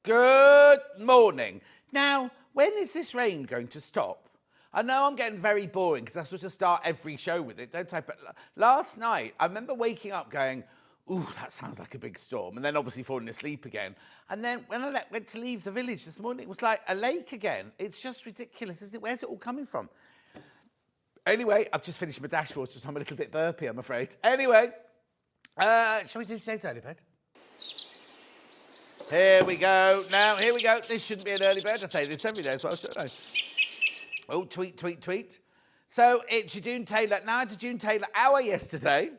Good morning. Now, when is this rain going to stop? I know I'm getting very boring because I sort of start every show with it, don't I? But last night, I remember waking up going, ooh, that sounds like a big storm. And then obviously falling asleep again. And then when I went to leave the village this morning, it was like a lake again. It's just ridiculous, isn't it? Where's it all coming from? Anyway, I've just finished my dashboard, so I'm a little bit burpy, I'm afraid. Anyway, shall we do today's early bird? Here we go. Now, here we go. This shouldn't be an early bird. I say this every day as well, shouldn't I? Oh, tweet, tweet, tweet. So it's your June Taylor. Now, I had a June Taylor hour yesterday,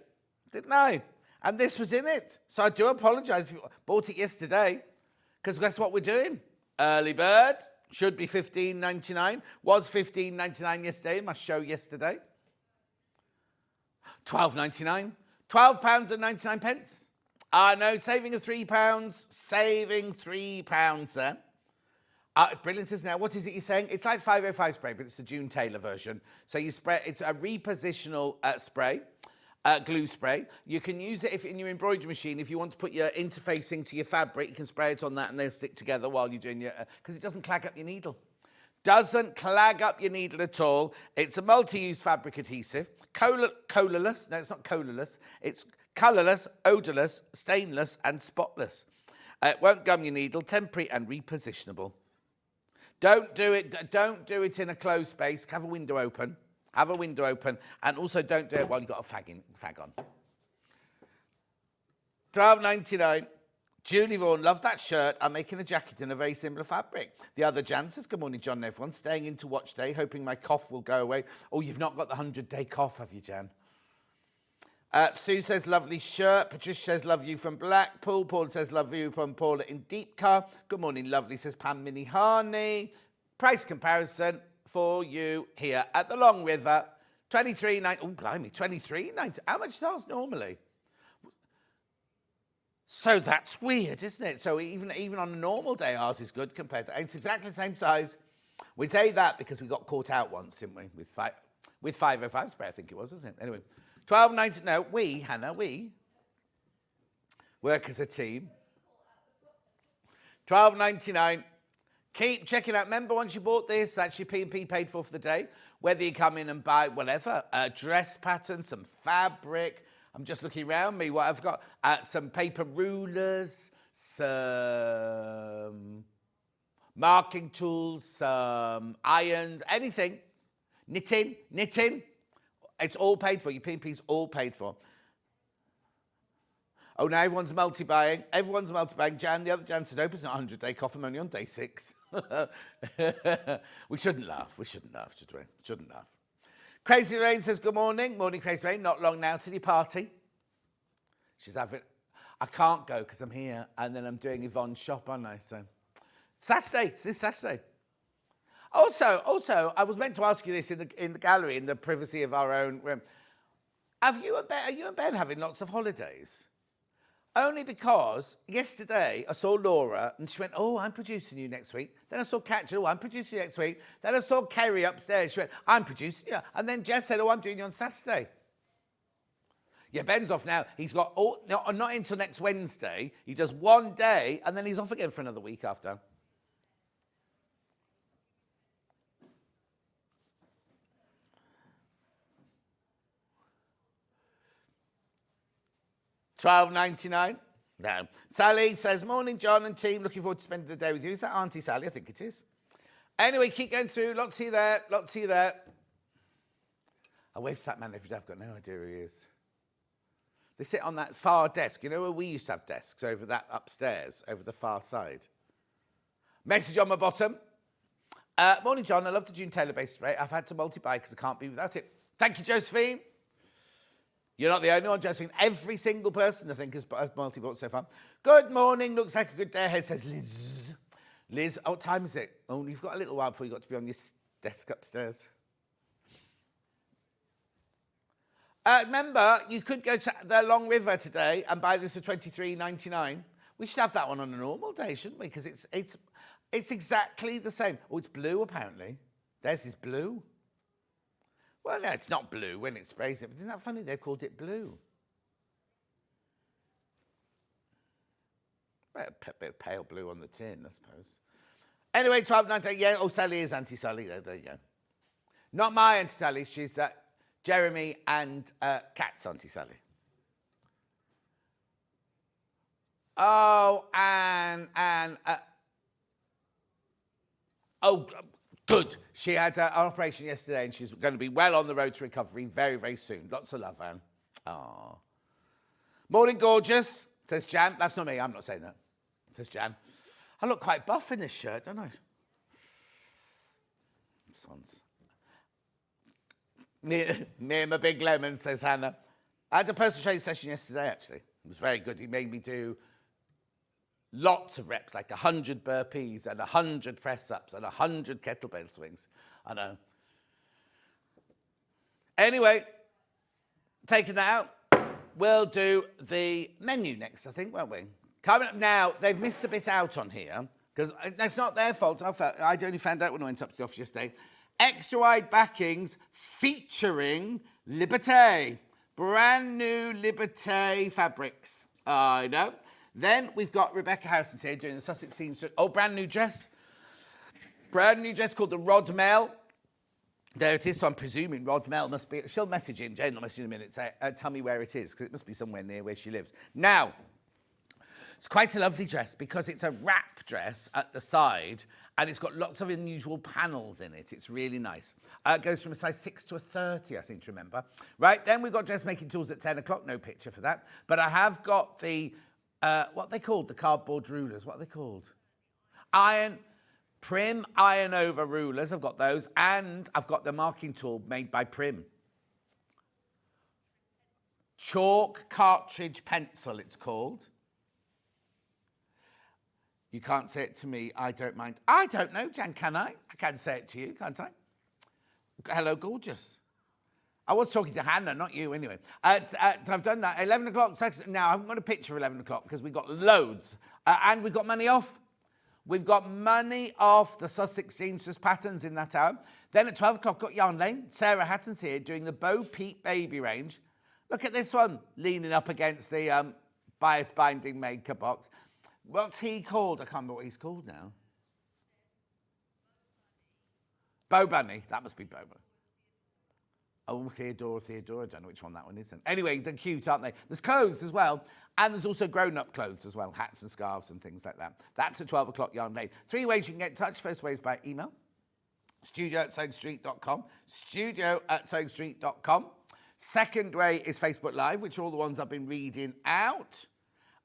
didn't I? And this was in it. So I do apologise if you bought it yesterday, because guess what we're doing? Early bird should be $15.99. Was $15.99 yesterday in my show yesterday. $12.99. £12.99. No, saving of £3. Saving £3 there. Brilliant, isn't it? What is it you're saying? It's like 505 spray, but it's the June Taylor version. So you spray, it's a repositional spray, glue spray. You can use it if in your embroidery machine. If you want to put your interfacing to your fabric, you can spray it on that and they'll stick together while you're doing your, because it doesn't clag up your needle. Doesn't clag up your needle at all. It's a multi-use fabric adhesive. Colorless. No, it's not colorless. It's colourless, odourless, stainless and spotless. It won't gum your needle, temporary and repositionable. Don't do it in a closed space. Have a window open. Have a window open. And also don't do it while you've got a fag on. £12.99. Julie Vaughan, love that shirt. I'm making a jacket in a very similar fabric. The other Jan says, good morning, John and everyone. Staying into watch day, hoping my cough will go away. Oh, you've not got the 100-day cough, have you, Jan? Sue says, lovely shirt. Patricia says, love you from Blackpool. Paul says, love you from Paula in Deepcar. Good morning, lovely, says Pam Minnie Harney. Price comparison for you here at the Long River. $23.90. Oh, blimey, $23.90. How much is ours normally? So that's weird, isn't it? So even on a normal day, ours is good compared to... It's exactly the same size. We say that because we got caught out once, didn't we? With 505 spray, I think it was, wasn't it? Anyway. $12.90. No, Hannah, we work as a team. $12.99. Keep checking out. Remember, once you bought this, that's your P&P paid for the day. Whether you come in and buy whatever, a dress pattern, some fabric. I'm just looking around me. What I've got, some paper rulers, some marking tools, some irons, anything. Knitting. It's all paid for. Your P&P's all paid for. Oh, now everyone's multi-buying. Jan, the other Jan said, hope it's not 100-day cough. I'm only on day 6. We shouldn't laugh, should we? Shouldn't laugh. Crazy Rain says, good morning. Morning, Crazy Rain. Not long now to your party. She's having... I can't go because I'm here. And then I'm doing Yvonne's shop, aren't I? So, Saturday. This Saturday. Also, I was meant to ask you this in the gallery, in the privacy of our own room. Are you and Ben having lots of holidays? Only because yesterday I saw Laura and she went, oh, I'm producing you next week. Then I saw Katja, oh, I'm producing you next week. Then I saw Kerry upstairs. She went, I'm producing you. And then Jess said, oh, I'm doing you on Saturday. Yeah, Ben's off now. He's got, not until next Wednesday. He does one day and then he's off again for another week after. $12.99. No. Sally says, morning, John and team. Looking forward to spending the day with you. Is that Auntie Sally? I think it is. Anyway, keep going through. Lots to you there. I wave to that man every day. I've got no idea who he is. They sit on that far desk. You know where we used to have desks? Over that upstairs, over the far side. Message on my bottom. Morning, John. I love the June Taylor-based spray. I've had to multi-buy because I can't be without it. Thank you, Josephine. You're not the only one, Josephine. Every single person, I think, has multi-bought so far. Good morning. Looks like a good day ahead, says Liz. Liz, what time is it? Oh, you've got a little while before you got to be on your desk upstairs. Remember, you could go to the Long River today and buy this for $23.99. We should have that one on a normal day, shouldn't we? Because it's exactly the same. Oh, it's blue, apparently. Theirs is blue. Well, no, it's not blue when it sprays it. But isn't that funny? They called it blue. A bit of pale blue on the tin, I suppose. Anyway, 12.98. Yeah, oh, Sally is Auntie Sally. There you go. Not my Auntie Sally. She's Jeremy and Kat's Auntie Sally. Oh, and oh, good. She had an operation yesterday, and she's going to be well on the road to recovery very, very soon. Lots of love, Anne. Oh. Morning, gorgeous, says Jan. That's not me. I'm not saying that, says Jan. I look quite buff in this shirt, don't I? This one's... Me and my big lemon, says Hannah. I had a personal training session yesterday, actually. It was very good. He made me do lots of reps, like 100 burpees and 100 press-ups and 100 kettlebell swings. I know. Anyway, taking that out, we'll do the menu next, I think, won't we? Coming up now, they've missed a bit out on here, because it's not their fault. I only found out when I went up to the office yesterday. Extra wide backings featuring Liberté. Brand new Liberté fabrics. I know. Then we've got Rebecca Harrison's here doing the Sussex Seamstress. Oh, brand new dress. Brand new dress called the Rodmell. There it is, so I'm presuming Rodmell must be... She'll message in, Jane will message in a minute, say, tell me where it is, because it must be somewhere near where she lives. Now, it's quite a lovely dress because it's a wrap dress at the side and it's got lots of unusual panels in it. It's really nice. It goes from a size 6 to a 30, I seem to remember. Right, then we've got Dressmaking Tools at 10 o'clock. No picture for that. But I have got the, what are they called? The cardboard rulers. What are they called? Prim iron over rulers, I've got those, and I've got the marking tool made by Prim. Chalk cartridge pencil, it's called. You can't say it to me, I don't mind. I don't know, Jan, can I? I can say it to you, can't I? Hello, gorgeous. I was talking to Hannah, not you, anyway. I've done that. 11 o'clock. Now, I haven't got a picture of 11 o'clock because we've got loads. And we've got money off. We've got money off the Sussex Seamstress patterns in that hour. Then at 12 o'clock, got Yarn Lane. Sarah Hatton's here doing the Bo Peep Baby Range. Look at this one, leaning up against the bias binding maker box. What's he called? I can't remember what he's called now. Bo Bunny. That must be Bo Bunny. Oh, Theodora. I don't know which one that one is. Anyway, they're cute, aren't they? There's clothes as well. And there's also grown-up clothes as well, hats and scarves and things like that. That's at 12 o'clock Yarn Lane. 3 ways you can get in touch. First way is by email, studio@sewingstreet.com, studio@sewingstreet.com. Second way is Facebook Live, which are all the ones I've been reading out.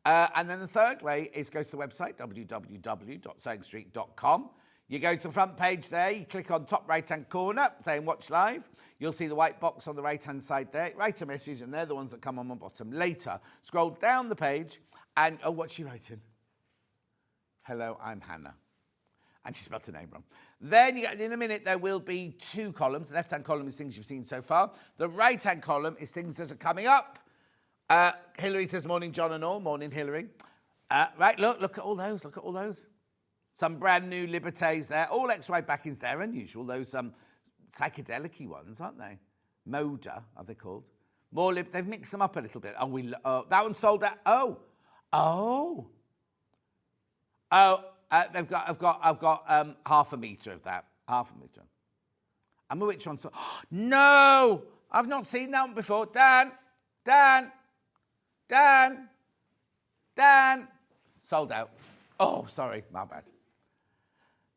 And then the third way is go to the website, www.sewingstreet.com. You go to the front page there, you click on top right-hand corner, saying watch live. You'll see the white box on the right-hand side there. Write a message, and they're the ones that come on the bottom later. Scroll down the page, and, oh, what's she writing? Hello, I'm Hannah. And she spelled her name wrong. Then, in a minute, there will be 2 columns. The left-hand column is things you've seen so far. The right-hand column is things that are coming up. Hilary says, morning, John and all. Morning, Hilary. Right, look at all those. Look at all those. Some brand new Libertés there. All XY backings there. Unusual. Those psychedelic-y ones, aren't they? Moda, are they called? More they've mixed them up a little bit. That one sold out. I've got half a metre of that. Half a metre. I mean, which one? No! I've not seen that one before. Dan! Sold out. Oh, sorry, my bad.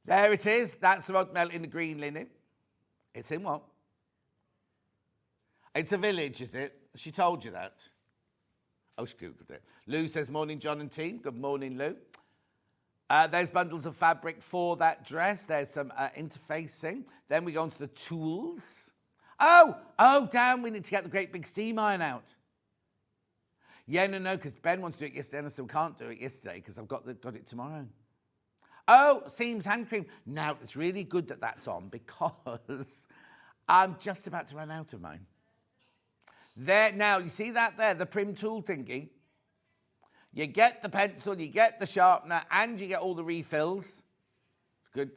There it is. That's the Rodmell in the green linen. It's in what? It's a village, is it? She told you that. Oh, she Googled it. Lou says, morning, John and team. Good morning, Lou. There's bundles of fabric for that dress. There's some interfacing. Then we go on to the tools. Oh, damn, we need to get the great big steam iron out. Yeah, no, because Ben wanted to do it yesterday and I still can't do it yesterday because I've got it tomorrow. Oh, Seams hand cream. Now, it's really good that that's on because I'm just about to run out of mine. There, now, you see that there, the Prim tool thingy? You get the pencil, you get the sharpener, and you get all the refills. It's good.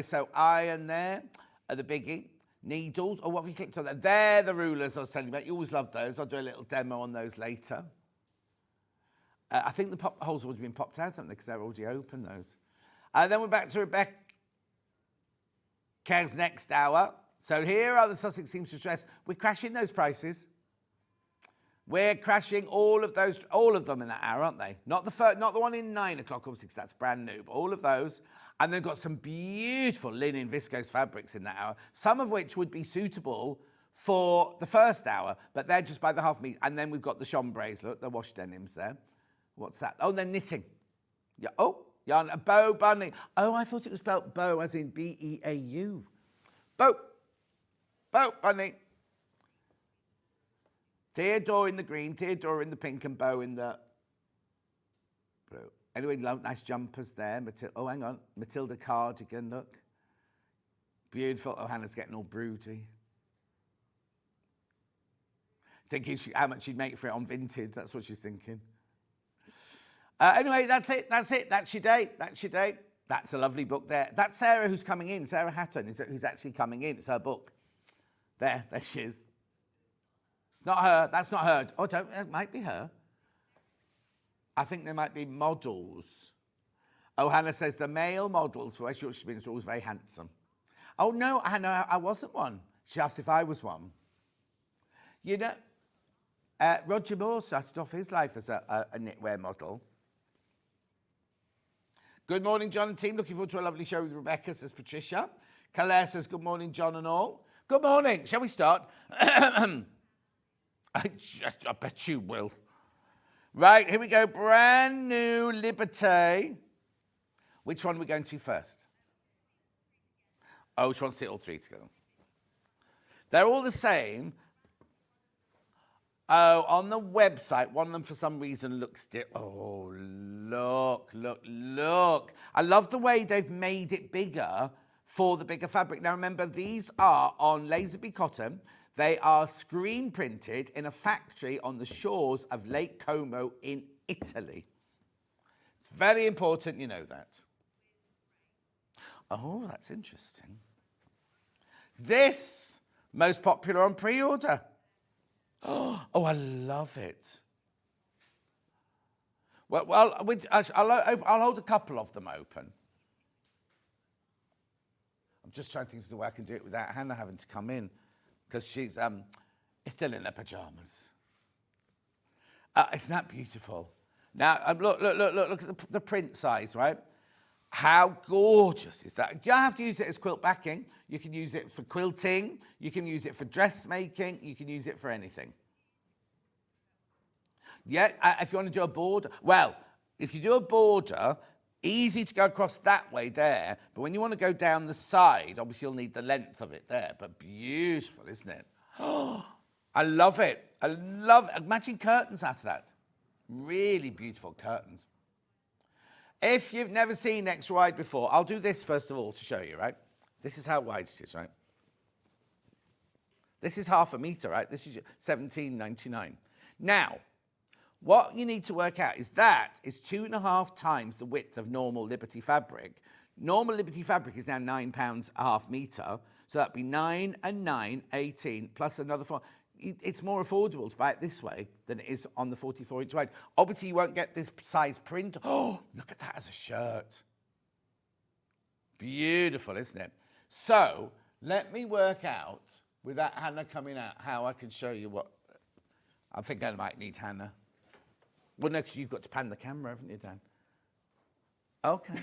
So iron there, the biggie. Needles. Oh, what have you clicked on there? They're the rulers I was telling you about. You always love those. I'll do a little demo on those later. I think the pop holes have already been popped out, haven't they? Because they're already open, those. And then we're back to Rebecca's next hour. So here are the Sussex Seamstress dress. We're crashing those prices. We're crashing all of them in that hour, aren't they? Not the one in 9 o'clock, obviously, because that's brand new, but all of those. And they've got some beautiful linen viscose fabrics in that hour, some of which would be suitable for the first hour, but they're just by the half meter. And then we've got the chambrays, look, the wash denims there. What's that? Oh, they're knitting. Yeah. Oh, yarn, a bow bunny. Oh, I thought it was spelled bow as in B-E-A-U. Bow bunny. Theodore in the green, Theodore in the pink, and Bo in the blue. Anyway, nice jumpers there. Oh, hang on. Matilda cardigan, look. Beautiful. Oh, Hannah's getting all broody. Thinking how much she'd make for it on Vintage. That's what she's thinking. Anyway, that's it. That's your day. That's a lovely book there. That's Sarah who's coming in. Sarah Hatton who's actually coming in. It's her book. There she is. Not her. That's not her. Oh, it might be her. I think there might be models. Oh, Hannah says the male models for West Yorkshire Spinners are always very handsome. Oh, no, Hannah, I wasn't one. She asked if I was one. You know, Roger Moore started off his life as a knitwear model. Good morning, John and team. Looking forward to a lovely show with Rebecca, says Patricia. Claire says, good morning, John and all. Good morning. Shall we start? I bet you will. Right, here we go. Brand new Liberté. Which one are we going to first? Oh, which one's it all three together? They're all the same. Oh, on the website, one of them for some reason looks oh, look. I love the way they've made it bigger for the bigger fabric. Now, remember, these are on Laserby cotton. They are screen printed in a factory on the shores of Lake Como in Italy. It's very important you know that. Oh, that's interesting. This, most popular on pre-order. Oh, I love it. Well, I'll hold a couple of them open. I'm just trying to think of the way I can do it without Hannah having to come in. Because she's still in her pajamas. Isn't that beautiful? Now, look at the print size, right? How gorgeous is that? You don't have to use it as quilt backing. You can use it for quilting. You can use it for dressmaking. You can use it for anything. Yeah, if you want to do a border. Well, if you do a border, easy to go across that way there, but when you want to go down the side, obviously you'll need the length of it there, but beautiful, isn't it? Oh, I love it. Imagine curtains out of that. Really beautiful curtains. If you've never seen extra wide before, I'll do this first of all to show you, right? This is how wide it is, right? This is half a metre, right? This is $17.99. Now, what you need to work out is that is 2.5 times the width of normal Liberty fabric. Normal Liberty fabric is now £9 a half metre, so that'd be 9 and 9, 18, plus another 4. It's more affordable to buy it this way than it is on the 44-inch wide. Obviously, you won't get this size print. Oh, look at that as a shirt. Beautiful, isn't it? So, let me work out, without Hannah coming out, how I can show you what... I think I might need Hannah. Well, no, because you've got to pan the camera, haven't you, Dan? Okay.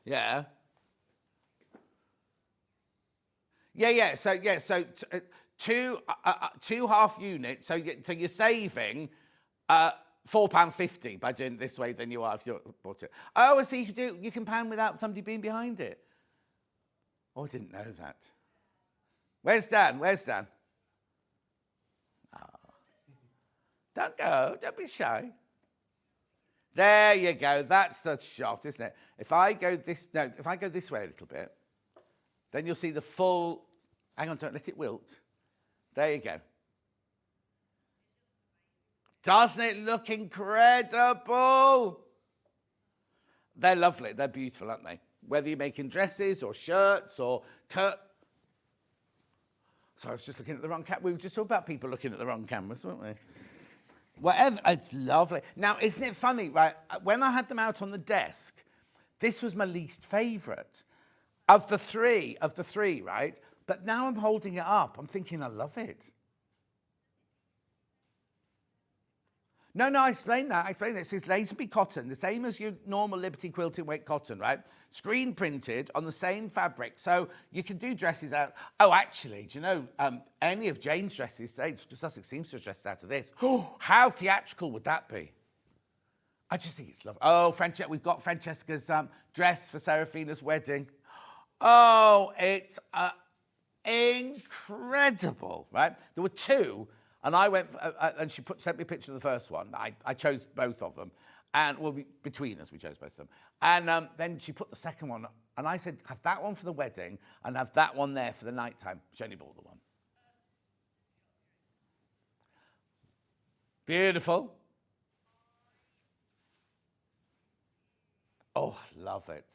Yeah. So two half units. So you're saving £4.50 by doing it this way than you are if you bought it. Oh, I see. You can pan without somebody being behind it. Oh, I didn't know that. Where's Dan? Oh. Don't go. Don't be shy. There you go. That's the shot, isn't it? If I go this way a little bit, then you'll see the full... Hang on, don't let it wilt. There you go. Doesn't it look incredible? They're lovely. They're beautiful, aren't they? Whether you're making dresses or shirts or So I was just looking at the wrong camera. We were just talking about people looking at the wrong cameras, weren't we? Whatever, it's lovely. Now, isn't it funny, right? When I had them out on the desk, this was my least favourite of the three, right? But now I'm holding it up. I'm thinking, I love it. No, I explained that. It says Lazenby cotton, the same as your normal Liberty quilting weight cotton, right? Screen printed on the same fabric. So you can do dresses out. Oh, actually, do you know, any of Jane's dresses today, Sussex Seamstress dresses out of this. Oh, how theatrical would that be? I just think it's lovely. Oh, we've got Francesca's dress for Serafina's wedding. Oh, it's incredible, right? There were two. And I went, and she sent me a picture of the first one. I chose both of them. And, well, between us, we chose both of them. And then she put the second one, and I said, have that one for the wedding, and have that one there for the nighttime. She only bought the one. Beautiful. Oh, I love it.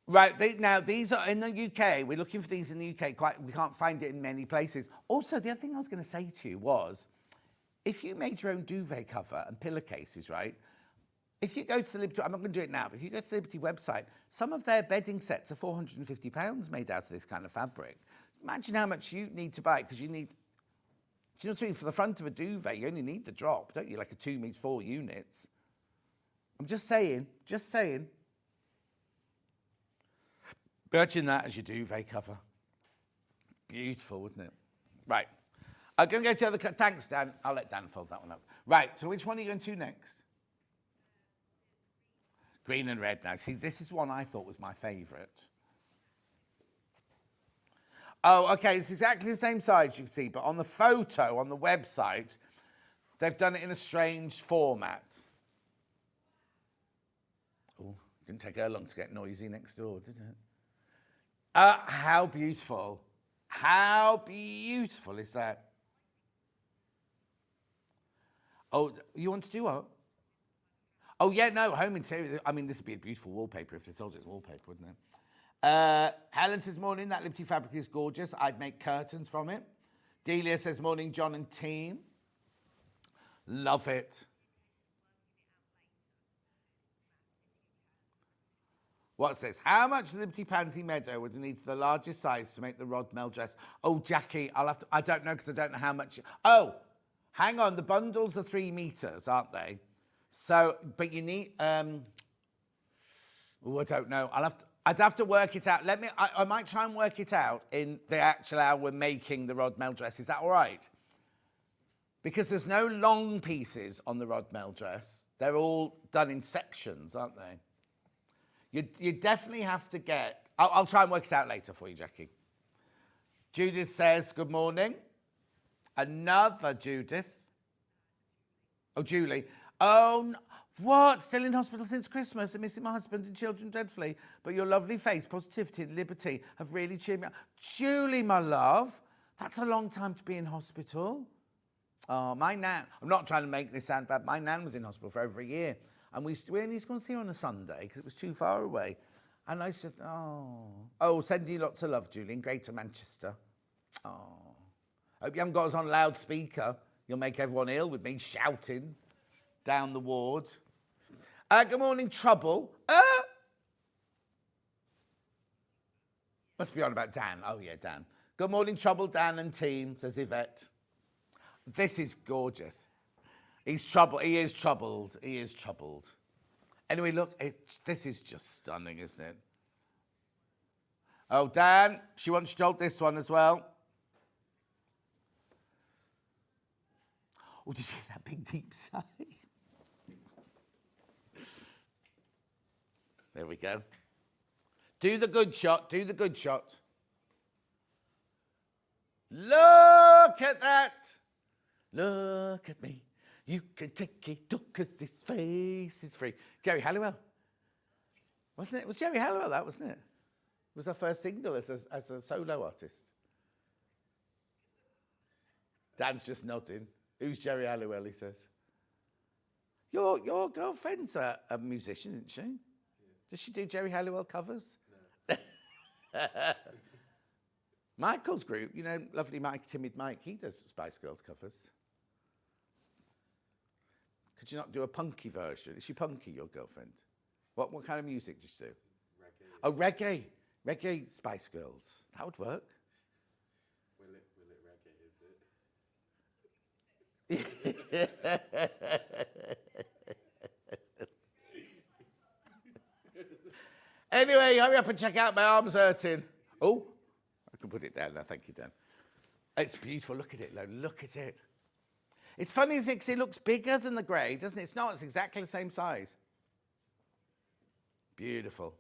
Right, now these are in the UK. We're looking for these in the UK. We can't find it in many places. Also, the other thing I was going to say to you was, if you made your own duvet cover and pillowcases, right? If you go to the Liberty, I'm not going to do it now, but if you go to the Liberty website, some of their bedding sets are £450 made out of this kind of fabric. Imagine how much you need to buy, because you need, do you know what I mean? For the front of a duvet, you only need the drop, don't you? Like a 2 meets 4 units. I'm just saying. Imagine that as your duvet cover. Beautiful, wouldn't it? Right. I'm going to go to the other... Thanks, Dan. I'll let Dan fold that one up. Right, so which one are you going to next? Green and red now. See, this is one I thought was my favourite. Oh, OK, it's exactly the same size, you can see, but on the photo, on the website, they've done it in a strange format. Oh, didn't take her long to get noisy next door, did it? How beautiful. How beautiful is that? Oh, you want to do what? Oh, yeah, no, home interior. I mean, this would be a beautiful wallpaper if they told you it's wallpaper, wouldn't it? Helen says, morning, that Liberty fabric is gorgeous. I'd make curtains from it. Delia says, morning, John and team. Love it. What's this? How much Liberty Pansy Meadow would you need for the largest size to make the Rodmell dress? Oh, Jackie, I don't know because I don't know how much. Oh, hang on. The bundles are 3 meters, aren't they? So, but you need, oh, I don't know. I'd have to work it out. I might try and work it out in the actual hour we're making the Rodmell dress. Is that all right? Because there's no long pieces on the Rodmell dress. They're all done in sections, aren't they? You definitely have to get... I'll try and work it out later for you, Jackie. Judith says, good morning. Another Judith. Oh, Julie. Oh, what? Still in hospital since Christmas and missing my husband and children dreadfully. But your lovely face, positivity and liberty have really cheered me up. Julie, my love, that's a long time to be in hospital. Oh, my nan... I'm not trying to make this sound bad. My nan was in hospital for over a year. And we only used to go and see her on a Sunday because it was too far away. And I said, oh, send you lots of love, Julie, in Greater Manchester. Oh. Hope you haven't got us on loudspeaker. You'll make everyone ill with me shouting down the ward. Good morning, Trouble. Must be on about Dan. Oh, yeah, Dan. Good morning, Trouble, Dan and team, says Yvette. This is gorgeous. He's troubled. He is troubled. He is troubled. Anyway, look, this is just stunning, isn't it? Oh, Dan, she wants you to hold this one as well. Oh, did you see that big deep sigh? There we go. Do the good shot. Do the good shot. Look at that. Look at me. You can take a look at this face is free. Jerry Halliwell. Wasn't it? It was Jerry Halliwell, that, wasn't it? It was our first single as a solo artist. Dan's just nodding. Who's Jerry Halliwell, he says. Your girlfriend's a musician, isn't she? Yeah. Does she do Jerry Halliwell covers? No. Michael's group, you know, lovely Mike, Timid Mike, he does Spice Girls covers. Could you not do a punky version? Is she punky, your girlfriend? What kind of music do you do? Reggae. Oh, reggae. Reggae Spice Girls. That would work. Will it reggae, is it? Anyway, hurry up and check out. My arm's hurting. Oh, I can put it down now. Thank you, Dan. It's beautiful. Look at it, Lo. Look at it. It's funny, isn't it? 'Cause it looks bigger than the grey, doesn't it? It's not. It's exactly the same size. Beautiful.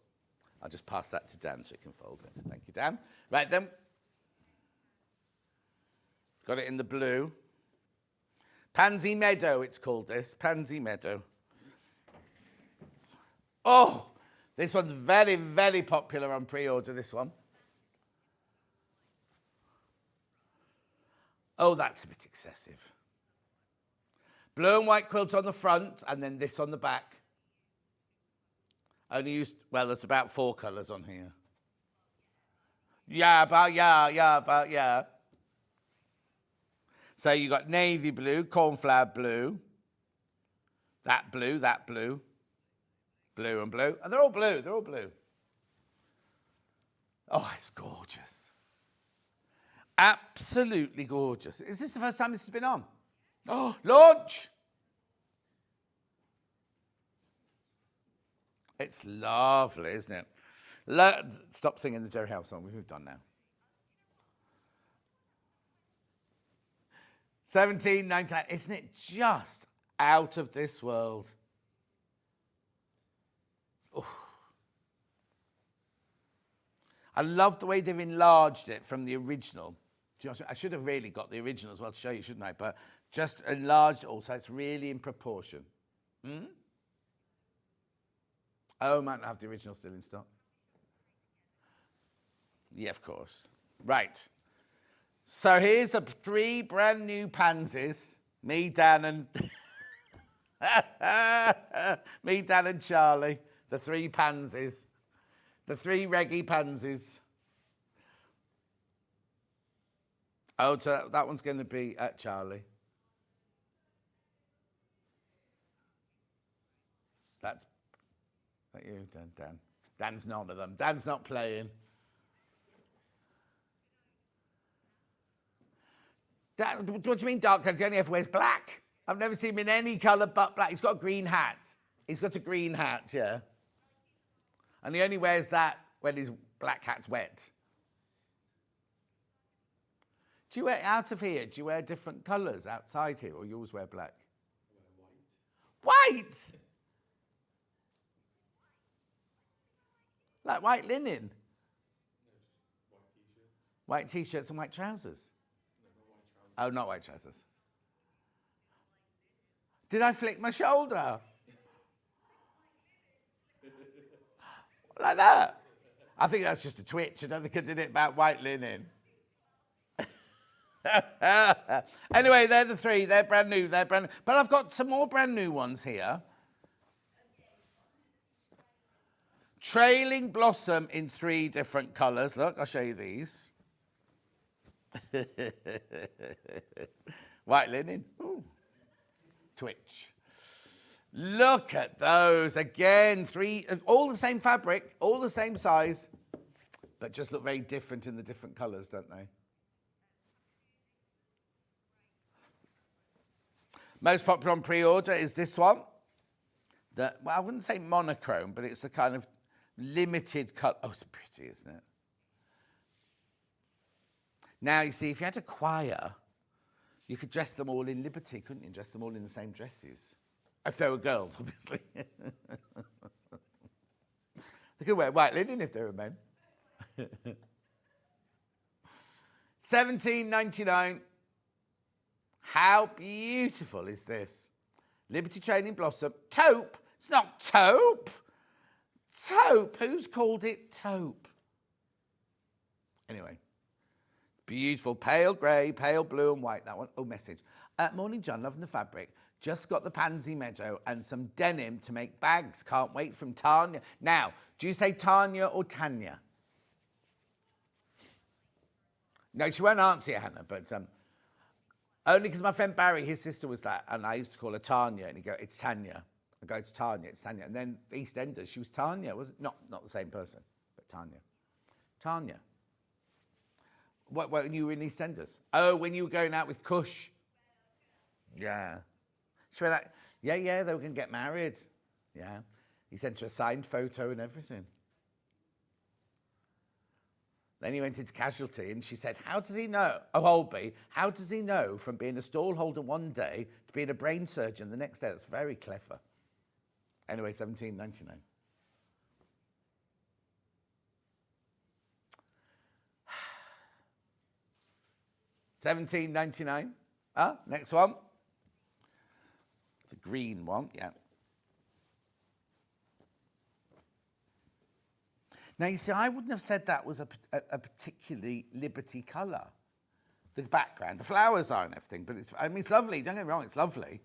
I'll just pass that to Dan so he can fold it. Thank you, Dan. Right, then. Got it in the blue. Pansy Meadow, it's called this. Pansy Meadow. Oh, this one's very, very popular on pre-order, this one. Oh, that's a bit excessive. Blue and white quilt on the front, and then this on the back. Only used, well, there's about 4 colours on here. Yeah. So you got navy blue, cornflower blue, that blue, blue and blue. And they're all blue. Oh, it's gorgeous. Absolutely gorgeous. Is this the first time this has been on? Oh, launch! It's lovely, isn't it? Stop singing the Jerry Howe song. We've moved on now. 17.99. Isn't it just out of this world? Ooh. I love the way they've enlarged it from the original. I should have really got the original as well to show you, shouldn't I? But just enlarged also. It's really in proportion. Oh, might not have the original still in stock. Yeah, of course. Right. So here's the 3 brand new pansies. Me, Dan, and Charlie. The 3 pansies. The 3 reggae pansies. Oh, so that one's going to be at Charlie. That's that you, Dan. Dan's none of them. Dan's not playing. Dan, what do you mean dark colours? He only ever wears black. I've never seen him in any colour but black. He's got a green hat. He's got a green hat, yeah. And he only wears that when his black hat's wet. Do you wear, out of here, do you wear different colours outside here, or you always wear black? I wear white. White? Like white linen? No, just White t-shirts and white trousers? No, Oh, not white trousers. not white trousers. Did I flick my shoulder? Like that? I think that's just a twitch. I don't think I did it about white linen. Anyway, they're the 3. They're brand new. But I've got some more brand new ones here. Trailing Blossom in 3 different colours. Look, I'll show you these. White linen. Ooh. Twitch. Look at those. Again, 3, all the same fabric, all the same size, but just look very different in the different colours, don't they? Most popular on pre-order is this one. Well, I wouldn't say monochrome, but it's the kind of limited colour. Oh, it's pretty, isn't it? Now, you see, if you had a choir, you could dress them all in Liberty, couldn't you? Dress them all in the same dresses. If they were girls, obviously. They could wear white linen if they were men. $17.99. How beautiful is this? Liberty Training Blossom. Taupe. It's not taupe. Taupe. Who's called it taupe? Anyway. Beautiful. Pale grey, pale blue and white. That one. Oh, message. Morning, John. Loving the fabric. Just got the Pansy Meadow and some denim to make bags. Can't wait, from Tanya. Now, do you say Tanya or Tanya? No, she won't answer you, Hannah, but only because my friend Barry, his sister was that, and I used to call her Tanya, and he'd go, it's Tanya. I go, it's Tanya, it's Tanya. And then EastEnders, she was Tanya, was it? Not the same person, but Tanya. Tanya. What, when you were in EastEnders? Oh, when you were going out with Kush. Yeah. She went like, yeah, they were going to get married. Yeah. He sent her a signed photo and everything. Then he went into casualty and she said, how does he know, Holby, how does he know from being a stall holder one day to being a brain surgeon the next day? That's very clever. Anyway, 17.99. $17.99. Next one. The green one, yeah. Now, you see, I wouldn't have said that was a particularly Liberty colour. The background, the flowers are and everything, but it's, I mean, it's lovely. Don't get me wrong, it's lovely.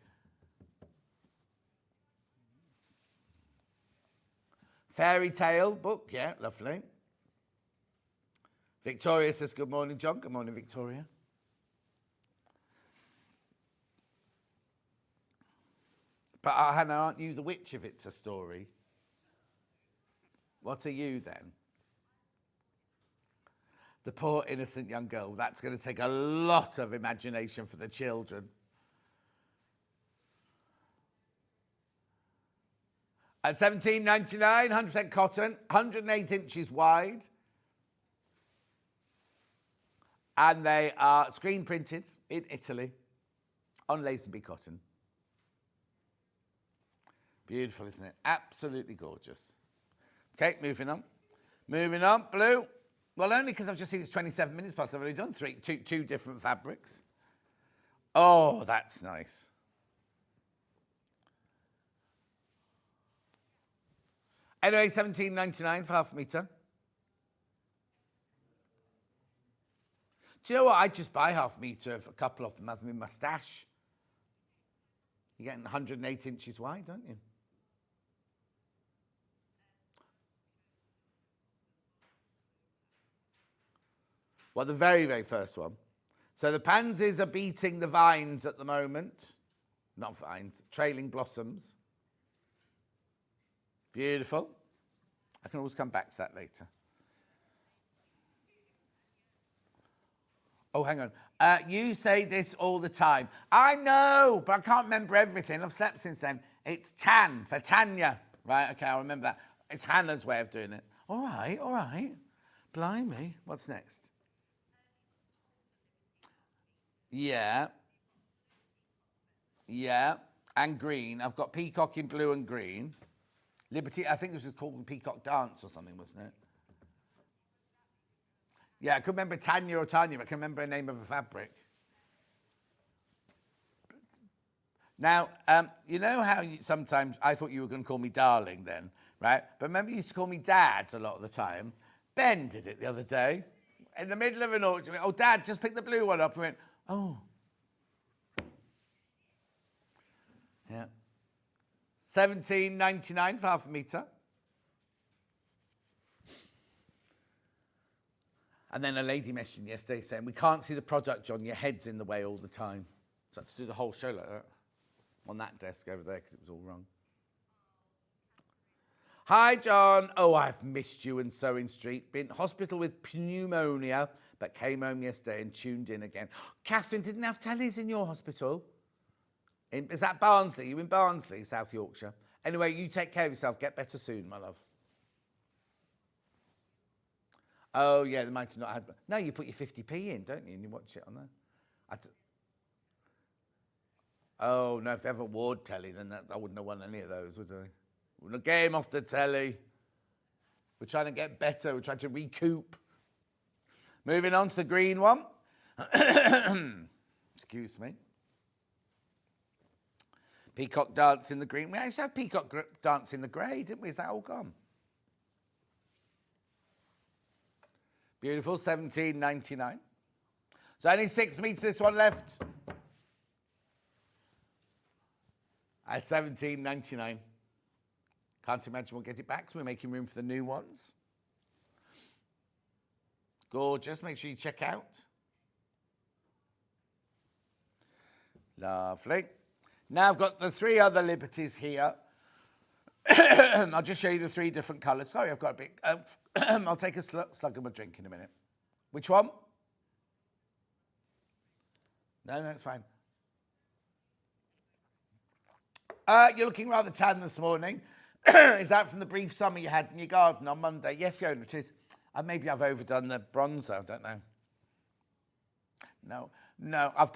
Fairy tale book, yeah, lovely. Victoria says, good morning, John. Good morning, Victoria. But Hannah, aren't you the witch if it's a story? What are you then? The poor innocent young girl. That's going to take a lot of imagination for the children. At $17.99, 100% cotton, 108 inches wide. And they are screen printed in Italy on Lazenby cotton. Beautiful, isn't it? Absolutely gorgeous. Okay, moving on. Moving on, blue. Well, only because I've just seen it's 27 minutes past. I've already done two different fabrics. Oh, that's nice. Anyway, $17.99 for half a metre. Do you know what? I'd just buy half a metre of a couple of them, have them in my stash. You're getting 108 inches wide, aren't you? Well, the very, very first one. So the pansies are beating the vines at the moment. Not vines, trailing blossoms. Beautiful. I can always come back to that later. Oh, hang on. You say this all the time. I know, but I can't remember everything. I've slept since then. It's Tan for Tanya. Right, okay, I'll remember that. It's Hannah's way of doing it. All right, all right. Blimey. What's next? Yeah. Yeah. And green. I've got peacock in blue and green. Liberty, I think this was called Peacock Dance or something, wasn't it? Yeah, I couldn't remember Tanya or Tanya, but I can remember the name of a fabric. Now, you know how sometimes I thought you were going to call me darling then, right? But remember you used to call me Dad a lot of the time. Ben did it the other day. In the middle of an auction, went, oh, Dad, just pick the blue one up. I went, oh. Yeah. $17.99 for half a metre. And then a lady messaged me yesterday saying, we can't see the product, John, your head's in the way all the time. So I had to do the whole show like that on that desk over there because it was all wrong. Hi, John. Oh, I've missed you in Sewing Street. Been hospital with pneumonia, but came home yesterday and tuned in again. Catherine, didn't have tellies in your hospital? Is that Barnsley? You in Barnsley, South Yorkshire? Anyway, you take care of yourself. Get better soon, my love. Oh, yeah, they might have not had... No, you put your 50p in, don't you? And you watch it on there. Oh, no, if they have a ward telly, then I wouldn't have won any of those, would I? Wouldn't have game off the telly. We're trying to get better. We're trying to recoup. Moving on to the green one. Excuse me. Peacock Dance in the green. We actually had Peacock Dance in the grey, didn't we? Is that all gone? Beautiful, $17.99. So only 6 meters, this one left. At $17.99. Can't imagine we'll get it back, so we're making room for the new ones. Gorgeous, make sure you check out. Lovely. Now I've got the 3 other Liberties here. I'll just show you the 3 different colours. Sorry, I've got a bit... I'll take a slug of my drink in a minute. Which one? No, it's fine. You're looking rather tan this morning. Is that from the brief summer you had in your garden on Monday? Yeah, Fiona, it is. Maybe I've overdone the bronzer, I don't know. No, I've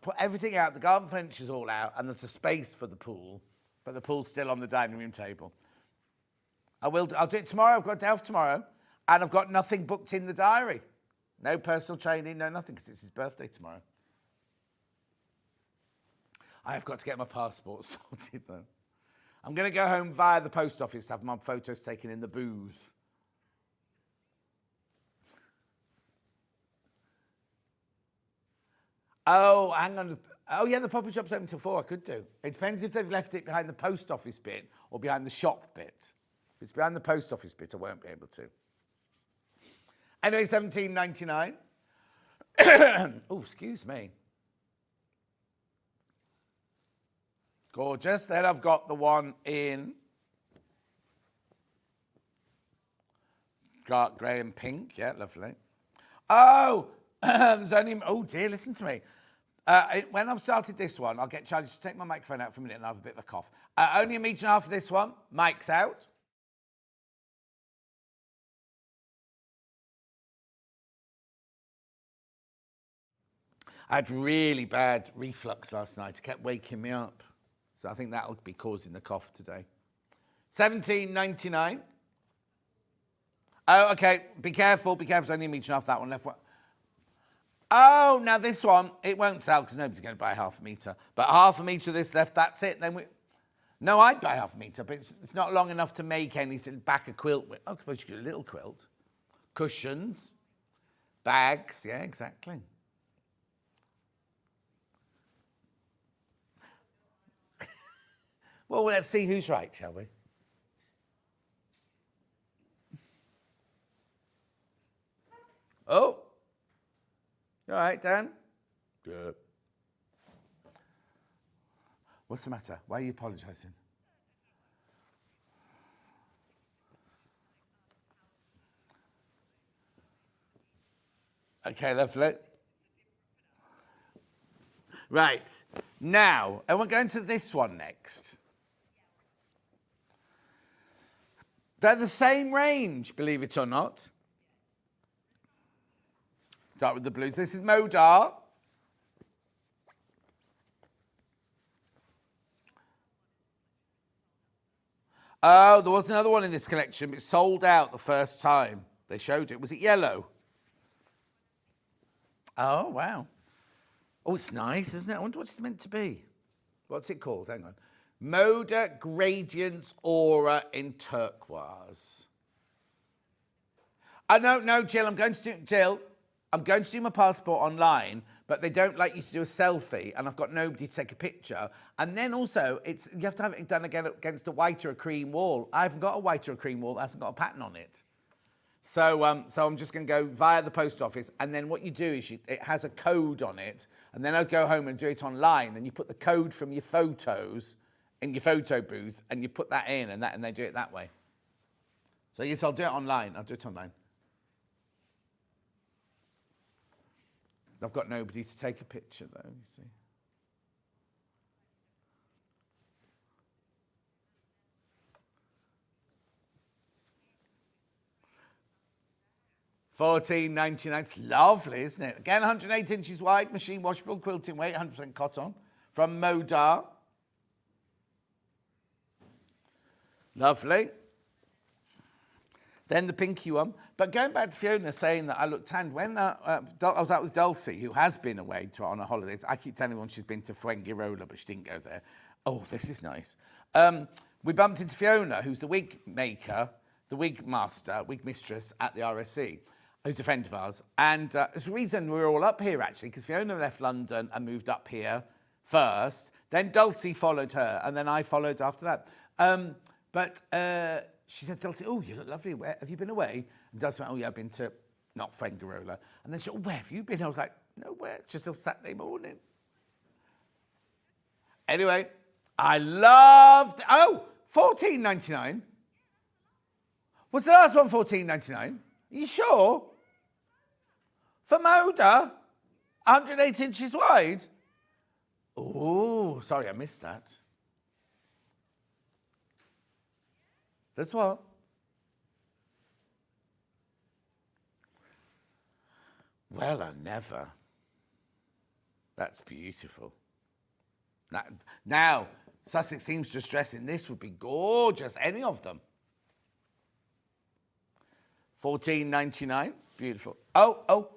put everything out. The garden furniture's all out, and there's a space for the pool, but the pool's still on the dining room table. I'll do it tomorrow. I've got Delft tomorrow, and I've got nothing booked in the diary. No personal training, no nothing, because it's his birthday tomorrow. I have got to get my passport sorted, though. I'm going to go home via the post office to have my photos taken in the booth. Oh, hang on. Oh, yeah, the pop-up shop's open till 4. I could do. It depends if they've left it behind the post office bit or behind the shop bit. If it's behind the post office bit, I won't be able to. Anyway, £17.99. Oh, excuse me. Gorgeous. Then I've got the one in dark grey and pink. Yeah, lovely. Oh, there's only... Oh, dear, listen to me. When I've started this one, I'll get charged to take my microphone out for a minute and I have a bit of a cough. Only 1.5 meters for this one. Mic's out. I had really bad reflux last night. It kept waking me up. So I think that'll be causing the cough today. £17.99. Oh, okay. Be careful. Be careful. It's only 1.5 meters that one left. Oh, now this one, it won't sell because nobody's going to buy 0.5 meter. But 0.5 meter of this left, that's it. Then No, I'd buy 0.5 meter, but it's not long enough to make anything back a quilt with. I suppose you could do a little quilt. Cushions. Bags. Yeah, exactly. Well, let's see who's right, shall we? Oh. You all right, Dan? Good. What's the matter? Why are you apologising? Okay, lovely. Right. Now, and we're going to this one next. They're the same range, believe it or not. Start with the blues. This is Moda. Oh, there was another one in this collection, but it sold out the first time they showed it. Was it yellow? Oh, wow. Oh, it's nice, isn't it? I wonder what it's meant to be. What's it called? Hang on. Moda Gradients Aura in turquoise. Oh, no, Jill, I'm going to do my passport online, but they don't like you to do a selfie, and I've got nobody to take a picture. And then also, you have to have it done again against a white or a cream wall. I haven't got a white or a cream wall that hasn't got a pattern on it. So I'm just going to go via the post office, and then what you do is it has a code on it, and then I'll go home and do it online, and you put the code from your photos in your photo booth, and you put that in, and they do it that way. So yes, I'll do it online. I've got nobody to take a picture, though, you see. $14.99. It's lovely, isn't it? Again, 108 inches wide, machine washable, quilting weight, 100% cotton from Moda. Lovely. Then the pinky one. But going back to Fiona saying that I looked tanned, when I was out with Dulcie, who has been away on her holidays. I keep telling everyone she's been to Fuengirola, but she didn't go there. Oh, this is nice. We bumped into Fiona, who's the wig maker, the wig master, wig mistress at the RSC, who's a friend of ours. And it's the reason we're all up here, actually, because Fiona left London and moved up here first. Then Dulcie followed her, and then I followed after that. But she said, Dulcie, oh, you look lovely. Where have you been away? And Dulcie went, oh, yeah, I've been to, not Fuengirola. And then she said, oh, where have you been? I was like, nowhere, just till Saturday morning. Anyway, I loved... Oh, $14.99. Was the last one $14.99? Are you sure? For Moda? 108 inches wide? Oh, sorry, I missed that. That's what? Well, I never. That's beautiful. Now, Sussex Seamstress dress in this would be gorgeous, any of them. $14.99, beautiful. Oh.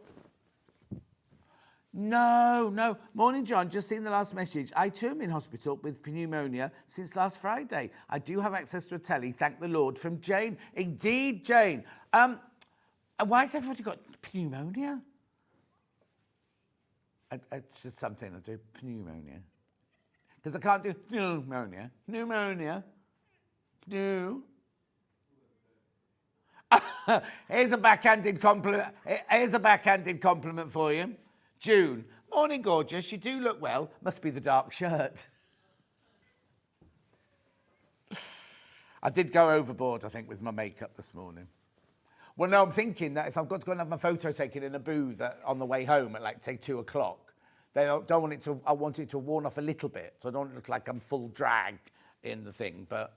No. Morning, John. Just seen the last message. I too am in hospital with pneumonia since last Friday. I do have access to a telly, thank the Lord, from Jane. Indeed, Jane. Why has everybody got pneumonia? It's just something I do, pneumonia. Because I can't do pneumonia. Here's a backhanded compliment for you. June, morning, gorgeous. You do look well. Must be the dark shirt. I did go overboard, I think, with my makeup this morning. Well, no, I'm thinking that if I've got to go and have my photo taken in a booth on the way home at, like, say, 2 o'clock, I want it to have worn off a little bit, so I don't look like I'm full drag in the thing, but...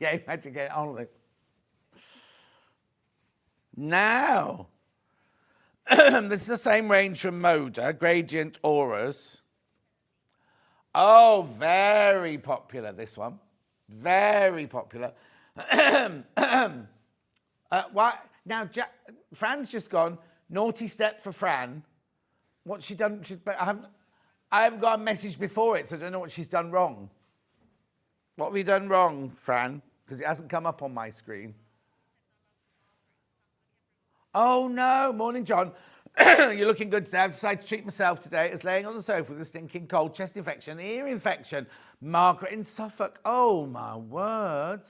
yeah, imagine getting on with it. Now... this is the same range from Moda, Gradient Auras. Oh, very popular, this one. Very popular. Why? Now, Fran's just gone, naughty step for Fran. What's she done? I haven't got a message before it, so I don't know what she's done wrong. What have you done wrong, Fran? Because it hasn't come up on my screen. Oh, no. Morning, John. You're looking good today. I've decided to treat myself today as laying on the sofa with a stinking cold, chest infection, ear infection. Margaret in Suffolk. Oh, my word.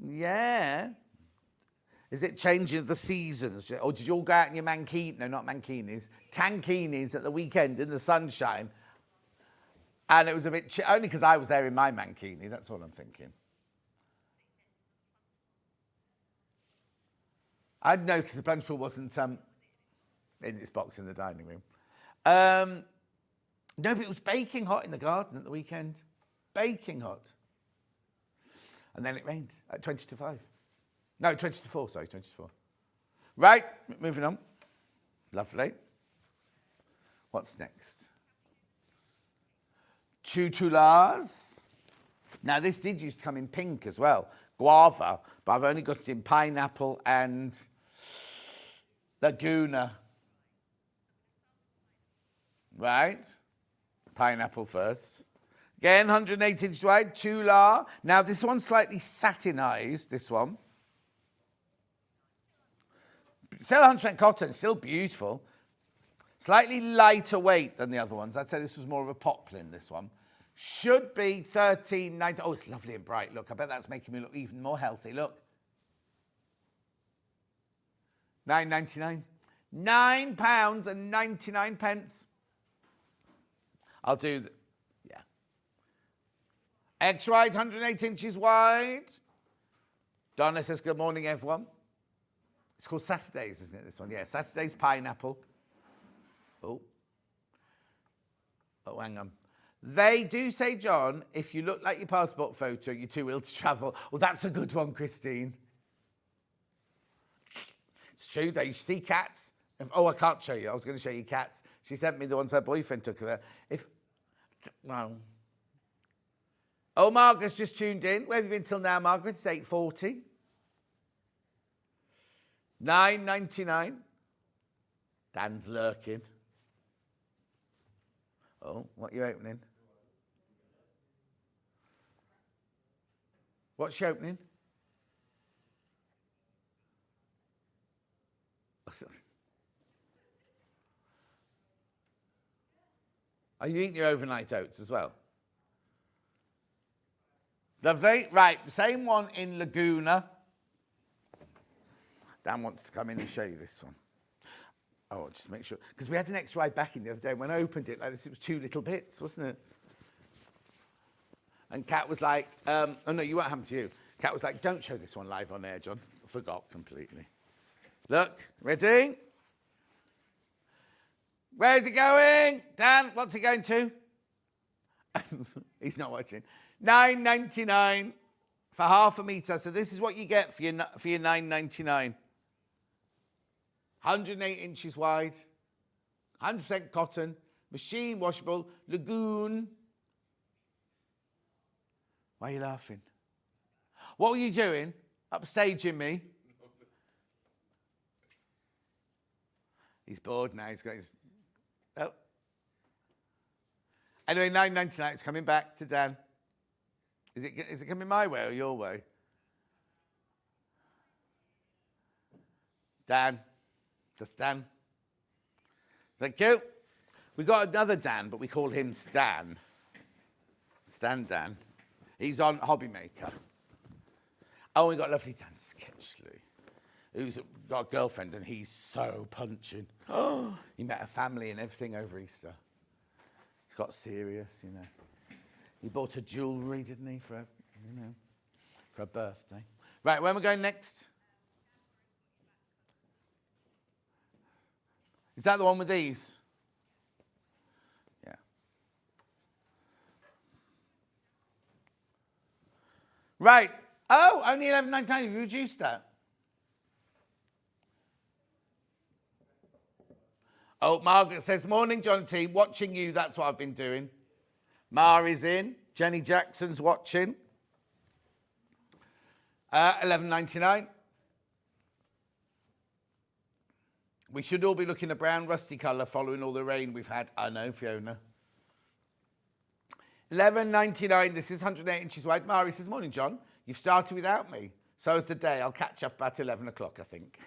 Yeah. Is it changing the seasons? Or did you all go out in your mankinis? No, not mankinis. Tankinis at the weekend in the sunshine? And it was a bit... only because I was there in my mankini. That's all I'm thinking. I know because the punch pool wasn't in its box in the dining room. No, but it was baking hot in the garden at the weekend. Baking hot. And then it rained at 20 to 5. No, 20 to 4, sorry, 20 to 4. Right, moving on. Lovely. What's next? Tutulas. Now, this did used to come in pink as well. Guava, but I've only got it in pineapple and Laguna. Right? Pineapple first. Again, 108 inches wide, Tula. Now, this one's slightly satinized, this one. Still 100% cotton, still beautiful. Slightly lighter weight than the other ones. I'd say this was more of a poplin, this one. Should be $13.90. Oh, it's lovely and bright. Look, I bet that's making me look even more healthy. Look. $9.99. £9.99. I'll do... yeah. X-Ride, 108 inches wide. Donna says, good morning, everyone. It's called Saturdays, isn't it, this one? Yeah, Saturday's pineapple. Oh, hang on. They do say, John, if you look like your passport photo, you're too ill to travel. Well, that's a good one, Christine. It's true, though. You see cats. Oh, I can't show you. I was going to show you cats. She sent me the ones her boyfriend took of her. Well. Oh, Margaret's just tuned in. Where have you been till now, Margaret? It's 8:40. $9.99. Dan's lurking. Oh, what are you opening? What's she opening? Are you eating your overnight oats as well? Lovely. Right, same one in Laguna. Dan wants to come in and show you this one. Oh, just make sure. Because we had an extra eye backing the other day. When I opened it like this, it was 2 little bits, wasn't it? And Kat was like, oh no, you won't happen to you. Kat was like, don't show this one live on air, John. I forgot completely. Look, ready? Where's it going? Dan, what's it going to? He's not watching. $9.99 for half a metre. So this is what you get for your $9.99. 108 inches wide, 100% cotton, machine washable, lagoon. Why are you laughing? What were you doing? Upstaging me? He's bored now. He's got his... Oh. Anyway, $9.99. It's coming back to Dan. Is it coming my way or your way? Dan. Just Dan. Thank you. We got another Dan, but we call him Stan. Stan Dan. He's on Hobby Maker. Oh, we got lovely Dan Sketchley, who's got a girlfriend, and he's so punching. Oh, he met a family and everything over Easter. He's got serious, you know. He bought her jewellery, didn't he, for a birthday. Right, where am I going next? Is that the one with these? Yeah. Right. Oh, only 11.99. You reduced that. Oh, Margaret says, morning, John T. Watching you, that's what I've been doing. Mari's in. Jenny Jackson's watching. $11.99. We should all be looking at brown rusty colour following all the rain we've had. I know, Fiona. $11.99. This is 108 inches wide. Mari says, morning, John. You've started without me. So is the day. I'll catch up about 11 o'clock, I think.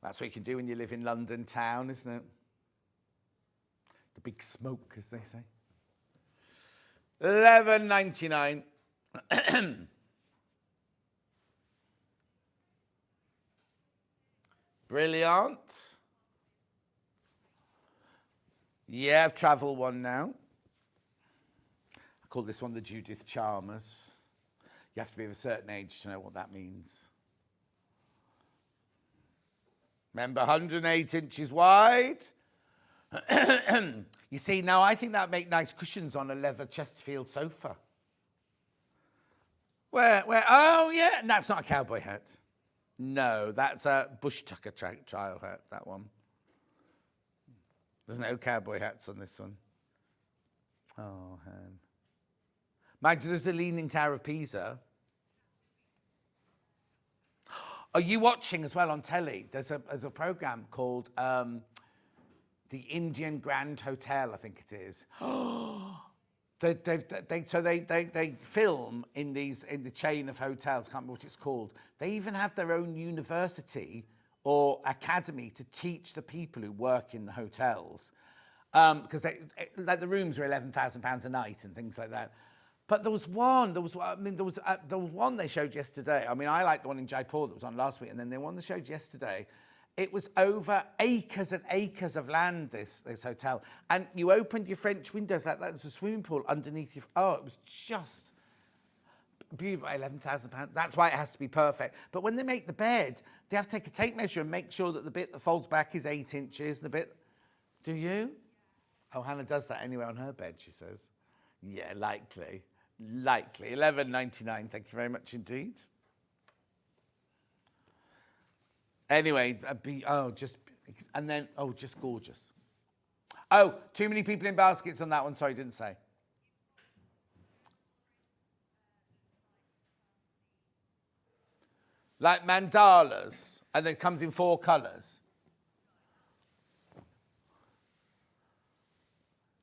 That's what you can do when you live in London town, isn't it? The big smoke, as they say. $11.99. Brilliant. Yeah, I've travelled one now. I call this one the Judith Chalmers. You have to be of a certain age to know what that means. Remember, 108 inches wide. You see, now I think that would make nice cushions on a leather Chesterfield sofa. Where? Oh, yeah. And that's not a cowboy hat. No, that's a bush tucker child hat, that one. There's no cowboy hats on this one. Oh, hen. Mind you, there's a Leaning Tower of Pisa. Are you watching as well on telly? There's a programme called the Indian Grand Hotel, I think it is. They film in the chain of hotels. Can't remember what it's called. They even have their own university or academy to teach the people who work in the hotels, because like the rooms are £11,000 a night and things like that. But there was one they showed yesterday. I mean, I like the one in Jaipur that was on last week, and then the one they showed yesterday. It was over acres and acres of land, this hotel. And you opened your French windows like that. There's a swimming pool underneath you. Oh, it was just beautiful. £11,000. That's why it has to be perfect. But when they make the bed, they have to take a tape measure and make sure that the bit that folds back is 8 inches. And the bit... Do you? Oh, Hannah does that anyway on her bed, she says. Yeah, likely. Likely. $11.99. Thank you very much indeed. Anyway, just gorgeous. Oh, too many people in baskets on that one. Sorry, didn't say. Like mandalas, and it comes in 4 colours.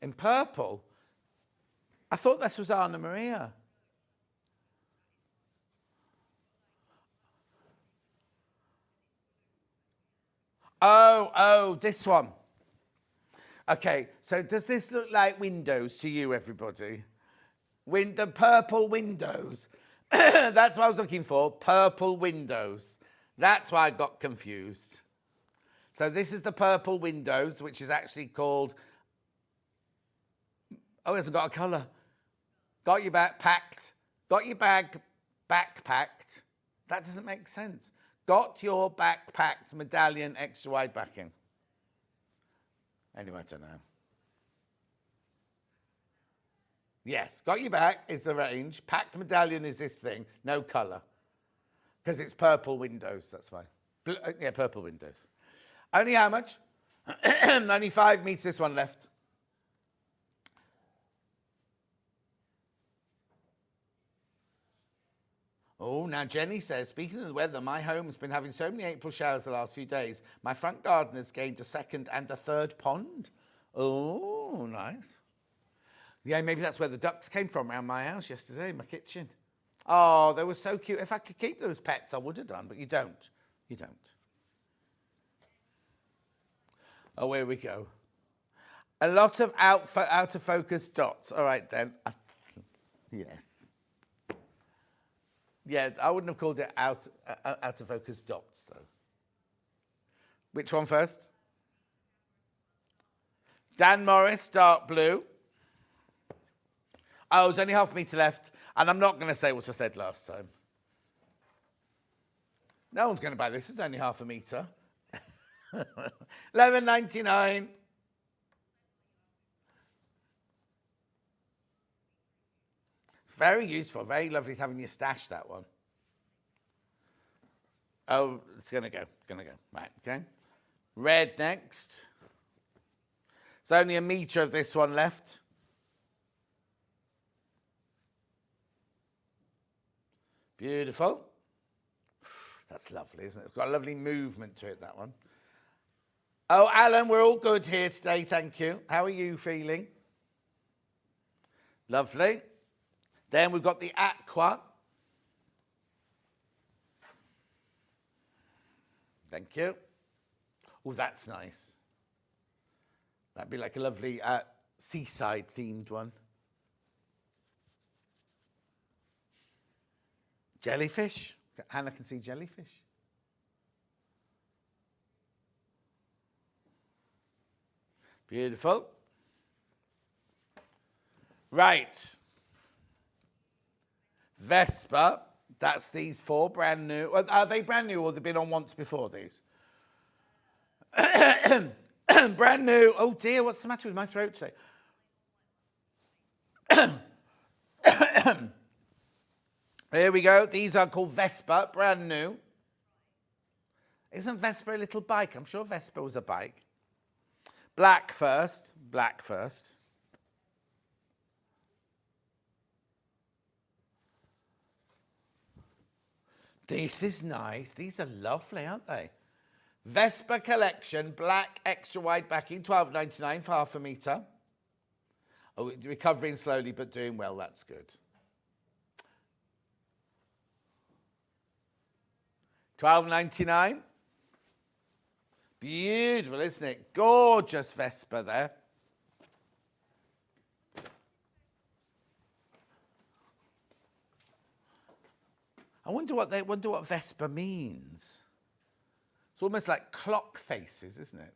In purple? I thought this was Anna Maria. Oh, this one. Okay, so does this look like windows to you, everybody? The purple windows. That's what I was looking for, purple windows. That's why I got confused. So this is the purple windows, which is actually called, oh, it hasn't got a colour. Got your back packed. Got your bag backpacked. That doesn't make sense. Got your backpacked medallion extra wide backing. Anyway, I don't know. Yes, got your back is the range. Packed medallion is this thing. No colour. Because it's purple windows, that's why. Yeah, purple windows. Only how much? Only 5 metres, this one left. Oh, now Jenny says, speaking of the weather, my home has been having so many April showers the last few days. My front garden has gained a second and a third pond. Oh, nice. Yeah, maybe that's where the ducks came from around my house yesterday, in my kitchen. Oh, they were so cute. If I could keep them as pets, I would have done, but you don't. You don't. Oh, here we go. A lot of out of focus dots. All right, then. Yes. Yeah, I wouldn't have called it out of focus dots, though. Which one first? Dan Morris, dark blue. Oh, there's only half a metre left, and I'm not going to say what I said last time. No one's going to buy this. It's only half a metre. $11.99. Very useful. Very lovely having your stash, that one. Oh, it's going to go. Right, okay. Red next. There's only a metre of this one left. Beautiful. That's lovely, isn't it? It's got a lovely movement to it, that one. Oh, Alan, we're all good here today, thank you. How are you feeling? Lovely. Then we've got the aqua. Thank you. Oh, that's nice. That'd be like a lovely seaside themed one. Jellyfish. Hannah can see jellyfish. Beautiful. Right. Vesper. That's these 4 brand new. Are they brand new or they've been on once before these? Brand new. Oh dear, what's the matter with my throat today? Here we go. These are called Vesper, brand new. Isn't Vesper a little bike? I'm sure Vesper was a bike. Black first. This is nice. These are lovely, aren't they? Vesper collection, black extra wide backing, $12.99 for half a metre. Oh, recovering slowly but doing well. That's good. $12.99. Beautiful, isn't it? Gorgeous Vesper there. I wonder what Vesper means. It's almost like clock faces, isn't it?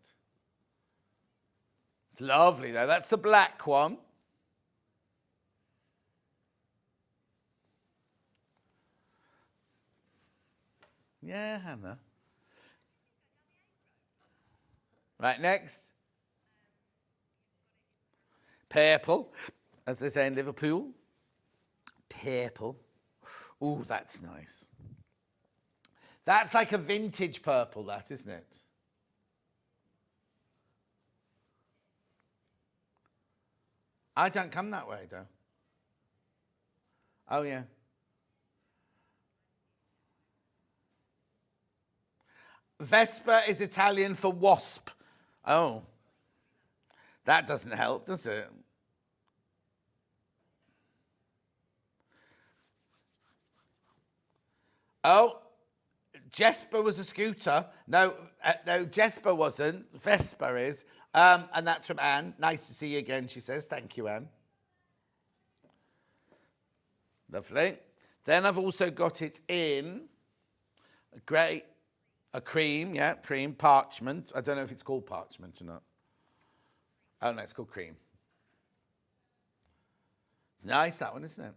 It's lovely though. That's the black one. Yeah, Hannah. Right, next. Purple, as they say in Liverpool. Purple. Ooh, that's nice. That's like a vintage purple, that, isn't it? I don't come that way, though. Oh, yeah. Vesper is Italian for wasp. Oh. That doesn't help, does it? Oh, Jesper was a scooter. No, Jesper wasn't. Vesper is. And that's from Anne. Nice to see you again, she says. Thank you, Anne. Lovely. Then I've also got it in grey. A cream, yeah, cream, parchment. I don't know if it's called parchment or not. Oh, no, it's called cream. It's nice, that one, isn't it?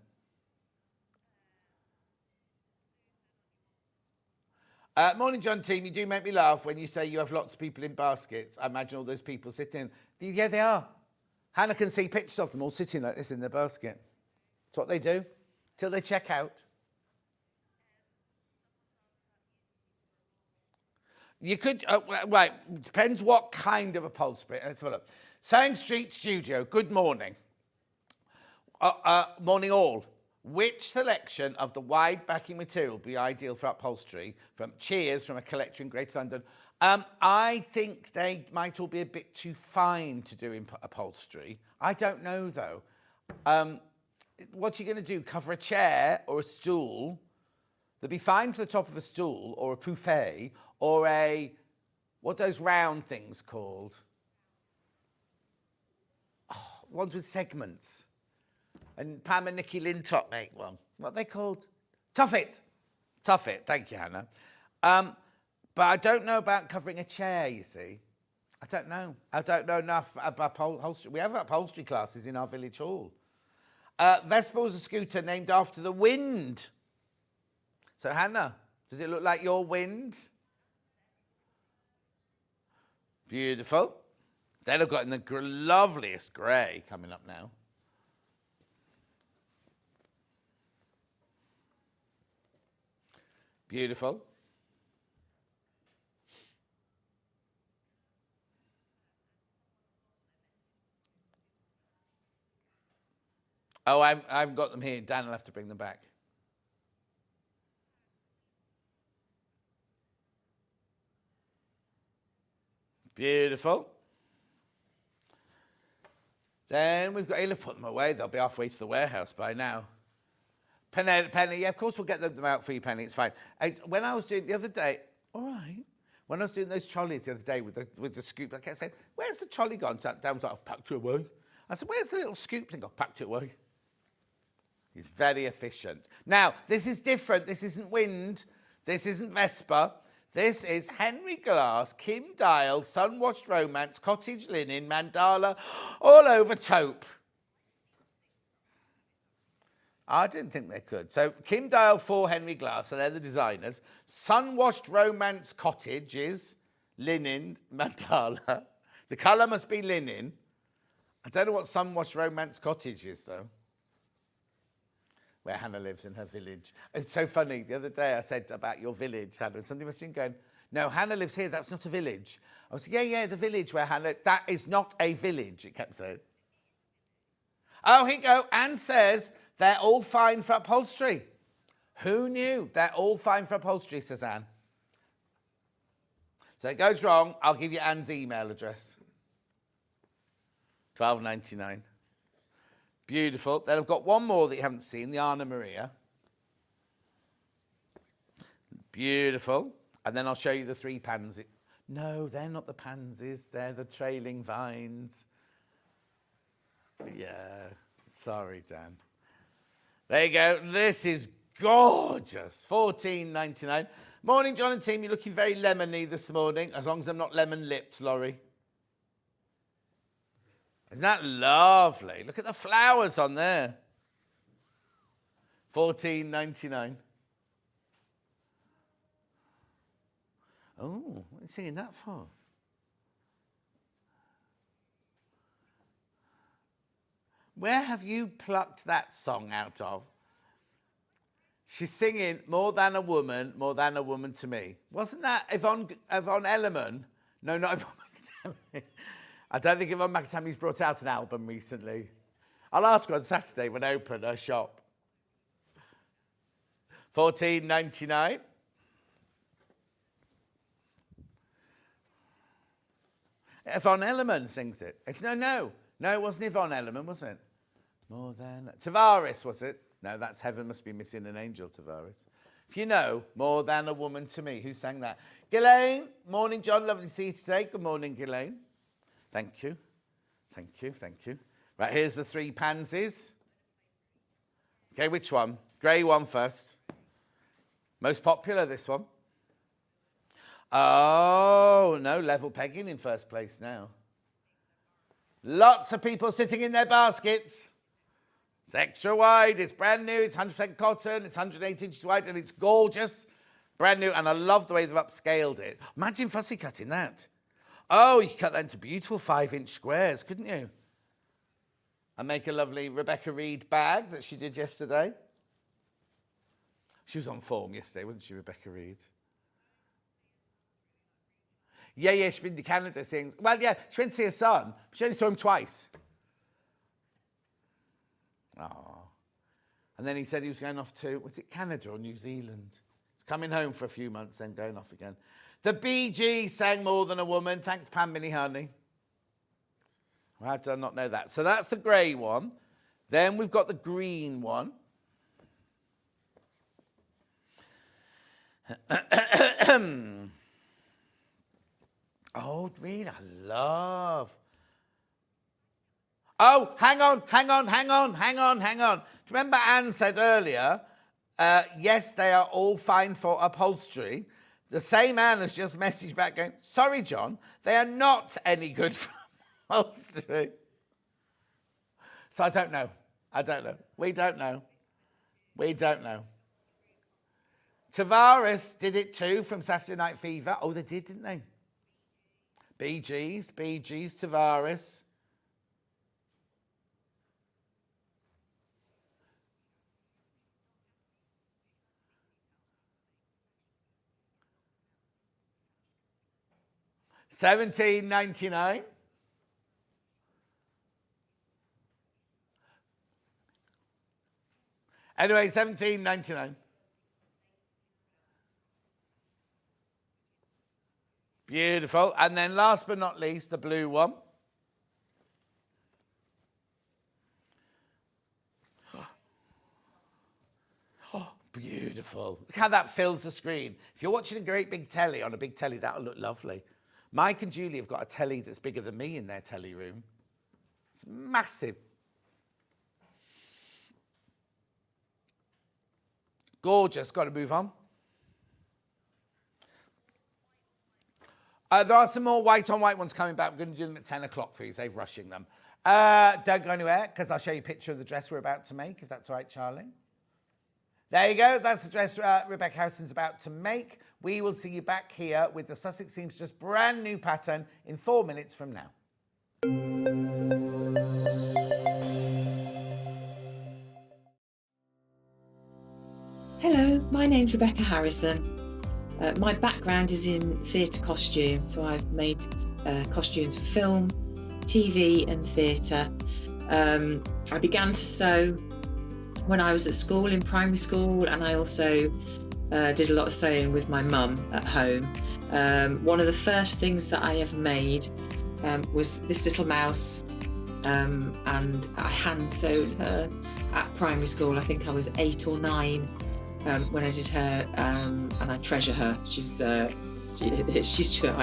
Morning, John team. You do make me laugh when you say you have lots of people in baskets. I imagine all those people sitting. Yeah, they are. Hannah can see pictures of them all sitting like this in their basket. That's what they do till they check out. You could, right, depends what kind of upholstery. Let's have a look. Sewing Street Studio, good morning. Morning all. Which selection of the wide backing material would be ideal for upholstery? From Shears, from a collector in Greater London. I think they might all be a bit too fine to do in upholstery. I don't know, though. What are you going to do? Cover a chair or a stool? They'd be fine for the top of a stool or a buffet or a, what are those round things called? Oh, ones with segments. And Pam and Nikki Lintop make one. What are they called? Tuffet. Tuffet. Thank you, Hannah. But I don't know about covering a chair, you see. I don't know. I don't know enough about upholstery. We have upholstery classes in our village hall. Vesper was a scooter named after the wind. So, Hannah, does it look like your wind? Beautiful. Then I've got in the loveliest grey coming up now. Beautiful. Oh, I've got them here. Dan will have to bring them back. Beautiful. Then we've got, he'll have put them away. They'll be halfway to the warehouse by now. Penny, yeah, of course we'll get them out for you, Penny. It's fine. When I was doing the other day, all right. When I was doing those trolleys the other day with the scoop, I kept saying, "Where's the trolley gone?" Dan was like, "I've packed it away." I said, "Where's the little scoop thing?" "I've packed it away." He's very efficient. Now, this is different. This isn't wind. This isn't Vesper. This is Henry Glass, Kim Dial, Sun-Washed Romance, Cottage Linen, Mandala, all over taupe. I didn't think they could. So Kim Dial for Henry Glass, so they're the designers. Sun-Washed Romance Cottage is linen, Mandala. The colour must be linen. I don't know what Sun-Washed Romance Cottage is, though. Where Hannah lives in her village. It's so funny. The other day I said about your village, Hannah, and somebody must have been going, "No, Hannah lives here. That's not a village." I was like, yeah, the village where Hannah, that is not a village, it kept saying. Oh, here you go. Anne says they're all fine for upholstery. Who knew? They're all fine for upholstery, says Anne. So it goes wrong. I'll give you Anne's email address. $12.99. Beautiful. Then I've got one more that you haven't seen, the Anna Maria. Beautiful. And then I'll show you the three pansies. No, they're not the pansies. They're the trailing vines. Yeah. Sorry, Dan. There you go. This is gorgeous. $14.99. Morning, John and team. You're looking very lemony this morning, as long as I'm not lemon-lipped, Laurie. Isn't that lovely? Look at the flowers on there. $14.99. Oh, what are you singing that for? Where have you plucked that song out of? She's singing More Than a Woman to Me. Wasn't that Yvonne Elliman? No, not Yvonne McTammy. I don't think Yvonne McTammy's brought out an album recently. I'll ask her on Saturday when I open her shop. $14.99. Yvonne Elliman sings it. It's no, it wasn't Yvonne Elliman, was it? More than Tavares, was it? No, that's Heaven Must Be Missing an Angel, Tavares. If you know, More Than a Woman to Me, who sang that? Ghislaine, morning, John. Lovely to see you today. Good morning, Ghislaine. Thank you. Thank you, thank you. Right, here's the three pansies. Okay, which one? Grey one first. Most popular, this one. Oh, no, level pegging in first place now. Lots of people sitting in their baskets. It's extra wide, it's brand new, it's 100% cotton, it's 108 inches wide, and it's gorgeous. Brand new, and I love the way they've upscaled it. Imagine fussy cutting that. Oh, you could cut that into beautiful 5-inch squares, couldn't you? And make a lovely Rebecca Reed bag that she did yesterday. She was on form yesterday, wasn't she, Rebecca Reed? Yeah, she's been to Canada seeing... Well, yeah, she went to see her son. She only saw him twice. Oh. And then he said he was going off to, was it Canada or New Zealand? He's coming home for a few months, then going off again. The Bee Gees sang More Than a Woman. Thanks, Pam Minnie Honey. How did I not know that? So that's the grey one. Then we've got the green one. Oh, green, I love. Oh, hang on. Do you remember Anne said earlier, yes, they are all fine for upholstery. The same Anne has just messaged back going, sorry, John, they are not any good for upholstery. So I don't know. We don't know. Tavares did it too from Saturday Night Fever. Oh, they did, didn't they? Bee Gees, Tavares. $17.99. Anyway, $17.99. Beautiful. And then last but not least, the blue one. Oh, beautiful. Look how that fills the screen. If you're watching a great big telly on a big telly, that'll look lovely. Mike and Julie have got a telly that's bigger than me in their telly room. It's massive. Gorgeous. Got to move on. There are some more white on white ones coming back. We're going to do them at 10 o'clock for you, so rushing them. Don't go anywhere, because I'll show you a picture of the dress we're about to make, if that's all right, Charlie. There you go. That's the dress Rebecca Harrison's about to make. We will see you back here with the Sussex Seamstress brand new pattern in 4 minutes from now. Hello, my name's Rebecca Harrison. My background is in theatre costume, so I've made costumes for film, TV and theatre. I began to sew when I was at school, in primary school, and I also did a lot of sewing with my mum at home. One of the first things that I ever made was this little mouse, and I hand sewed her at primary school. I think I was 8 or 9 when I did her, and I treasure her. She's I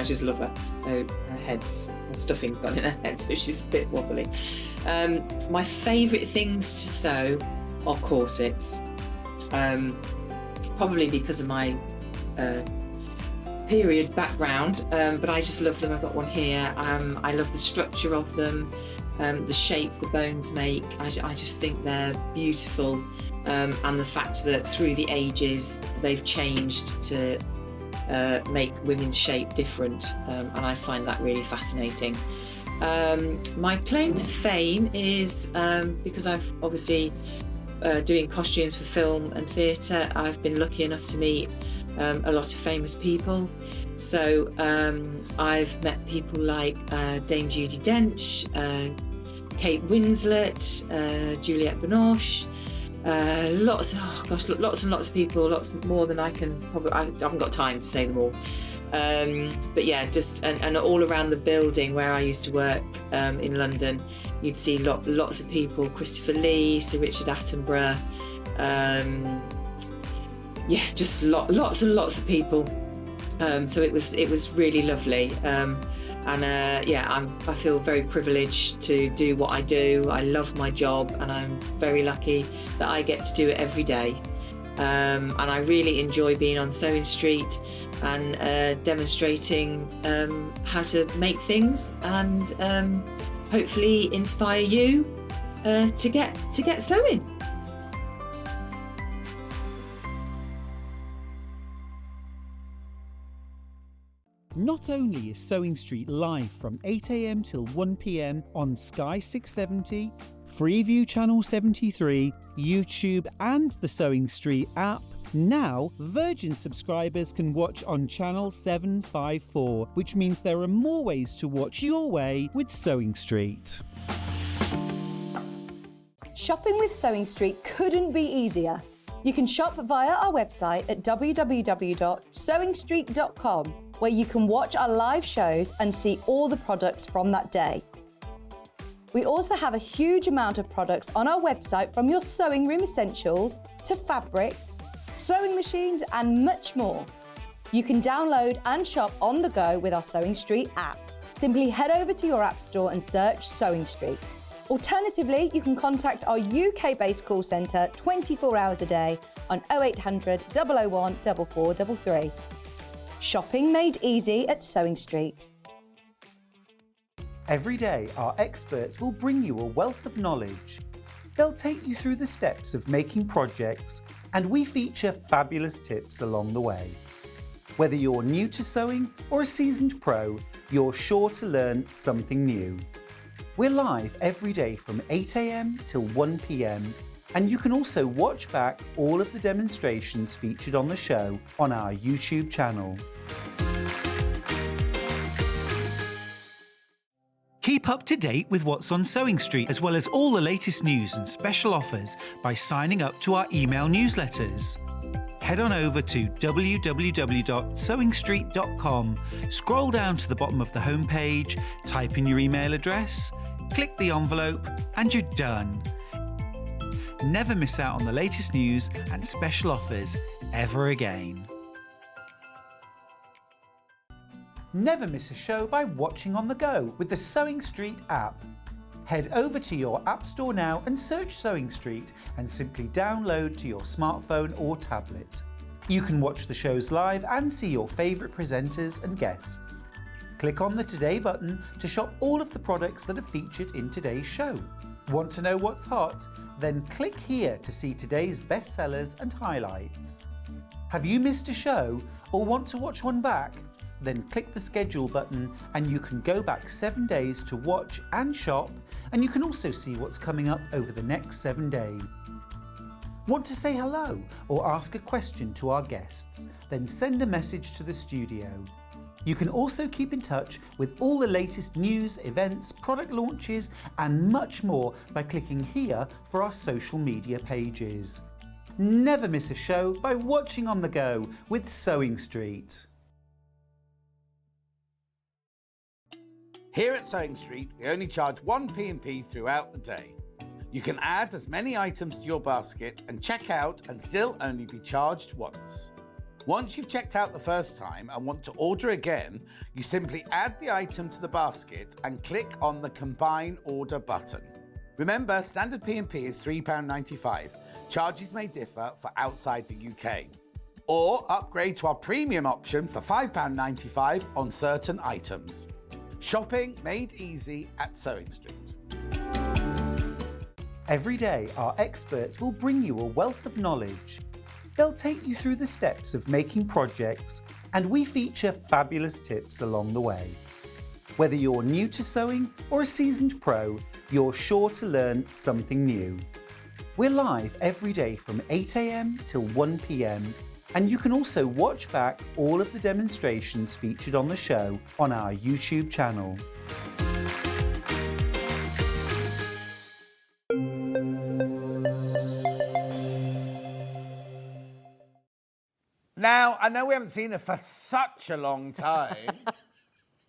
just love her. Her stuffing's gone in her head, so she's a bit wobbly. My favourite things to sew are corsets, probably because of my period background, but I just love them. I've got one here. I love the structure of them, the shape the bones make. I just think they're beautiful, and the fact that through the ages they've changed to make women's shape different, and I find that really fascinating. My claim to fame is because I've obviously doing costumes for film and theatre, I've been lucky enough to meet a lot of famous people. So I've met people like Dame Judi Dench, Kate Winslet, Juliette Binoche, lots and lots of people, lots more than I can probably, I haven't got time to say them all. But yeah, just and all around the building where I used to work in London, you'd see lots of people, Christopher Lee, Sir Richard Attenborough, yeah, just lots and lots of people. So it was really lovely, yeah, I feel very privileged to do what I do. I love my job, and I'm very lucky that I get to do it every day. and I really enjoy being on Sewing Street and demonstrating how to make things and hopefully inspire you to get sewing. Not only is Sewing Street live from 8 a.m. till 1 p.m. on Sky 670, Freeview Channel 73, YouTube and the Sewing Street app, now Virgin subscribers can watch on Channel 754, which means there are more ways to watch your way with Sewing Street. Shopping with Sewing Street couldn't be easier. You can shop via our website at www.sewingstreet.com, where you can watch our live shows and see all the products from that day. We also have a huge amount of products on our website, from your sewing room essentials to fabrics, sewing machines and much more. You can download and shop on the go with our Sewing Street app. Simply head over to your app store and search Sewing Street. Alternatively, you can contact our UK-based call centre 24 hours a day on 0800 001 4433. Shopping made easy at Sewing Street. Every day, our experts will bring you a wealth of knowledge. They'll take you through the steps of making projects, and we feature fabulous tips along the way. Whether you're new to sewing or a seasoned pro, you're sure to learn something new. We're live every day from 8 a.m. till 1 p.m. and you can also watch back all of the demonstrations featured on the show on our YouTube channel. Keep up to date with what's on Sewing Street, as well as all the latest news and special offers by signing up to our email newsletters. Head on over to www.sewingstreet.com, scroll down to the bottom of the homepage, type in your email address, click the envelope, and you're done. Never miss out on the latest news and special offers ever again. Never miss a show by watching on the go with the Sewing Street app. Head over to your app store now and search Sewing Street and simply download to your smartphone or tablet. You can watch the shows live and see your favourite presenters and guests. Click on the Today button to shop all of the products that are featured in today's show. Want to know what's hot? Then click here to see today's bestsellers and highlights. Have you missed a show or want to watch one back? Then click the schedule button and you can go back 7 days to watch and shop, and you can also see what's coming up over the next 7 days. Want to say hello or ask a question to our guests? Then send a message to the studio. You can also keep in touch with all the latest news, events, product launches and much more by clicking here for our social media pages. Never miss a show by watching on the go with Sewing Street. Here at Sewing Street, we only charge one P&P throughout the day. You can add as many items to your basket and check out and still only be charged once. Once you've checked out the first time and want to order again, you simply add the item to the basket and click on the Combine Order button. Remember, standard P&P is £3.95. Charges may differ for outside the UK. Or upgrade to our premium option for £5.95 on certain items. Shopping made easy at Sewing Street. Every day, our experts will bring you a wealth of knowledge. They'll take you through the steps of making projects, and we feature fabulous tips along the way. Whether you're new to sewing or a seasoned pro, you're sure to learn something new. We're live every day from 8 a.m. till 1 p.m. and you can also watch back all of the demonstrations featured on the show on our YouTube channel. Now, I know we haven't seen her for such a long time.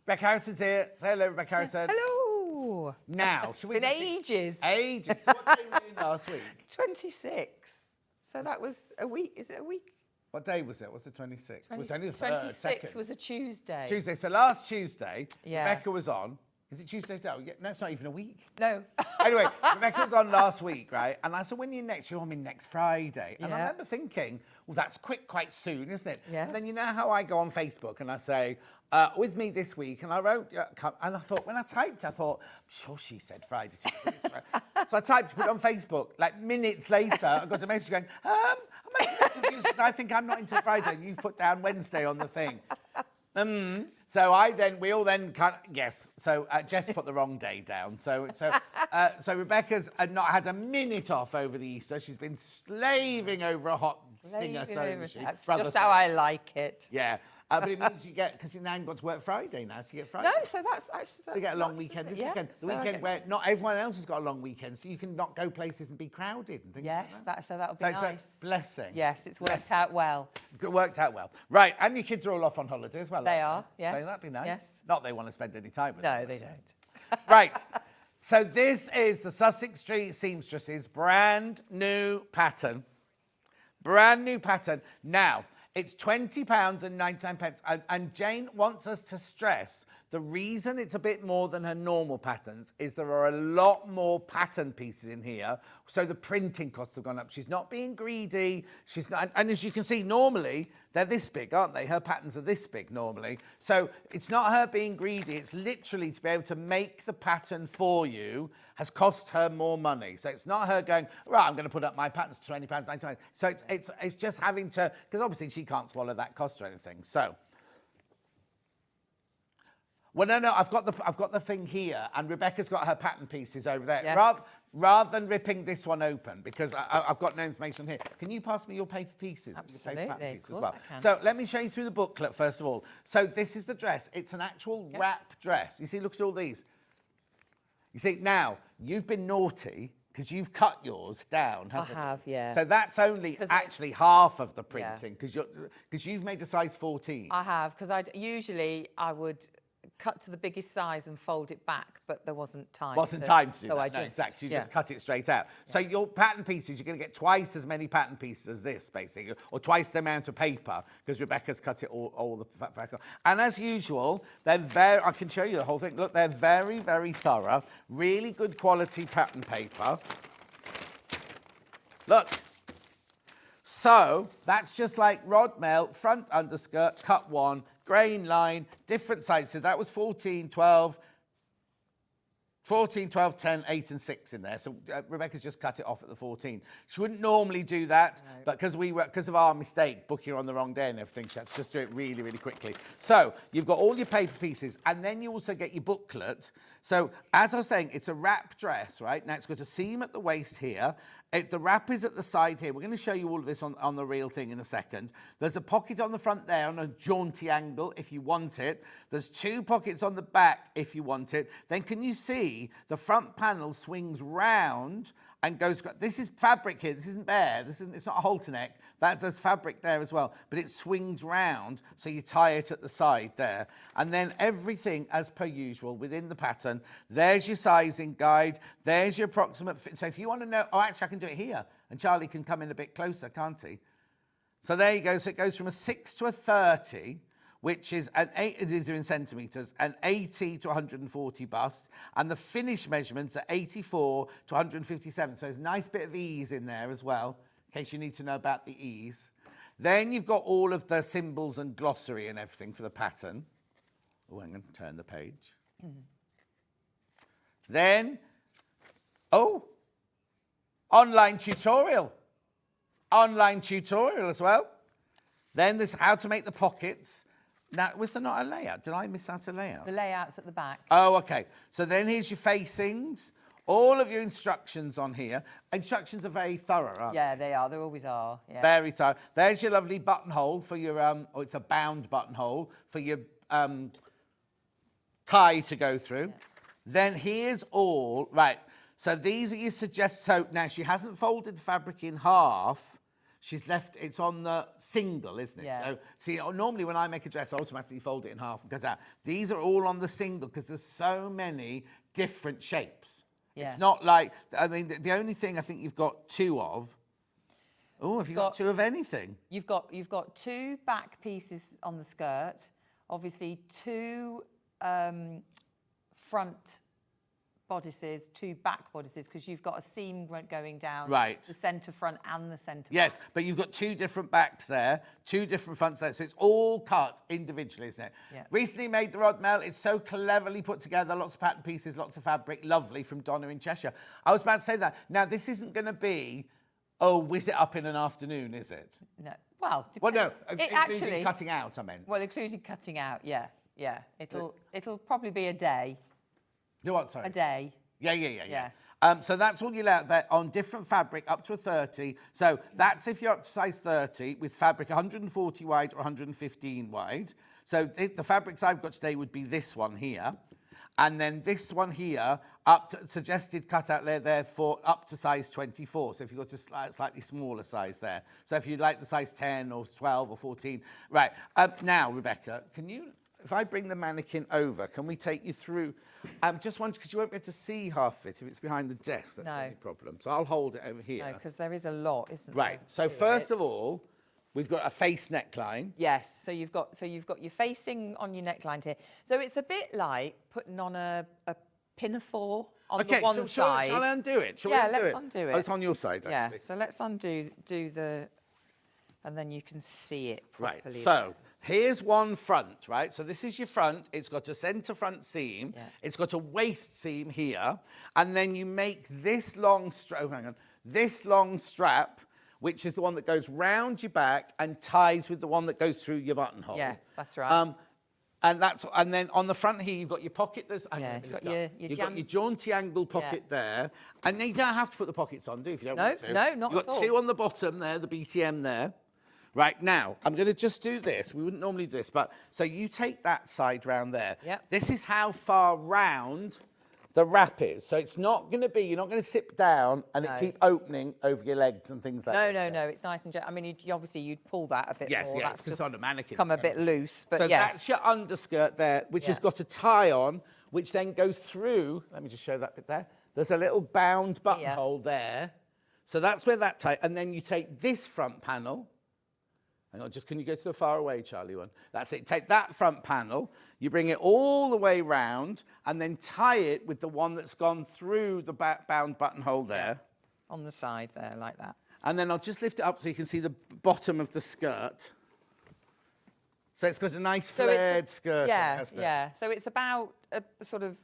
Rebecca Harrison's here. Say hello, Rebecca Harrison. Hello. Now, should we Been just ages. Ages. So what day were you in last week? 26. So that was a week. Is it a week? What day was it? What's the 26th? It was only the 26 second. was a Tuesday. Tuesday. So last Tuesday, Yeah. Rebecca was on. Is it Tuesday? No, it's not even a week. No. Anyway, Rebecca was on last week, right? And I said, when are you next? You're on me next Friday. And I Yeah. remember thinking, well, that's quite soon, isn't it? Yes. And then you know how I go on Facebook and I say, with me this week. And I wrote, and I thought, when I typed, I thought, I'm sure she said Friday. So I typed, put it on Facebook. Like minutes later, I got a message going, I'm a little confused because I think I'm not until Friday. And you've put down Wednesday on the thing. So we all then yes. So Jess put the wrong day down. So Rebecca's not had a minute off over the Easter. She's been slaving over a hot Singer sewing machine. That's Brother just how I like it. Yeah. But it means you get, because you now haven't got to work Friday now, so you get Friday. No, so that's actually... So you get a long nice, weekend isn't this it? weekend. Yes, The so I weekend get- where not everyone else has got a long weekend, so you can not go places and be crowded and things Yes, like that. that'll be So it's nice. a blessing. Yes, it's worked Blessing. out well. It worked out well. Right, and your kids are all off on holiday as well. They aren't are, yes, So that'd be nice. yes. Not they want to spend any time with No, them. they don't. Right. So this is the Sussex Street Seamstresses brand new pattern. Brand new pattern. Now, it's £20.99. And Jane wants us to stress the reason it's a bit more than her normal patterns is there are a lot more pattern pieces in here. So the printing costs have gone up. She's not being greedy. She's not, and as you can see, normally they're this big, aren't they? Her patterns are this big normally. So it's not her being greedy. It's literally to be able to make the pattern for you has cost her more money. So it's not her going, right, I'm going to put up my patterns to £20.99. So it's just having to, because obviously she can't swallow that cost or anything. So, well, no, I've got the thing here, and Rebecca's got her pattern pieces over there. Yes. Rather than ripping this one open, because I've got no information here. Can you pass me your paper pieces? Absolutely, Your paper pattern of pieces course I can. So let me show you through the booklet first of all. So this is the dress. It's an actual wrap dress. You see, look at all these. You see, now, you've been naughty because you've cut yours down, haven't you? have, yeah. So that's only actually half of the printing because you've made a size 14. I have, because usually I would cut to the biggest size and fold it back, but there wasn't time. Wasn't time to do so that. I No, just, exactly. You yeah. just cut it straight out. So your pattern pieces, you're going to get twice as many pattern pieces as this, basically, or twice the amount of paper, because Rebecca's cut it all the back. And as usual, they're very, I can show you the whole thing. Look, they're very, very thorough, really good quality pattern paper. Look. So that's just like Rodmell, front underskirt, cut one, grain line, different size. So that was 14, 12, 10, 8 and 6 in there. So Rebecca's just cut it off at the 14. She wouldn't normally do that, but because of our mistake, booking her on the wrong day and everything, she had to just do it really, really quickly. So you've got all your paper pieces, and then you also get your booklet. So as I was saying, it's a wrap dress, right? Now it's got a seam at the waist here. The wrap is at the side here. We're going to show you all of this on the real thing in a second. There's a pocket on the front there on a jaunty angle if you want it. There's 2 pockets on the back if you want it. Then can you see the front panel swings round and goes, this is fabric here, this isn't bare, it's not a halter neck. There's fabric there as well, but it swings round, so you tie it at the side there. And then everything as per usual within the pattern. There's your sizing guide, there's your approximate fit. So if you want to know, oh, actually I can do it here, and Charlie can come in a bit closer, can't he? So there you go, so it goes from a 6 to a 30, which is these are in centimetres, an 80 to 140 bust, and the finish measurements are 84 to 157. So there's a nice bit of ease in there as well, in case you need to know about the ease. Then you've got all of the symbols and glossary and everything for the pattern. Oh, I'm going to turn the page. Then, online tutorial. Online tutorial as well. Then there's how to make the pockets. Now, was there not a layout? Did I miss out a layout? The layout's at the back. Oh, okay. So then here's your facings. All of your instructions on here. Instructions are very thorough, aren't they? Yeah, they are. They always are. Yeah. Very thorough. There's your lovely buttonhole for your, it's a bound buttonhole for your tie to go through. Yeah. Then here's all, right. So these are your so now she hasn't folded the fabric in half. She's left, it's on the single, isn't it? Yeah. So, see, normally when I make a dress, I automatically fold it in half and goes out. These are all on the single because there's so many different shapes. Yeah. It's not like, I mean, the only thing I think you've got 2 of, have you got 2 of anything? You've got 2 back pieces on the skirt, obviously 2 front bodices, 2 back bodices, because you've got a seam going down Right. the centre front and the centre Yes, back. but you've got 2 different backs there, 2 different fronts there, so it's all cut individually, isn't it? Yeah. Recently made the Rodmell. It's so cleverly put together, lots of pattern pieces, lots of fabric, lovely, from Donna in Cheshire. I was about to say that. Now, this isn't going to be, oh, whiz it up in an afternoon, is it? No, well, Well, no, it including actually cutting out, I meant. well, including cutting out. Yeah. It'll probably be a day. You know what, sorry? A day. Yeah. So that's all you lay out there on different fabric up to a 30. So that's if you're up to size 30 with fabric 140 wide or 115 wide. So the fabrics I've got today would be this one here. And then this one here, up to suggested cutout layer there for up to size 24. So if you've got a slightly smaller size there. So if you'd like the size 10 or 12 or 14. Right, now, Rebecca, can you, if I bring the mannequin over, can we take you through? Just one, because you won't be able to see half of it if it's behind the desk. That's the only problem. So I'll hold it over here. No, because there is a lot, isn't there? Right, so first of all, we've got a face neckline. Yes, so you've got your facing on your neckline here. So it's a bit like putting on a pinafore on the one side. Shall I undo it? Shall Yeah, we undo let's it? undo it. Oh, it's on your side, actually. Yeah, so let's undo the, and then you can see it Right, properly. so here's one front, right? So this is your front. It's got a centre front seam. Yeah. It's got a waist seam here. And then you make this long strap, oh, hang on, this long strap, which is the one that goes round your back and ties with the one that goes through your buttonhole. Yeah, that's right. And then on the front here, you've got your pocket. Yeah, you've got You've got your jaunty angle pocket there. And then you don't have to put the pockets on, do you, if you don't want to? No, not You've at got all. 2 on the bottom there, the BTM there. Right, now, I'm going to just do this. We wouldn't normally do this, but so you take that side round there. Yep. This is how far round the wrap is. So it's not going to be, you're not going to sit down and it keep opening over your legs and things like that. No, it's nice and gentle. I mean, you'd pull that a bit more. Yes, That's because just on a mannequin. come a bit loose, but So yes. that's your underskirt there, which has got a tie on, which then goes through. Let me just show that bit there. There's a little bound buttonhole there. So that's where that tie, and then you take this front panel. Hang on, just can you go to the far away, Charlie one? That's it. Take that front panel, you bring it all the way round, and then tie it with the one that's gone through the bound buttonhole there. On the side there, like that. And then I'll just lift it up so you can see the bottom of the skirt. So it's got a nice flared skirt. Yeah, yeah. So it's about a sort of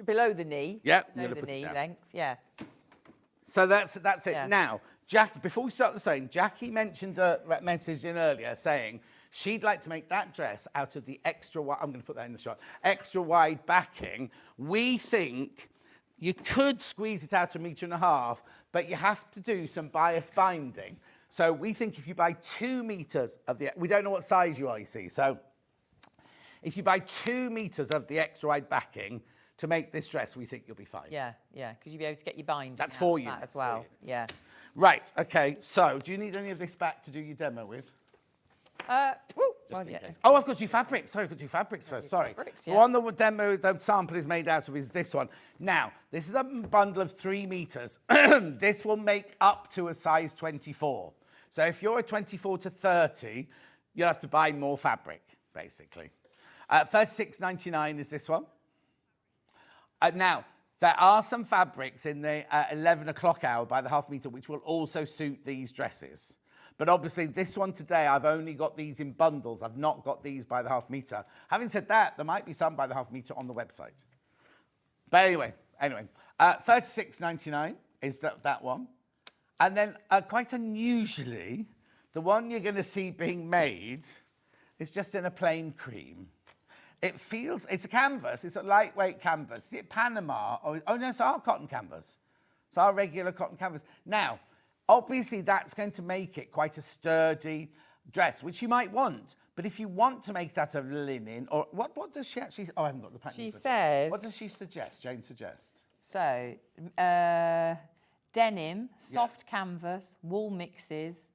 below the knee. Yep, Below you're the gonna put it knee down. length. Yeah. So that's it. Yeah. Now, Jackie, before we start the sewing, Jackie mentioned a message in earlier saying she'd like to make that dress out of the extra wide, I'm going to put that in the shot, extra wide backing. We think you could squeeze it out 1.5 meters, but you have to do some bias binding. So we think if you buy 2 meters of the, we don't know what size you are, you see. So if you buy 2 meters of the extra wide backing to make this dress, we think you'll be fine. Yeah, because you'll be able to get your binding. That's out 4 of that units, as well. 4 units. Yeah. Right, okay, so do you need any of this back to do your demo with? Well, Just in yeah. case. Oh, I've got 2 fabrics. Sorry, I've got 2 fabrics first. Sorry. fabrics, The yeah. one the demo, the sample is made out of is this one. Now, this is a bundle of 3 meters. This will make up to a size 24. So if you're a 24 to 30, you'll have to buy more fabric, basically. 36.99 is this one. Now, there are some fabrics in the 11 o'clock hour by the half meter which will also suit these dresses. But obviously this one today, I've only got these in bundles. I've not got these by the half meter. Having said that, there might be some by the half meter on the website. But anyway, 36.99 is that one. And then quite unusually, the one you're going to see being made is just in a plain cream. It's a canvas, it's a lightweight canvas. See it Panama, oh no, it's our cotton canvas. It's our regular cotton canvas. Now, obviously that's going to make it quite a sturdy dress, which you might want. But if you want to make it out of linen, or what does she actually, oh I haven't got the pattern. She says... What does she suggest, Jane suggest? So, denim, soft canvas, wool mixes,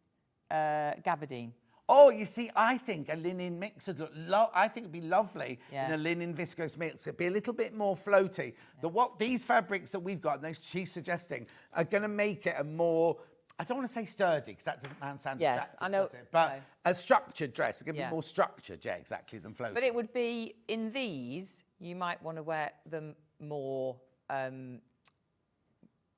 gabardine. Oh, you see, I think a linen mix would look, I think it'd be lovely Yeah. in a linen viscose mix. It'd be a little bit more floaty. These fabrics that we've got, and she's suggesting, are going to make it a more I don't want to say sturdy because that doesn't sound Yes, attractive, I know, does it? But no. a structured dress. It's going to Yeah. be more structured, yeah, exactly, than floating. But it would be, in these, you might want to wear them more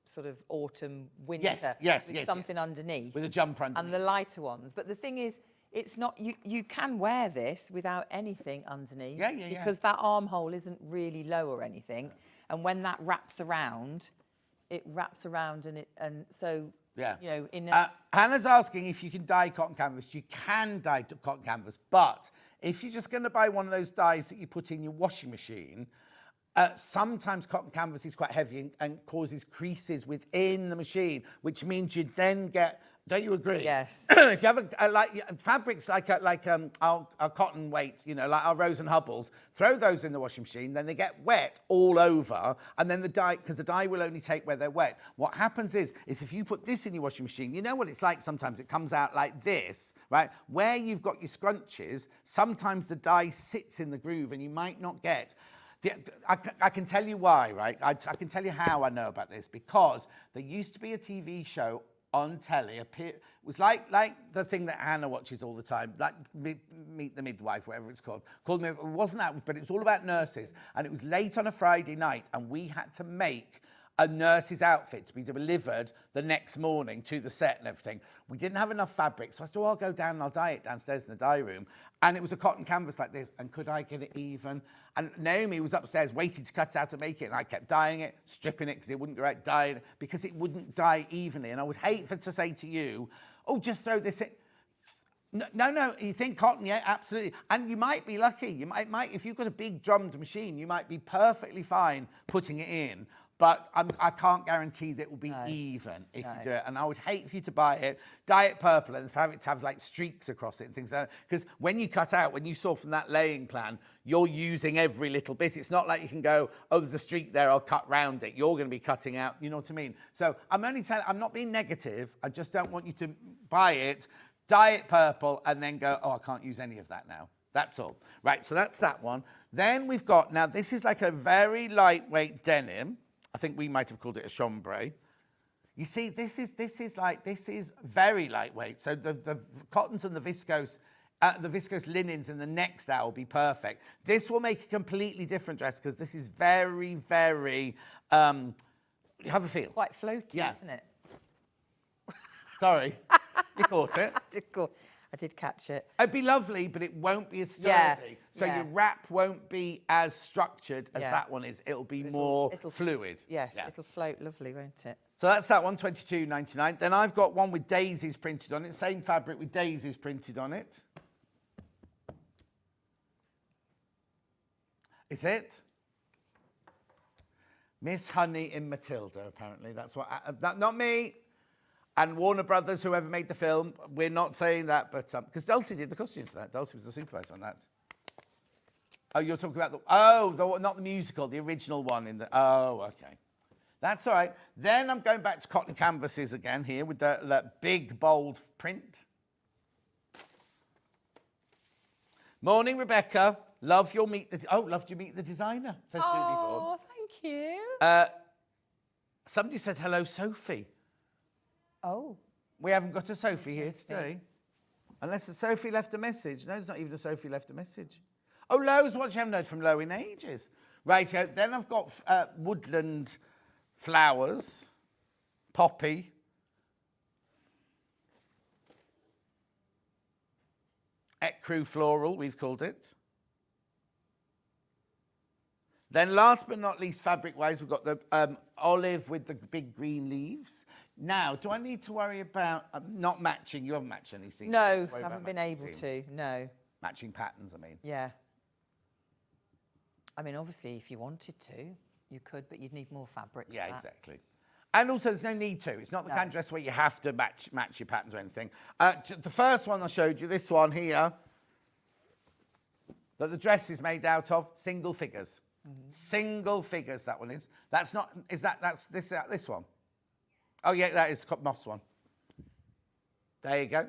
sort of autumn, winter. yes, with yes, something underneath. With a jumper underneath. And the lighter ones. But the thing is, it's not, you can wear this without anything underneath. Yeah, yeah, yeah. Because that armhole isn't really low or anything. And when that wraps around, it wraps around and so, Yeah. you know, in a, Hannah's asking if you can dye cotton canvas. You can dye cotton canvas, but if you're just going to buy one of those dyes that you put in your washing machine, sometimes cotton canvas is quite heavy and causes creases within the machine, which means you then get. Don't you agree? Yes. If you have fabrics like our cotton weight, you know, like our Rose and Hubbles, throw those in the washing machine, then they get wet all over, and then the dye, because the dye will only take where they're wet. What happens is if you put this in your washing machine, you know what it's like sometimes, it comes out like this, right? Where you've got your scrunches, sometimes the dye sits in the groove and you might not get. I can tell you why, right? I can tell you how I know about this, because there used to be a TV show on telly, it was like the thing that Hannah watches all the time, like Meet the Midwife, whatever it's called. It wasn't that, but it was all about nurses. And it was late on a Friday night, and we had to make a nurse's outfit to be delivered the next morning to the set and everything. We didn't have enough fabric, so I said, oh, I'll go down and I'll dye it downstairs in the dye room. And it was a cotton canvas like this, and could I get it even? And Naomi was upstairs waiting to cut it out to make it, and I kept dyeing it, stripping it, because it wouldn't go right, dyeing it, because it wouldn't dye evenly. And I would hate for to say to you, oh, just throw this in. No, you think cotton, yeah, absolutely. And you might be lucky. You might, if you've got a big drummed machine, you might be perfectly fine putting it in. But I can't guarantee that it will be even if you do it. And I would hate for you to buy it, dye it purple, and have it to have like streaks across it and things like that. Because when you cut out, when you saw from that laying plan, you're using every little bit. It's not like you can go, oh, there's a streak there, I'll cut round it. You're going to be cutting out, you know what I mean? So I'm only saying, I'm not being negative. I just don't want you to buy it, dye it purple, and then go, oh, I can't use any of that now. That's all. Right, so that's that one. Then we've got, now this is like a very lightweight denim. I think we might have called it a chambray. You see, this is very lightweight. So the cottons and the viscose linens in the next style will be perfect. This will make a completely different dress because this is very, very, have a feel. quite floaty, Yeah. isn't it? Sorry, you caught it. I did catch it. It'd be lovely, but it won't be as sturdy. Yeah, So yeah. your wrap won't be as structured as Yeah. that one is. It'll be more it'll- fluid. Yes, Yeah. it'll float lovely, won't it? So that's that one, $22.99. Then I've got one with daisies printed on it. Same fabric with daisies printed on it. Is it? Miss Honey in Matilda, apparently. That's what, not me. And Warner Brothers, whoever made the film, we're not saying that, but, because Dulcie did the costumes for that. Dulcie was the supervisor on that. Oh, you're talking about not the musical, the original one in the, oh, okay. That's all right. Then I'm going back to cotton canvases again here with the big, bold print. Morning, Rebecca. Loved you meet the designer, says Julie Vaughan. Oh, thank you. Somebody said, hello, Sophie. Oh. We haven't got a Sophie here today. Unless a Sophie left a message. No, it's not even a Sophie left a message. Oh, Lowe's, what do you have note from Lowe in ages? Right, then I've got woodland flowers, poppy. Ecru floral, we've called it. Then last but not least, fabric-wise, we've got the olive with the big green leaves. Now, do I need to worry about not matching? You haven't matched anything. No, haven't been able to, no. Matching patterns, I mean. Yeah. I mean, obviously, if you wanted to, you could, but you'd need more fabric for Yeah, that. exactly. And also, there's no need to. It's not the kind of dress where you have to match your patterns or anything. The first one I showed you, this one here, that the dress is made out of, single figures. Single figures, that one is. That's not, that's this one? Oh, yeah, that is Moss one. There you go.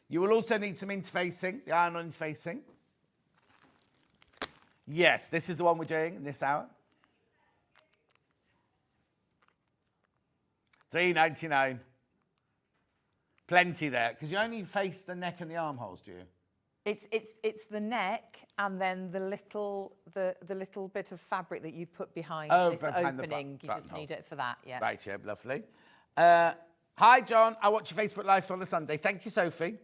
You will also need some interfacing, the iron-on interfacing. Yes, this is the one we're doing in this hour. $3.99. Plenty there, because you only face the neck and the armholes, do you? It's the neck and then the little bit of fabric that you put behind this behind the opening. You just buttonhole. need it for that, yeah. Right, yeah, lovely. Hi, John. I watch your Facebook Live on a Sunday. Thank you, Sophie.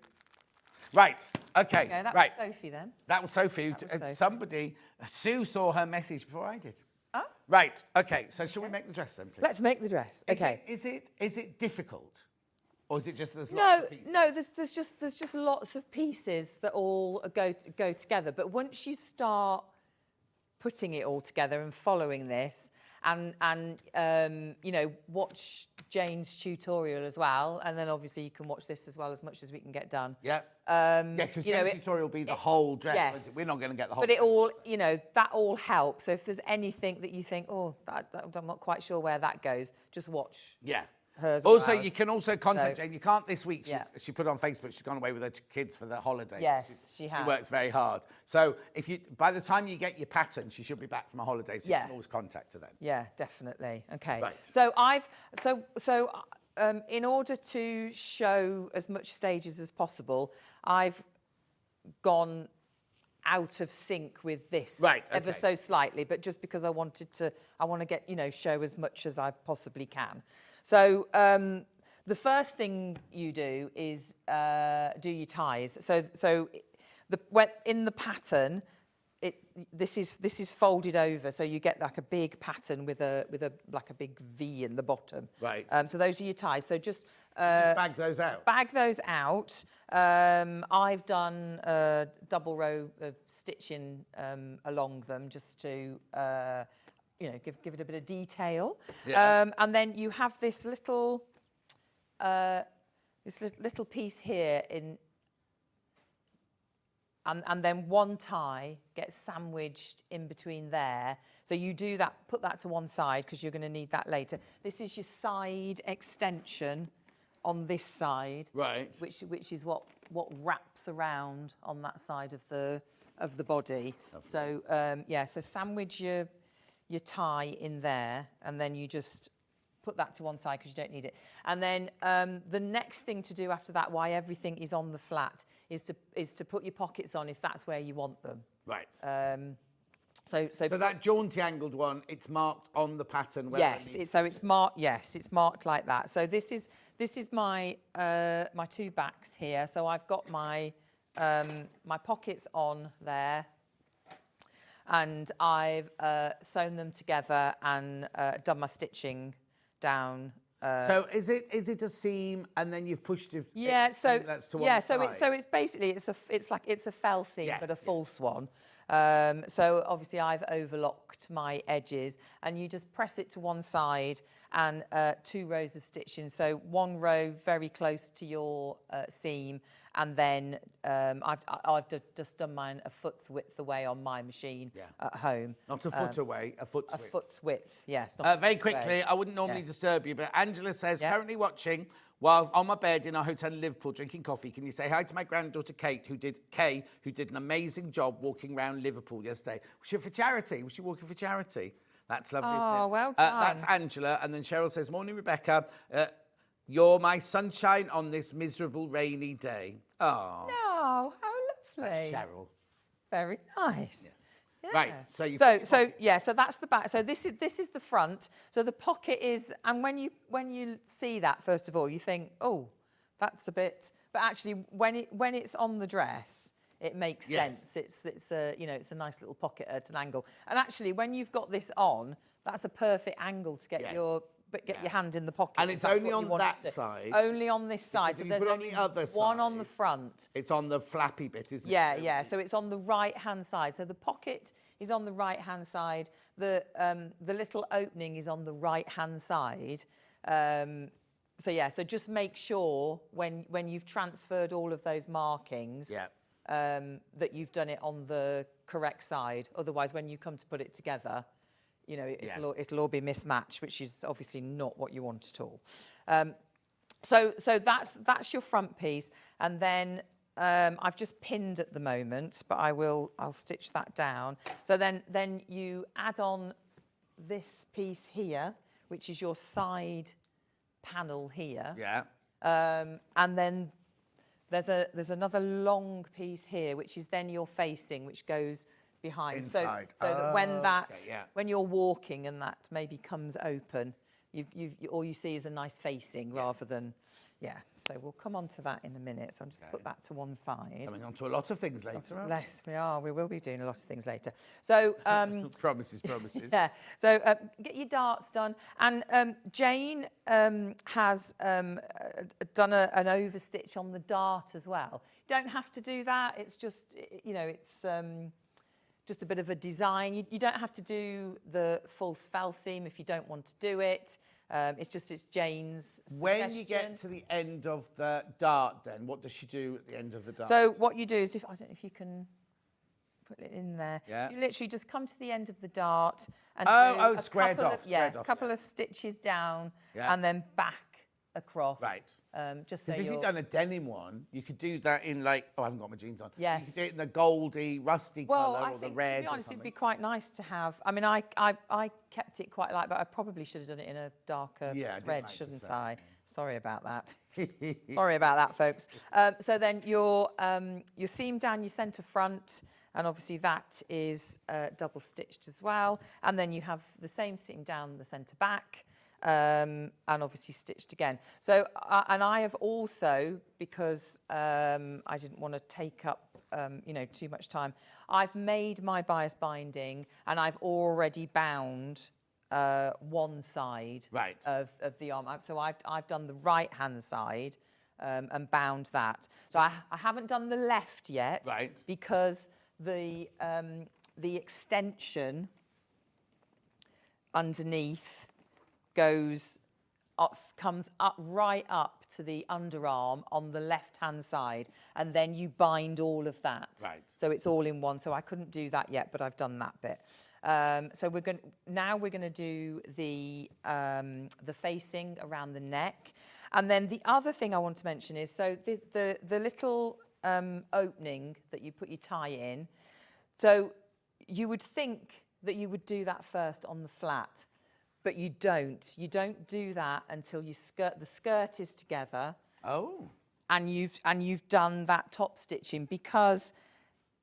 Right, okay, Okay, that right. was Sophie then. That was Sophie. That was Sophie. Somebody, Sue saw her message before I did. Oh. Right, okay, so shall we make the dress then, please? Let's make the dress. Okay. Is it difficult? Or is it just there's lots No, of pieces? no. There's just lots of pieces that all go together. But once you start putting it all together and following this, and you know, watch Jane's tutorial as well, and then obviously you can watch this as well as much as we can get done. Yeah. Yeah, because you know, Jane's tutorial will be the whole dress. yes. We're not going to get the whole But it dress. all, you know, that all helps. So if there's anything that you think, oh, I'm not quite sure where that goes, just watch. Yeah. Hers or Also, ours. you can also contact So- Jane. You can't this week. Yeah. She put on Facebook. She's gone away with her kids for the holiday. Yes, she has. She works very hard. So if you, by the time you get your pattern, she should be back from a holiday. So Yeah. you can always contact her then. Yeah, definitely. Okay. Right. So in order to show as much stages as possible, I've gone out of sync with this Right, ever okay. so slightly, but just because I want to get, you know, show as much as I possibly can. So the first thing you do is do your ties. So in the pattern, this is folded over, so you get like a big pattern with a like a big V in the bottom. Right. So those are your ties. So just Bag those out. bag those out. I've done a double row of stitching along them just to you know, give it a bit of detail. Yeah. And then you have this little piece here in. And then one tie gets sandwiched in between there. So you do that, put that to one side because you're going to need that later. This is your side extension on this side, Right. which is what wraps around on that side of the body. So yeah, so sandwich your tie in there, and then you just put that to one side because you don't need it. And then the next thing to do after that, why everything is on the flat, is to put your pockets on if that's where you want them. Right. So So that jaunty angled one, it's marked on the pattern. Where yes, it's marked. Yes, it's marked like that. So this is my my two backs here. So I've got my my pockets on there, and I've sewn them together and done my stitching down. So is it a seam and then you've pushed it? Yeah, so that's to one yeah, side. so it's basically it's a fell seam Yeah, but a full swan. So obviously I've overlocked my edges, and you just press it to one side and 2 rows of stitching. So 1 row very close to your seam, and then I've just done mine a foot's width away on my machine at home. Not a foot away, a foot's A width. foot's width, yes. Not a Very foot's away. quickly, I wouldn't normally Yes. disturb you, but Angela says, Yeah. currently watching while on my bed in our hotel in Liverpool drinking coffee. Can you say hi to my granddaughter Kay, who did an amazing job walking around Liverpool yesterday? Was she for charity? Was she walking for charity? That's lovely, isn't it? Oh, well That's done. Angela. And then Cheryl says, morning, Rebecca. You're my sunshine on this miserable rainy day. Oh, Oh, how lovely. Cheryl. Very nice. Yeah. Right, so you So that's the back. So this is the front. So the pocket is, and when you see that, first of all, you think, oh, that's a bit. But actually, when it's on the dress, it makes Yes. sense. It's a it's a nice little pocket at an angle. And actually, when you've got this on, that's a perfect angle to get Yes. your hand in the pocket. And if it's that's only what you on want that to do. side. Only on this side. Because So if you there's put on only the other one on the side- front. It's on the flappy bit, isn't it? Yeah. So it's on the right-hand side. So the pocket is on the right-hand side. The little opening is on the right-hand side. So just make sure when you've transferred all of those markings, Yeah. that you've done it on the correct side. Otherwise, when you come to put it together, it'll all be mismatched, which is obviously not what you want at all. So that's your front piece, and then I've just pinned at the moment, but I'll stitch that down. So then you add on this piece here, which is your side panel here. Yeah. And then there's another long piece here, which is then your facing, which goes behind. Inside. So that when Okay, yeah. when you're walking and that maybe comes open, all you see is a nice facing rather than, So we'll come on to that in a minute. So I'll just put that to one side. Coming on to a lot of things later. aren't Less, we will be doing a lot of things later. So, Promises. yeah. So get your darts done. And Jane has done an overstitch on the dart as well. Don't have to do that. It's just, it's just a bit of a design. You don't have to do the false fell seam if you don't want to do it. It's Jane's When you suggestion. get to the end of the dart, then what does she do at the end of the dart? So what you do is, I don't know if you can put it in there. Yeah. You literally just come to the end of the dart and do squared off, a couple of stitches down Yeah. and then back across. Right. Just so Because if you've done a denim one, you could do that in I haven't got my jeans on. Yes. You could do it in the goldy, rusty colour I or the think, red to be or honest, it'd be something. quite nice to have. I mean, I kept it quite light, but I probably should have done it in a darker Yeah, I didn't red, like to shouldn't say. I? Sorry about that. Sorry about that, folks. So then your seam down your centre front, and obviously that is double stitched as well. And then you have the same seam down the centre back. And obviously stitched again. So, and I have also, because I didn't want to take up, too much time, I've made my bias binding and I've already bound one side Right. of the arm. So I've done the right-hand side and bound that. So I haven't done the left yet, Right. because the extension underneath comes up right up to the underarm on the left-hand side, and then you bind all of that. Right. So it's all in one. So I couldn't do that yet, but I've done that bit. So we're going to do the facing around the neck, and then the other thing I want to mention is the little opening that you put your tie in. So you would think that you would do that first on the flat. But you don't. You don't do that until the skirt is together. Oh. And you've done that top stitching, because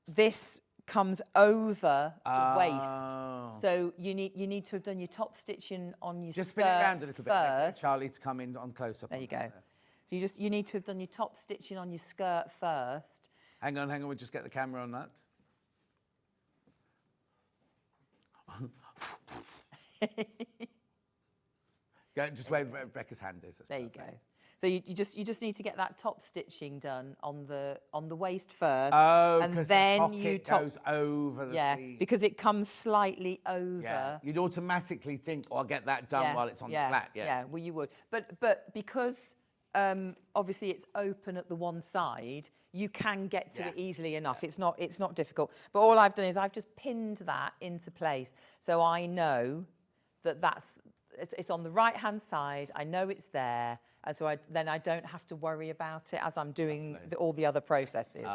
this comes over the waist. So you need to have done your top stitching on your Just skirt spin it around a little bit. Get first. Charlie to come in on close up. There you go. So you need to have done your top stitching on your skirt first. Hang on. We'll just get the camera on that. Go, just where Rebecca's hand is. That's There you perfect. go. So you just need to get that top stitching done on the waist first, Oh, and because then the pocket you top. goes over the seam. Because it comes slightly over. Yeah. You'd automatically think, I'll get that done while it's on the flat. Yeah. Well, you would. But because obviously it's open at the one side, you can get to it easily enough. It's not difficult. But all I've done is I've just pinned that into place, so I know that it's on the right-hand side. I know it's there, and so then I don't have to worry about it as I'm doing all the other processes.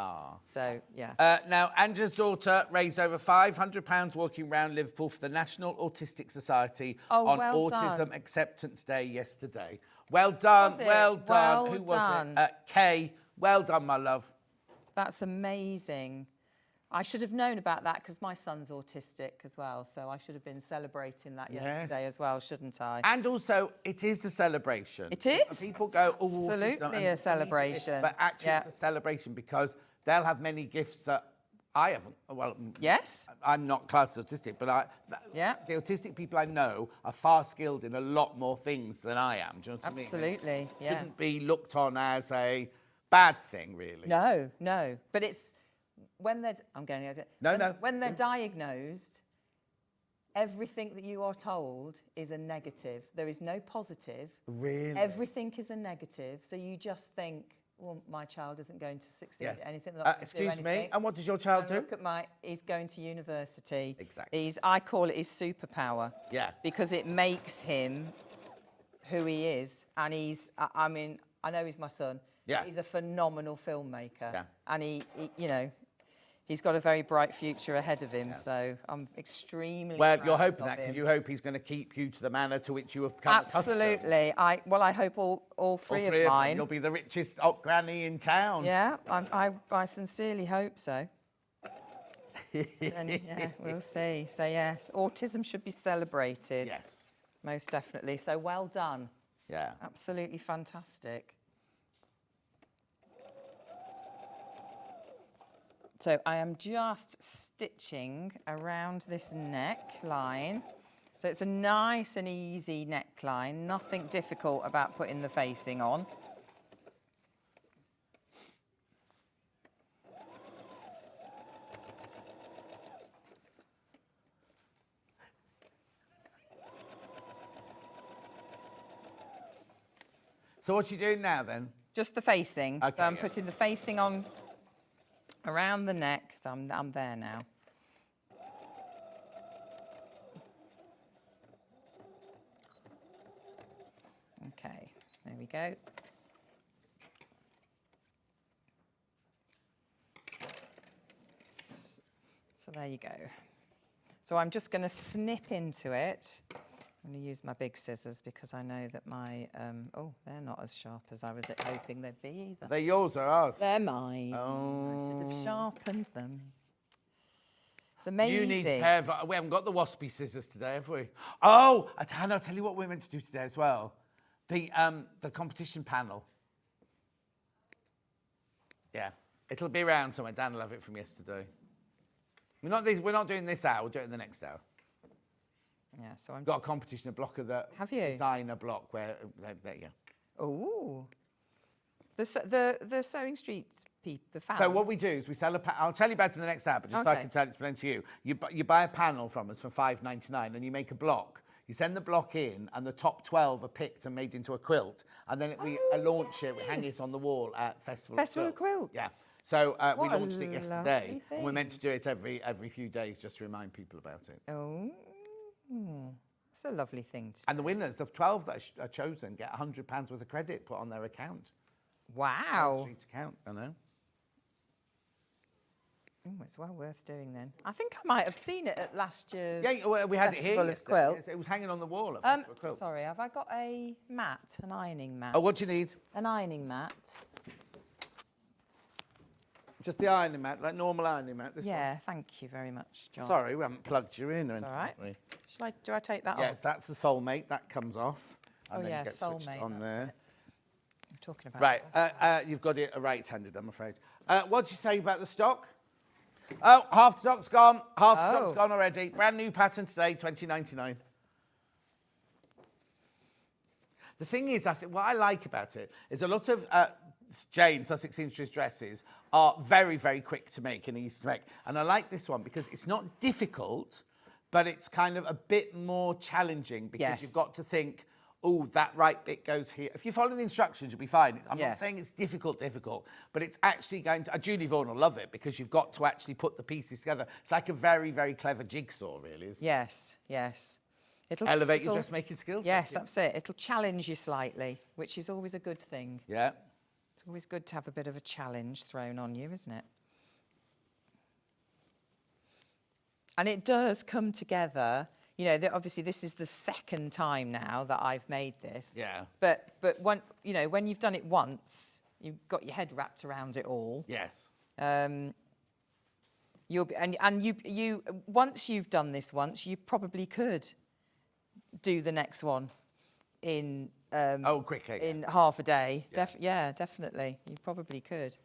So, yeah. Now, Angela's daughter raised over £500 walking around Liverpool for the National Autistic Society on well Autism done. Acceptance Day yesterday. Well done, Was it? well done. Well Who was done. it? Kay, well done, my love. That's amazing. I should have known about that because my son's autistic as well, so I should have been celebrating that yesterday as well, shouldn't I? And also, it is a celebration. It is. People go, oh, autism, Absolutely and a celebration. But actually, it's a celebration because they'll have many gifts that I haven't. Well, Yes. I'm not classed autistic, but the autistic people I know are far skilled in a lot more things than I am. Do you know what I mean? Absolutely, It shouldn't be looked on as a bad thing, really. No. But it's when they're when they're diagnosed, everything that you are told is a negative. There is no positive. Really? Everything is a negative. So you just think, well, my child isn't going to succeed at anything. They're not going to do Excuse me, anything. and what does your child And do? look at he's going to university. Exactly. I call it his superpower. Yeah. Because it makes him who he is. And I mean, I know he's my son. Yeah. He's a phenomenal filmmaker. Yeah. And he He's got a very bright future ahead of him, so I'm extremely Well, proud you're hoping of that because him. you hope he's going to keep you to the manor to which you have become accustomed. Absolutely. I hope all three of them. mine. You'll be the richest old granny in town. Yeah, I sincerely hope so. And yeah, we'll see. So yes, autism should be celebrated. Yes. Most definitely. So well done. Yeah. Absolutely fantastic. So I am just stitching around this neckline. So it's a nice and easy neckline, nothing difficult about putting the facing on. So what are you doing now then? Just the facing. Okay, So I'm yeah. putting the facing on around the neck. So I'm there now. Okay, there we go. So there you go. So I'm just going to snip into it. I'm going to use my big scissors because I know that my, oh, they're not as sharp as I was hoping they'd be either. They're yours or ours? They're mine. Oh. I should have sharpened them. It's amazing. You need a pair of, we haven't got the waspy scissors today, have we? Oh, I'll tell you what we're meant to do today as well. The competition panel. Yeah, it'll be around somewhere. Dan will have it from yesterday. We're not doing this hour, we'll do it in the next hour. Yeah, so I'm Got a competition, a block of the Have you? designer block where, there you go. Oh. The Sewing Street the fans. So what we do is we sell I'll tell you about it in the next hour, but just so I Okay. can explain to you. You buy a panel from us for $5.99 and you make a block. You send the block in and the top 12 are picked and made into a quilt. And then we launch it, we hang it on the wall at Festival of Quilts. Yeah. So we What a launched it lovely yesterday. And we're thing. meant to do it every few days just to remind people about it. Oh. It's a lovely thing to And the winners, the 12 that are chosen, get £100 worth of credit put on their account. Wow. Street account, I know. Oh, it's well worth doing then. I think I might have seen it at last year's. Yeah, well, we had it Festival here of yesterday. Quilts. Yes, it was hanging on the wall at Festival of Quilts. Sorry, have I got a mat, an ironing mat? Oh, what do you need? An ironing mat. Just the ironing mat, like normal ironing mat. This Yeah, thank you very much, John. one. Sorry, we haven't plugged you in or It's anything. all right. have we? Do I take that Yeah, off? that's the soulmate. That comes off. And Oh, then yeah, you get switched soulmate, on that's there. it. I'm talking about Right, you've got it right-handed, I'm afraid. What did you say about the stock? Oh, half the stock's gone. Half the stock's Oh. gone already. Brand new pattern today, $20.99. The thing is, I think what I like about it is a lot of Jane, Sussex Seamstress dresses are very, very quick to make and easy to make. And I like this one because it's not difficult, but it's kind of a bit more challenging because Yes. you've got to think, oh, that right bit goes here. If you follow the instructions, you'll be fine. I'm Yeah. not saying it's difficult, but it's actually going to... Julie Vaughan will love it because you've got to actually put the pieces together. It's like a very, very clever jigsaw, really, isn't it? Yes, yes. Elevate your dressmaking skills. Yes, that's it. It'll challenge you slightly, which is always a good thing. Yeah. It's always good to have a bit of a challenge thrown on you, isn't it? And it does come together. You know, obviously this is the second time now that I've made this. Yeah. But when you've done it once, you've got your head wrapped around it all. Yes. You'll be, and you once you've done this once, you probably could do the next one in quicker. Yeah. in half a day. Yeah, definitely. You probably could.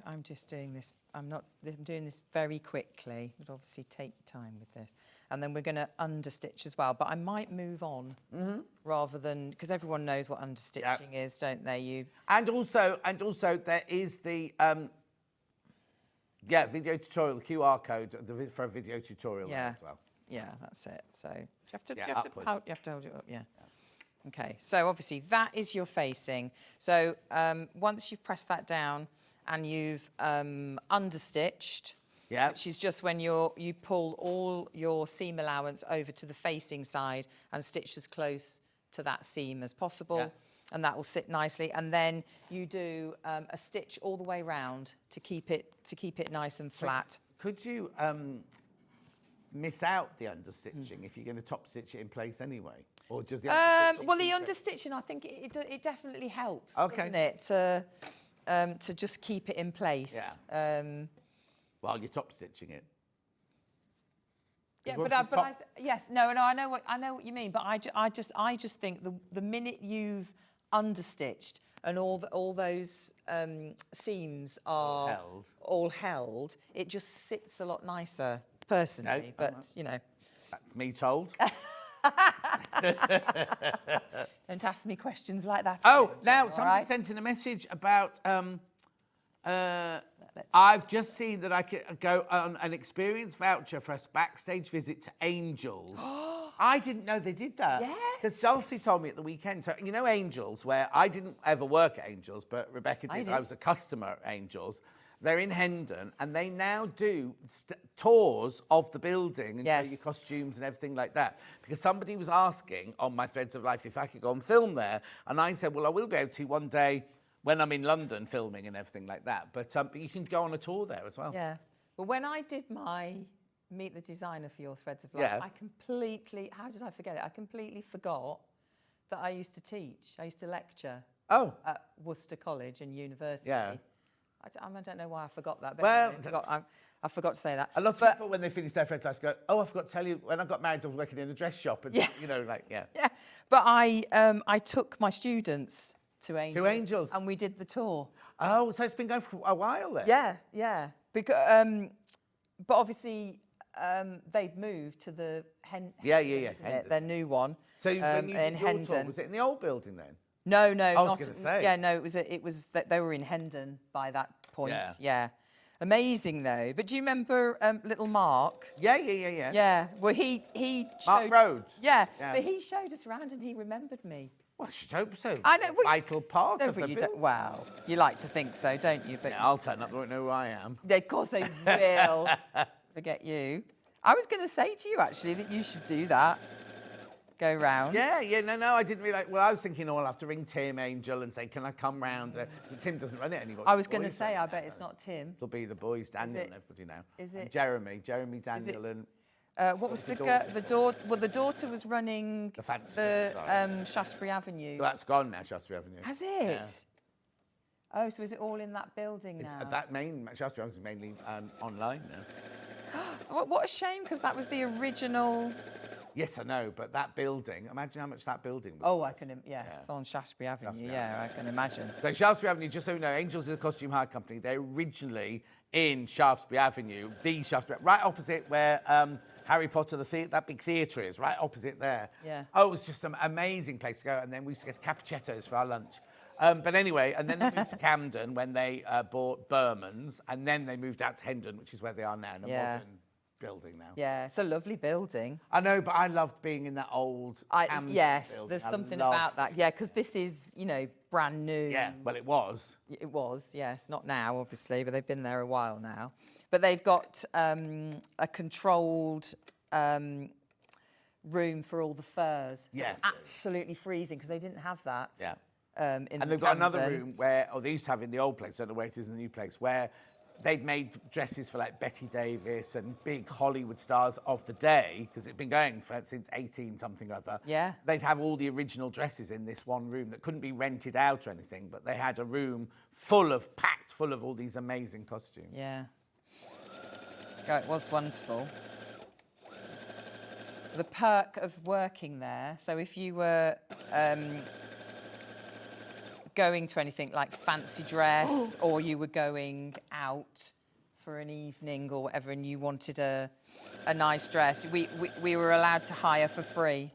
I'm just doing this. I'm doing this very quickly. It would obviously take time with this. And then we're going to understitch as well. But I might move on rather than, because everyone knows what understitching is, don't they? And also there is the video tutorial, the QR code for a video tutorial there as well. Yeah, that's it. So you have to upwards. hold it up, yeah. Okay, so obviously that is your facing. So once you've pressed that down and you've understitched, Yeah. which is just when you pull all your seam allowance over to the facing side and stitch as close to that seam as possible. Yeah. And that will sit nicely. And then you do a stitch all the way round to keep it nice and flat. Could you miss out the understitching if you're going to top stitch it in place anyway? Or just the understitching Well, the keep it- understitching, I think it definitely helps, Okay. doesn't it, to just keep it in place. Yeah. While you're top stitching it. Yeah, Because but once you top- yes, no, I know what you mean. But I just think the minute you've understitched and all those seams are all held, it just sits a lot nicer personally. No, but you know, That's me told. don't ask me questions like that. Oh, again, now all somebody right? sent in a message about. I've just seen that I could go on an experience voucher for a backstage visit to Angels. I didn't know they did that. Because Dulcie told me at the weekend. So, you know Angels, where I didn't ever work at Angels, but Rebecca did. I was a customer at Angels. They're in Hendon, and they now do tours of the building and show you costumes and everything like that. Because somebody was asking on my Threads of Life if I could go and film there, and I said, well, I will be able to one day when I'm in London filming and everything like that. But you can go on a tour there as well. Yeah. Well, when I did my Meet the Designer for your Threads of Life, Yeah. I completely, how did I forget it? I completely forgot that I used to teach. I used to lecture at Worcester College and University. Yeah. I don't know why I forgot that. But Well, anyway, I forgot to say that. A lot of people, when they finish their Threads class, go, oh, I forgot to tell you, when I got married, I was working in a dress shop. And, you know, like, yeah. But I took my students to Angels. To Angels. And we did the tour. Oh, so it's been going for a while then? Yeah. Because, but obviously, they'd moved to the Hendon. Hendon. Their new one. So when you in did your tour, Hendon. was it in the old building then? No, I was gonna say. Yeah, no, it was that they were in Hendon by that point. Yeah. Yeah. Amazing though. But do you remember little Mark? Yeah. Yeah. Well, he Mark showed, Rhodes? Yeah, Yeah. but he showed us around and he remembered me. Well, I should hope so. I know. Well, Vital part no, of but the you build. don't. Well, you like to think so, don't you? But Yeah, I'll turn up, they won't know who I am. of course they will forget you. I was going to say to you actually that you should do that. Go round. Yeah, no, I didn't realise. Well, I was thinking, oh, I'll have to ring Tim Angel and say, can I come round? Tim doesn't run it anymore. I was going to say, I bet it's not Tim. It'll be the boys, Daniel it- and everybody now. is And it- Jeremy, Daniel and... What was the daughter? daughter? Well, the daughter was running The fancy dress, Shaftesbury Avenue. Well, that's gone now, Shaftesbury Avenue. Has it? Oh, so is it all in that building It's, now? Shaftesbury Avenue is mainly online now. What a shame, because that was the original. Yes, I know, but that building, imagine how much that building was. Oh, I can. Yes, on Shaftesbury Avenue. Yeah, I can imagine. So Shaftesbury Avenue, just so you know, Angels is a costume hire company. They're originally in Shaftesbury Avenue, the Shaftesbury, right opposite where Harry Potter, that big theatre is, right opposite there. Yeah. Oh, it was just an amazing place to go. And then we used to get cappuccettos for our lunch. But anyway, and then they moved to Camden when they bought Berman's, and then they moved out to Hendon, which is where they are now, in a modern building now. Yeah, it's a lovely building. I know, but I loved being in that old Camden building. There's I something loved about that. Yeah, because this is, brand new. Yeah, well, it was. It was, yes. Not now, obviously, but they've been there a while now. But they've got a controlled room for all the furs. So Yes. It's absolutely freezing because they didn't have that. Yeah. And they've got another room where, or they used to have in the old place, I don't know where it is in the new place, where they'd made dresses for like Betty Davis and big Hollywood stars of the day, because it'd been going since 18 something or other. Yeah. They'd have all the original dresses in this one room that couldn't be rented out or anything, but they had a room packed full of all these amazing costumes. Yeah. Oh, it was wonderful. The perk of working there, so if you were going to anything like fancy dress or you were going out for an evening or whatever and you wanted a nice dress, we were allowed to hire for free.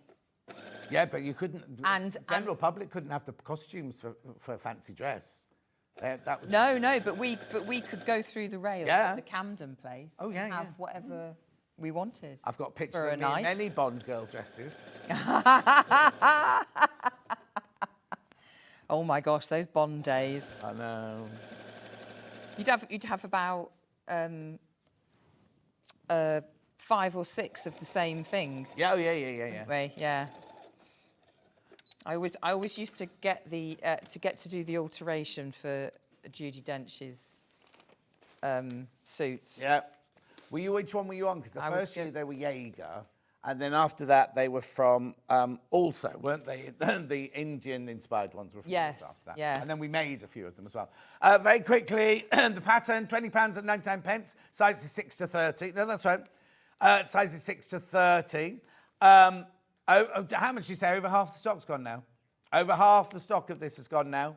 Yeah, but you couldn't, And general public couldn't have the costumes for a fancy dress. That was No, but we could go through the rails Yeah. at the Camden place Oh, yeah, and have yeah. whatever we wanted. I've got pictures for a of me in night. many Bond girl dresses. Oh my gosh, those Bond days. I know. You'd have about 5 or 6 of the same thing. Yeah, oh, yeah. Anyway, yeah. I always used to get to do the alteration for Judi Dench's suits. Yeah. Which one were you on? Because the I was first year they were Jaeger, and then after that they were from also, weren't they? The Indian-inspired ones were from Yes, after that. yeah. And then we made a few of them as well. Very quickly, the pattern, £20 and 99 pence. Size is 6 to 30. No, that's right. Size is 6 to 30. How much do you say? Over half the stock's gone now. Over half the stock of this has gone now.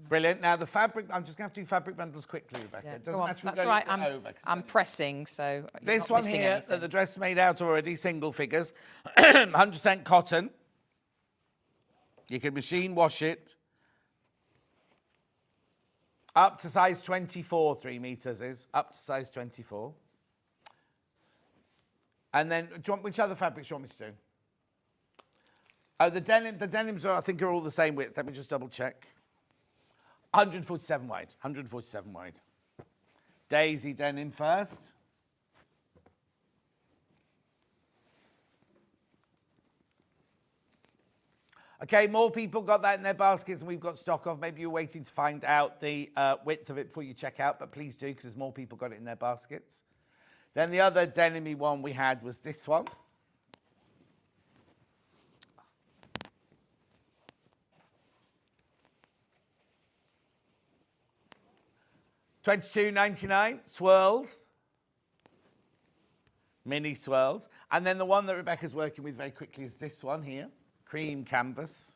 Brilliant. Now the fabric, I'm just going to have to do fabric bundles quickly, Rebecca. Yeah, It doesn't go on. matter if That's we're right. going over. I'm pressing, so you're This not one missing here, anything. that the dress made out already, single figures, 100% cotton. You can machine wash it. Up to size 24, 3 meters is. Up to size 24. And then, which other fabrics do you want me to do? Oh, the denims are, I think, are all the same width. Let me just double check. 147 wide. 147 wide. Daisy denim first. Okay, more people got that in their baskets and we've got stock of. Maybe you're waiting to find out the width of it before you check out, but please do, because more people got it in their baskets. Then the other denim-y one we had was this one. $22.99, swirls. Mini swirls. And then the one that Rebecca's working with very quickly is this one here, cream canvas.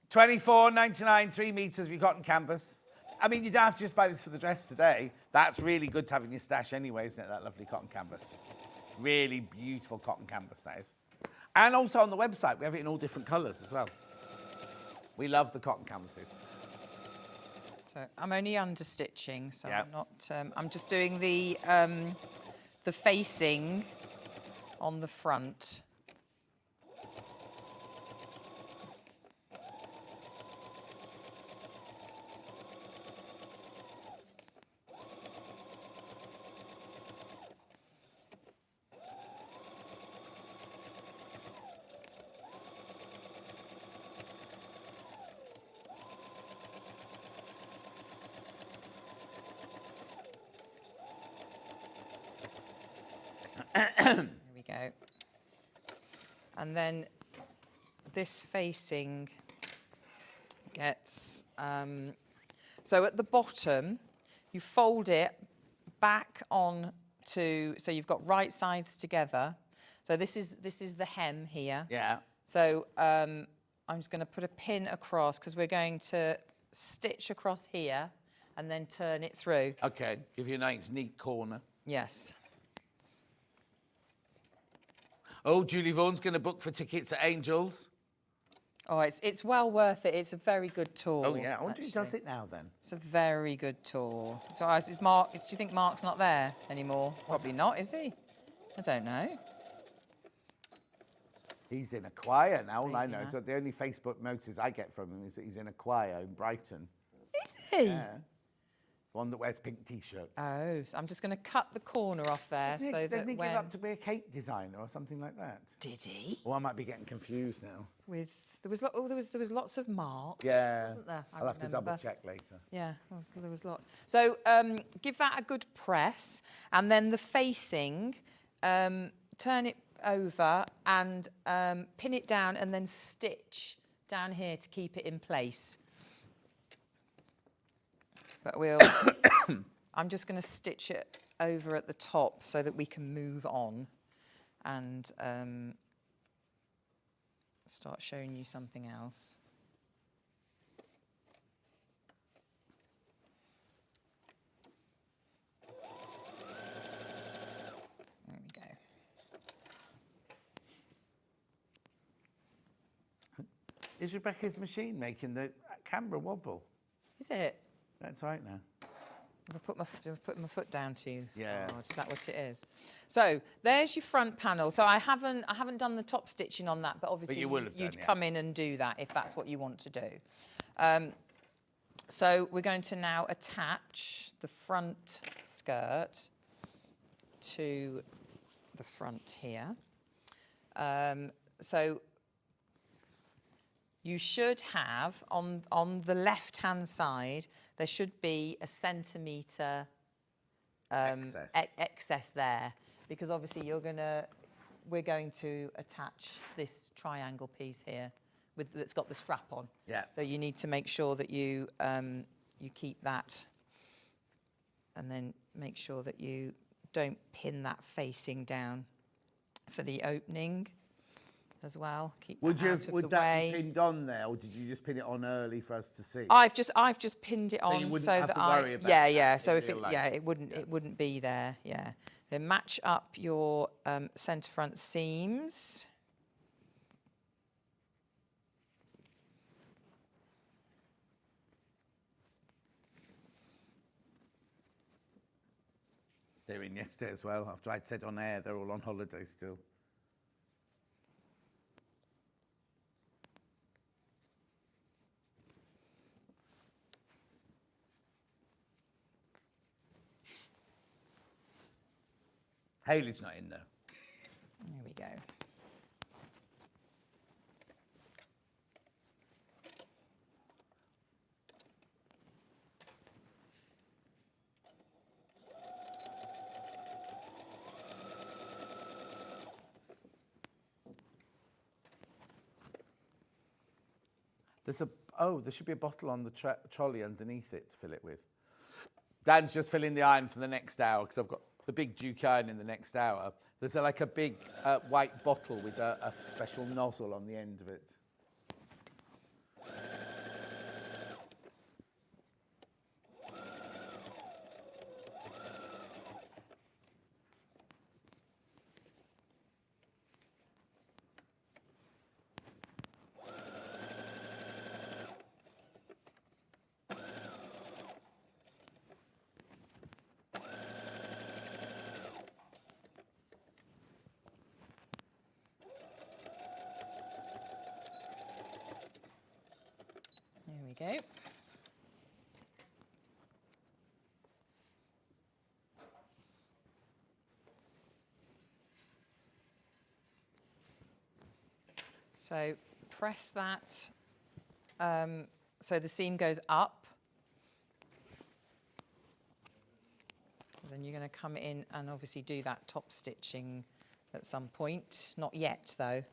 $24.99, 3 meters of your cotton canvas. I mean, you don't have to just buy this for the dress today. That's really good to have in your stash anyway, isn't it, that lovely cotton canvas? Really beautiful cotton canvas, that is. And also on the website, we have it in all different colours as well. We love the cotton canvases. So I'm only understitching, so Yeah. I'm not. I'm just doing the facing on the front. There we go. And then this facing gets, so at the bottom, you fold it back on to, so you've got right sides together. So this is the hem here. Yeah. So I'm just going to put a pin across because we're going to stitch across here and then turn it through. Okay, give you a nice neat corner. Yes. Oh, Julie Vaughan's going to book for tickets at Angels. Oh, it's well worth it. It's a very good tour. Oh, yeah. I wonder who actually. does it now, then. It's a very good tour. So is Mark, do you think Mark's not there anymore? Probably not, is he? I don't know. He's in a choir now. All I Maybe know not. is that the only Facebook notice I get from him is that he's in a choir in Brighton. Is he? Yeah. One that wears pink T-shirts. Oh, so I'm just going to cut the corner off there Doesn't he when... give up to be a cake designer or something like that? Did he? Or I might be getting confused now. There was lots of Mark. Yeah. Wasn't there? I I'll have to remember. double check later. Yeah, there was lots. So give that a good press, and then the facing, turn it over and pin it down, and then stitch down here to keep it in place. But I'm just going to stitch it over at the top so that we can move on and start showing you something else. There we go. Is Rebecca's machine making the camera wobble? Is it? That's right now. I've put my foot down too. Yeah. hard. Is that what it is? So there's your front panel. So I haven't done the top stitching on that, but obviously you will have you'd done, yeah. come in and do that if that's what you want to do. So we're going to now attach the front skirt to the front here. So you should have, on the left-hand side, there should be a centimetre excess there, because obviously we're going to attach this triangle piece here that's got the strap on. Yeah. So you need to make sure that you keep that, and then make sure that you don't pin that facing down for the opening as well. Keep that out of Would the that way. be pinned on there, or did you just pin it on early for us to see? I've just pinned it So on you wouldn't so have that to worry about yeah, that yeah. in So if real life. it wouldn't be there. Yeah. Then match up your centre front seams. They're in yesterday as well. After I'd said on air, they're all on holiday still. Hayley's not in there. There we go. There should be a bottle on the trolley underneath it to fill it with. Dan's just filling the iron for the next hour because I've got the big Duke iron in the next hour. There's like a big white bottle with a special nozzle on the end of it. There we go. So press that so the seam goes up. Then you're going to come in and obviously do that top stitching at some point. Not yet though.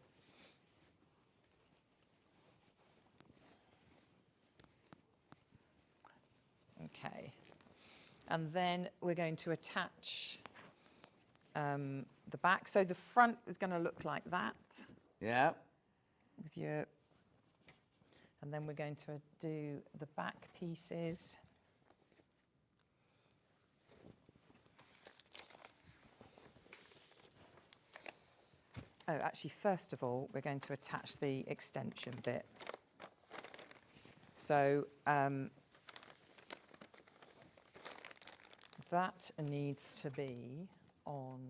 Okay, and then we're going to attach the back. So the front is going to look like that. Yeah. With your, and then we're going to do the back pieces. Oh, actually, first of all, we're going to attach the extension bit. So that needs to be on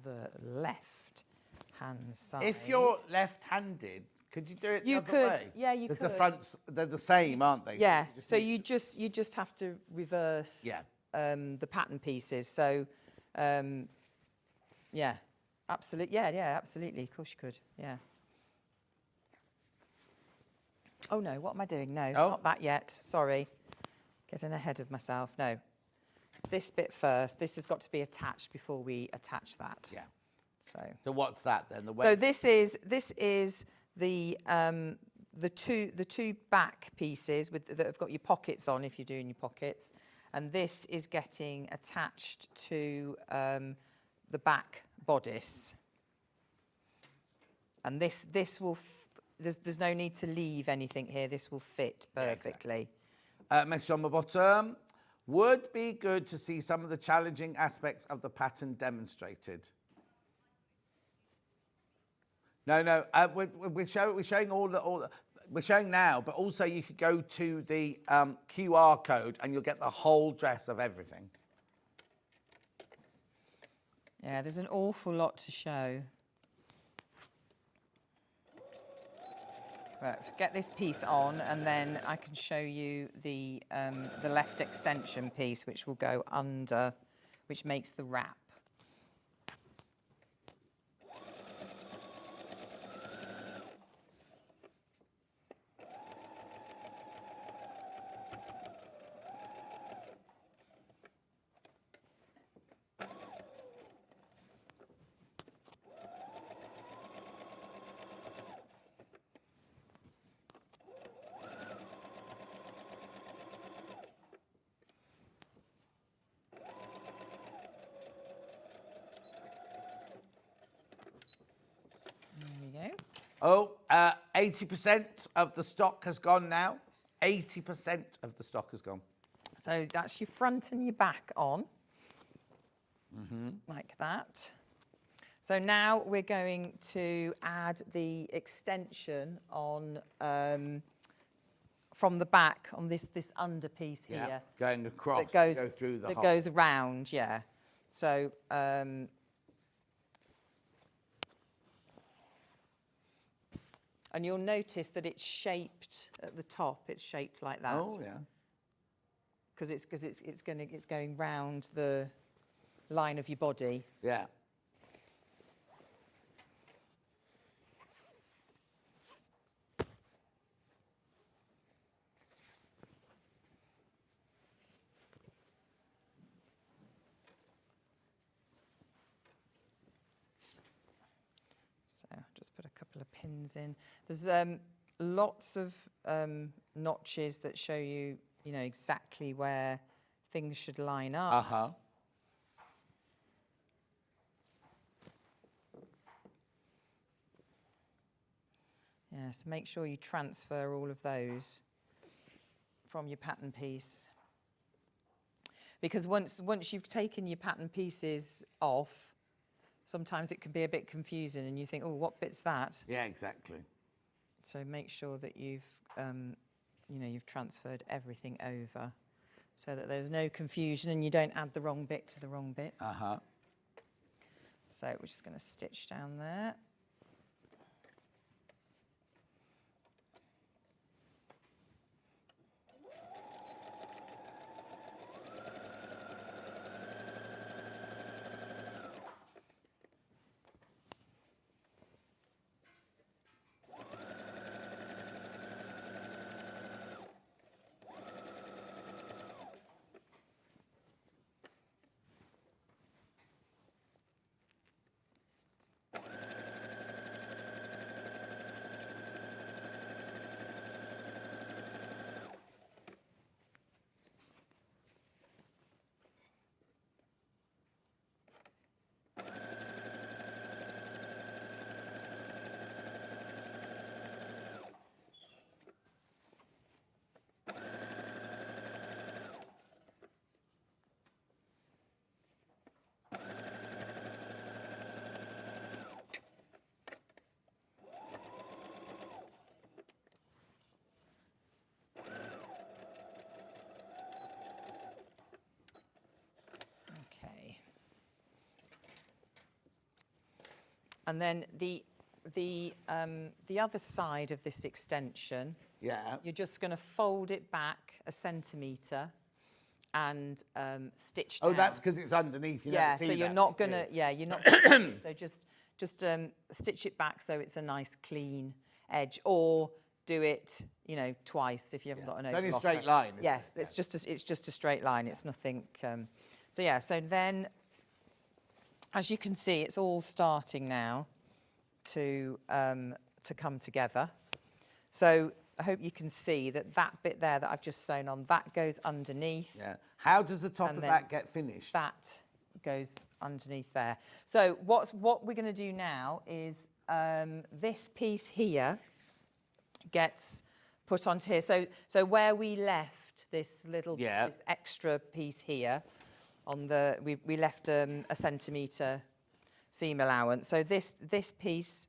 the left-hand side. If you're left-handed, could you do it the You other could, way? yeah, you Because could. the fronts, they're the same, aren't they? Yeah, so need you just have to reverse Yeah. the pattern pieces. So, yeah, absolutely. Yeah, absolutely. Of course you could. Yeah. Oh no, what am I doing? No, Oh. not that yet. Sorry, getting ahead of myself. No, this bit first. This has got to be attached before we attach that. Yeah. So what's that then? The so this is the two back pieces that have got your pockets on if you're doing your pockets, and this is getting attached to the back bodice. And this will there's no need to leave anything here. This will fit perfectly. message on the bottom. Would be good to see some of the challenging aspects of the pattern demonstrated. No, we're showing all the, we're showing now, but also you could go to the QR code and you'll get the whole dress of everything. Yeah, there's an awful lot to show. Get this piece on, and then I can show you the left extension piece, which will go under, which makes the wrap. Oh, 80% of the stock has gone now. 80% of the stock has gone. So that's your front and your back on, like that. So now we're going to add the extension on from the back on this under piece here. Yeah, going across, that goes go through the that hole. goes around, yeah. So and you'll notice that it's shaped at the top. It's shaped like that. Oh yeah. Because it's going round the line of your body. Yeah. So just put a couple of pins in. There's lots of notches that show you, exactly where things should line up. Uh-huh. Yeah, so make sure you transfer all of those from your pattern piece. Because once you've taken your pattern pieces off, sometimes it can be a bit confusing and you think, oh, what bit's that? Yeah, exactly. So make sure that you've transferred everything over so that there's no confusion and you don't add the wrong bit to the wrong bit. Uh-huh. So we're just going to stitch down there. And then the other side of this extension, Yeah. you're just going to fold it back 1 centimetre and stitch down. Oh, that's because it's underneath. You yeah, don't see so you're that, not do going you? to, yeah, you're not gonna, so just stitch it back so it's a nice clean edge, or do it, twice if you haven't got an It's overlocker. only a straight line, isn't Yes, it? it's just a straight line. It's nothing. So yeah, so then, as you can see, it's all starting now to come together. So I hope you can see that bit there that I've just sewn on, that goes underneath. Yeah. How does the top And of then that get finished? That goes underneath there. So what we're going to do now is this piece here gets put onto here. So where we left this little this extra piece here on the we left a centimetre seam allowance. So this piece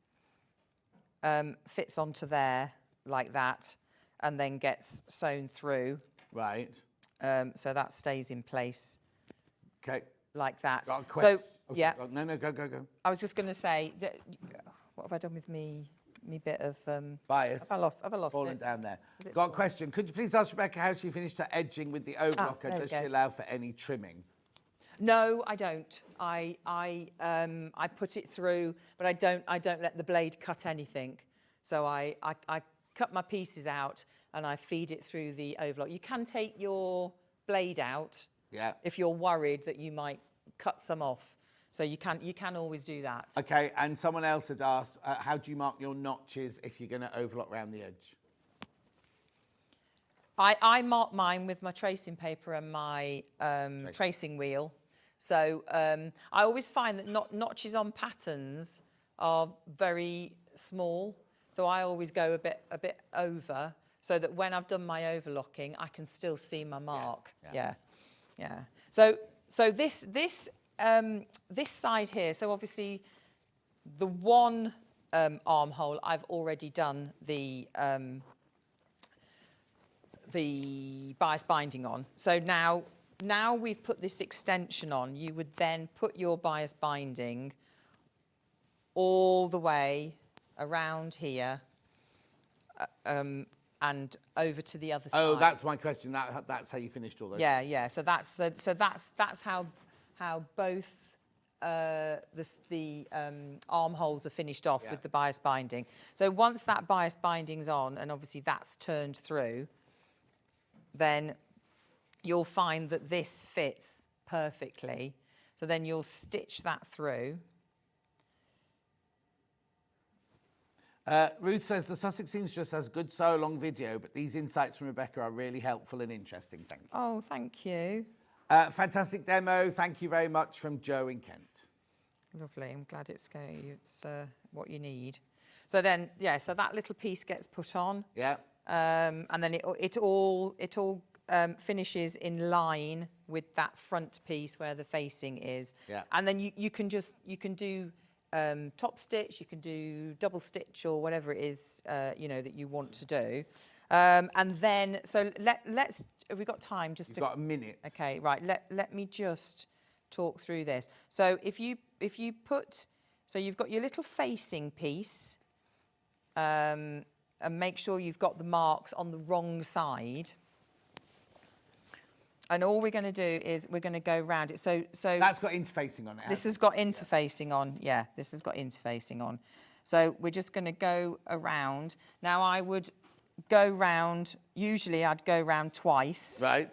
fits onto there like that and then gets sewn through. Right. So that stays in place. Okay. Like that. Got a So oh, yeah. No, go. I was just going to say, what have I done with me me bit of Bias. Have I lost Fallen it? down there. Is it Got a fallen? question. Could you please ask Rebecca how she finished her edging with the overlocker? there we Does she go. allow for any trimming? No, I don't. I put it through, but I don't let the blade cut anything. So I cut my pieces out and I feed it through the overlock. You can take your blade out if you're worried that you might cut some off. So you can always do that. Okay, and someone else had asked, how do you mark your notches if you're going to overlock round the edge? I mark mine with my tracing paper and my tracing wheel. So I always find that notches on patterns are very small. So I always go a bit over so that when I've done my overlocking, I can still see my mark. Yeah. So this side here. So obviously, the one armhole I've already done the bias binding on. So now we've put this extension on, you would then put your bias binding all the way around here and over to the other side. Oh, that's my question. That's how you finished all those. Yeah. So that's how both the armholes are finished off with the bias binding. So once that bias binding's on, and obviously that's turned through, then you'll find that this fits perfectly. So then you'll stitch that through. Ruth says, the Sussex Seamstress has good sew-along video, but these insights from Rebecca are really helpful and interesting. Thank you. Oh, thank you. Fantastic demo. Thank you very much from Joe in Kent. Lovely. I'm glad it's what you need. So then, so that little piece gets put on. Yeah. And then it all finishes in line with that front piece where the facing is. Yeah. And then you can do top stitch, you can do double stitch or whatever it is that you want to do. And then so let's have we got time just You've got a minute. Okay, right. Let me just talk through this. So if you put, so you've got your little facing piece, and make sure you've got the marks on the wrong side. And all we're going to do is we're going to go round it. So that's got interfacing on it. This has got interfacing on. Yeah, this has got interfacing on. So we're just going to go around. Now I would go round. Usually I'd go round twice. Right.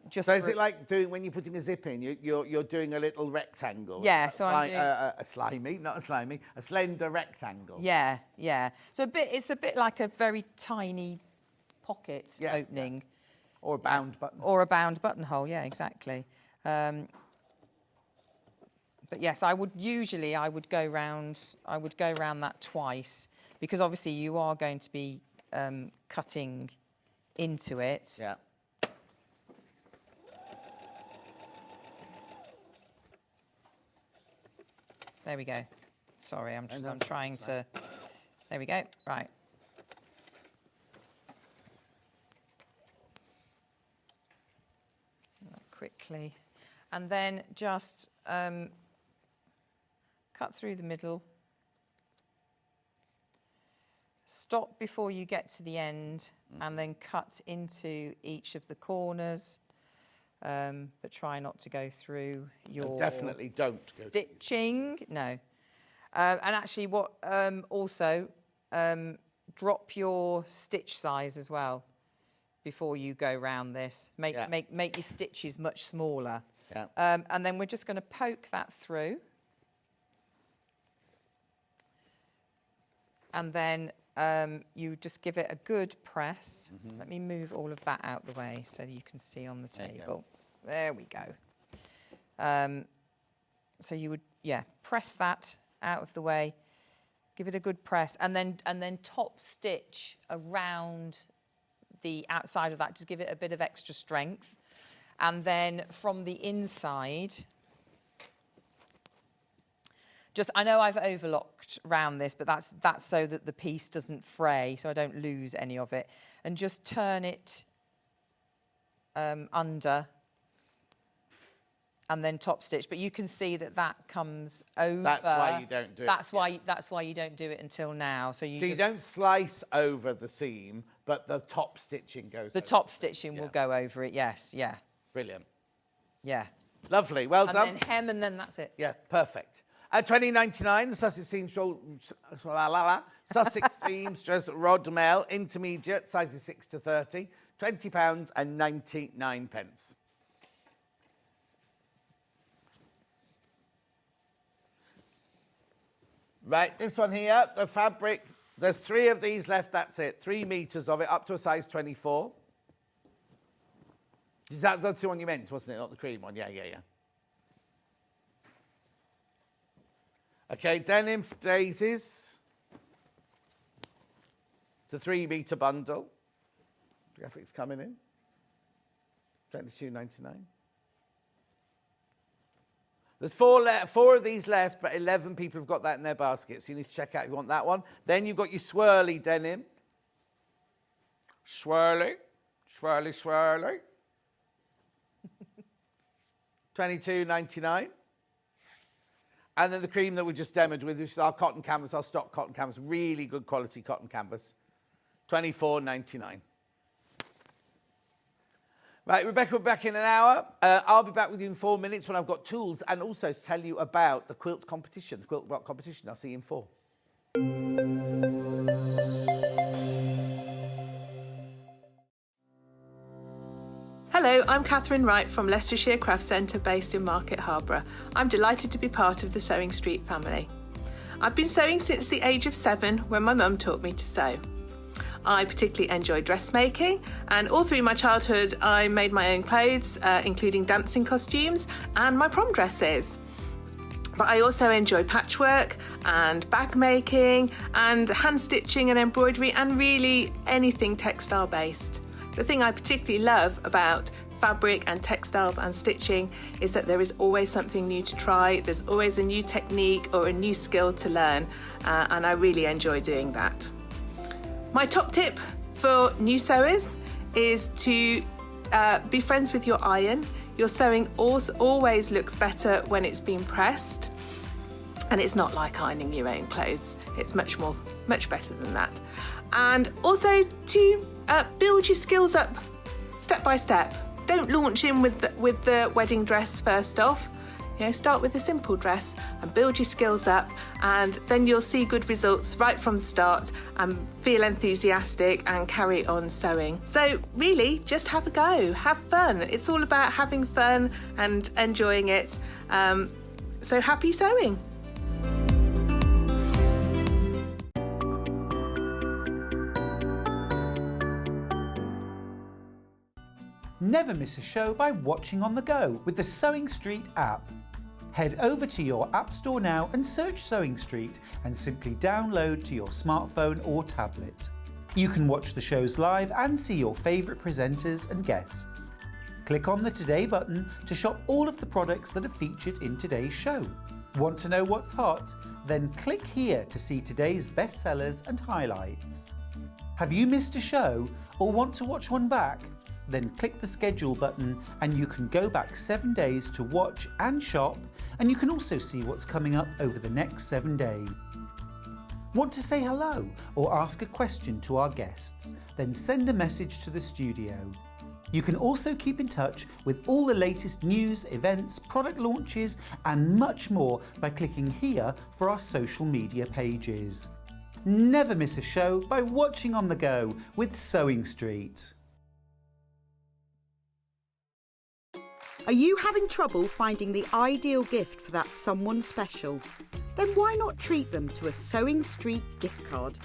Just so is it like doing when you're putting a zip in? You're doing a little rectangle. Yeah. So I'm doing a slender rectangle. Yeah. So it's a bit like a very tiny pocket opening. Yeah. Or a bound button. Or a bound buttonhole, yeah, exactly. But yes, I would go round that twice because obviously you are going to be cutting into it. Yeah. There we go. Sorry, I'm trying to. There we go. Right. Quickly, and then just cut through the middle, stop before you get to the end, and then cut into each of the corners, but try not to go through your definitely don't stitching. No, and actually, what also drop your stitch size as well. Before you go round this, make your stitches much smaller. Yeah. And then we're just going to poke that through. And then you just give it a good press. Let me move all of that out the way so you can see on the table. There we go. So you would, press that out of the way, give it a good press, and then top stitch around the outside of that, just give it a bit of extra strength. And then from the inside, I know I've overlocked round this, but that's so that the piece doesn't fray, so I don't lose any of it. And just turn it under and then top stitch. But you can see that that comes over. That's why you don't do it. That's why you don't do it until now. So you don't slice over the seam, but the top stitching goes. The top stitching will go over it. Yes. Yeah. Brilliant. Yeah. Lovely. Well done. And then hem, and then that's it. Yeah. Perfect. At $20.99, the Sussex Seamstress Rodmell intermediate, sizes 6 to 30, £20 and 99p. Right, this one here, the fabric, there's 3 of these left, that's it. 3 meters of it, up to a size 24. Is that that's the one you meant, wasn't it? Not the cream one, yeah. Okay, denim daisies. It's a 3 meter bundle. Graphics coming in. $22.99. There's 4 of these left, but 11 people have got that in their basket. So you need to check out if you want that one. Then you've got your swirly denim. Swirly. $22.99. And then the cream that we just demoed with, which is our cotton canvas, our stock cotton canvas, really good quality cotton canvas, $24.99. Right, Rebecca, we're back in an hour. I'll be back with you in 4 minutes when I've got tools and also to tell you about the quilt competition, the quilt block competition. I'll see you in 4. Hello, I'm Catherine Wright from Leicestershire Craft Centre based in Market Harborough. I'm delighted to be part of the Sewing Street family. I've been sewing since the age of 7 when my mum taught me to sew. I particularly enjoy dressmaking, and all through my childhood I made my own clothes, including dancing costumes and my prom dresses. But I also enjoy patchwork and bag making and hand stitching and embroidery and really anything textile based. The thing I particularly love about fabric and textiles and stitching is that there is always something new to try, there's always a new technique or a new skill to learn, and I really enjoy doing that. My top tip for new sewers is to be friends with your iron. Your sewing always looks better when it's been pressed, and it's not like ironing your own clothes. It's much better than that. And also to build your skills up step by step. Don't launch in with the wedding dress first off. You know, start with a simple dress and build your skills up, and then you'll see good results right from the start and feel enthusiastic and carry on sewing. So really, just have a go, have fun. It's all about having fun and enjoying it. So happy sewing. Never miss a show by watching on the go with the Sewing Street app. Head over to your App Store now and search Sewing Street and simply download to your smartphone or tablet. You can watch the shows live and see your favourite presenters and guests. Click on the Today button to shop all of the products that are featured in today's show. Want to know what's hot? Then click here to see today's bestsellers and highlights. Have you missed a show or want to watch one back? Then click the schedule button and you can go back 7 days to watch and shop, and you can also see what's coming up over the next 7 days. Want to say hello or ask a question to our guests? Then send a message to the studio. You can also keep in touch with all the latest news, events, product launches and much more by clicking here for our social media pages. Never miss a show by watching on the go with Sewing Street. Are you having trouble finding the ideal gift for that someone special? Then why not treat them to a Sewing Street gift card?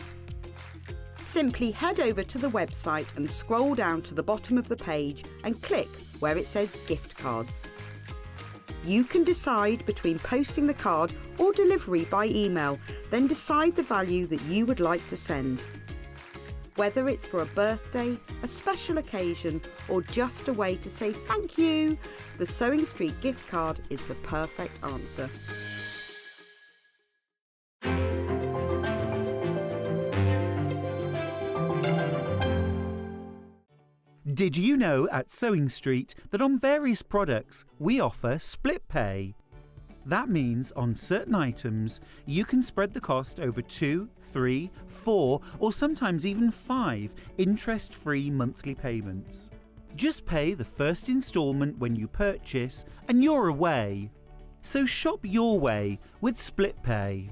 Simply head over to the website and scroll down to the bottom of the page and click where it says gift cards. You can decide between posting the card or delivery by email, then decide the value that you would like to send. Whether it's for a birthday, a special occasion, or just a way to say thank you, the Sewing Street gift card is the perfect answer. Did you know at Sewing Street that on various products we offer split pay? That means on certain items you can spread the cost over 2, 3, 4 or sometimes even 5 interest-free monthly payments. Just pay the first instalment when you purchase and you're away. So shop your way with split pay.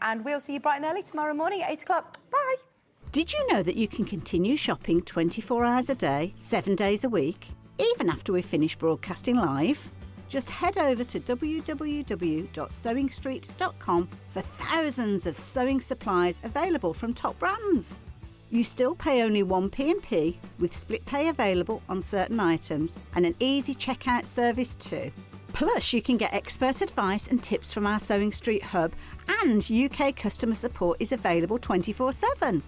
And we'll see you bright and early tomorrow morning at 8 o'clock. Bye. Did you know that you can continue shopping 24 hours a day, 7 days a week, even after we've finished broadcasting live? Just head over to www.sewingstreet.com for thousands of sewing supplies available from top brands. You still pay only 1p&p with split pay available on certain items and an easy checkout service too. Plus, you can get expert advice and tips from our Sewing Street hub, and UK customer support is available 24/7.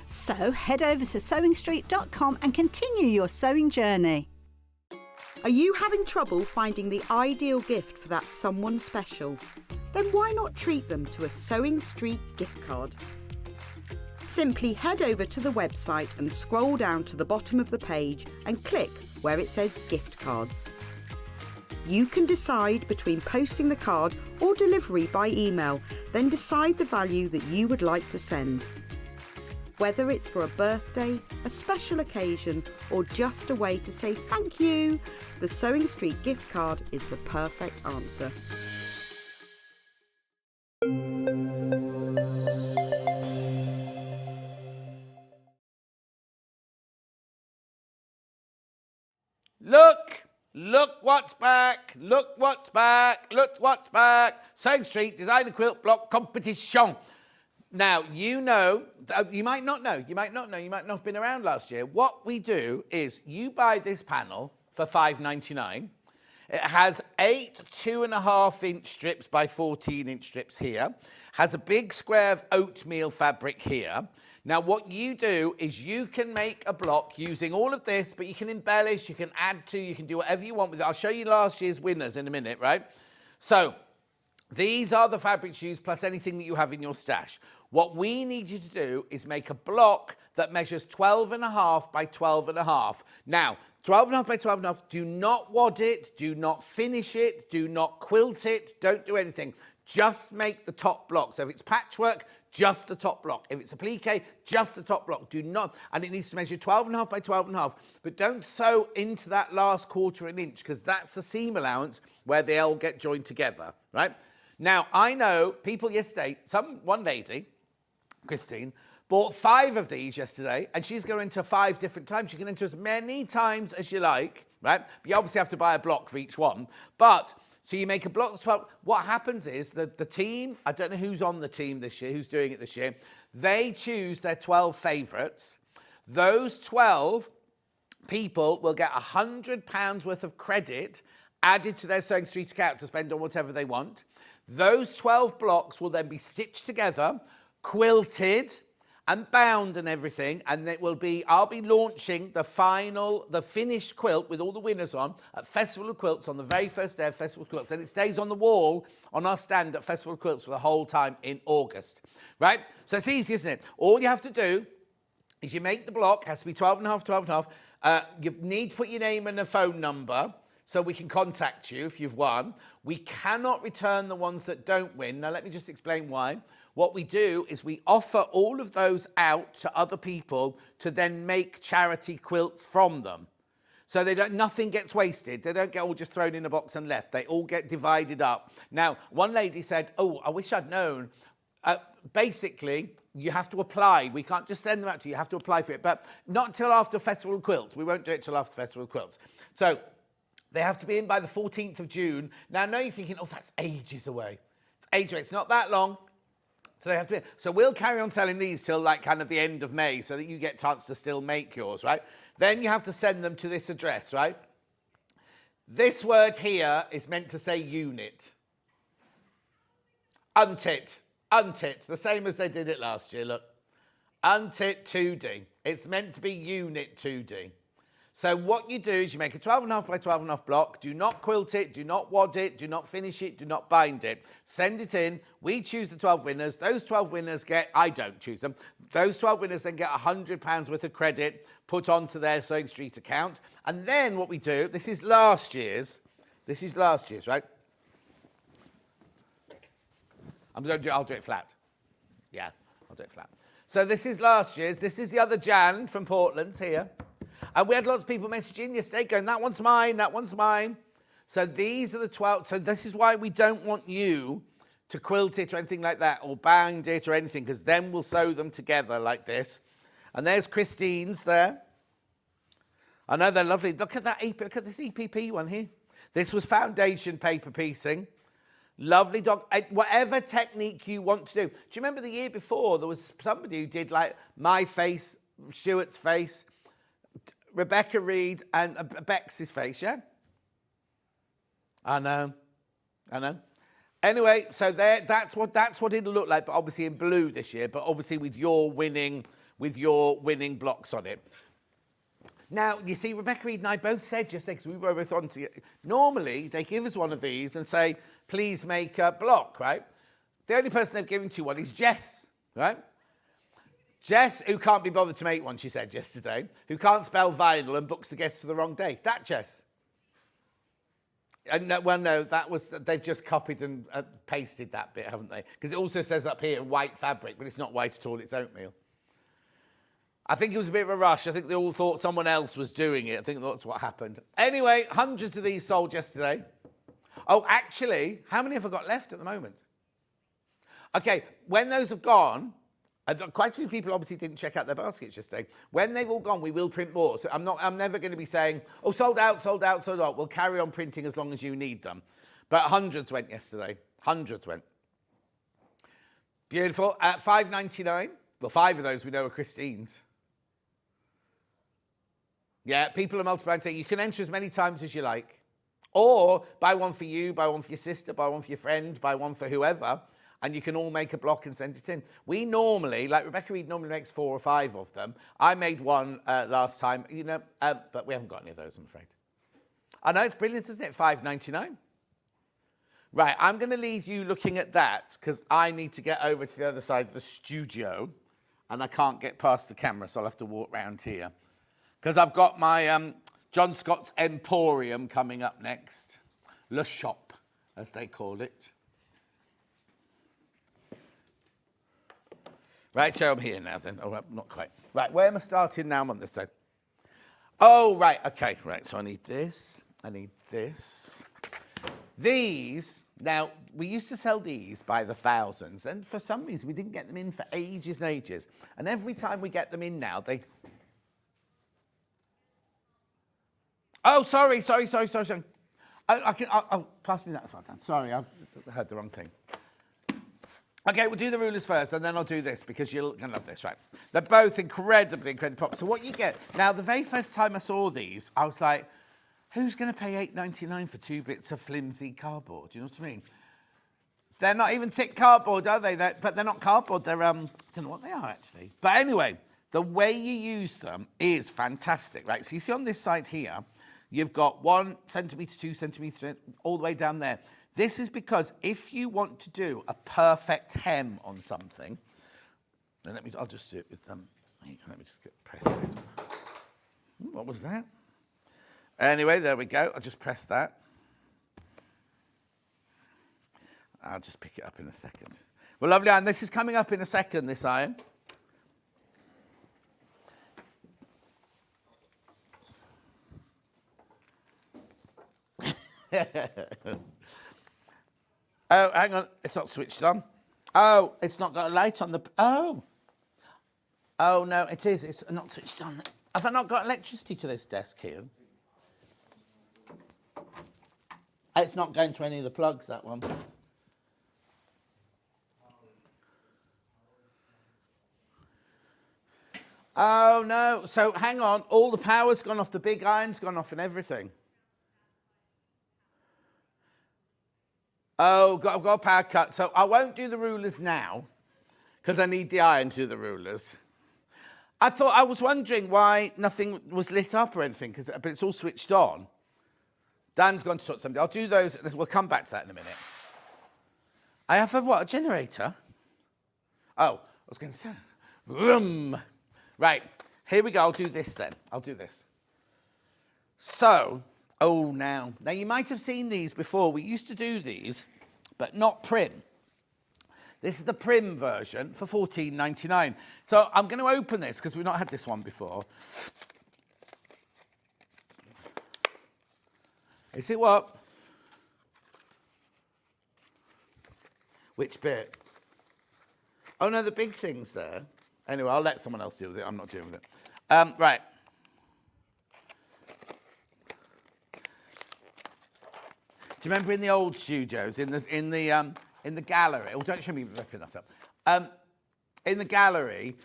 So head over to sewingstreet.com and continue your sewing journey. Are you having trouble finding the ideal gift for that someone special? Then why not treat them to a Sewing Street gift card? Simply head over to the website and scroll down to the bottom of the page and click where it says gift cards. You can decide between posting the card or delivery by email, then decide the value that you would like to send. Whether it's for a birthday, a special occasion, or just a way to say thank you, the Sewing Street gift card is the perfect answer. Look what's back, look what's back, look what's back. Sewing Street Designer Quilt Block Competition. Now, you know, you might not know, you might not have been around last year. What we do is you buy this panel for $5.99. It has 8 2.5-inch strips by 14-inch strips here. Has a big square of oatmeal fabric here. Now, what you do is you can make a block using all of this, but you can embellish, you can add to, you can do whatever you want with it. I'll show you last year's winners in a minute, right? So, these are the fabrics used plus anything that you have in your stash. What we need you to do is make a block that measures 12.5 by 12.5. Now, 12.5 by 12.5, do not wad it, do not finish it, do not quilt it, don't do anything. Just make the top block. So if it's patchwork, just the top block. If it's applique, just the top block. Do not, and it needs to measure 12.5 by 12.5. But don't sew into that last 1/4 inch because that's the seam allowance where they all get joined together, right? Now, I know people yesterday, one lady, Christine, bought 5 of these yesterday, and she's going to 5 different times. You can enter as many times as you like, right? But you obviously have to buy a block for each one. But, so you make a block of 12. What happens is that the team, I don't know who's on the team this year, who's doing it this year, they choose their 12 favourites. Those 12 people will get £100 worth of credit added to their Sewing Street account to spend on whatever they want. Those 12 blocks will then be stitched together, quilted and bound and everything, and it will be, I'll be launching the finished quilt with all the winners on at Festival of Quilts on the very first day of Festival of Quilts, and it stays on the wall on our stand at Festival of Quilts for the whole time in August, right? So it's easy, isn't it? All you have to do is you make the block, has to be 12.5, 12.5. You need to put your name and a phone number so we can contact you if you've won. We cannot return the ones that don't win. Now, let me just explain why. What we do is we offer all of those out to other people to then make charity quilts from them. So nothing gets wasted. They don't get all just thrown in a box and left. They all get divided up. Now, one lady said, oh, I wish I'd known. Basically, you have to apply. We can't just send them out to you. You have to apply for it. But not until after Festival of Quilts. We won't do it till after Festival of Quilts. So they have to be in by the 14th of June. Now, I know you're thinking, oh, that's ages away. It's ages away. It's not that long. So they have to be. So we'll carry on selling these till like kind of the end of May so that you get a chance to still make yours, right? Then you have to send them to this address, right? This word here is meant to say unit. Untit. Untit. The same as they did it last year, look. Untit 2D. It's meant to be unit 2D. So what you do is you make a 12.5 by 12.5 block. Do not quilt it, do not wad it, do not finish it, do not bind it. Send it in. We choose the 12 winners. Those 12 winners get, I don't choose them. Those 12 winners then get £100 worth of credit put onto their Sewing Street account. And then what we do, this is last year's, right? I'll do it flat. Yeah, I'll do it flat. So this is last year's. This is the other Jan from Portland here. And we had lots of people messaging yesterday going, that one's mine, that one's mine. So these are the 12. So this is why we don't want you to quilt it or anything like that or bind it or anything, because then we'll sew them together like this. And there's Christine's there. I know they're lovely. Look at that. Look at this EPP one here. This was foundation paper piecing. Lovely dog. Whatever technique you want to do. Do you remember the year before there was somebody who did like my face, Stuart's face, Rebecca Reed and Bex's face, yeah? I know. Anyway, so there, that's what it'll look like, but obviously in blue this year, but obviously with your winning blocks on it. Now, you see, Rebecca Reed and I both said just because we were both on to it, normally they give us one of these and say, please make a block, right? The only person they've given to one is Jess, right? Jess, who can't be bothered to make one, she said yesterday, who can't spell vinyl and books the guests for the wrong day. That Jess. And no, that was, they've just copied and pasted that bit, haven't they? Because it also says up here white fabric, but it's not white at all, it's oatmeal. I think it was a bit of a rush. I think they all thought someone else was doing it. I think that's what happened. Anyway, hundreds of these sold yesterday. Oh, actually, how many have I got left at the moment? Okay, when those have gone, quite a few people obviously didn't check out their baskets yesterday. When they've all gone, we will print more. So I'm never going to be saying, oh, sold out. We'll carry on printing as long as you need them. But hundreds went yesterday. Hundreds went. Beautiful. At $5.99. Well, 5 of those we know are Christine's. Yeah, people are multiplying. You can enter as many times as you like. Or buy one for you, buy one for your sister, buy one for your friend, buy one for whoever. And you can all make a block and send it in. We normally, like Rebecca Reed normally makes 4 or 5 of them. I made one last time, but we haven't got any of those, I'm afraid. I know, it's brilliant, isn't it? $5.99. Right, I'm going to leave you looking at that because I need to get over to the other side of the studio and I can't get past the camera, so I'll have to walk round here. Because I've got my John Scott's Emporium coming up next. Le Shop, as they call it. Right, so I'm here now then. Oh, not quite. Right, where am I starting now? I'm on this side. Oh, right, okay, right. So I need this. These, now, we used to sell these by the thousands. Then for some reason, we didn't get them in for ages and ages. And every time we get them in now, they... Oh, sorry. Oh, pass me that as well, Dan. Sorry, I heard the wrong thing. Okay, we'll do the rulers first, and then I'll do this, because you're going to love this, right? They're both incredibly pop. So what you get... Now, the very first time I saw these, I was like, who's going to pay $8.99 for 2 bits of flimsy cardboard? Do you know what I mean? They're not even thick cardboard, are they? But they're not cardboard. They're, I don't know what they are, actually. But anyway, the way you use them is fantastic, right? So you see on this side here, you've got 1 centimetre, 2 centimetres, all the way down there. This is because if you want to do a perfect hem on something, and I'll just do it with them. Let me just press this. Ooh, what was that? Anyway, there we go. I'll just press that. I'll just pick it up in a second. Well, lovely iron. This is coming up in a second, this iron. Oh, hang on. It's not switched on. Oh, it's not got a light on the... Oh. Oh, no, it is. It's not switched on. Have I not got electricity to this desk here? It's not going to any of the plugs, that one. Oh, no. So, hang on. All the power's gone off. The big iron's gone off and everything. Oh, I've got a power cut. So I won't do the rulers now because I need the iron to do the rulers. I was wondering why nothing was lit up or anything, but it's all switched on. Dan's gone to talk to somebody. I'll do those. We'll come back to that in a minute. I have a generator? Oh, I was going to say. Vroom. Right, here we go. I'll do this then. I'll do this. So, now you might have seen these before. We used to do these, but not prim. This is the prim version for $14.99. So I'm going to open this because we've not had this one before. Is it what? Which bit? Oh, no, the big thing's there. Anyway, I'll let someone else deal with it. I'm not dealing with it. Right. Do you remember in the old studios, in the gallery? Oh, don't show me ripping that up. In the gallery,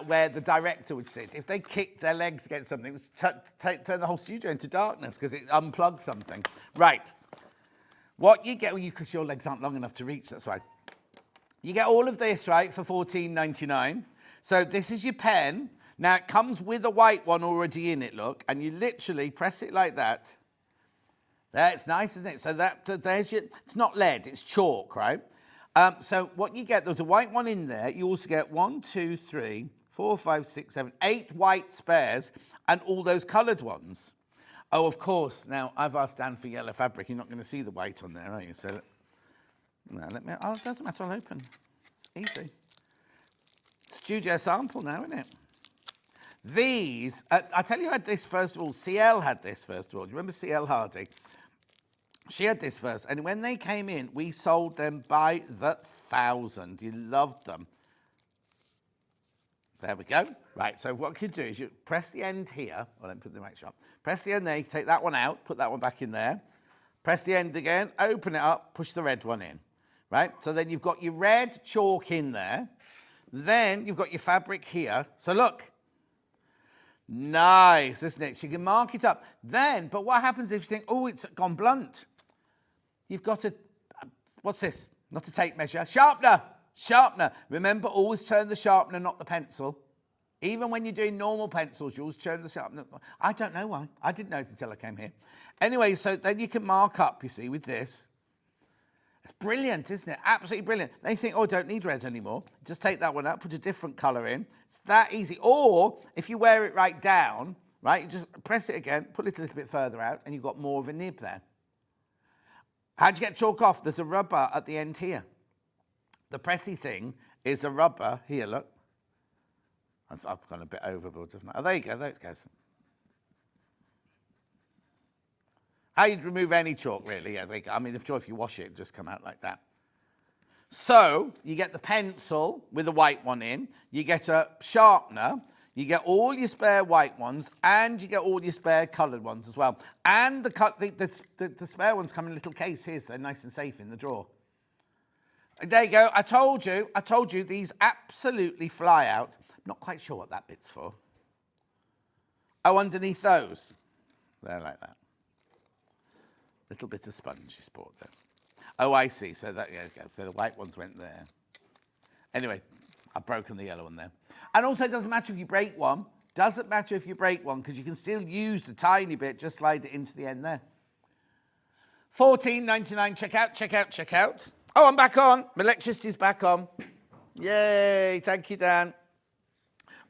where the director would sit, if they kicked their legs against something, it would turn the whole studio into darkness because it unplugged something. Right. What you get, because your legs aren't long enough to reach, that's why. You get all of this, right, for $14.99. So this is your pen. Now, it comes with a white one already in it, look, and you literally press it like that. There, it's nice, isn't it? So there's your, it's not lead, it's chalk, right? So what you get, there's a white one in there. You also get 1, 2, 3, 4, 5, 6, 7, 8 white spares and all those coloured ones. Oh, of course. Now, I've asked Dan for yellow fabric. You're not going to see the white on there, are you? So, no, let me, oh, it doesn't matter, I'll open. It's easy. Studio sample now, isn't it? These, I tell you who had this first of all. CL had this first of all. Do you remember CL Hardy? She had this first. And when they came in, we sold them by the 1,000. You loved them. There we go. Right, so what you do is you press the end here. Well, let me put the right shot. Press the end there. You take that one out. Put that one back in there. Press the end again. Open it up. Push the red one in. Right? So then you've got your red chalk in there. Then you've got your fabric here. So look. Nice, isn't it? So you can mark it up. Then, but what happens if you think, oh, it's gone blunt? You've got to, what's this? Not a tape measure. Sharpener. Sharpener. Remember, always turn the sharpener, not the pencil. Even when you're doing normal pencils, you always turn the sharpener. I don't know why. I didn't know it until I came here. Anyway, so then you can mark up, you see, with this. It's brilliant, isn't it? Absolutely brilliant. They think, oh, I don't need red anymore. Just take that one out, put a different colour in. It's that easy. Or if you wear it right down, right, you just press it again, put it a little bit further out, and you've got more of a nib there. How'd you get chalk off? There's a rubber at the end here. The pressy thing is a rubber. Here, look. I've gone a bit overboard. Oh, there you go. There it goes. How you'd remove any chalk, really. Yeah, I mean, if you wash it, it'd just come out like that. So you get the pencil with the white one in. You get a sharpener. You get all your spare white ones, and you get all your spare coloured ones as well. And the spare ones come in a little case here, so they're nice and safe in the drawer. There you go. I told you, these absolutely fly out. I'm not quite sure what that bit's for. Oh, underneath those. They're like that. Little bit of sponge is bought there. Oh, I see. So that, yeah, so the white ones went there. Anyway, I've broken the yellow one there. And also, it doesn't matter if you break one. Doesn't matter if you break one, because you can still use the tiny bit, just slide it into the end there. $14.99. Check out, check out, check out. Oh, I'm back on. My electricity's back on. Yay. Thank you, Dan.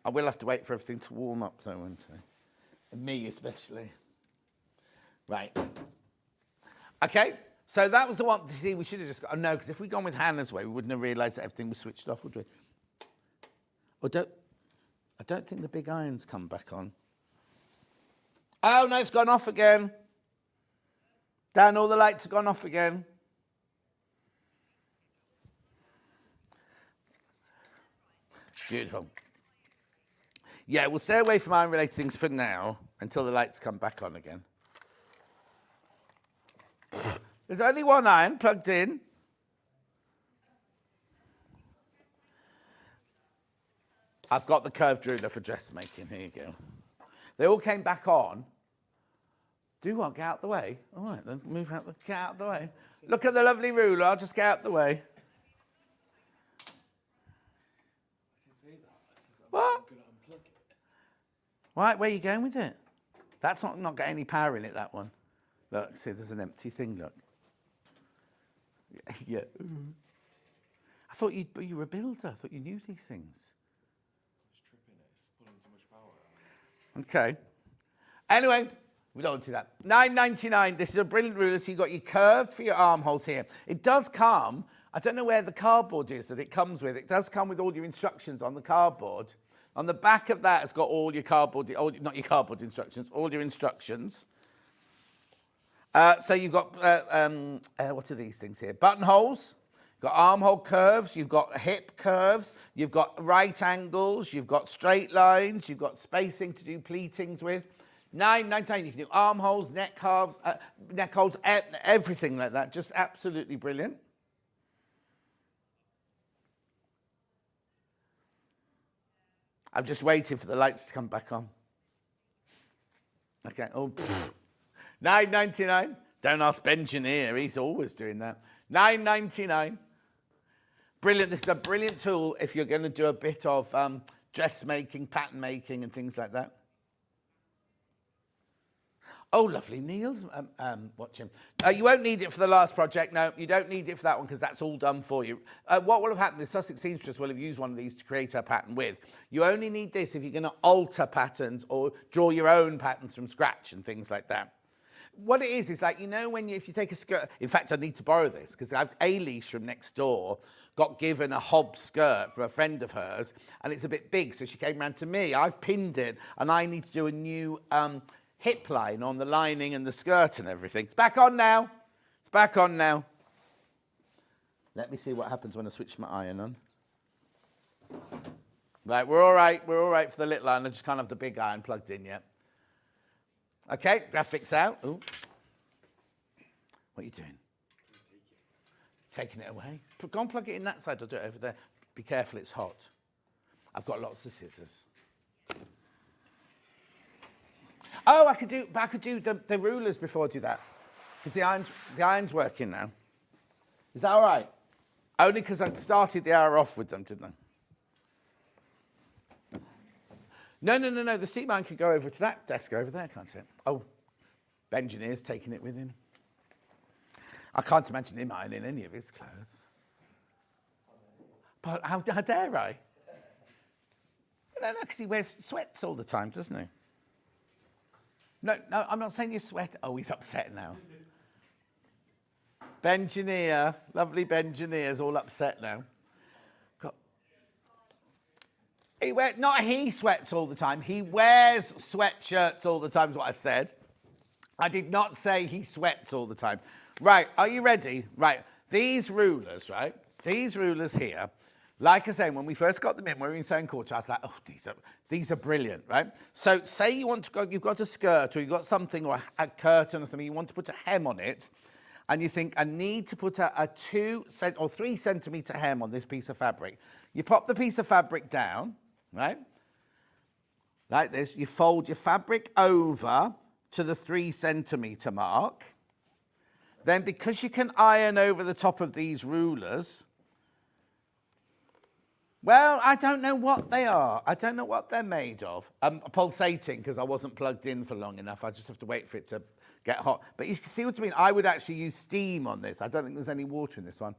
I will have to wait for everything to warm up, though, won't I? And me especially. Right. Okay. So that was the one. See, we should have just got. Oh, no, because if we'd gone with Hannah's way, we wouldn't have realised that everything was switched off, would we? Or I don't think the big iron's come back on. Oh, no, it's gone off again. Dan, all the lights have gone off again. Beautiful. Yeah, we'll stay away from iron-related things for now until the lights come back on again. There's only one iron plugged in. I've got the curved ruler for dressmaking. Here you go. They all came back on. Do what? Get out the way? All right, then move out. Get out the way. Look at the lovely ruler. I'll just get out the way. What? Right, where are you going with it? That's not got any power in it, that one. Look, see, there's an empty thing, look. Yeah. I thought you were a builder. I thought you knew these things. It's tripping it. It's pulling too much power out. Okay. Anyway, we don't want to do that. $9.99. This is a brilliant ruler. So you've got your curved for your armholes here. It does come, I don't know where the cardboard is that it comes with. It does come with all your instructions on the cardboard. On the back of that, it's got all your cardboard, not your cardboard instructions, all your instructions. So you've got, what are these things here? Buttonholes. You've got armhole curves, you've got hip curves, you've got right angles, you've got straight lines, you've got spacing to do pleatings with. $9.99, you can do armholes, neck halves, neck holes, everything like that. Just absolutely brilliant. I'm just waiting for the lights to come back on. Okay, oh, $9.99. Don't ask Benjamin, he's always doing that. $9.99. Brilliant. This is a brilliant tool if you're going to do a bit of dressmaking, pattern making, and things like that. Oh, lovely. Neil's watching. You won't need it for the last project. No, you don't need it for that one because that's all done for you. What will have happened is Sussex Seamstress will have used one of these to create a pattern with. You only need this if you're going to alter patterns or draw your own patterns from scratch and things like that. What it is like, you know, if you take a skirt, in fact, I need to borrow this because Aileen from next door got given a Hove skirt from a friend of hers and it's a bit big, so she came round to me. I've pinned it and I need to do a new hip line on the lining and the skirt and everything. It's back on now. It's back on now. Let me see what happens when I switch my iron on. Right, we're all right. We're all right for the little iron. I just can't have the big iron plugged in yet. Okay, graphics out. Ooh. What are you doing? Taking it away? Go and plug it in that side. I'll do it over there. Be careful, it's hot. I've got lots of scissors. Oh, I could do the rulers before I do that. Because the iron's working now. Is that all right? Only because I started the hour off with them, didn't I? No. The steam iron can go over to that desk over there, can't it? Oh, Benjamin's taking it with him. I can't imagine him ironing any of his clothes. But how dare I? No, because he wears sweats all the time, doesn't he? No, I'm not saying you sweat. Oh, he's upset now. Benjamin, lovely Benjamin is all upset now. Not he sweats all the time. He wears sweatshirts all the time is what I said. I did not say he sweats all the time. Right, are you ready? Right, these rulers, right? These rulers here, like I say, when we first got them in, when we were in sewing culture, I was like, oh, these are brilliant, right? So say you want to go, you've got a skirt or you've got something or a curtain or something, you want to put a hem on it, and you think, I need to put a 2 or 3 centimetre hem on this piece of fabric. You pop the piece of fabric down, right? Like this. You fold your fabric over to the 3 centimetre mark. Then because you can iron over the top of these rulers, well, I don't know what they are. I don't know what they're made of. I'm pulsating because I wasn't plugged in for long enough. I just have to wait for it to get hot. But you can see what I mean. I would actually use steam on this. I don't think there's any water in this one.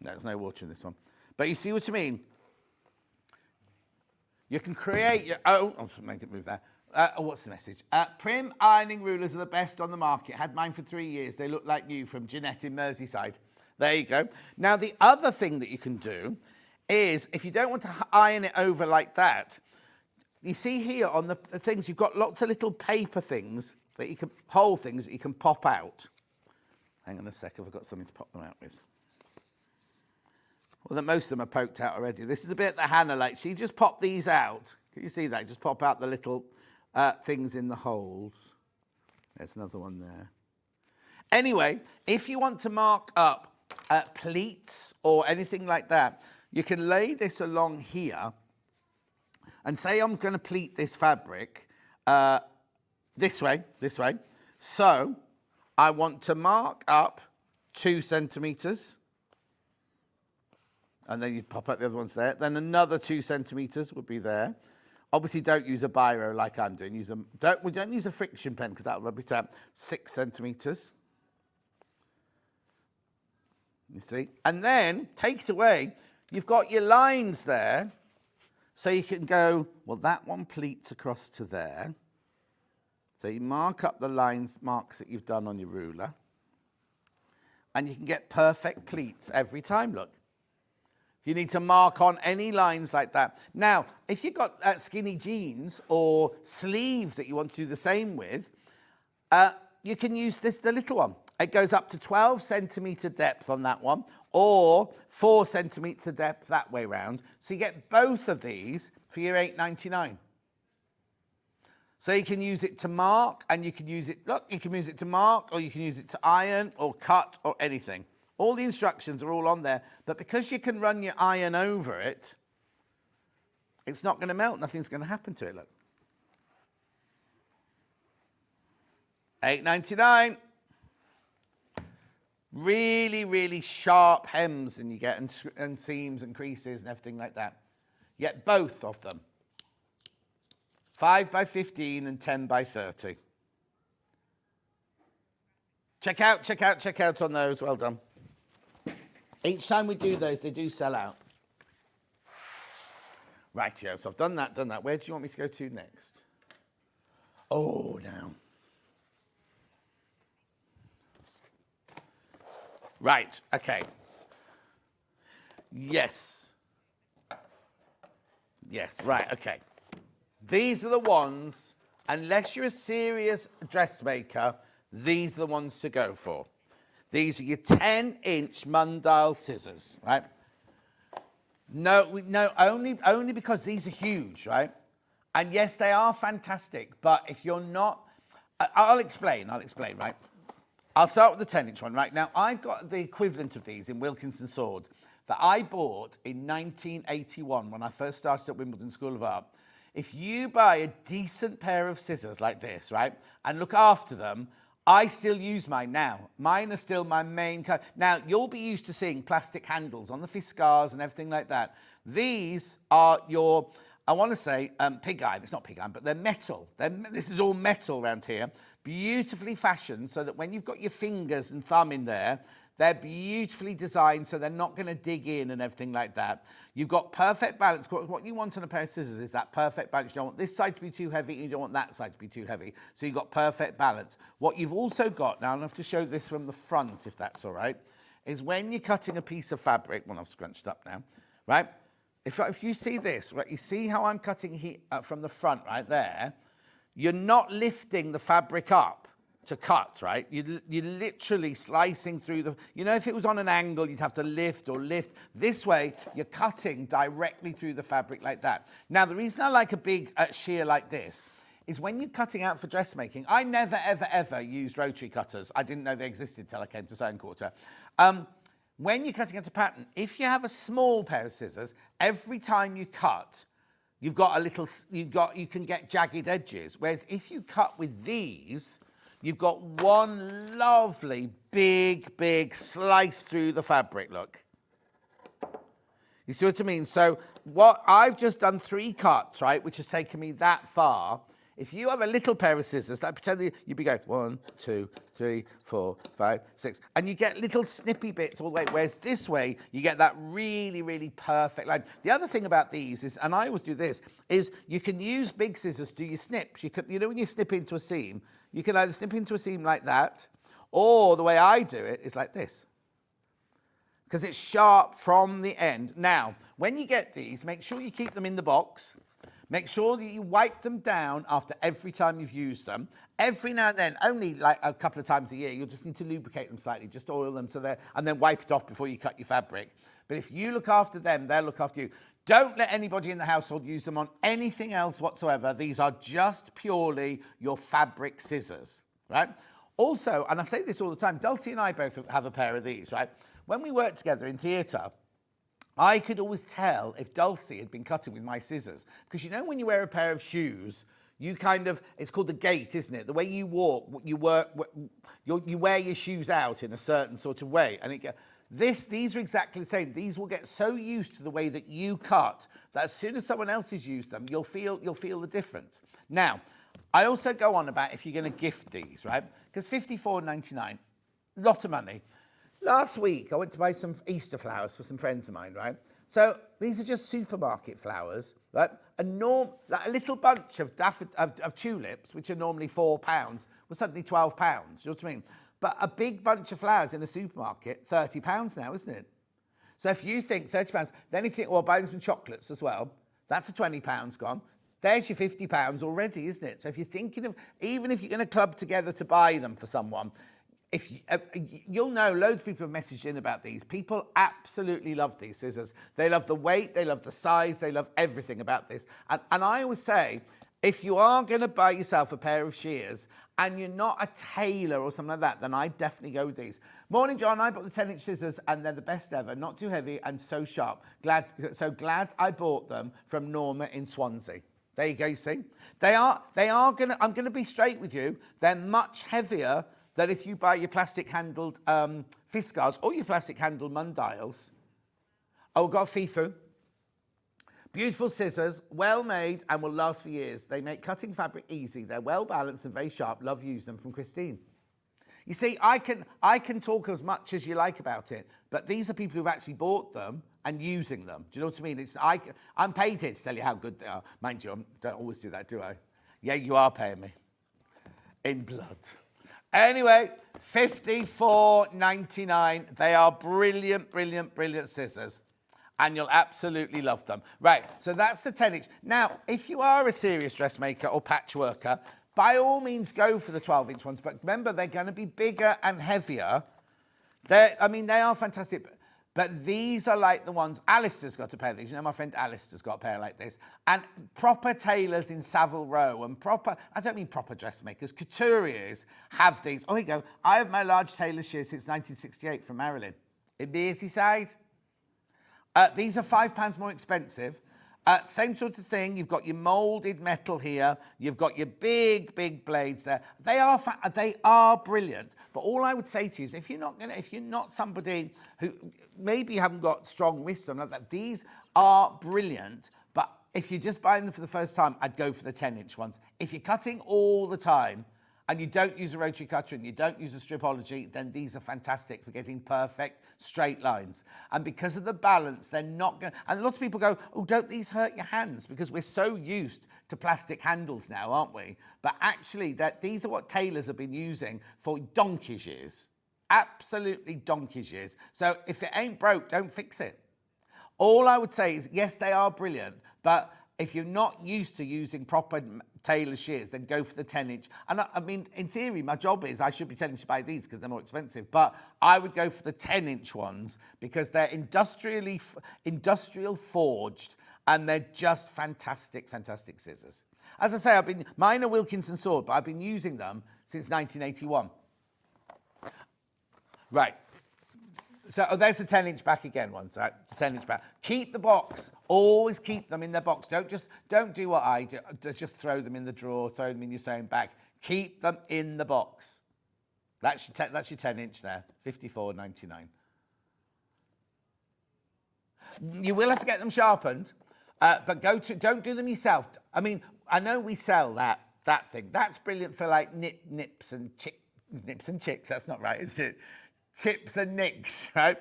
No, there's no water in this one. But you see what I mean? You can create your own... Oh, I made it move there. What's the message? Prim ironing rulers are the best on the market. Had mine for 3 years. They look like new, from Jeanette in Merseyside. There you go. Now, the other thing that you can do is, if you don't want to iron it over like that, you see here on the things, you've got lots of little paper things that you can, whole things that you can pop out. Hang on a sec, I've got something to pop them out with. Well, most of them are poked out already. This is the bit that Hannah likes. She just popped these out. Can you see that? Just pop out the little things in the holes. There's another one there. Anyway, if you want to mark up pleats or anything like that, you can lay this along here and say I'm going to pleat this fabric this way. So I want to mark up 2 centimetres. And then you pop out the other ones there. Then another 2 centimetres would be there. Obviously, don't use a biro like I'm doing. Don't use a friction pen because that'll rub it out. 6 centimetres. You see? And then take it away. You've got your lines there. So you can go, well, that one pleats across to there. So you mark up the marks that you've done on your ruler. And you can get perfect pleats every time, look. If you need to mark on any lines like that. Now, if you've got skinny jeans or sleeves that you want to do the same with, you can use the little one. It goes up to 12 centimetre depth on that one, or 4 centimetre depth that way round. So you get both of these for your $8.99. So you can use it to mark, and you can use it, look, you can use it to mark, or you can use it to iron, or cut, or anything. All the instructions are all on there, but because you can run your iron over it, it's not going to melt, nothing's going to happen to it, look. $8.99. Really, really sharp hems, and you get and seams and creases and everything like that. You get both of them. 5 by 15 and 10 by 30. Check out on those. Well done. Each time we do those, they do sell out. Rightio, so I've done that. Where do you want me to go to next? Oh, now. Right, okay. Yes, right, okay. These are the ones, unless you're a serious dressmaker, these are the ones to go for. These are your 10-inch Mundial scissors, right? No, only because these are huge, right? And yes, they are fantastic, but if you're not... I'll explain, right? I'll start with the 10-inch one, right? Now, I've got the equivalent of these in Wilkinson Sword that I bought in 1981 when I first started at Wimbledon School of Art. If you buy a decent pair of scissors like this, right, and look after them, I still use mine now. Mine are still my main kind. Now, you'll be used to seeing plastic handles on the Fiskars and everything like that. These are your, I want to say, pig iron. It's not pig iron, but they're metal. This is all metal around here. Beautifully fashioned so that when you've got your fingers and thumb in there, they're beautifully designed so they're not going to dig in and everything like that. You've got perfect balance. What you want on a pair of scissors is that perfect balance. You don't want this side to be too heavy, you don't want that side to be too heavy. So you've got perfect balance. What you've also got, now I'll have to show this from the front if that's all right, is when you're cutting a piece of fabric, well, I've scrunched up now, right? If you see this, right, you see how I'm cutting from the front right there, you're not lifting the fabric up to cut, right? You're literally slicing through the... You know, if it was on an angle, you'd have to lift or lift. This way, you're cutting directly through the fabric like that. Now, the reason I like a big shear like this is when you're cutting out for dressmaking, I never, ever, ever used rotary cutters. I didn't know they existed till I came to Sewing Quarter. When you're cutting out a pattern, if you have a small pair of scissors, every time you cut, you've got a little... You can get jagged edges. Whereas if you cut with these... You've got one lovely, big slice through the fabric, look. You see what I mean? So what I've just done 3 cuts, right, which has taken me that far. If you have a little pair of scissors, like pretend you'd be going 1, 2, 3, 4, 5, 6, and you get little snippy bits all the way, whereas this way, you get that really perfect line. The other thing about these is, and I always do this, is you can use big scissors to do your snips. You know when you snip into a seam, you can either snip into a seam like that, or the way I do it is like this. Because it's sharp from the end. Now, when you get these, make sure you keep them in the box. Make sure that you wipe them down after every time you've used them. Every now and then, only like a couple of times a year, you'll just need to lubricate them slightly, just oil them and then wipe it off before you cut your fabric. But if you look after them, they'll look after you. Don't let anybody in the household use them on anything else whatsoever. These are just purely your fabric scissors, right? Also, and I say this all the time, Dulcie and I both have a pair of these, right? When we worked together in theatre, I could always tell if Dulcie had been cutting with my scissors. Because you know when you wear a pair of shoes, you kind of, it's called the gait, isn't it? The way you walk, you wear your shoes out in a certain sort of way. And These are exactly the same. These will get so used to the way that you cut that as soon as someone else has used them, you'll feel the difference. Now, I also go on about if you're going to gift these, right? Because £54.99, lot of money. Last week, I went to buy some Easter flowers for some friends of mine, right? So these are just supermarket flowers, right? Like a little bunch of tulips, which are normally £4, was suddenly £12. You know what I mean? But a big bunch of flowers in a supermarket, £30 now, isn't it? So if you think £30, then you think, well, buy them some chocolates as well. That's a £20 gone. There's your £50 already, isn't it? So if you're thinking of, even if you're going to club together to buy them for someone, if you'll know loads of people have messaged in about these. People absolutely love these scissors. They love the weight, they love the size, they love everything about this. And I always say, if you are going to buy yourself a pair of shears and you're not a tailor or something like that, then I definitely go with these. Morning, John. I bought the 10-inch scissors and they're the best ever. Not too heavy and so sharp. Glad I bought them from Norma in Swansea. There you go, you see. I'm going to be straight with you. They're much heavier than if you buy your plastic-handled Fiskars or your plastic-handled Mundials. Oh, we've got FIFU. Beautiful scissors, well made and will last for years. They make cutting fabric easy. They're well balanced and very sharp. Love using them, from Christine. You see, I can talk as much as you like about it, but these are people who've actually bought them and using them. Do you know what I mean? I'm paid here to tell you how good they are. Mind you, I don't always do that, do I? Yeah, you are paying me. In blood. Anyway, £54.99. They are brilliant, brilliant, brilliant scissors. And you'll absolutely love them. Right, so that's the 10-inch. Now, if you are a serious dressmaker or patchworker, by all means go for the 12-inch ones. But remember, they're going to be bigger and heavier. They are fantastic. But these are like the ones, Alistair's got a pair of these. You know, my friend Alistair's got a pair like this. And proper tailors in Savile Row and I don't mean proper dressmakers, couturiers have these. Oh, here you go. I have my large tailor shears since 1968 from Marilyn. In Merseyside. These are £5 more expensive. Same sort of thing. You've got your moulded metal here. You've got your big, big blades there. They are brilliant. But all I would say to you is, if you're not somebody who maybe you haven't got strong wrists or like that, these are brilliant. But if you're just buying them for the first time, I'd go for the 10-inch ones. If you're cutting all the time and you don't use a rotary cutter and you don't use a stripology, then these are fantastic for getting perfect straight lines. And because of the balance, they're not going to... And a lot of people go, oh, don't these hurt your hands? Because we're so used to plastic handles now, aren't we? But actually, these are what tailors have been using for donkey's years. Absolutely donkey's years. So if it ain't broke, don't fix it. All I would say is, yes, they are brilliant, but if you're not used to using proper tailor shears, then go for the 10-inch. And I mean, in theory, my job is I should be telling you to buy these because they're more expensive, but I would go for the 10-inch ones because they're industrial forged and they're just fantastic, fantastic scissors. As I say, mine are Wilkinson Sword, but I've been using them since 1981. Right. So there's the 10-inch back again ones, right? The 10-inch back. Keep the box. Always keep them in their box. Don't do what I do. Just throw them in the drawer, throw them in your sewing bag. Keep them in the box. That's your 10-inch there, £54.99. You will have to get them sharpened, but don't do them yourself. I mean, I know we sell that thing. That's brilliant for like nips and chicks. That's not right, is it? Chips and nicks, right?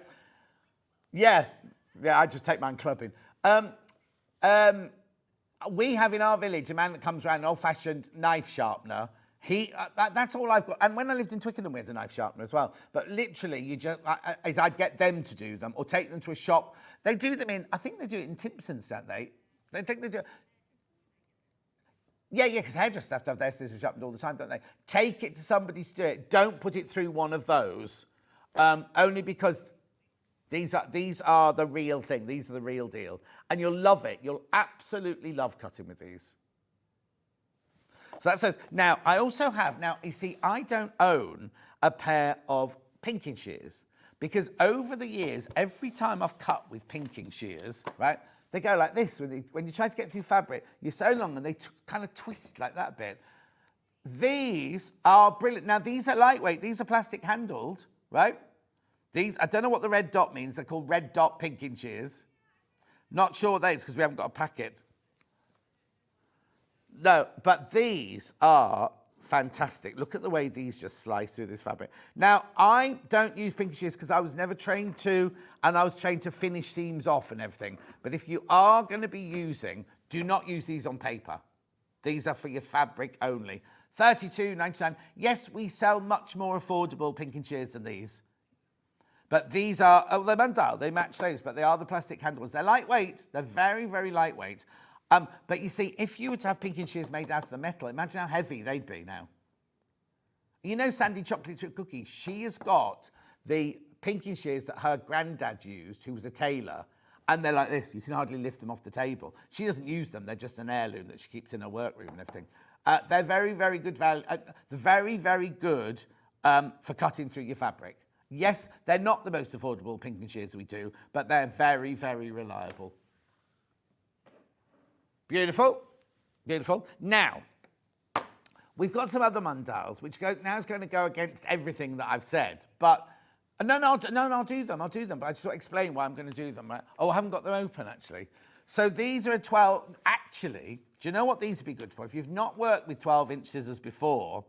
Yeah, I just take mine clubbing. We have in our village a man that comes around, an old-fashioned knife sharpener. That's all I've got. And when I lived in Twickenham, we had a knife sharpener as well. But literally, I'd get them to do them or take them to a shop. They do them I think they do it in Timpson's, don't they? They think they do. Yeah, because hairdressers have to have their scissors sharpened all the time, don't they? Take it to somebody to do it. Don't put it through one of those. Only because these are the real thing. These are the real deal. And you'll love it. You'll absolutely love cutting with these. So that says, now, I also have, you see, I don't own a pair of pinking shears because over the years, every time I've cut with pinking shears, right, they go like this. When you try to get through fabric, you're so long and they kind of twist like that a bit. These are brilliant. Now, these are lightweight. These are plastic handled, right? These, I don't know what the red dot means. They're called red dot pinking shears. Not sure what that is because we haven't got a packet. No, but these are fantastic. Look at the way these just slice through this fabric. Now, I don't use pinking shears because I was never trained to, and I was trained to finish seams off and everything. But if you are going to be using, do not use these on paper. These are for your fabric only. $32.99. Yes, we sell much more affordable pinking shears than these. But these are, oh, they're Mundial, they match those, but they are the plastic handles. They're lightweight, they're very, very lightweight. But you see, if you were to have pinking shears made out of the metal, imagine how heavy they'd be now. You know Sandy Chocolate Chip Cookie? She has got the pinking shears that her granddad used, who was a tailor, and they're like this. You can hardly lift them off the table. She doesn't use them. They're just an heirloom that she keeps in her workroom and everything. They're very, very good value. Very, very good for cutting through your fabric. Yes, they're not the most affordable pinking shears we do, but they're very, very reliable. Beautiful, beautiful. Now, we've got some other Mundials, which now is going to go against everything that I've said. But no, I'll do them. But I just want to explain why I'm going to do them. Right? Oh, I haven't got them open actually. So these are a 12. Actually, do you know what these would be good for? If you've not worked with 12-inch scissors before,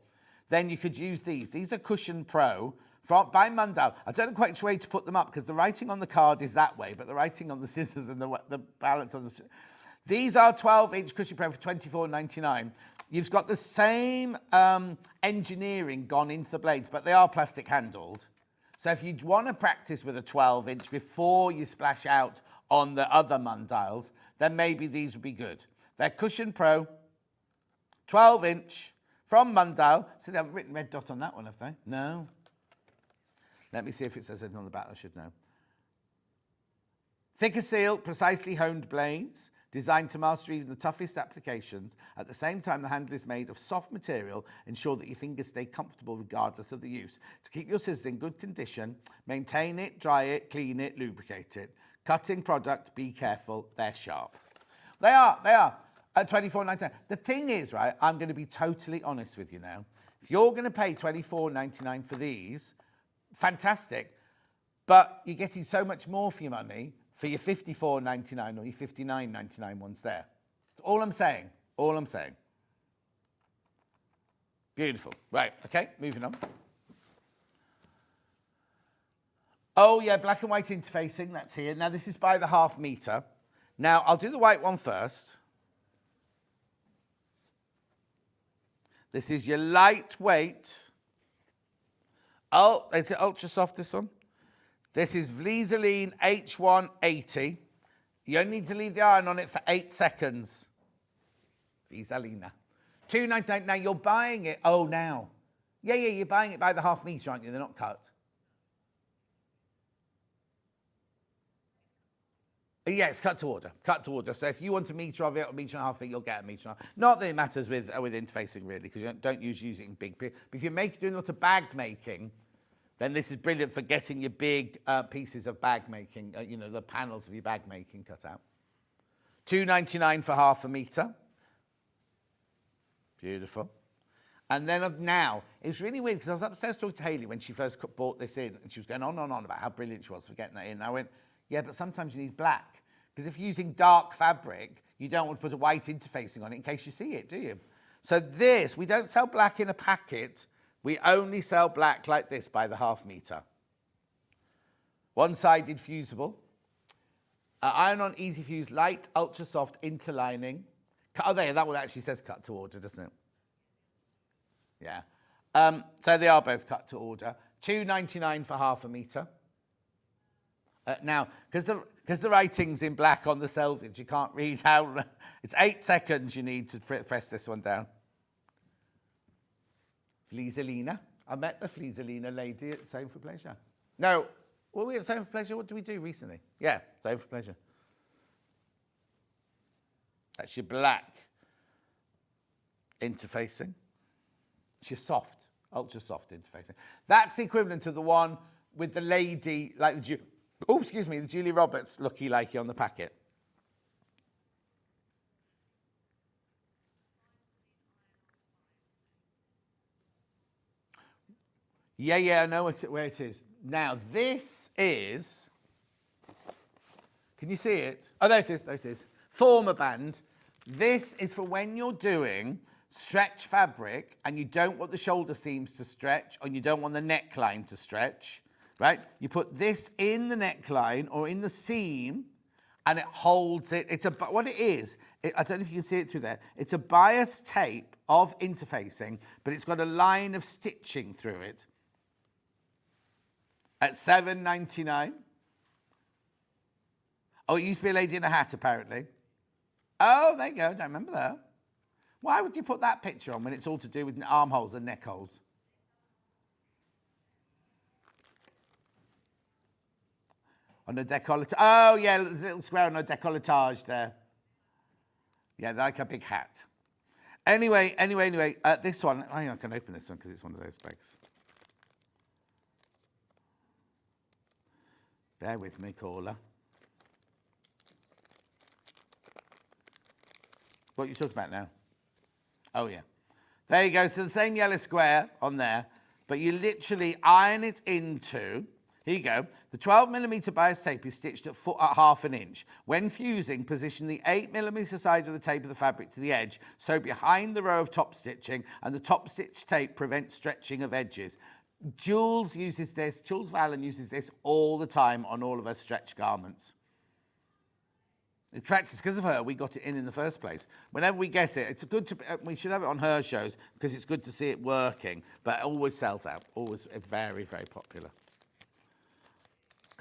then you could use these. These are Cushion Pro by Mundial. I don't know quite which way to put them up because the writing on the card is that way, but the writing on the scissors and the balance on the... These are 12-inch Cushion Pro for $24.99. You've got the same engineering gone into the blades, but they are plastic handled. So if you want to practice with a 12-inch before you splash out on the other Mundials, then maybe these would be good. They're Cushion Pro, 12-inch, from Mundial. So they haven't written red dot on that one, have they? No. Let me see if it says anything on the back. I should know. Thicker seal, precisely honed blades, designed to master even the toughest applications. At the same time, the handle is made of soft material, ensure that your fingers stay comfortable regardless of the use. To keep your scissors in good condition, maintain it, dry it, clean it, lubricate it. Cutting product, be careful, they're sharp. They are, at $24.99. The thing is, right, I'm going to be totally honest with you now. If you're going to pay $24.99 for these, fantastic, but you're getting so much more for your money for your $54.99 or your $59.99 ones there. That's all I'm saying. Beautiful. Right, okay, moving on. Oh yeah, black and white interfacing, that's here. Now this is by the ½ metre. Now I'll do the white one first. This is your lightweight. Oh, is it ultra soft, this one? This is Vliseline H180. You only need to leave the iron on it for 8 seconds. Vliselina. $2.99. Now you're buying it. Oh, now. Yeah, you're buying it by the ½ metre, aren't you? They're not cut. Yeah, it's cut to order. So if you want a metre of it or a metre and a half, you'll get a metre and a half. Not that it matters with interfacing really, because you don't use using big. But if you're doing a lot of bag making, then this is brilliant for getting your big pieces of bag making. The panels of your bag making cut out. $2.99 for ½ metre. Beautiful. And then now, it's really weird because I was upstairs talking to Hayley when she first bought this in, and she was going on and on about how brilliant she was for getting that in. And I went, yeah, but sometimes you need black. Because if you're using dark fabric, you don't want to put a white interfacing on it in case you see it, do you? So this, we don't sell black in a packet. We only sell black like this by the ½ metre. One-sided fusible. Iron-on easy fuse, light, ultra-soft interlining. Oh, there, that one actually says cut to order, doesn't it? Yeah. So they are both cut to order. $2.99 for ½ metre. Now, because the writing's in black on the selvage, you can't read how... It's 8 seconds you need to press this one down. Vliselina. I met the Vliselina lady at Sewn for Pleasure. No, were we at Sewn for Pleasure? What did we do recently? Yeah, Sewn for Pleasure. That's your black interfacing. It's your soft, ultra soft interfacing. That's the equivalent to the one with the lady, like the... Oh, excuse me, the Julie Roberts looky-likey on the packet. Yeah, I know where it is. Now, this is, can you see it? Oh, there it is. Former band. This is for when you're doing stretch fabric and you don't want the shoulder seams to stretch or you don't want the neckline to stretch, right? You put this in the neckline or in the seam and it holds it. What it is, I don't know if you can see it through there. It's a bias tape of interfacing, but it's got a line of stitching through it. At $7.99. Oh, it used to be a lady in a hat, apparently. Oh, there you go. Don't remember that. Why would you put that picture on when it's all to do with armholes and neck holes? On the décolletage. Oh, yeah, there's a little square on the décolletage there. Yeah, like a big hat. Anyway, this one, I can open this one because it's one of those specs. Bear with me, caller. What are you talking about now? Oh, yeah. There you go. So the same yellow square on there, but you literally iron it into, here you go. The 12mm bias tape is stitched at half an inch. When fusing, position the 8mm side of the tape of the fabric to the edge, so behind the row of top stitching, and the top stitch tape prevents stretching of edges. Jules uses this, Jules Vallon uses this all the time on all of her stretch garments. In fact, it's because of her we got it in the first place. Whenever we get it, it's good to, we should have it on her shows because it's good to see it working, but it always sells out, always very, very popular.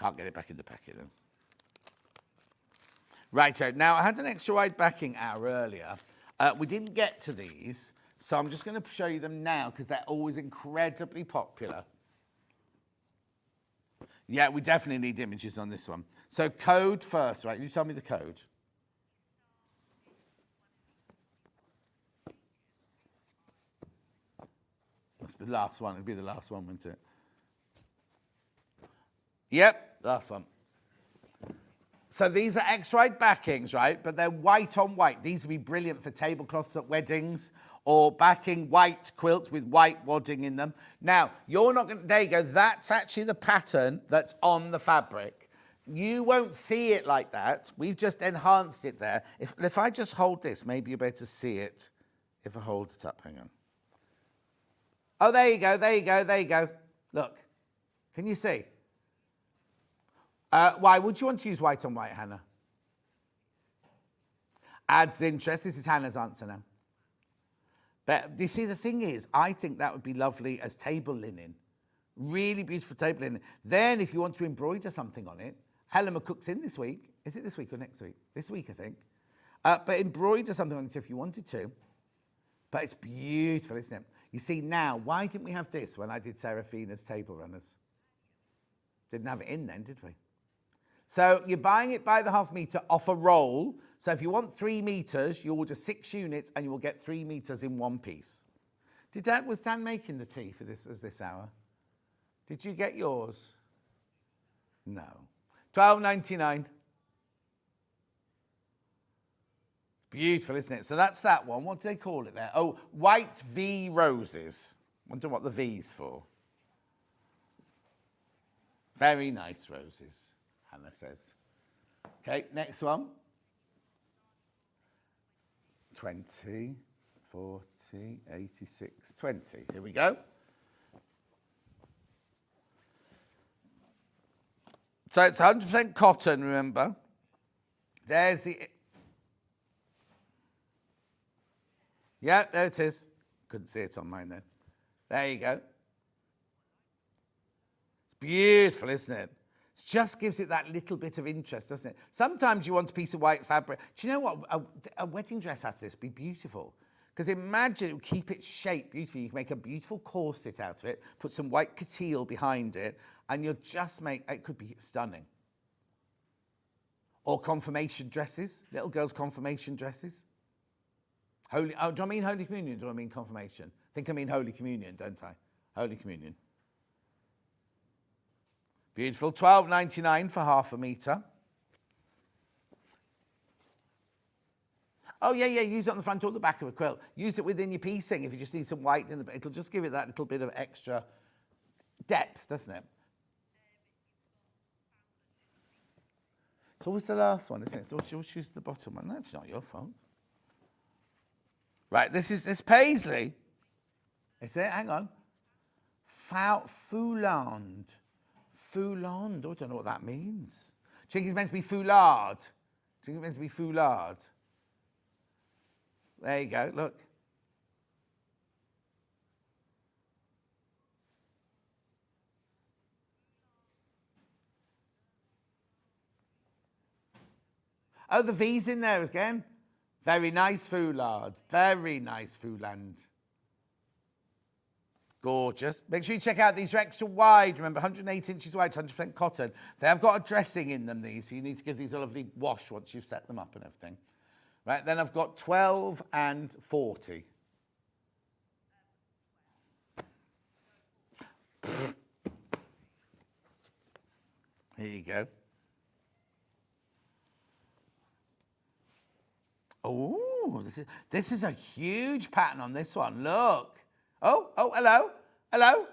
Can't get it back in the packet then. Righto, now I had an extra wide backing hour earlier. We didn't get to these, so I'm just going to show you them now because they're always incredibly popular. Yeah, we definitely need images on this one. So code first, right? You tell me the code. Must be the last one. It'll be the last one, won't it? Yep, last one. So these are X-rayed backings, right? But they're white on white. These would be brilliant for tablecloths at weddings or backing white quilts with white wadding in them. Now, you're not going to, there you go. That's actually the pattern that's on the fabric. You won't see it like that. We've just enhanced it there. If I just hold this, maybe you'll be able to see it if I hold it up. Hang on. Oh, there you go. Look, can you see? Why would you want to use white on white, Hannah? Adds interest. This is Hannah's answer now. But you see, the thing is, I think that would be lovely as table linen. Really beautiful table linen. Then if you want to embroider something on it, Helen McCook's in this week. Is it this week or next week? This week, I think. But embroider something on it if you wanted to. But it's beautiful, isn't it? You see, now, why didn't we have this when I did Serafina's table runners? Didn't have it in then, did we? So you're buying it by the half metre off a roll. So if you want 3 metres, you order 6 units and you will get 3 metres in one piece. Was Dan making the tea for this hour? Did you get yours? No. $12.99. It's beautiful, isn't it? So that's that one. What do they call it there? Oh, white V roses. Wonder what the V's for. Very nice roses, Hannah says. Okay, next one. 20, 40, 86, 20. Here we go. So it's 100% cotton, remember. There's the... Yeah, there it is. Couldn't see it on mine then. There you go. It's beautiful, isn't it? It just gives it that little bit of interest, doesn't it? Sometimes you want a piece of white fabric. Do you know what? A wedding dress out of this would be beautiful. Because imagine it would keep its shape beautifully. You can make a beautiful corset out of it, put some white couture behind it, and you'll just make, it could be stunning. Or confirmation dresses, little girls' confirmation dresses. Do I mean Holy Communion or do I mean confirmation? I think I mean Holy Communion, don't I? Holy Communion. Beautiful, $12.99 for half a metre. Oh, yeah, use it on the front or the back of a quilt. Use it within your piecing if you just need some white in the... It'll just give it that little bit of extra depth, doesn't it? It's always the last one, isn't it? So she'll choose the bottom one. That's not your fault. Right, this Paisley. Is it? Hang on. Foulard. Foulard. Oh, I don't know what that means. Do you think it's meant to be foulard? Do you think it's meant to be foulard? There you go, look. Oh, the V's in there again. Very nice foulard. Very nice fouland. Gorgeous. Make sure you check out these are extra wide. Remember, 108 inches wide, 100% cotton. They have got a dressing in them, these, so you need to give these a lovely wash once you've set them up and everything. Right, then I've got 12 and 40. Here you go. Oh, this is a huge pattern on this one. Look. Oh, hello. Hello.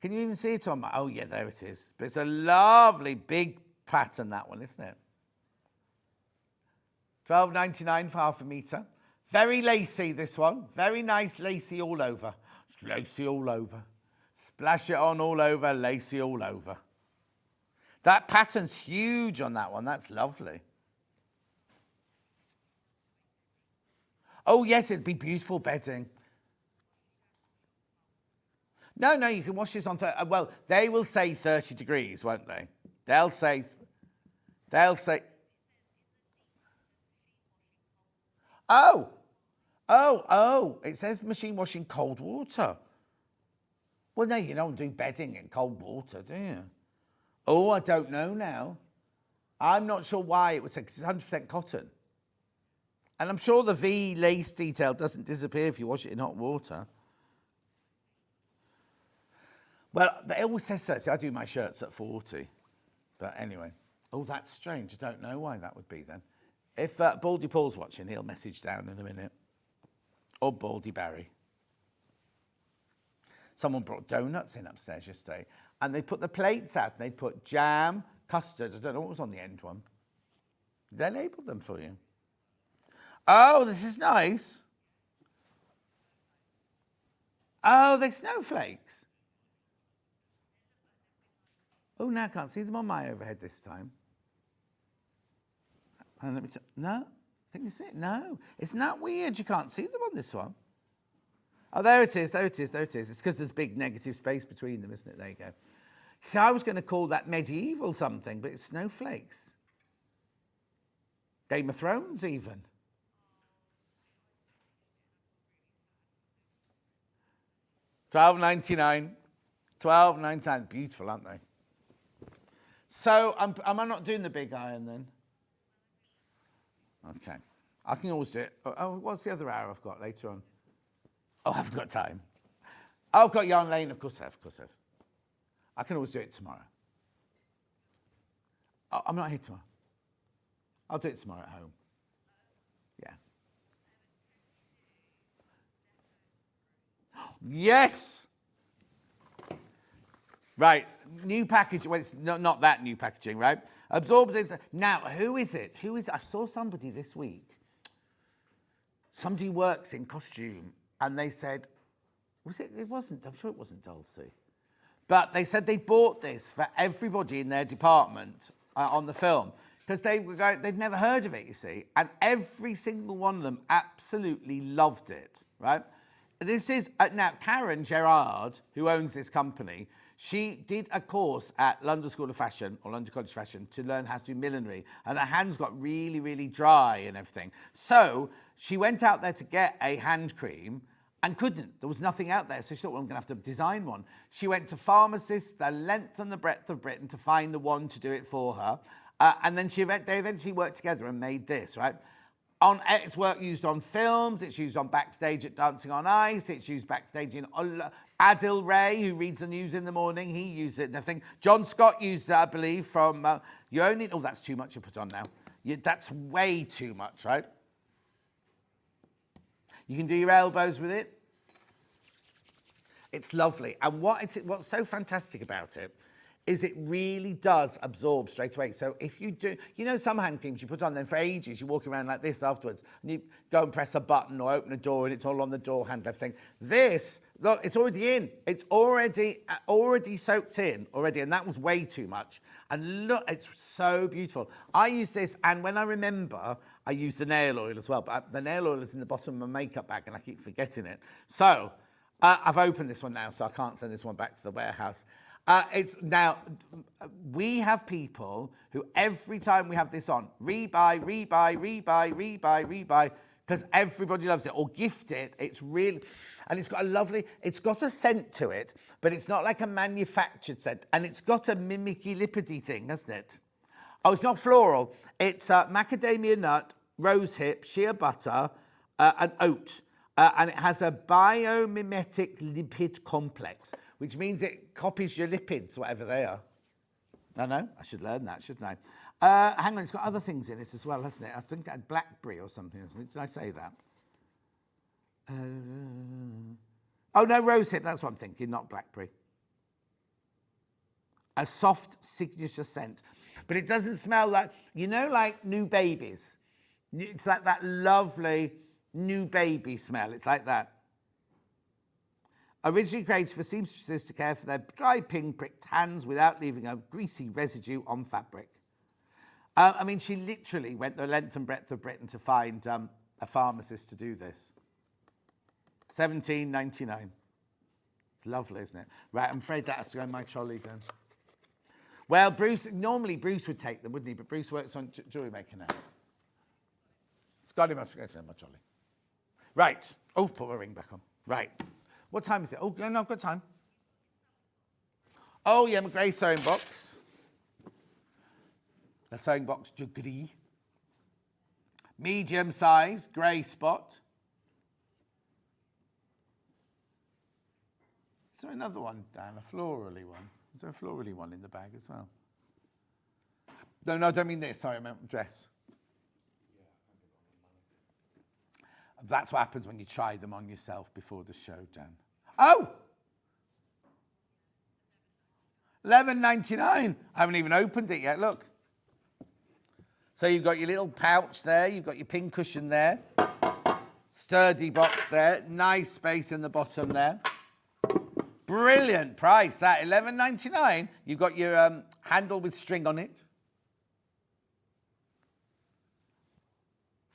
Can you even see it on my... Oh, yeah, there it is. But it's a lovely big pattern, that one, isn't it? $12.99 for half a metre. Very lacy, this one. Very nice lacy all over. It's lacy all over. Splash it on all over, lacy all over. That pattern's huge on that one. That's lovely. Oh, yes, it'd be beautiful bedding. No, you can wash this on... well, they will say 30 degrees, won't they? They'll say... Oh, it says machine wash in cold water. Well, no, you don't do bedding in cold water, do you? Oh, I don't know now. I'm not sure why it would say, because it's 100% cotton. And I'm sure the V lace detail doesn't disappear if you wash it in hot water. Well, it always says 30. I do my shirts at 40. But anyway. Oh, that's strange. I don't know why that would be then. If Baldy Paul's watching, he'll message down in a minute. Or Baldy Barry. Someone brought donuts in upstairs yesterday. And they put the plates out. And they put jam, custard. I don't know what was on the end one. They labelled them for you. Oh, this is nice. Oh, they're snowflakes. Oh, now I can't see them on my overhead this time. And let me no? Can you see it? No. Isn't that weird? You can't see them on this one. Oh, there it is. It's because there's big negative space between them, isn't it? There you go. See, I was going to call that medieval something, but it's snowflakes. Game of Thrones, even. $12.99. $12.99. Beautiful, aren't they? So, am I not doing the big iron then? Okay. I can always do it. Oh, what's the other hour I've got later on? Oh, I haven't got time. Oh, I've got Yarn Lane. Of course I have. I can always do it tomorrow. Oh, I'm not here tomorrow. I'll do it tomorrow at home. Yeah. Yes! Right, new packaging. Well, it's not that new packaging, right? Absorbs. Now, who is it? I saw somebody this week. Somebody works in costume, and they said, it wasn't, I'm sure it wasn't Dulcie. But they said they bought this for everybody in their department on the film. Because they'd never heard of it, you see. And every single one of them absolutely loved it, right? This is, now, Karen Gerard, who owns this company, she did a course at London School of Fashion, or London College of Fashion, to learn how to do millinery. And her hands got really, really dry and everything. So she went out there to get a hand cream and couldn't. There was nothing out there. So she thought, well, I'm going to have to design one. She went to pharmacists, the length and the breadth of Britain, to find the one to do it for her. And then they eventually worked together and made this, right? It's used on films, it's used on backstage at Dancing on Ice, it's used backstage in Adil Ray, who reads the news in the morning, he used it and everything. John Scott used it, I believe, from You Own It. Oh, that's too much to put on now. That's way too much, right? You can do your elbows with it. It's lovely. And what's so fantastic about it is it really does absorb straight away. So if you do, you know, some hand creams you put on, then for ages you walk around like this afterwards, and you go and press a button or open a door and it's all on the door handle, everything. This, look, it's already in. It's already soaked in already, and that was way too much. And look, it's so beautiful. I use this, and when I remember, I use the nail oil as well, but the nail oil is in the bottom of my makeup bag and I keep forgetting it. So I've opened this one now, so I can't send this one back to the warehouse. It's now, we have people who every time we have this on, rebuy, because everybody loves it, or gift it. It's really, and it's got a lovely, it's got a scent to it, but it's not like a manufactured scent, and it's got a mimicky lipidy thing, hasn't it? Oh, it's not floral. It's macadamia nut, rosehip, shea butter, and oat. And it has a biomimetic lipid complex, which means it copies your lipids, whatever they are. I know, I should learn that, shouldn't I? Hang on, it's got other things in it as well, hasn't it? I think it had blackberry or something, hasn't it? Did I say that? Oh, no, rosehip, that's what I'm thinking, not blackberry. A soft signature scent. But it doesn't smell like, you know, like new babies. It's like that lovely new baby smell. It's like that. Originally created for seamstresses to care for their dry, pin-pricked hands without leaving a greasy residue on fabric. I mean, she literally went the length and breadth of Britain to find a pharmacist to do this. $17.99. It's lovely, isn't it? Right, I'm afraid that has to go in my trolley then. Well, normally Bruce would take them, wouldn't he? But Bruce works on jewellery making now. Scotty must go to my trolley. Right. Oh, put my ring back on. Right. What time is it? Oh, no, I've got time. Oh, yeah, my grey sewing box. The sewing box de gris. Medium size, grey spot. Is there another one, Dan? A florally one? Is there a florally one in the bag as well? No, I don't mean this. Sorry, I meant dress. That's what happens when you try them on yourself before the show, Dan. Oh! $11.99. I haven't even opened it yet, look. So you've got your little pouch there, you've got your pin cushion there, sturdy box there, nice space in the bottom there. Brilliant price, that $11.99. You've got your handle with string on it.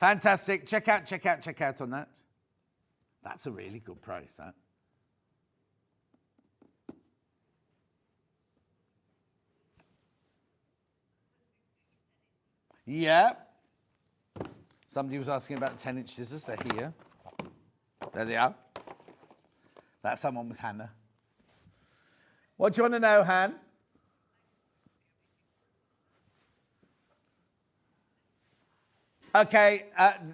Fantastic. Check out on that. That's a really good price, that. Yeah. Somebody was asking about the 10-inch scissors. They're here. There they are. That someone was Hannah. What do you want to know, Han? Okay,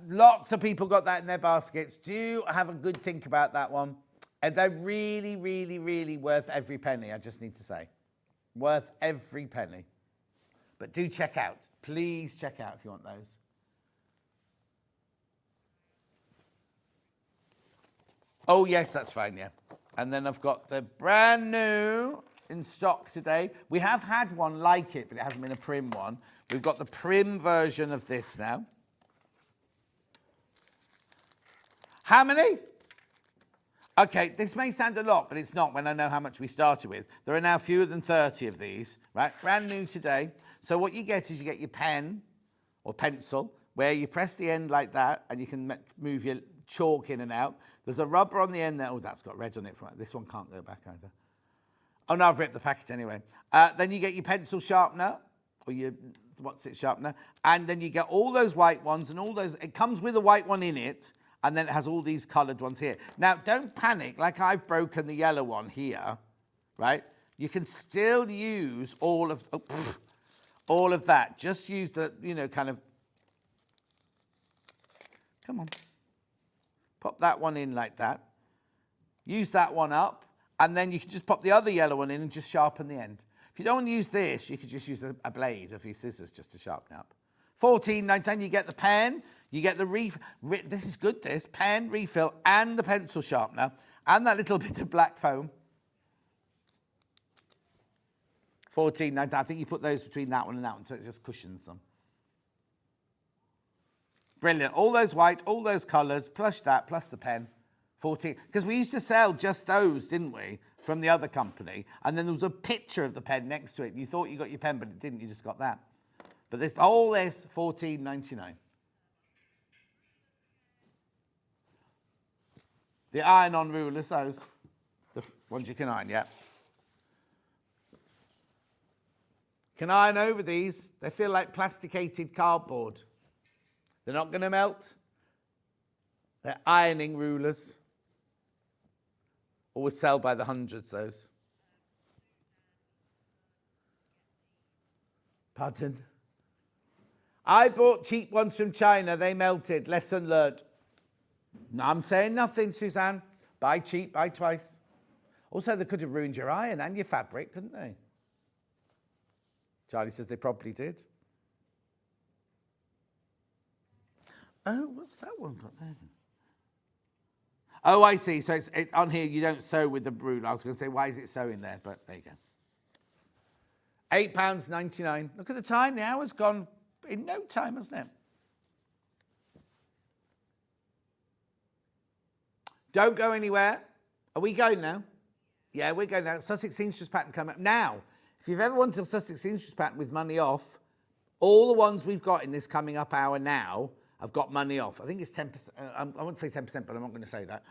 lots of people got that in their baskets. Do have a good think about that one. And they're really, really, really worth every penny, I just need to say. Worth every penny. But do check out. Please check out if you want those. Oh, yes, that's fine, yeah. And then I've got the brand new in stock today. We have had one like it, but it hasn't been a prim one. We've got the prim version of this now. How many? Okay, this may sound a lot, but it's not when I know how much we started with. There are now fewer than 30 of these, right? Brand new today. So what you get is you get your pen or pencil where you press the end like that and you can move your chalk in and out. There's a rubber on the end there. Oh, that's got red on it. This one can't go back either. Oh, no, I've ripped the packet anyway. Then you get your pencil sharpener or your, sharpener. And then you get all those white ones and all those. It comes with a white one in it. And then it has all these coloured ones here. Now, don't panic, like I've broken the yellow one here, right? You can still use all of that. Just use the, kind of, come on. Pop that one in like that. Use that one up. And then you can just pop the other yellow one in and just sharpen the end. If you don't want to use this, you could just use a blade of your scissors just to sharpen up. $14.99, you get the pen. You get the this is good, this, pen, refill, and the pencil sharpener, and that little bit of black foam. 14.99. I think you put those between that one and that one, so it just cushions them. Brilliant. All those white, all those colours, plus that, plus the pen. 14. Because we used to sell just those, didn't we, from the other company, and then there was a picture of the pen next to it. You thought you got your pen, but it didn't. You just got that. But this, all this, 14.99. The iron-on rulers, those. The ones you can iron, yeah. Can iron over these. They feel like plasticated cardboard. They're not going to melt. They're ironing rulers. Always sell by the hundreds, those. Pardon? I bought cheap ones from China. They melted. Lesson learned. No, I'm saying nothing, Suzanne. Buy cheap, buy twice. Also, they could have ruined your iron and your fabric, couldn't they? Charlie says they probably did. Oh, what's that one got there? Oh, I see. So it's on here, you don't sew with the ruler. I was going to say, why is it sewing there? But there you go. £8.99. Look at the time. The hour's gone in no time, hasn't it? Don't go anywhere. Are we going now? Yeah, we're going now. Sussex Seamstress pattern coming up. Now, if you've ever wanted a Sussex Seamstress pattern with money off, all the ones we've got in this coming up hour now have got money off. I think it's 10%. I won't say 10%, but I'm not going to say that.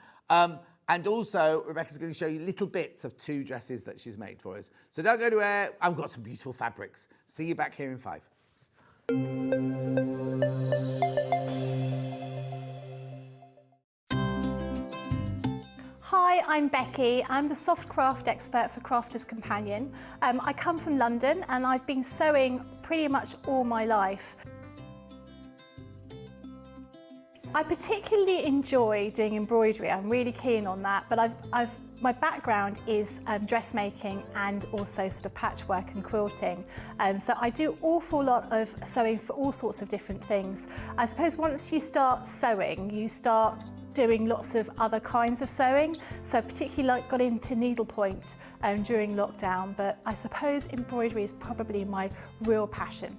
And also, Rebecca's going to show you little bits of 2 dresses that she's made for us. So don't go anywhere. I've got some beautiful fabrics. See you back here in 5. Hi, I'm Becky. I'm the soft craft expert for Crafter's Companion. I come from London and I've been sewing pretty much all my life. I particularly enjoy doing embroidery. I'm really keen on that, but my background is dressmaking and also sort of patchwork and quilting. So I do an awful lot of sewing for all sorts of different things. I suppose once you start sewing, you start doing lots of other kinds of sewing. So particularly got into needlepoint during lockdown, but I suppose embroidery is probably my real passion.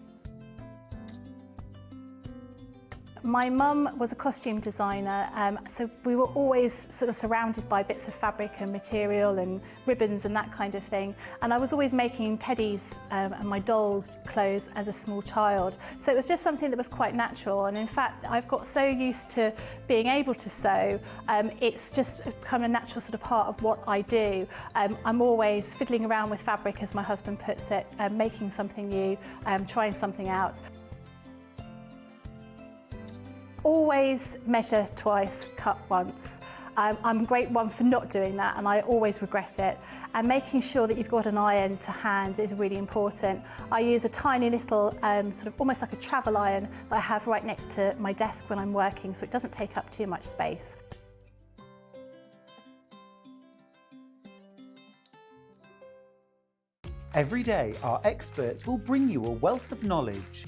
My mum was a costume designer, so we were always sort of surrounded by bits of fabric and material and ribbons and that kind of thing. And I was always making teddies and my dolls' clothes as a small child. So it was just something that was quite natural. And in fact, I've got so used to being able to sew, it's just become a natural sort of part of what I do. I'm always fiddling around with fabric, as my husband puts it, making something new, trying something out. Always measure twice, cut once. I'm a great one for not doing that, and I always regret it. And making sure that you've got an iron to hand is really important. I use a tiny little, sort of almost like a travel iron that I have right next to my desk when I'm working, so it doesn't take up too much space. Every day, our experts will bring you a wealth of knowledge.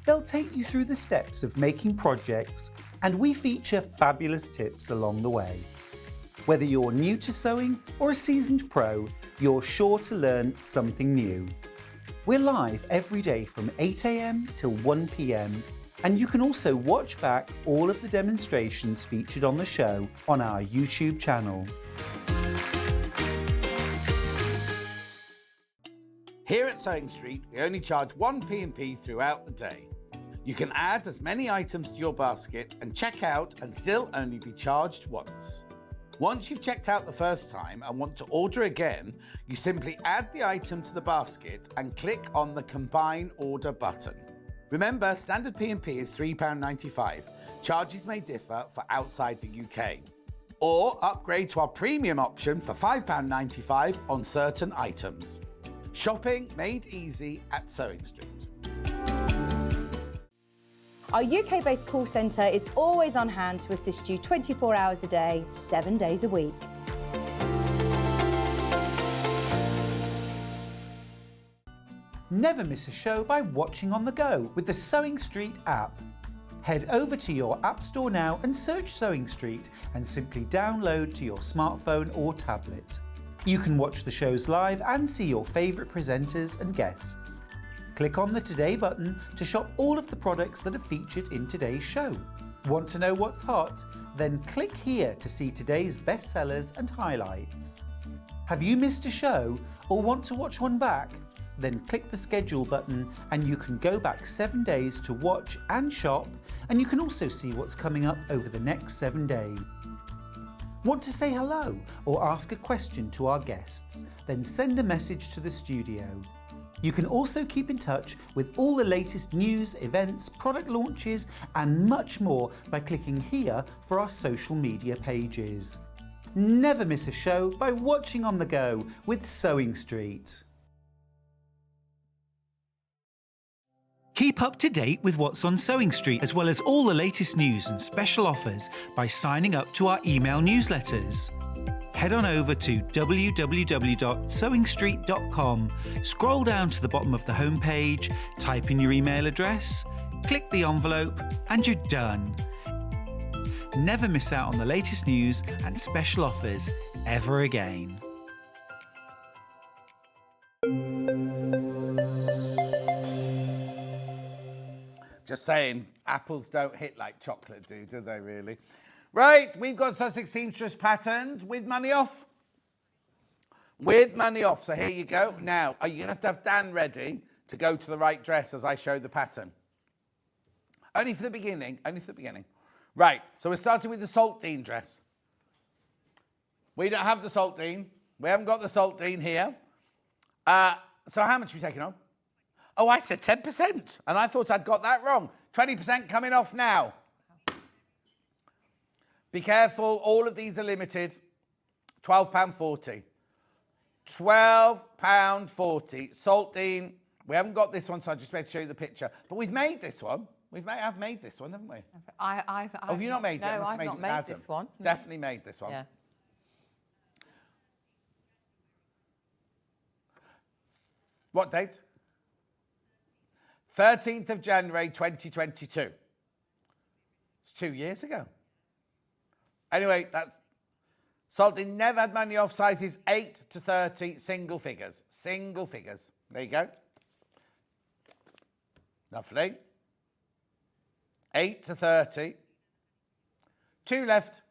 They'll take you through the steps of making projects, and we feature fabulous tips along the way. Whether you're new to sewing or a seasoned pro, you're sure to learn something new. We're live every day from 8 AM till 1 PM, and you can also watch back all of the demonstrations featured on the show on our YouTube channel. Here at Sewing Street, we only charge 1 P&P throughout the day. You can add as many items to your basket and check out and still only be charged once. Once you've checked out the first time and want to order again, you simply add the item to the basket and click on the Combine Order button. Remember, standard P&P is £3.95. Charges may differ for outside the UK. Or upgrade to our premium option for £5.95 on certain items. Shopping made easy at Sewing Street. Our UK-based call centre is always on hand to assist you 24 hours a day, 7 days a week. Never miss a show by watching on the go with the Sewing Street app. Head over to your App Store now and search Sewing Street and simply download to your smartphone or tablet. You can watch the shows live and see your favourite presenters and guests. Click on the Today button to shop all of the products that are featured in today's show. Want to know what's hot? Then click here to see today's bestsellers and highlights. Have you missed a show or want to watch one back? Then click the schedule button and you can go back 7 days to watch and shop, and you can also see what's coming up over the next 7 days. Want to say hello or ask a question to our guests? Then send a message to the studio. You can also keep in touch with all the latest news, events, product launches and much more by clicking here for our social media pages. Never miss a show by watching on the go with Sewing Street. Keep up to date with what's on Sewing Street, as well as all the latest news and special offers by signing up to our email newsletters. Head on over to www.sewingstreet.com, scroll down to the bottom of the homepage, type in your email address, click the envelope, and you're done. Never miss out on the latest news and special offers ever again. Just saying, apples don't hit like chocolate do they really? Right, we've got Sussex Seamstress patterns with money off. With money off, so here you go. Now, are you going to have Dan ready to go to the right dress as I show the pattern? Only for the beginning, only for the beginning. Right, so we're starting with the Saltine dress. We don't have the Saltine. We haven't got the Saltine here. So how much are we taking on? Oh, I said 10%, and I thought I'd got that wrong. 20% coming off now. Be careful, all of these are limited. £12.40. £12.40. Saltine. We haven't got this one, so I just better show you the picture. But we've made this one. I've made this one, haven't we? Have you not made it? No, I've not made this one. No. Definitely made this one. Yeah. What date? 13th of January 2022. It's 2 years ago. Anyway, that's Saltine never had money off, sizes 8 to 30, single figures. Single figures. There you go. Lovely. 8 to 30. 2 left.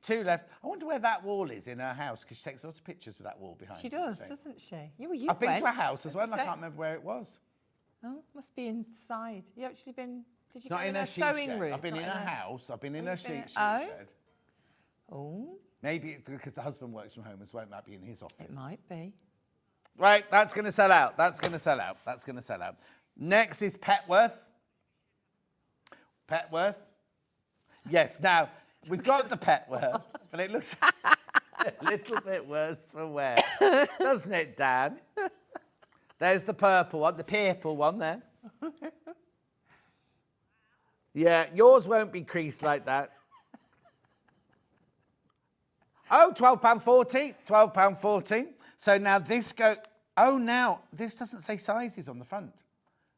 2 left. I wonder where that wall is in her house, because she takes lots of pictures with that wall behind her. She does, doesn't she? I've been to a house as well, and I can't remember where it was. Oh, must be inside. You actually been... Did you Not go in a her sheet sewing shed. room? I've been in her house. I've been in her sheet Oh. shed. Oh. Maybe because the husband works from home as well, it might be in his office. It might be. Right, that's going to sell out. That's going to sell out. That's going to sell out. Next is Petworth. Petworth. Yes, now, we've got the Petworth, but it looks a little bit worse for wear. Doesn't it, Dan? There's the purple one, the purple one there. Yeah, yours won't be creased like that. Oh, £12.40. £12.40. So now this goes... Oh, now, this doesn't say sizes on the front.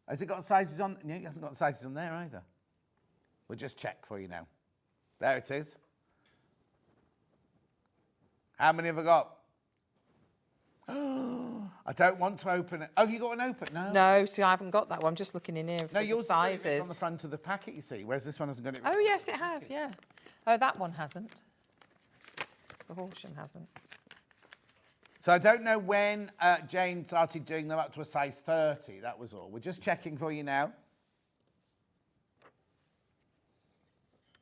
Has it got sizes on? No, it hasn't got sizes on there either. We'll just check for you now. There it is. How many have I got? I don't want to open it. Oh, have you got an open? No. No, see, I haven't got that one. I'm just looking in here for No, the sizes. It's on the front of the packet, you see, whereas this one hasn't got it. Oh, yes, it has, yeah. Oh, that one hasn't. The Horsham hasn't. So I don't know when Jane started doing them up to a size 30, that was all. We're just checking for you now.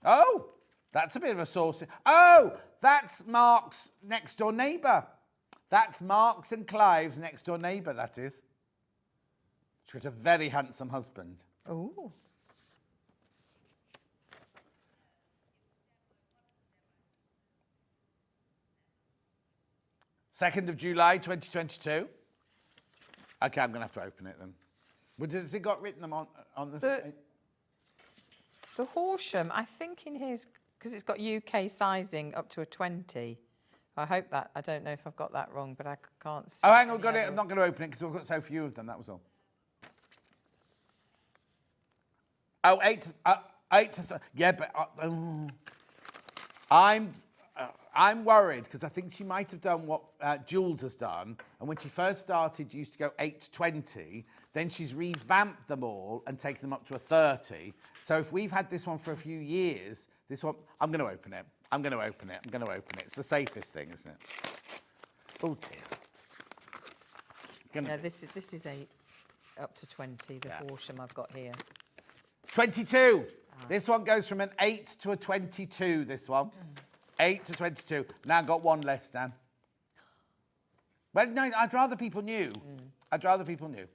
Oh, that's a bit of a saucy. Oh, that's Mark's next door neighbour. That's Mark's and Clive's next door neighbour, that is. She's got a very handsome husband. Oh. Second of July, 2022. Okay, I'm going to have to open it then. Well, has it got written them on the... The Horsham, I think in his, because it's got UK sizing up to a 20. I hope that, I don't know if I've got that wrong, but I can't see. Oh, hang on, got it. I'm not going to open it because we've got so few of them, that was all. Oh, 8 to... yeah, but... I'm worried because I think she might have done what Jules has done. And when she first started, used to go 8 to 20. Then she's revamped them all and taken them up to a 30. So if we've had this one for a few years, this one, I'm going to open it. I'm going to open it. I'm going to open it. It's the safest thing, isn't it? Oh dear. Yeah, this is up to 20, the Horsham I've got here. 22. This one goes from an 8 to a 22, this one. 8 to 22. Now I've got one less, Dan. Well, no, I'd rather people knew. I'd rather people knew.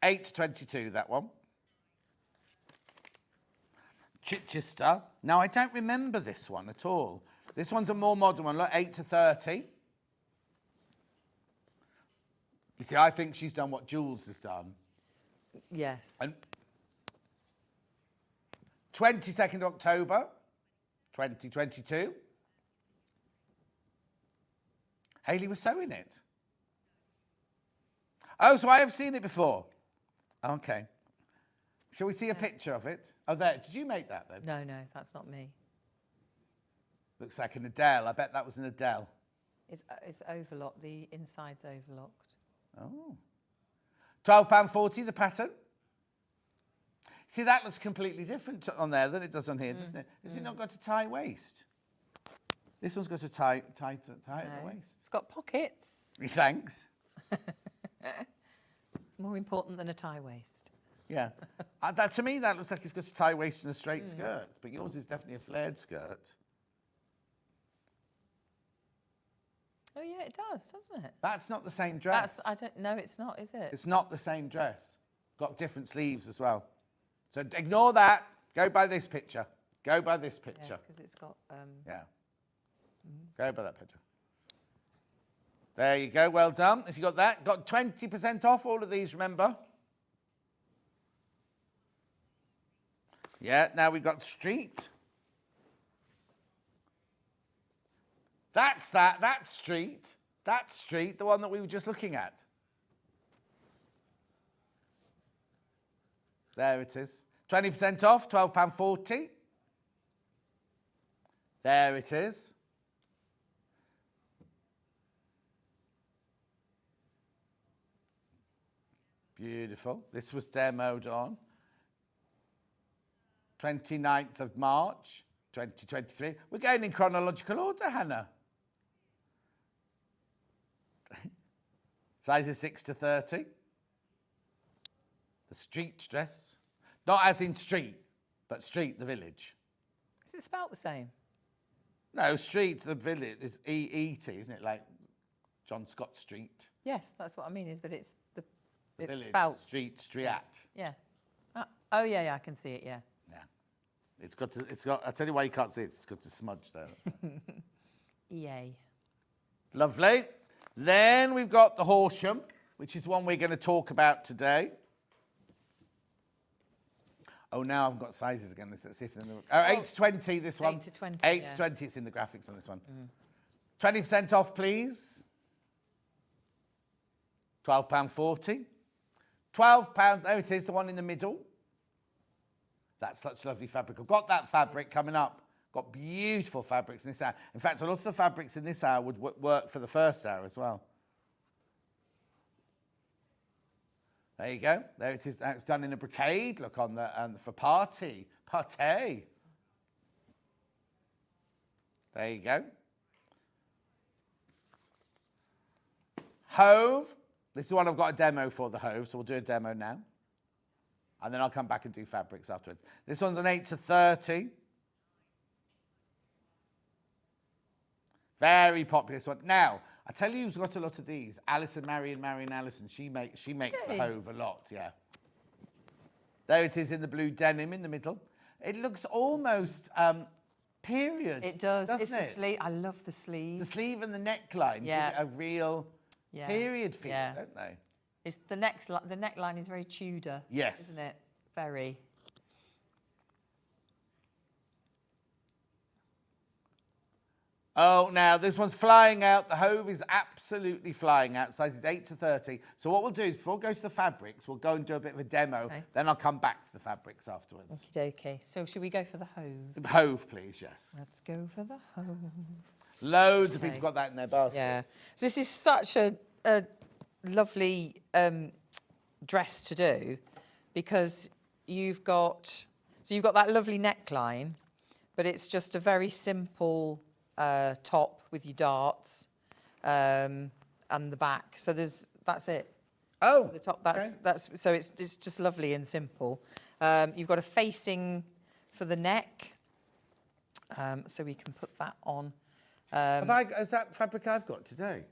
8 to 22, that one. Chichester. Now, I don't remember this one at all. This one's a more modern one. Look, 8 to 30. You see, I think she's done what Jules has done. Yes. And 22nd October, 2022. Hayley was sewing it. Oh, so I have seen it before. Okay. Shall we see a picture of it? Oh, there. Did you make that then? No, that's not me. Looks like an Adele. I bet that was an Adele. It's overlocked. The inside's overlocked. Oh. £12.40, the pattern. See, that looks completely different on there than it does on here, doesn't it? Has it not got a tie waist? This one's got a tie at the waist. It's got pockets. Thanks. It's more important than a tie waist. Yeah. To me, that looks like it's got a tie waist and a straight skirt, but yours is definitely a flared skirt. Oh, yeah, it does, doesn't it? That's not the same dress. I don't know, it's not, is it? It's not the same dress. Got different sleeves as well. So ignore that. Go by this picture. Go by this picture. Yeah, because it's got... Yeah. Go by that picture. There you go. Well done. If you got that. Got 20% off all of these, remember? Yeah, now we've got street. That's street. That's street, the one that we were just looking at. There it is. 20% off, £12.40. There it is. Beautiful. This was demoed on 29th of March, 2023. We're going in chronological order, Hannah. Sizes 6 to 30. The street dress. Not as in street, but street, the village. Is it spelt the same? No, street, the village, is E-E-T, isn't it? Like John Scott Street. Yes, that's what I mean, but it's Village, spelt. Street, street. Yeah. Oh, yeah, I can see it, yeah. Yeah. It's got, I'll tell you why you can't see it. It's got a smudge there. EA. Lovely. Then we've got the Horsham, which is one we're going to talk about today. Oh, now I've got sizes again. Let's see if they're in the... 8 to 20, this one. 8 to 20, 8 to 20, it's in the graphics on this one. 20% off, please. £12.40. £12, there it is, the one in the middle. That's such lovely fabric. I've got that fabric coming up. Got beautiful fabrics in this hour. In fact, a lot of the fabrics in this hour would work for the first hour as well. There you go. There it is. It's done in a brocade. Look on the for party. There you go. Hove. This is one I've got a demo for, the Hove, so we'll do a demo now. And then I'll come back and do fabrics afterwards. This one's an 8 to 30. Very popular this one. Now, I tell you who's got a lot of these. Alison, Marion Allison. She makes the Hove a lot, yeah. There it is in the blue denim in the middle. It looks almost period. It does. Doesn't It's the sleeve. I love the sleeve. The sleeve and the neckline give it a real period feel, don't they? It's the neckline is very Tudor. Yes. Isn't it? Very. Oh, now this one's flying out. The Hove is absolutely flying out. Sizes 8 to 30. So what we'll do is before we go to the fabrics, we'll go and do a bit of a demo. Okay. Then I'll come back to the fabrics afterwards. Okie dokie. So should we go for the Hove? Hove, please, yes. Let's go for the Hove. Loads of people got that in their baskets. Yeah. So this is such a lovely dress to do because you've got that lovely neckline, but it's just a very simple top with your darts and the back. So that's it. Oh, The top. That's so it's just lovely and simple. You've got a facing for the neck, so we can put that on. Is that fabric I've got today?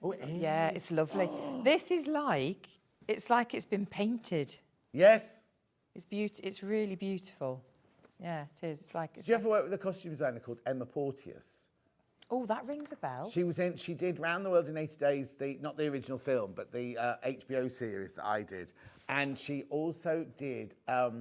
Oh, it is. Yeah, it's lovely. This is it's been painted. Yes. It's really beautiful. Yeah, it is. Did you ever work with a costume designer called Emma Porteous? Oh, that rings a bell. She did Round the World in 80 Days, not the original film, but the HBO series that I did. And she also did, well,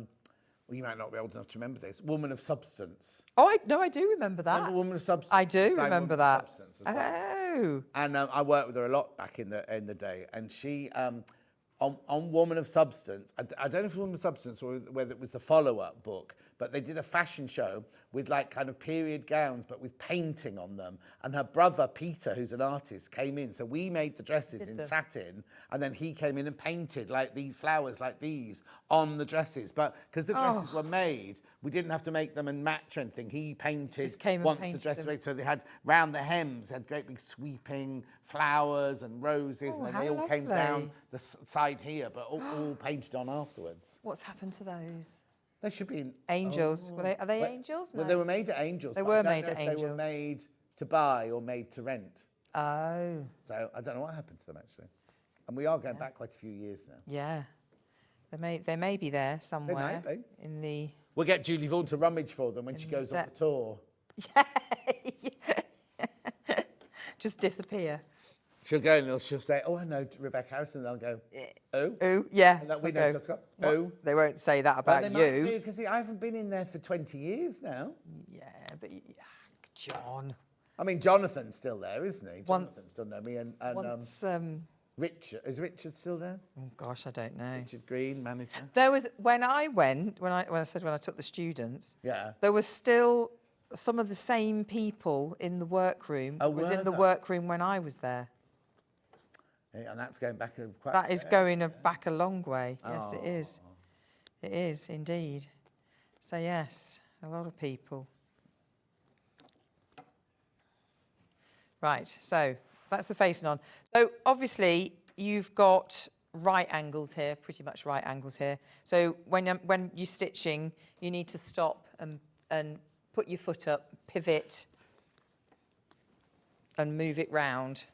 you might not be old enough to remember this, Woman of Substance. Oh, I do remember that. Remember Woman of Substance? I do Design remember Woman of that. Substance as well. Oh. And I worked with her a lot back in the day. And she, on Woman of Substance, I don't know if it was Woman of Substance or whether it was the follow-up book, but they did a fashion show with like kind of period gowns, but with painting on them. And her brother, Peter, who's an artist, came in. So we made the dresses in satin, and then he came in and painted like these flowers like these on the dresses. But because the dresses were made, we didn't have to make them and match anything. He painted Just came and once the painted dress them. was made. So they had round the hems, had great big sweeping flowers and roses, and then how they all came down lovely. the side here, but all painted on afterwards. What's happened to those? They should be in Angels. Oh. Are they Well- angels? Well, No. they were made at Angels. They but were I don't made know at if They were Angels. made to buy or made to rent. Oh, So I don't know what happened to them actually. And we are going back quite a few years now. yeah. They may be there somewhere be. in the. We'll get Julie Vaughan to rummage for them when she goes on the tour. Just disappear. She'll go and she'll say, "Oh, I know Rebecca Harrison." And they'll go, "Oh, Oh, yeah. And that we they'll know go, to oh." They won't say that But about they might you. do because I haven't been in there for 20 years now. Yeah, but John. I mean, Jonathan's still there, isn't he? Once- Jonathan still know me, and Once, Richard, is Richard still there? oh gosh, I don't know. Richard Green, manager. There was when I took the students. Yeah. There was still some of the same people in the workroom. Oh, was were in the there? workroom when I was there. Yeah, and that's going back quite. That is going back a long way. Yes, it is. It is indeed. So yes, a lot of people. Right, so that's the facing on. So obviously you've got right angles here, pretty much right angles here. So when you're stitching, you need to stop and put your foot up, pivot, and move it round.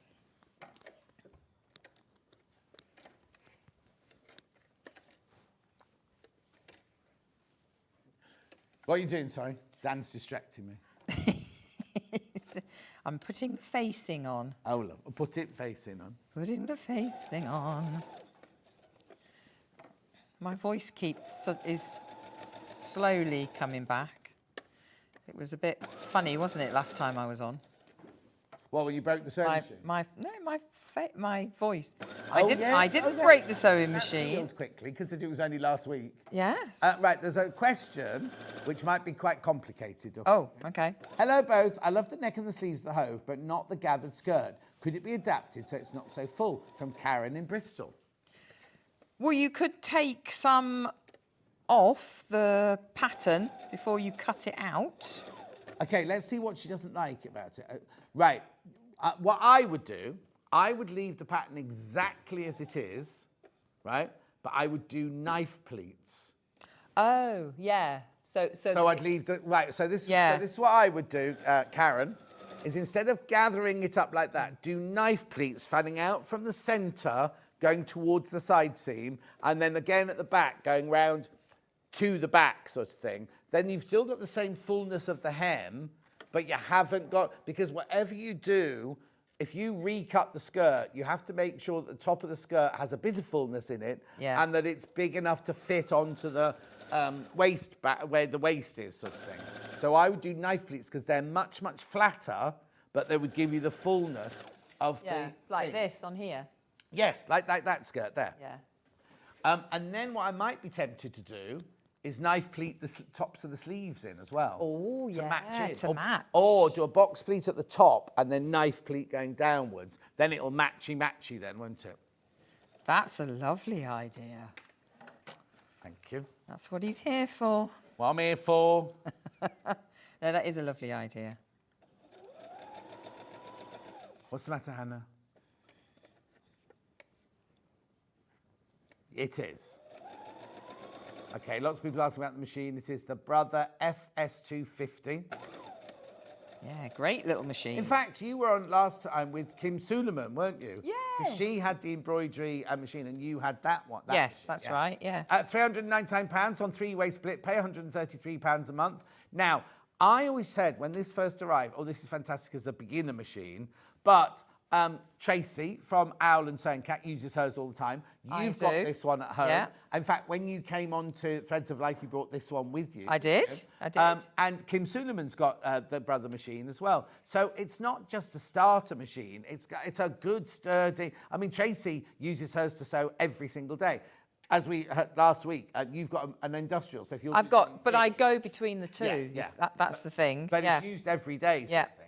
What are you doing? Sorry, Dan's distracting me. I'm putting the facing on. Oh, look, put it facing on. Putting the facing on. My voice is slowly coming back. It was a bit funny, wasn't it, last time I was on? Well, when you broke the sewing machine. My voice. Oh, I didn't break the sewing machine. Healed quickly, considering it was only last week. Yes. Right, there's a question which might be quite complicated. Oh, okay. Hello, both. I love the neck and the sleeves of the Hove, but not the gathered skirt. Could it be adapted so it's not so full? From Karen in Bristol. Well, you could take some off the pattern before you cut it out. Okay, let's see what she doesn't like about it. Right, what I would do, I would leave the pattern exactly as it is, right? But I would do knife pleats. Oh, yeah. So I'd leave the, right, so this is what I would do, Karen, is instead of gathering it up like that, do knife pleats fanning out from the centre, going towards the side seam, and then again at the back, going round to the back sort of thing. Then you've still got the same fullness of the hem, but you haven't got, because whatever you do, if you recut the skirt, you have to make sure that the top of the skirt has a bit of fullness in it, and that it's big enough to fit onto the waist, back, where the waist is, sort of thing. So I would do knife pleats because they're much, much flatter, but they would give you the fullness of the like thing. this on here. Yes, like that skirt there. Yeah. And then what I might be tempted to do is knife pleat the tops of the sleeves in as well. Oh, to yeah, match it. to match. Or do a box pleat at the top and then knife pleat going downwards. Then it'll matchy then, won't it? That's a lovely idea. Thank you. That's what he's here for. What I'm here for. No, that is a lovely idea. What's the matter, Hannah? It is. Okay, lots of people asking about the machine. It is the Brother FS250. Yeah, great little machine. In fact, you were on last time with Kim Suleiman, weren't you? Yeah. She had the embroidery machine and you had that one. Yes, that's right, yeah. £399 on three-way split pay, £133 a month. Now, I always said when this first arrived, oh, this is fantastic as a beginner machine, but Tracy from Owl and Sewing Cat uses hers all the time. You've got this one at home. Yeah. In fact, when you came on to Threads of Life, you brought this one with you. I did. And Kim Suleiman's got the Brother machine as well. So it's not just a starter machine. It's a good, sturdy... I mean, Tracy uses hers to sew every single day. As we heard last week, you've got an industrial. So if you're... But I go between the two. Yeah. That's the thing. But it's used every day, sort of thing.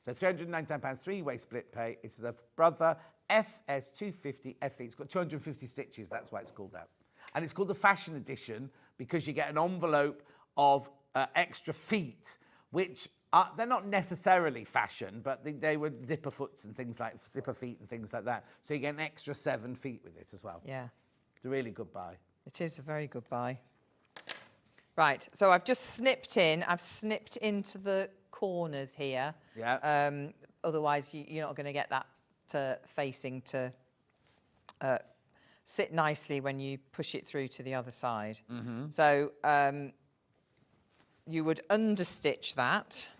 So £399 three-way split pay. It is a Brother FS250 FE. It's got 250 stitches. That's why it's called that. And it's called the Fashion Edition because you get an envelope of extra feet, which they're not necessarily fashion, but they were zipper feet and things like that. So you get an extra 7 feet with it as well. Yeah. It's a really good buy. It is a very good buy. Right, so I've just snipped into the corners here. Yeah. Otherwise, you're not going to get that facing to sit nicely when you push it through to the other side. Mm-hmm. So you would understitch that.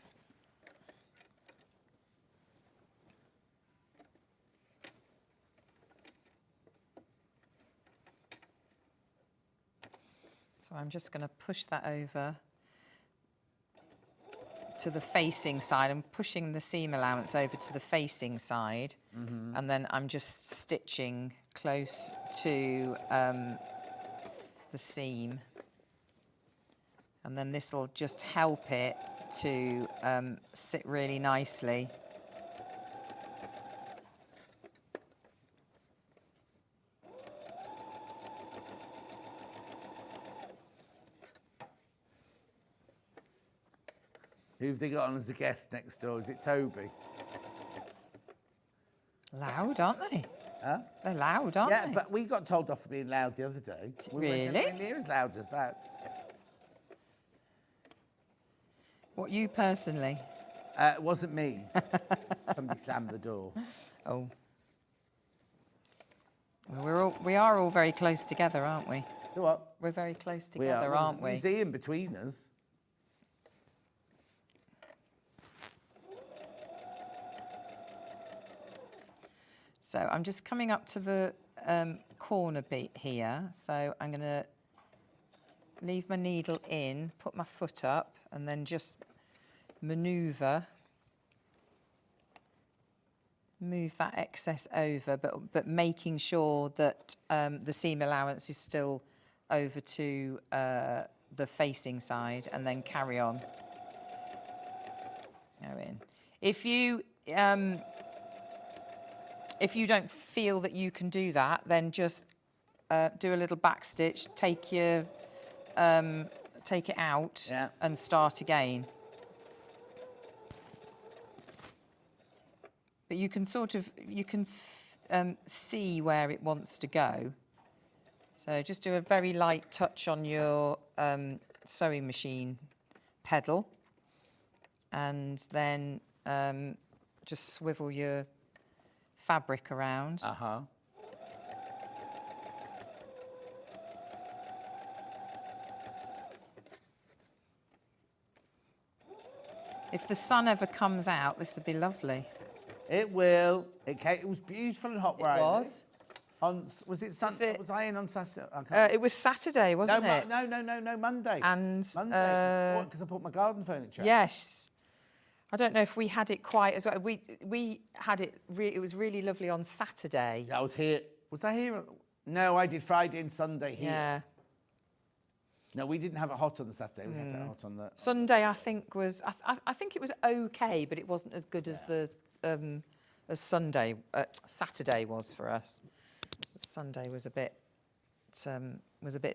So I'm just going to push that over to the facing side. I'm pushing the seam allowance over to the facing side, and then I'm just stitching close to the seam. And then this will just help it to sit really nicely. Who've they got on as a guest next door? Is it Toby? Loud, aren't they? Huh? They're loud, aren't they? Yeah, but we got told off for being loud the other day. We weren't Really? anywhere near as loud as that. What, you personally? It wasn't me. Somebody slammed the door. Oh. Well, we are all very close together, aren't we? You what? We're very close We are. together, aren't we? There's Ian between us. So I'm just coming up to the corner bit here. So I'm going to leave my needle in, put my foot up, and then just move that excess over, but making sure that the seam allowance is still over to the facing side, and then carry on. Go in. If you don't feel that you can do that, then just do a little back stitch, take it out, and start again. But you can see where it wants to go. So just do a very light touch on your sewing machine pedal, and then just swivel your fabric around. Uh-huh. If the sun ever comes out, this would be lovely. It will. It was beautiful and hot where I live. Was it Sunday? Was I in on Saturday? It was Saturday, wasn't it? No, Monday. And Monday, because I put my garden furniture out. Yes. I don't know if we had it quite as well. We had it. It was really lovely on Saturday. I was here. Was I here? No, I did Friday and Sunday here. Yeah. No, we didn't have it hot on the Saturday. We had it hot on the... Sunday, I think was. I think it was okay, but it wasn't as good as the as Saturday was for us. So Sunday was a bit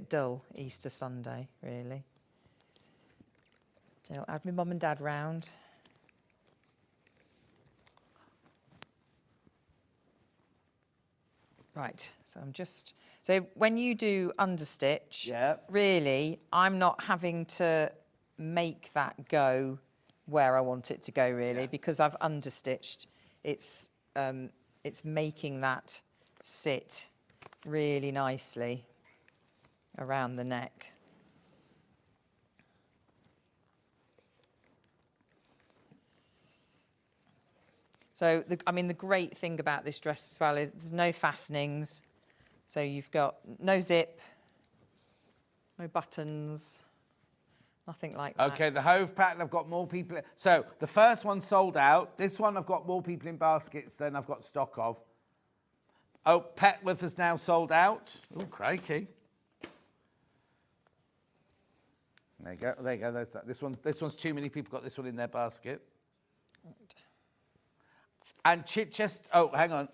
dull. Easter Sunday, really. So I had my mum and dad round. Right, so so when you do understitch, really, I'm not having to make that go where I want it to go, really, because I've understitched. It's making that sit really nicely around the neck. So, the great thing about this dress as well is there's no fastenings. So you've got no zip, no buttons, nothing like that. Okay, the Hove pattern, I've got more people. So the first one sold out. This one I've got more people in baskets than I've got stock of. Oh, Petworth is now sold out. Oh, crikey. There you go. There you go. There's that. This one's too many people got this one in their basket. Right. And Chichester. Oh, hang on.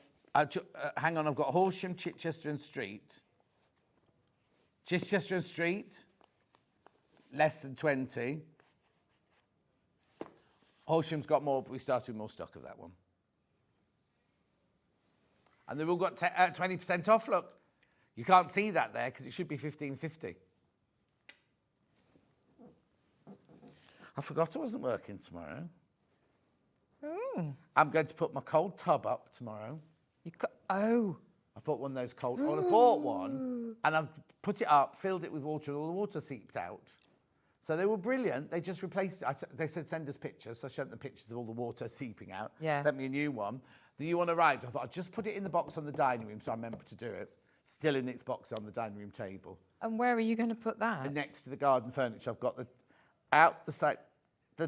Hang on. I've got Horsham, Chichester, and Street. Chichester and Street, less than 20. Horsham's got more, but we started with more stock of that one. And they've all got 20% off. Look, you can't see that there because it should be $15.50. I forgot I wasn't working tomorrow. Oh. I'm going to put my cold tub up tomorrow. I bought one of those cold... Well, I bought one and I've put it up, filled it with water, and all the water seeped out. So they were brilliant. They just replaced it. They said, send us pictures. So I showed them pictures of all the water seeping out. Yeah. Sent me a new one. The new one arrived. I thought I'd just put it in the box on the dining room so I remember to do it. Still in its box on the dining room table. And where are you going to put that? And next to the garden furniture, I've got the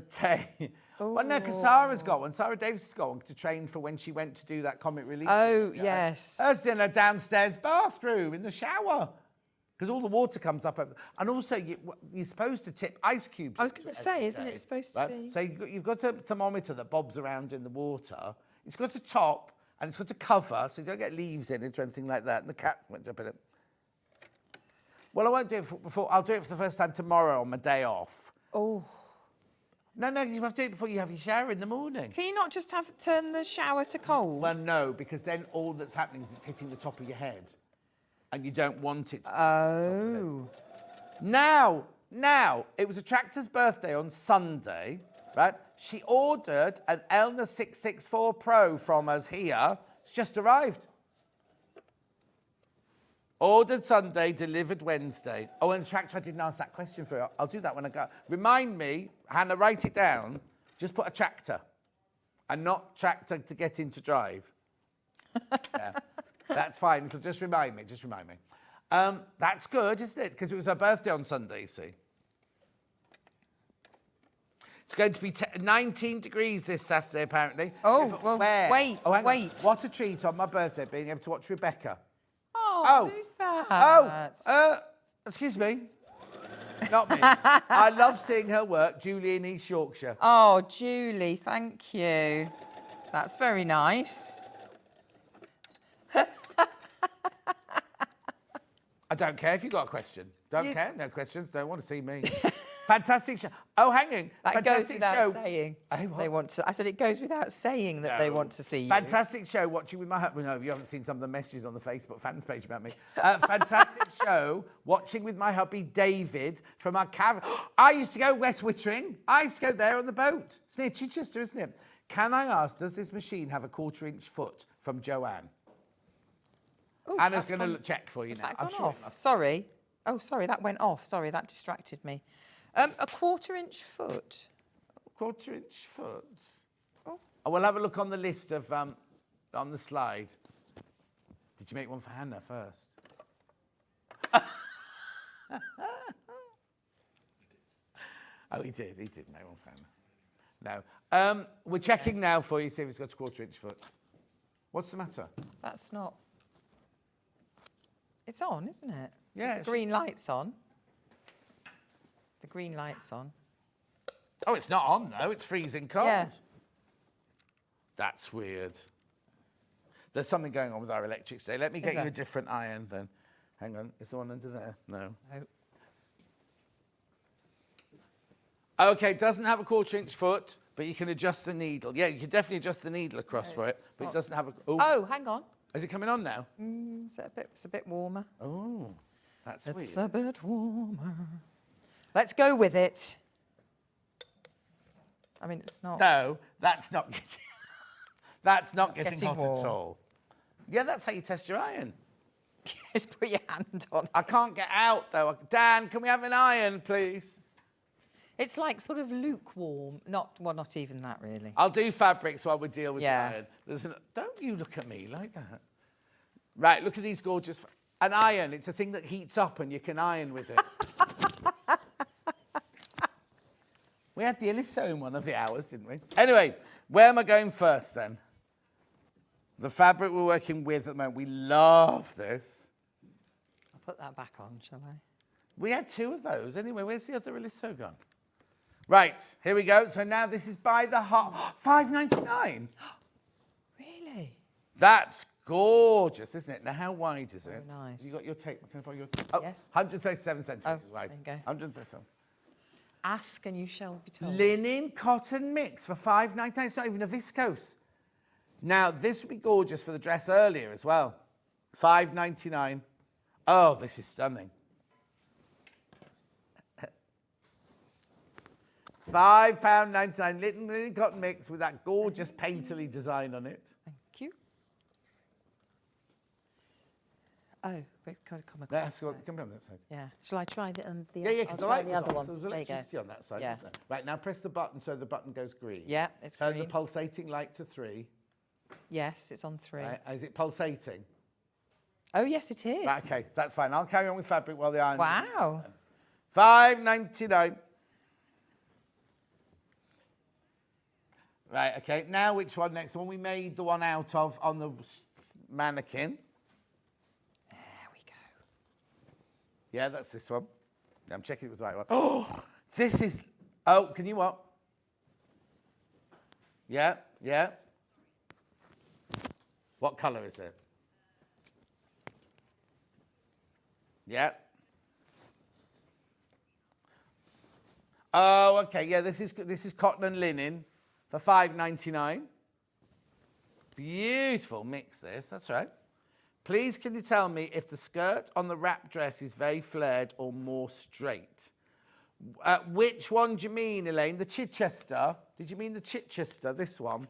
tay. Well, no, because Sarah's got one. Sarah Davis has got one to train for when she went to do that comic relief. Oh, yes. Hers in a downstairs bathroom in the shower. Because all the water comes up over. And also, you're supposed to tip ice cubes. I was going to say, isn't it supposed to be? So you've got a thermometer that bobs around in the water. It's got a top and it's got a cover so you don't get leaves in it or anything like that. And the cat went up in it. Well, I won't do it before. I'll do it for the first time tomorrow on my day off. Oh. No, you have to do it before you have your shower in the morning. Can you not just turn the shower to cold? Well, no, because then all that's happening is it's hitting the top of your head. And you don't want it to. Oh. Now, it was a tractor's birthday on Sunday, right? She ordered an Elna 664 Pro from us here. It's just arrived. Ordered Sunday, delivered Wednesday. Oh, and the tractor, I didn't ask that question for her. I'll do that when I go. Remind me, Hannah, write it down. Just put a tractor and not tractor to get into drive. Yeah. That's fine. It'll just remind me. That's good, isn't it? Because it was her birthday on Sunday, you see. It's going to be 19 degrees this Saturday, apparently. Oh, well, where? wait. What a treat on my birthday, being able to watch Rebecca. Oh, who's that? Excuse me. Not me. I love seeing her work, Julie in East Yorkshire. Oh, Julie, thank you. That's very nice. I don't care if you've got a question. Don't care. No questions. Don't want to see me. Fantastic show. Oh, hang on. That Fantastic goes without show. saying. What? They want to. I said it goes without saying that they want to see you. Fantastic show watching with my hubby. No, you haven't seen some of the messages on the Facebook fans page about me. Fantastic show watching with my hubby David from our cabin. I used to go West Wittering. I used to go there on the boat. It's near Chichester, isn't it? Can I ask, does this machine have a 1/4-inch foot from Joanne? Ooh, Anna's going to check for you now. That gone off? Sorry. Oh, sorry, that went off. Sorry, that distracted me. A 1/4-inch foot. 1/4-inch foot. Oh. We'll have a look on the list of on the slide. Did you make one for Hannah first? Oh, he did. He did make one for Hannah. No. We're checking now for you, see if it's got a 1/4-inch foot. What's the matter? That's not. It's on, isn't it? Yeah. The green light's on. The green light's on. Oh, it's not on though. It's freezing cold. Yeah. That's weird. There's something going on with our electrics today. Let me get you a different iron then. Hang on. Is the one under there? No. No. Okay, it doesn't have a 1/4 foot, but you can adjust the needle. Yeah, you can definitely adjust the needle across for it, but it doesn't have a... Oh, hang on. Is it coming on now? It's a bit warmer. Oh, that's weird. It's a bit warmer. Let's go with it. I mean, it's not... No, that's not getting... that's not getting hot warm. at all. Yeah, that's how you test your iron. Just put your hand on it. I can't get out, though. Dan, can we have an iron, please? It's like sort of lukewarm. Not even that, really. I'll do fabrics while we deal with the iron. Don't you look at me like that. Right, look at these gorgeous... An iron, it's a thing that heats up and you can iron with it. We had the Illiso in one of the hours, didn't we? Anyway, where am I going first, then? The fabric we're working with at the moment. We love this. I'll put that back on, shall I? We had 2 of those. Anyway, where's the other Illiso gone? Right, here we go. So now this is by the heart. $5.99. Really? That's gorgeous, isn't it? Now, how wide is it? Oh, nice. You got your tape? Can I borrow your... Oh, Yes. 137 centimetres wide. There you go. 137. Ask and you shall be told. Linen cotton mix for $5.99. It's not even a viscose. Now, this would be gorgeous for the dress earlier as well. $5.99. Oh, this is stunning. £5.99 linen cotton mix with that gorgeous painterly design on it. Thank you. Oh, wait, can I come across? Let's go, come down that side. Yeah. Shall I try the other Yeah, because I'll the try light the was other on, one. so there's There you go. electricity on that side. Yeah. Isn't there? Right, now press the button so the button goes green. Yeah, it's Turn green. the pulsating light to 3. Yes, it's on 3. Right, is it pulsating? Oh, yes, it is. Right, okay, that's fine. I'll carry on with fabric while the iron. Wow. $5.99. Right, okay. Now which one next? The one we made the one out of on the mannequin. There we go. Yeah, that's this one. I'm checking it was the right one. Oh, this is... Oh, can you what? Yeah, yeah. What colour is it? Yeah. Oh, okay. Yeah, this is cotton and linen for $5.99. Beautiful mix this. That's right. Please can you tell me if the skirt on the wrap dress is very flared or more straight? Which one do you mean, Elaine? The Chichester? Did you mean the Chichester, this one?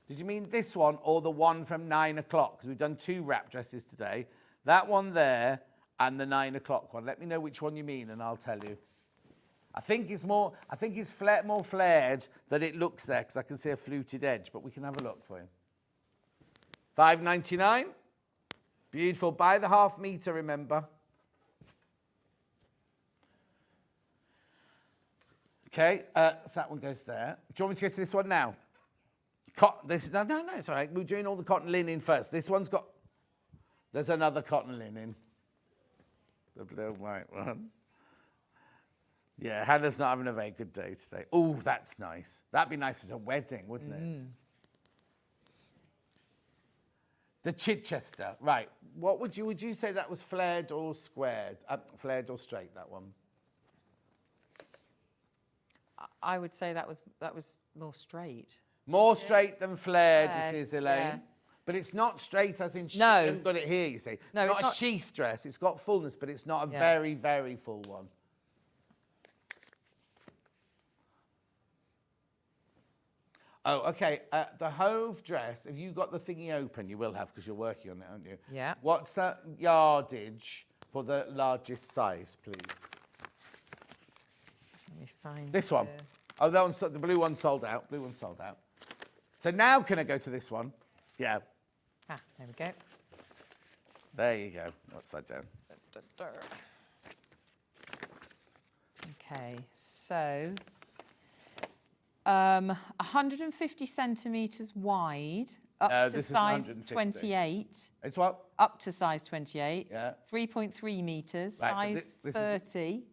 Did you mean this one or the one from 9 o'clock? Because we've done 2 wrap dresses today. That one there and the 9 o'clock one. Let me know which one you mean and I'll tell you. I think it's more flared than it looks there because I can see a fluted edge, but we can have a look for you. $5.99. Beautiful. By the half metre, remember. Okay, so that one goes there. Do you want me to go to this one now? No, it's all right. We're doing all the cotton linen first. This one's got... There's another cotton linen. The blue and white one. Yeah, Hannah's not having a very good day today. Oh, that's nice. That'd be nice at a wedding, wouldn't it? The Chichester, right. What would you say that was flared or squared? Flared or straight, that one? I would say that was more straight. More straight than flared, Flared, it is, Elaine. yeah. But it's not straight as in... No. You haven't got it here, you see. No, not it's a not... sheath dress. It's got fullness, but it's not a Yeah. very, very full one. Oh, okay. The Hove dress, have you got the thingy open? You will have because you're working on it, aren't you? Yeah. What's the yardage for the largest size, please? Let me find This one. Oh, that one's, the blue one sold out. Blue one sold out. So now can I go to this one? Yeah. Ah, there we go. There you go. Upside down. Okay, so 150 centimetres wide, up to this is size 150. 28. It's what? Up to size 28. Yeah. 3.3 metres, Right, but size this is- 30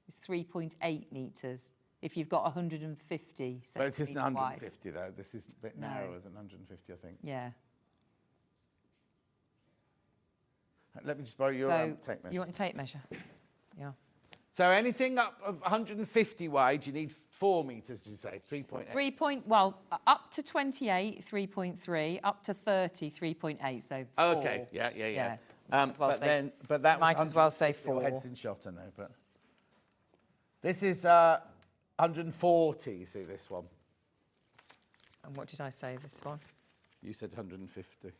is 3.8 metres if you've got 150 But it isn't centimetres wide. 150 though. This is a bit No. narrower than 150, I think. Yeah. Let me just borrow your So tape measure. you want a tape measure? Yeah. So anything up of 150 wide, you need 4 metres, did you say? 3.8. Up to 28, 3.3. Up to 30, 3.8. So 4. Okay, yeah. Might as well But say- then, but that might was as well say 150 or 4. heads in shot, I know, but this is 140. You see this one? And what did I say, this one? You said 150.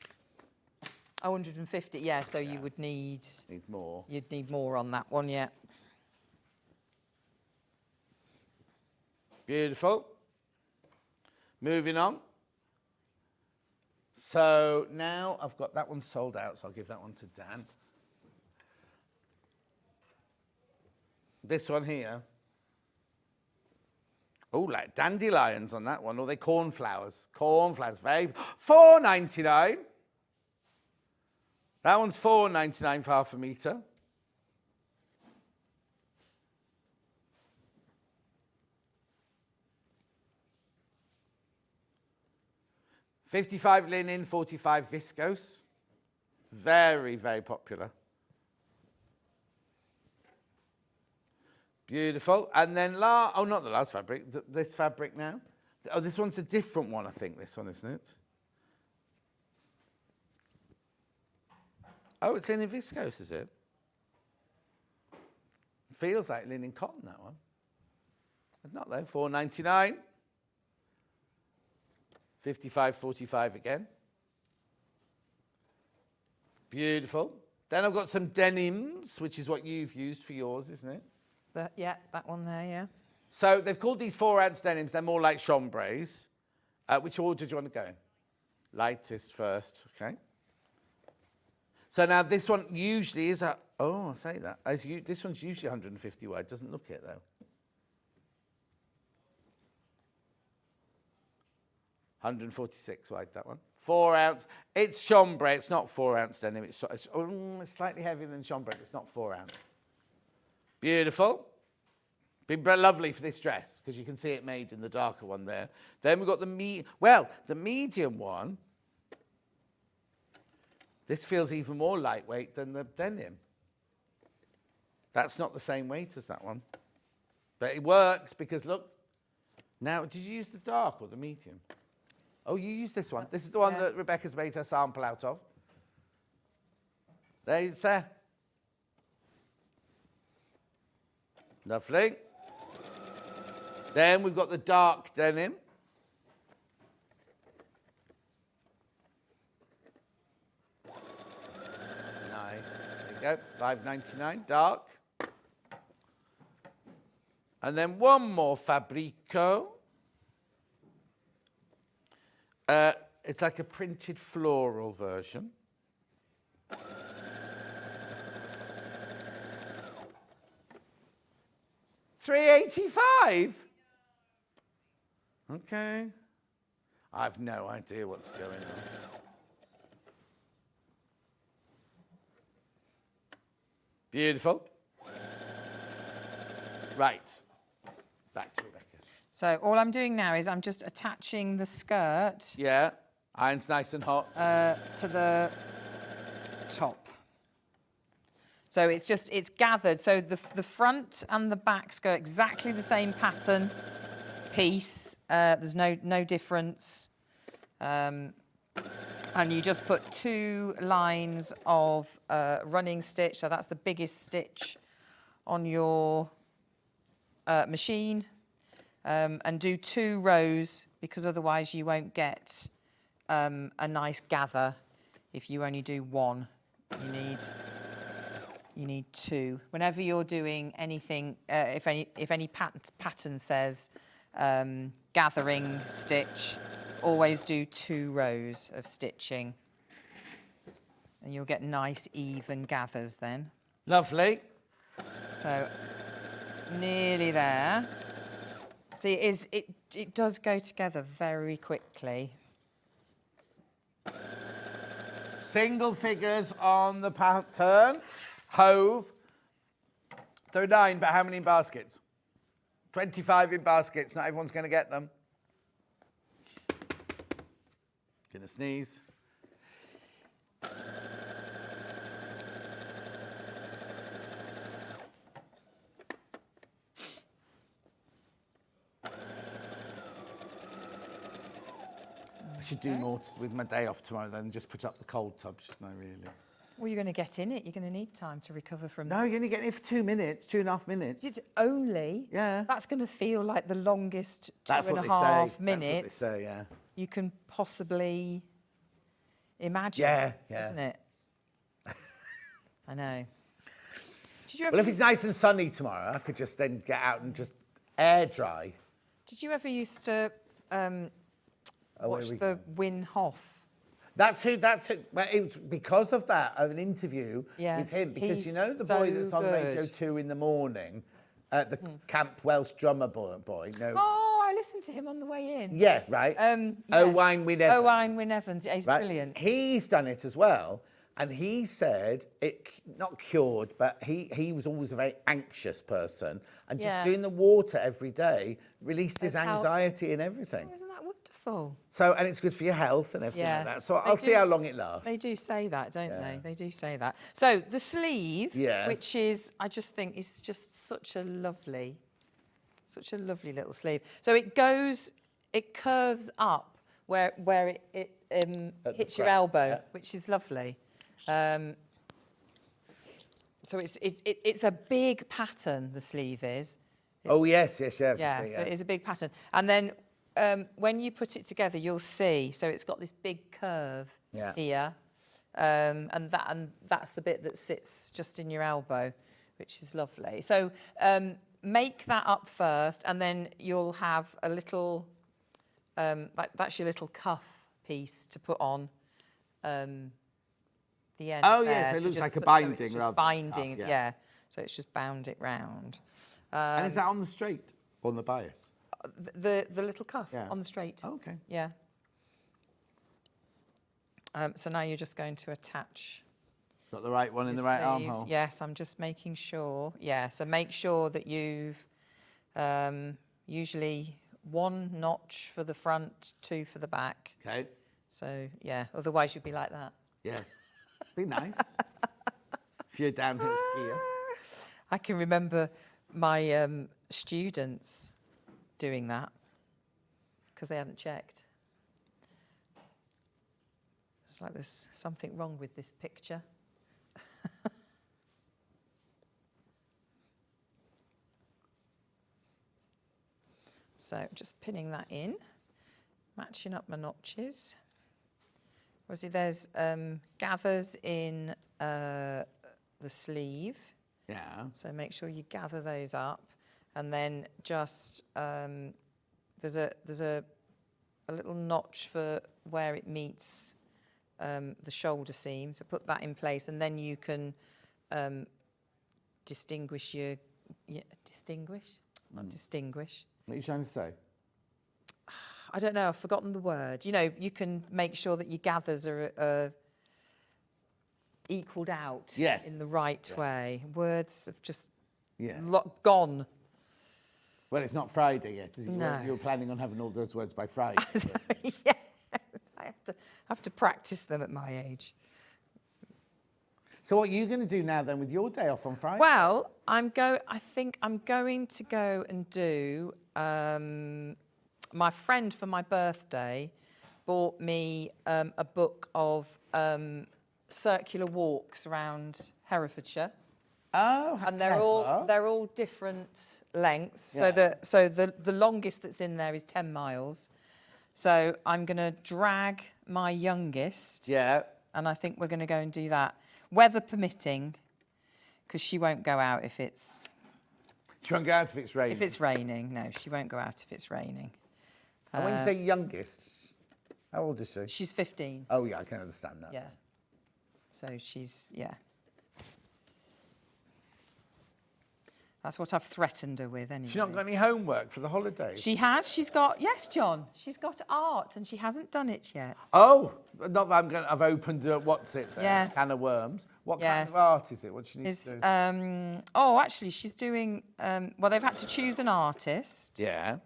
Oh, 150, yeah, so you would need... Need more. You'd need more on that one, yeah. Beautiful. Moving on. So now I've got that one sold out, so I'll give that one to Dan. This one here. Oh, like dandelions on that one, or they cornflowers. Cornflowers, very $4.99. That one's $4.99 for half a metre. $55 linen, $45 viscose. Very, very popular. Beautiful. And then, oh, not the last fabric, this fabric now. Oh, this one's a different one, I think, this one, isn't it? Oh, it's linen viscose, is it? Feels like linen cotton, that one. But not though, $4.99. 55, 45 again. Beautiful. Then I've got some denims, which is what you've used for yours, isn't it? Yeah, that one there, yeah. So they've called these 4-ounce denims. They're more like chambrays. Which order do you want to go in? Lightest first, okay. So now this one usually is I say that. This one's usually 150 wide. Doesn't look it though. 146 wide, that one. 4-ounce. It's chambray. It's not 4-ounce denim. It's slightly heavier than chambray. It's not 4-ounce. Beautiful. Been lovely for this dress because you can see it made in the darker one there. Then we've got the medium one. This feels even more lightweight than the denim. That's not the same weight as that one. But it works because look. Now, did you use the dark or the medium? Oh, you used this one. This is the one that Rebecca's made her sample out of. There, it's there. Lovely. Then we've got the dark denim. Nice. There you go. $5.99, dark. And then one more Fabrico. It's like a printed floral version. $3.85. Okay. I have no idea what's going on. Beautiful. Right. Back to Rebecca. So all I'm doing now is I'm just attaching the skirt Yeah. Iron's nice and hot. to the top. So it's gathered. So the front and the backs go exactly the same pattern piece. There's no difference. And you just put 2 lines of running stitch. So that's the biggest stitch on your machine. And do 2 rows because otherwise you won't get a nice gather if you only do 1. You need 2. Whenever you're doing anything, if any pattern says gathering stitch, always do 2 rows of stitching, and you'll get nice even gathers then. Lovely. So nearly there. See, it does go together very quickly. Single figures on the pattern. Hove. There are 9, but how many in baskets? 25 in baskets. Not everyone's going to get them. Gonna sneeze. I should do more with my day off tomorrow then, just put up the cold tub, shouldn't I, really? Well, you're going to get in it. You're going to need time to recover from. No, you're only getting it for 2 minutes, 2.5 minutes. It's only. Yeah. That's going to feel like the longest That's 2.5 what minutes. That's what they say, yeah. You can possibly imagine. Yeah, yeah. Isn't it? I know. Did you ever Well, if it's nice and sunny tomorrow, I could just then get out and just air dry. Did you ever used to watch we the Win Hoff? That's who. Well, it was because of that, of an interview Yeah, with him. Because he's you know the so boy that's on Radio good. 2 in the morning, the Camp Welsh drummer boy. No. Oh, I listened to him on the way in. Yeah, right. Yes. Owain Wynne Evans. Owain Wynne Evans. Yeah, he's Right? brilliant. He's done it as well. And he said it not cured, but he was always a very anxious person. And just Yeah. doing the water every day released his Has helped. anxiety and everything. Oh, isn't that wonderful? So, and it's good for your health and everything Yeah. like that. So They I'll do see how s- long it lasts. They do say that, don't Yeah. they? They do say that. So the sleeve, Yes. which is, I just think is just such a lovely little sleeve. So it curves up where it hits your front, elbow, yeah. which is lovely. So it's a big pattern, the sleeve is. Oh, yes, yeah. I can Yeah, see, so it is a big pattern. And then when you put it together, you'll see, so it's got this big curve Yeah. here. And that's the bit that sits just in your elbow, which is lovely. So make that up first, and then you'll have a little, that's your little cuff piece to put on the end. Oh, there yes, it to looks just- like a so binding it's just rather than a binding, cuff, yeah. So it's just bound it round. and is that on the straight or on the bias? The little cuff Yeah. on the straight. Oh, okay. Yeah. So now you're just going to attach Got the right one in your the right sleeves. armhole. Yes, I'm just making sure. Yeah, so make sure that you've usually 1 notch for the front, 2 for the back. Okay. So yeah, otherwise you'd be like that. Yeah. Be nice. If you're a downhill skier. I can remember my students doing that because they hadn't checked. It's like there's something wrong with this picture. So just pinning that in, matching up my notches. Obviously there's gathers in the sleeve. Yeah. So make sure you gather those up, and then just there's a little notch for where it meets the shoulder seam. So put that in place, and then you can distinguish your distinguish. What are you trying to say? I don't know. I've forgotten the word. You know, you can make sure that your gathers are equaled out Yes. in the right way. Words have just Yeah. gone. Well, it's not Friday yet, is it? No. You're planning on having all those words by Friday. Yeah, I have to practice them at my age. So what are you going to do now then with your day off on Friday? Well, I think I'm going to go and do. My friend for my birthday bought me a book of circular walks around Herefordshire. Oh, And clever. they're all different lengths. Yeah. So the longest that's in there is 10 miles. So I'm going to drag my youngest, Yeah. and I think we're going to go and do that, weather permitting, because she won't go out if it's She won't go out if it's raining. if it's raining. No, she won't go out if it's raining. And when you say youngest, how old is she? She's 15. Oh, yeah, I can understand that. Yeah. So she's, yeah. That's what I've threatened her with anyway. She's not got any homework for the holidays? She has. She's got, yes, John. She's got art and she hasn't done it yet. Oh, not that I've opened, what's it there? Yes. Can of worms. What kind Yes. of art is it? What she needs to do? Oh, actually, she's doing, well, they've had to choose an artist. Yeah.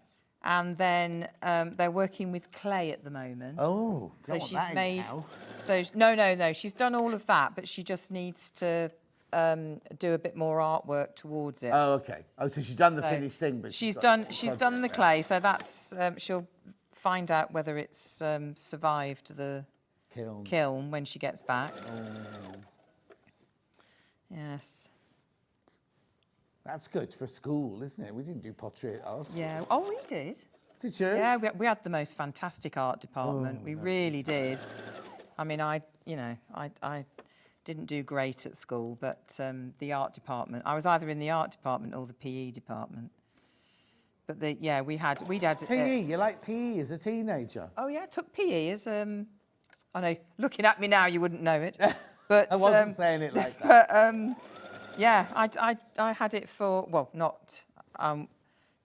And then they're working with clay at the moment. Oh, So don't want she's that in the made. house. So no. She's done all of that, but she just needs to do a bit more artwork towards it. Oh, okay. Oh, so she's done the So finished thing, but she's got done. a She's project done the there. clay. So that's she'll find out whether it's survived the kiln when she gets back. Oh. Yes. That's good for school, isn't it? We didn't do pottery at ours. Yeah. Oh, we did. Did you? Yeah, we had the most fantastic art department. We really did. I mean, I didn't do great at school, but the art department, I was either in the art department or the PE department. But we'd had PE, you like PE as a teenager? Oh yeah, I took PE as I know, looking at me now, you wouldn't know it, but I wasn't saying it like that. But yeah, I had it for, well, not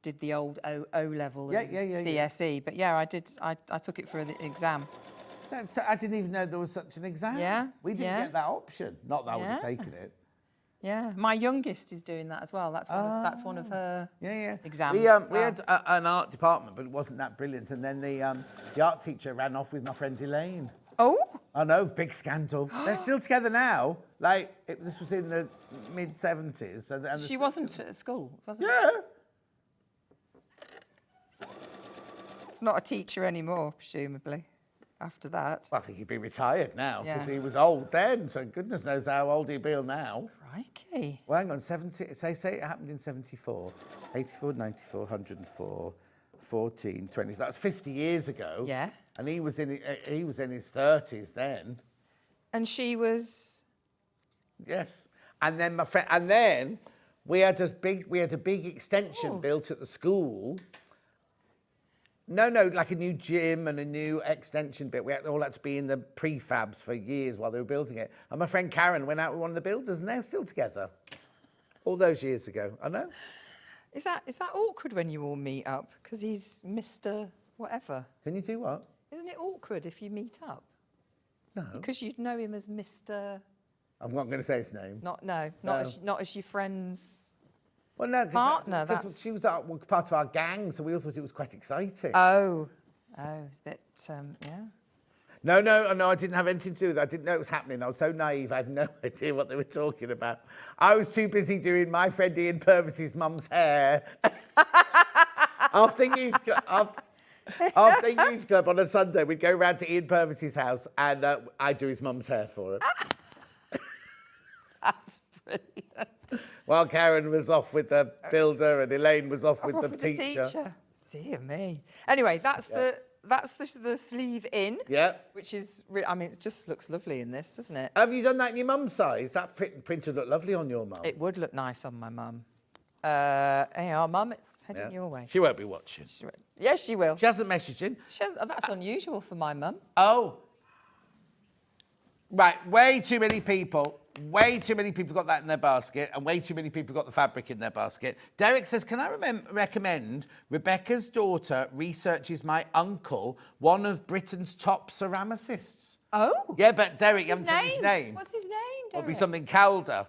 did the old O level and CSE, but yeah, I took it for the exam. I didn't even know there was such an exam. Yeah, We didn't get that option. Not that I would have taken it. Yeah, my youngest is doing that as well. That's one of her exams. We had an art department, but it wasn't that brilliant. And then the art teacher ran off with my friend Elaine. Oh? I know, big scandal. They're still together now. Like, this was in the mid-70s. So she wasn't at school, was it? Yeah. It's not a teacher anymore, presumably, after that. Well, I think he'd be retired now, because Yeah. he was old then, so goodness knows how old he'd be now. Crikey. Well, hang on, say it happened in 74, 84, 94, 104, 14, 20. That's 50 years ago. Yeah. And he was in his 30s then. And she was... Yes. And then we had a big extension built at the school. No, like a new gym and a new extension bit. We all had to be in the prefabs for years while they were building it. And my friend Karen went out with one of the builders, and they're still together. All those years ago, I know. Is that awkward when you all meet up? Because he's Mr. whatever. Can you do what? Isn't it awkward if you meet up? No. Because you'd know him as Mr. I'm not going to say his name. Not as your friend's Well, no, partner. because she was part of our gang, so we all thought it was quite exciting. Oh, it's a bit, yeah. No, I didn't have anything to do with it. I didn't know it was happening. I was so naive, I had no idea what they were talking about. I was too busy doing my friend Ian Purvis's mum's hair. After youth club on a Sunday, we'd go round to Ian Purvis's house and I'd do his mum's hair for him. That's brilliant. While Karen was off with the builder and Elaine was off with the teacher. Dear me. Anyway, that's the sleeve in. Yeah. Which is, I mean, it just looks lovely in this, doesn't it? Have you done that in your mum's size? That print would look lovely on your mum. It would look nice on my mum. Hey, our mum, it's heading your way. She won't be watching. Yes, she will. She hasn't messaged in. That's unusual for my mum. Oh. Right, way too many people got that in their basket, and way too many people got the fabric in their basket. Derek says, can I recommend Rebecca's daughter researches my uncle, one of Britain's top ceramicists? Oh. Yeah, but Derek, you haven't told his name. What's his name, Derek? It'll be something Calder.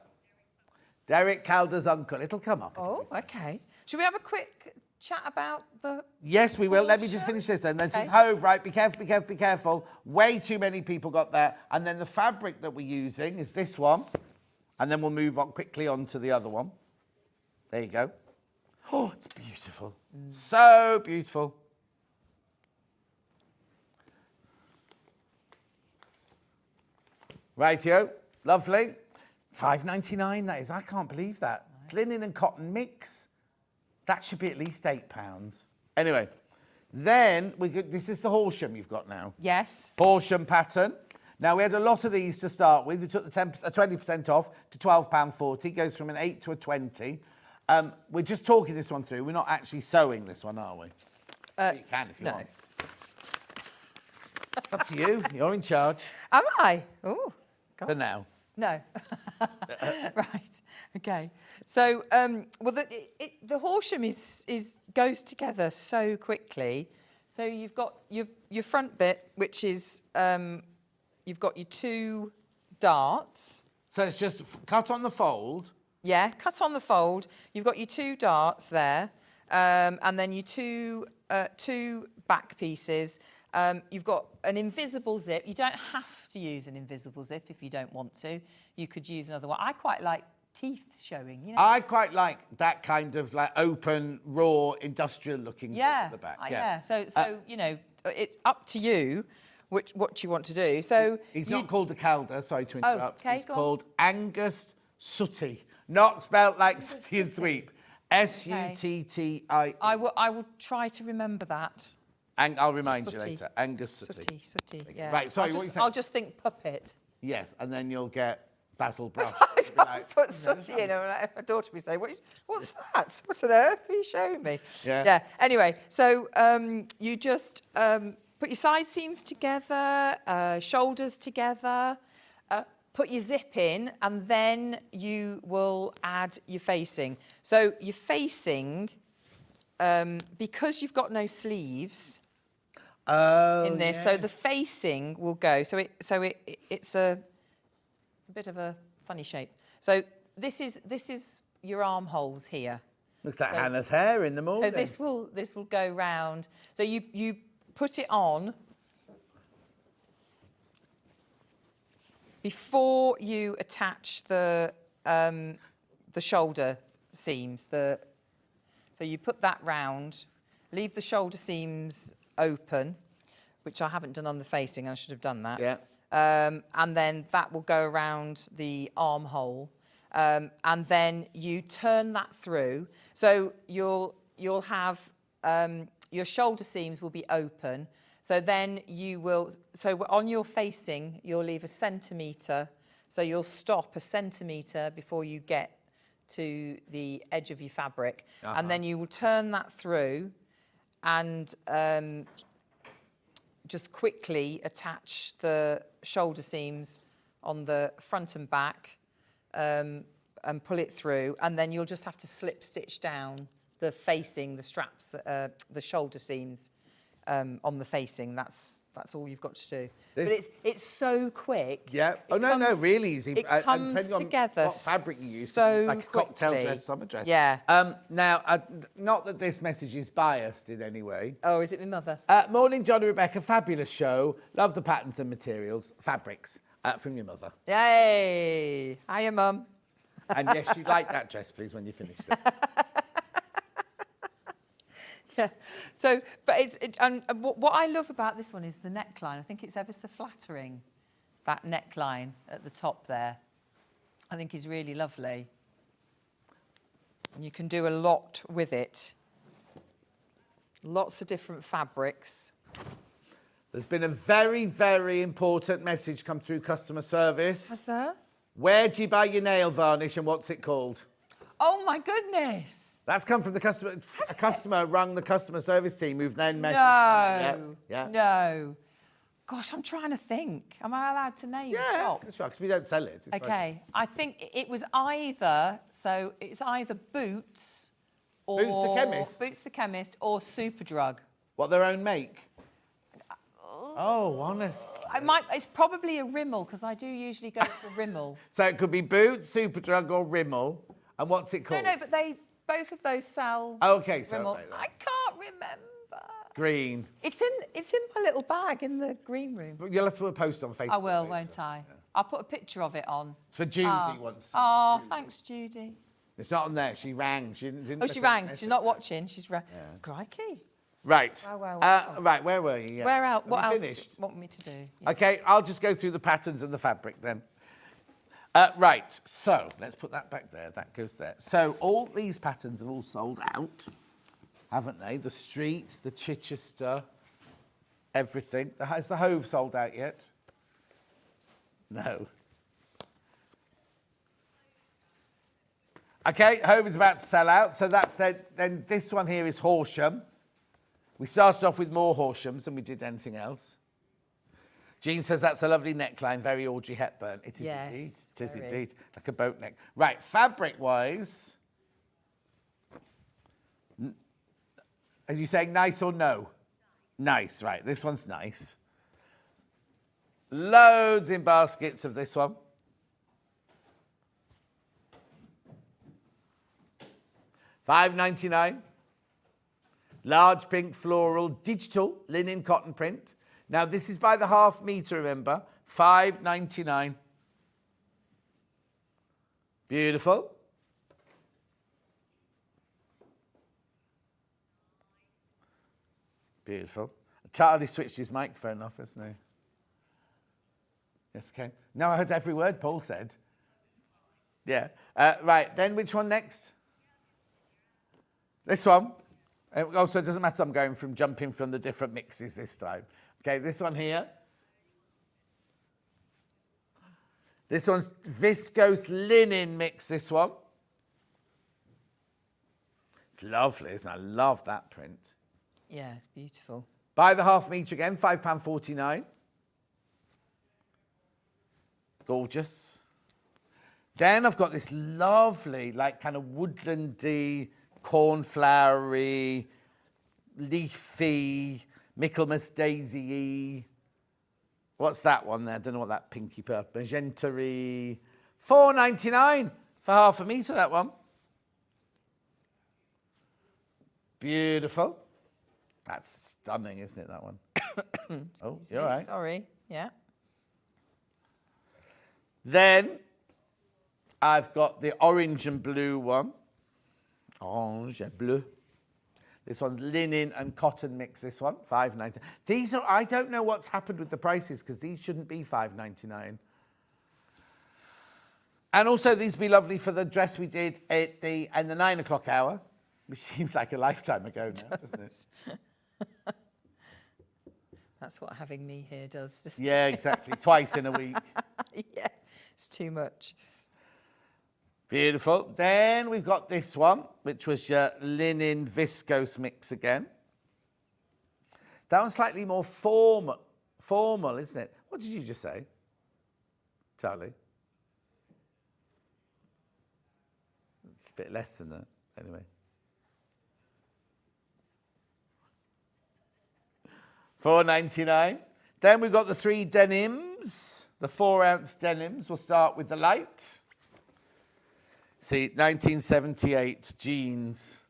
Derek Calder's uncle. It'll come up. Oh, okay. Should we have a quick chat about the... Yes, we will. Let me just finish this then. Then says Hove, right, be careful. Way too many people got that. And then the fabric that we're using is this one. And then we'll move on quickly on to the other one. There you go. Oh, it's beautiful. So beautiful. Rightio. Lovely. $5.99 that is. I can't believe that. It's linen and cotton mix. That should be at least £8. Anyway, then this is the Horsham you've got now. Yes. Horsham pattern. Now, we had a lot of these to start with. We took the 20% off to £12.40. Goes from an 8 to a 20. We're just talking this one through. We're not actually sewing this one, are we? You can if you want. Up to you. You're in charge. Am I? Oh, God. For now. No. Right. Okay. So, well, the Horsham goes together so quickly. So you've got your front bit, which is you've got your 2 darts. So it's just cut on the fold. Yeah, cut on the fold. You've got your 2 darts there, and then your two back pieces. You've got an invisible zip. You don't have to use an invisible zip if you don't want to. You could use another one. I quite like teeth showing. You know? I quite like that kind of like open, raw, industrial-looking zip at the back. Yeah. So you know, it's up to you what you want to do. So he's not called a calder. Sorry to interrupt. Okay, he's called Angus Sooty, not spelled like sooty and sweep. S-U-T-T-I. I will try to remember that. And I'll remind you Sooty. later. Angus Sooty. Sooty. Yeah. Right. Sorry. What you saying? I'll just think puppet. Yes, and then you'll get Basil Brush. I put sooty in, and my daughter would say, "What's that? What on earth are you showing me?" Yeah. Anyway, so you just put your side seams together, shoulders together, put your zip in, and then you will add your facing. So your facing, because you've got no sleeves in this, so the facing will go. So it's a bit of a funny shape. So this is your armholes here. Looks like Hannah's hair in the morning. So this will go round. So you put it on before you attach the shoulder seams. So you put that round, leave the shoulder seams open, which I haven't done on the facing. I should have done that. Yeah. And then that will go around the armhole, and then you turn that through. So you'll have your shoulder seams will be open. So then so on your facing, you'll leave a centimetre. So you'll stop a centimetre before you get to the edge of your fabric. And then you will turn that through and just quickly attach the shoulder seams on the front and back and pull it through. And then you'll just have to slip stitch down the facing, the straps, the shoulder seams on the facing. That's all you've got to do. But it's so quick. Yeah. No, really easy. It comes depending on together what fabric you use, so like a cocktail quickly. dress, summer dress. Yeah. Now, not that this message is biased in any way. Oh, is it my mother? Morning, John and Rebecca. Fabulous show. Love the patterns and materials. Fabrics from your mother. Yay! Hiya, Mum. And yes, you'd like that dress, please, when you finish it. Yeah. So, but and what I love about this one is the neckline. I think it's ever so flattering, that neckline at the top there. I think is really lovely. And you can do a lot with it. Lots of different fabrics. There's been a very, very important message come through customer service. What's that? Where do you buy your nail varnish and what's it called? Oh my goodness! That's come from the customer. A customer rung the customer service team who've then measured. No. Yeah. No. Gosh, I'm trying to think. Am I allowed to name shops? That's right, because we don't sell it. It's Okay. I think it was either Boots or Boots the Chemist? Boots the Chemist or Superdrug. What, their own make? Oh, honest. It's probably a Rimmel because I do usually go for Rimmel. So it could be Boots, Superdrug or Rimmel. And what's it called? No, but both of those sell Okay, so Rimmel. okay, then. I can't remember. Green. It's in my little bag in the green room. But you'll have to put a post on Facebook. I will, later. won't I? Yeah. I'll put a picture of it on. It's for Judy once. Oh, thanks, Judy. It's not on there. She rang. She didn't Oh, she rang. She's not watching. She's rang. Yeah. Crikey. Right. Wow. Right, where were you? Yeah. Where else? Have What you else finished? do you want me to do? Yeah. Okay, I'll just go through the patterns and the fabric then. Right, so let's put that back there. That goes there. So all these patterns are all sold out, haven't they? The Street, the Chichester, everything. Has the Hove sold out yet? No. Okay, Hove is about to sell out. So that's then this one here is Horsham. We started off with more Horshams than we did anything else. Jean says that's a lovely neckline, very Audrey Hepburn. It is Yes, indeed. It is very. indeed. Like a boat neck. Right, fabric-wise, are you saying nice or no? Nice, right. This one's nice. Loads in baskets of this one. $5.99. Large pink floral digital linen cotton print. Now this is by the half metre, remember. $5.99. Beautiful. Beautiful. Charlie switched his microphone off, hasn't he? Yes, okay. No, I heard every word Paul said. Yeah. Right, then which one next? This one. Also, it doesn't matter, I'm going from jumping from the different mixes this time. Okay, this one here. This one's viscose linen mix, this one. It's lovely, isn't it? I love that print. Yeah, it's beautiful. By the half metre again, £5.49. Gorgeous. Then I've got this lovely, like kind of woodlandy, cornflowery, leafy, Michaelmas daisy-y. What's that one there? I don't know what that pinky purple, magenta-y. $4.99 for half a metre, that one. Beautiful. That's stunning, isn't it, that one? Oh, you're all right. Sorry, yeah. Then I've got the orange and blue one. Orange and bleu. This one's linen and cotton mix, this one, $5.99. These are, I don't know what's happened with the prices because these shouldn't be $5.99. And also these would be lovely for the dress we did at the 9 o'clock hour, which seems like a lifetime ago now, doesn't it? That's what having me here does. Yeah, exactly. Twice in a week. Yeah, it's too much. Beautiful. Then we've got this one, which was your linen viscose mix again. That one's slightly more formal, isn't it? What did you just say, Charlie? It's a bit less than that, anyway. $4.99. Then we've got the 3 denims, the 4-ounce denims. We'll start with the light. See, 1978 jeans,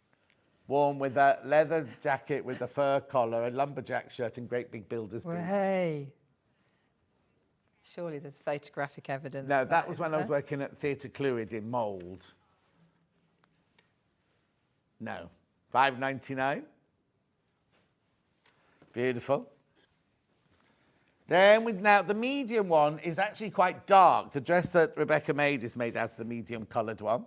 worn with a leather jacket with a fur collar, a lumberjack shirt, and great big builder's boots. Well, hey. Surely there's photographic evidence. No, of that was when I was isn't working at Theatre Clwyd in Mould. No. $5.99. Beautiful. Then now the medium one is actually quite dark. The dress that Rebecca made is made out of the medium coloured one.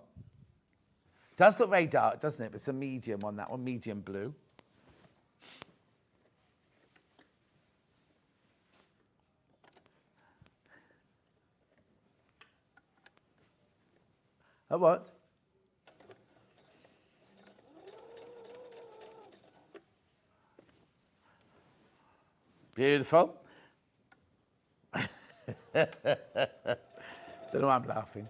Does look very dark, doesn't it? But it's a medium one, that one, medium blue. A what? Beautiful. Don't know why I'm laughing.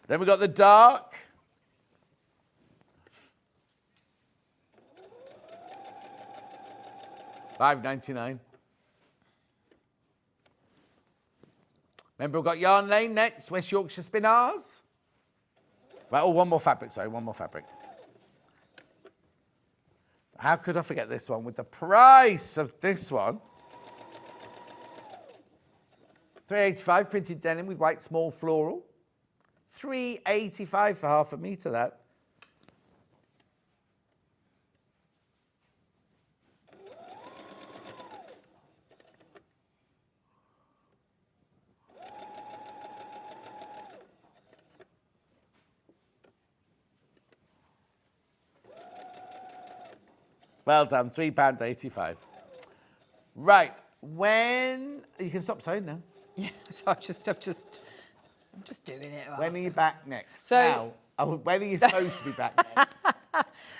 Then we've got the dark. $5.99. Remember, we've got Yarn Lane next, West Yorkshire Spinners. Right, oh, one more fabric, sorry, one more fabric. How could I forget this one? With the price of this one, $3.85 printed denim with white small floral. $3.85 for half a metre, that. Well done, £3.85. Right, when... You can stop saying now. Yeah, so I'm just doing it. When are you back next? So- when are you supposed to be back next?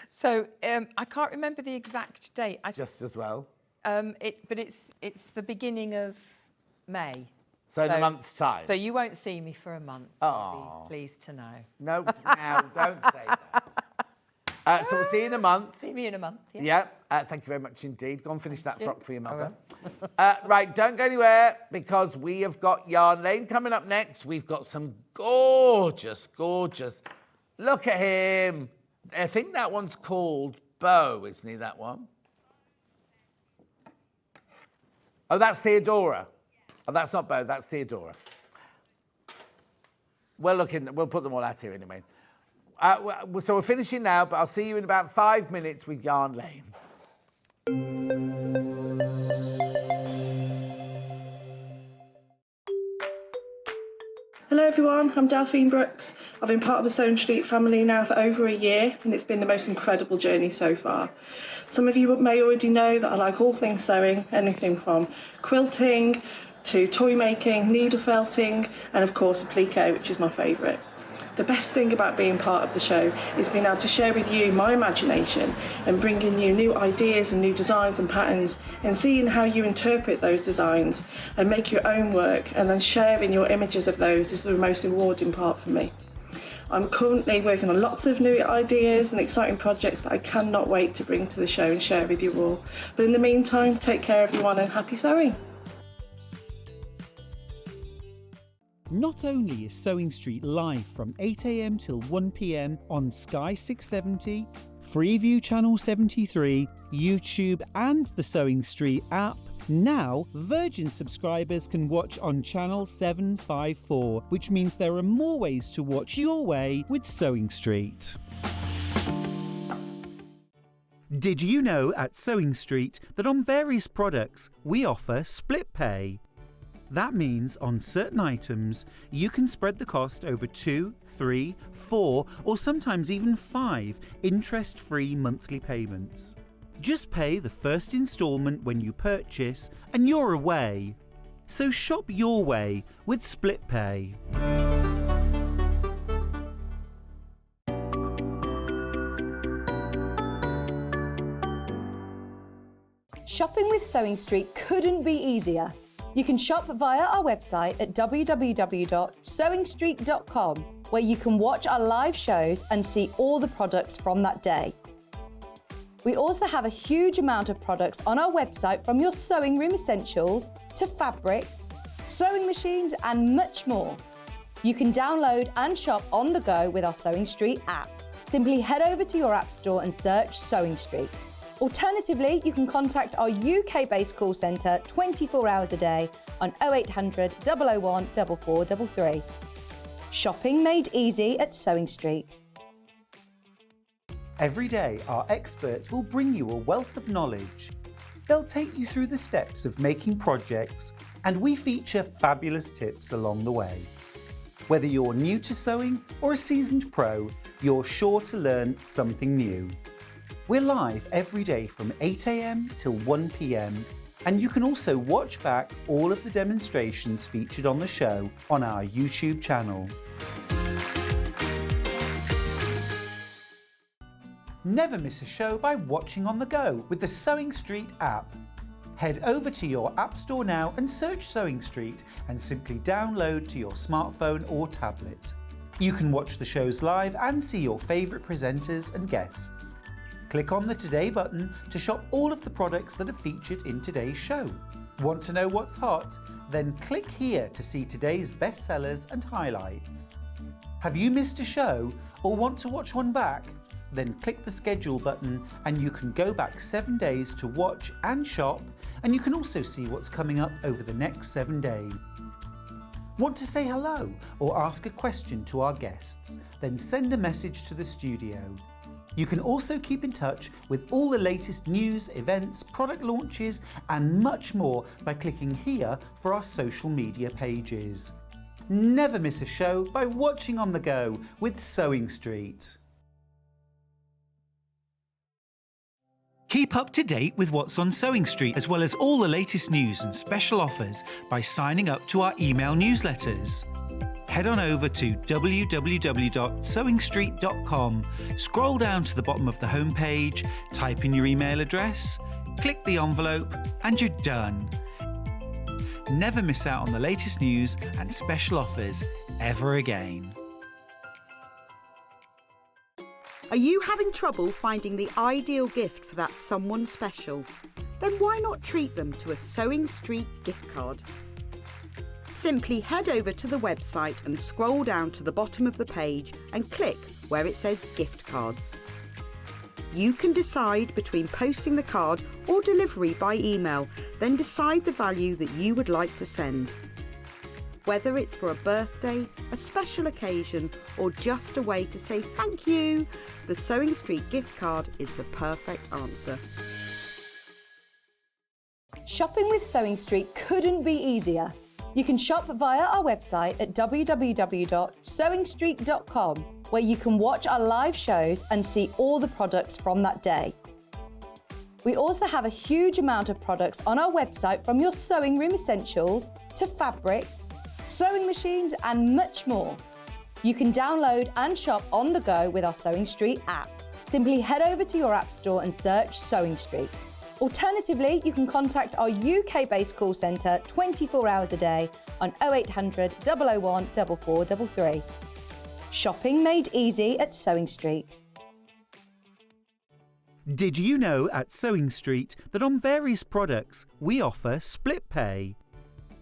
So I can't remember the exact date. Just as well. But it's the beginning of May. So in a month's time. So you won't see me for a month. Oh. Be pleased to know. No, now, don't say that. So we'll see you in a month. See me in a month, yeah. Yeah, thank you very much indeed. Go and finish that frock for your mother. Right, don't go anywhere because we have got Yarn Lane coming up next. We've got some gorgeous, gorgeous... Look at him. I think that one's called Bo, isn't he, that one? Oh, that's Theodora. Oh, that's not Bo, that's Theodora. We'll put them all out here anyway. So we're finishing now, but I'll see you in about 5 minutes with Yarn Lane. Hello everyone, I'm Dine Brooks. I've been part of the Sewing Street family now for over a year and it's been the most incredible journey so far. Some of you may already know that I like all things sewing, anything from quilting to toy making, needle felting and of course applique, which is my favourite. The best thing about being part of the show is being able to share with you my imagination and bringing you new ideas and new designs and patterns and seeing how you interpret those designs and make your own work and then sharing your images of those is the most rewarding part for me. I'm currently working on lots of new ideas and exciting projects that I cannot wait to bring to the show and share with you all. But in the meantime, take care everyone and happy sewing! Not only is Sewing Street live from 8 a.m. till 1 p.m. on Sky 670, Freeview Channel 73, YouTube and the Sewing Street app, now Virgin subscribers can watch on Channel 754, which means there are more ways to watch your way with Sewing Street. Did you know at Sewing Street that on various products we offer split pay? That means on certain items, you can spread the cost over 2, 3, 4, or sometimes even 5 interest-free monthly payments. Just pay the first instalment when you purchase and you're away. So shop your way with split pay. Shopping with Sewing Street couldn't be easier. You can shop via our website at www.sewingstreet.com, where you can watch our live shows and see all the products from that day. We also have a huge amount of products on our website, from your sewing room essentials to fabrics, sewing machines and much more. You can download and shop on the go with our Sewing Street app. Simply head over to your app store and search Sewing Street. Alternatively, you can contact our UK-based call centre 24 hours a day on 0800 001 4433. Shopping made easy at Sewing Street. Every day, our experts will bring you a wealth of knowledge. They'll take you through the steps of making projects, and we feature fabulous tips along the way. Whether you're new to sewing or a seasoned pro, you're sure to learn something new. We're live every day from 8 a.m. till 1 p.m. and you can also watch back all of the demonstrations featured on the show on our YouTube channel. Never miss a show by watching on the go with the Sewing Street app. Head over to your app store now and search Sewing Street and simply download to your smartphone or tablet. You can watch the shows live and see your favourite presenters and guests. Click on the Today button to shop all of the products that are featured in today's show. Want to know what's hot? Then click here to see today's bestsellers and highlights. Have you missed a show or want to watch one back? Then click the schedule button and you can go back 7 days to watch and shop, and you can also see what's coming up over the next 7 days. Want to say hello or ask a question to our guests? Then send a message to the studio. You can also keep in touch with all the latest news, events, product launches and much more by clicking here for our social media pages. Never miss a show by watching on the go with Sewing Street. Keep up to date with what's on Sewing Street, as well as all the latest news and special offers by signing up to our email newsletters. Head on over to www.sewingstreet.com, scroll down to the bottom of the homepage, type in your email address, click the envelope, and you're done. Never miss out on the latest news and special offers ever again. Are you having trouble finding the ideal gift for that someone special? Then why not treat them to a Sewing Street gift card? Simply head over to the website and scroll down to the bottom of the page and click where it says gift cards. You can decide between posting the card or delivery by email, then decide the value that you would like to send. Whether it's for a birthday, a special occasion, or just a way to say thank you, the Sewing Street gift card is the perfect answer. Shopping with Sewing Street couldn't be easier. You can shop via our website at www.sewingstreet.com, where you can watch our live shows and see all the products from that day. We also have a huge amount of products on our website, from your sewing room essentials to fabrics, sewing machines and much more. You can download and shop on the go with our Sewing Street app. Simply head over to your app store and search Sewing Street. Alternatively, you can contact our UK-based call centre 24 hours a day on 0800 001 4433. Shopping made easy at Sewing Street. Did you know at Sewing Street that on various products we offer split pay?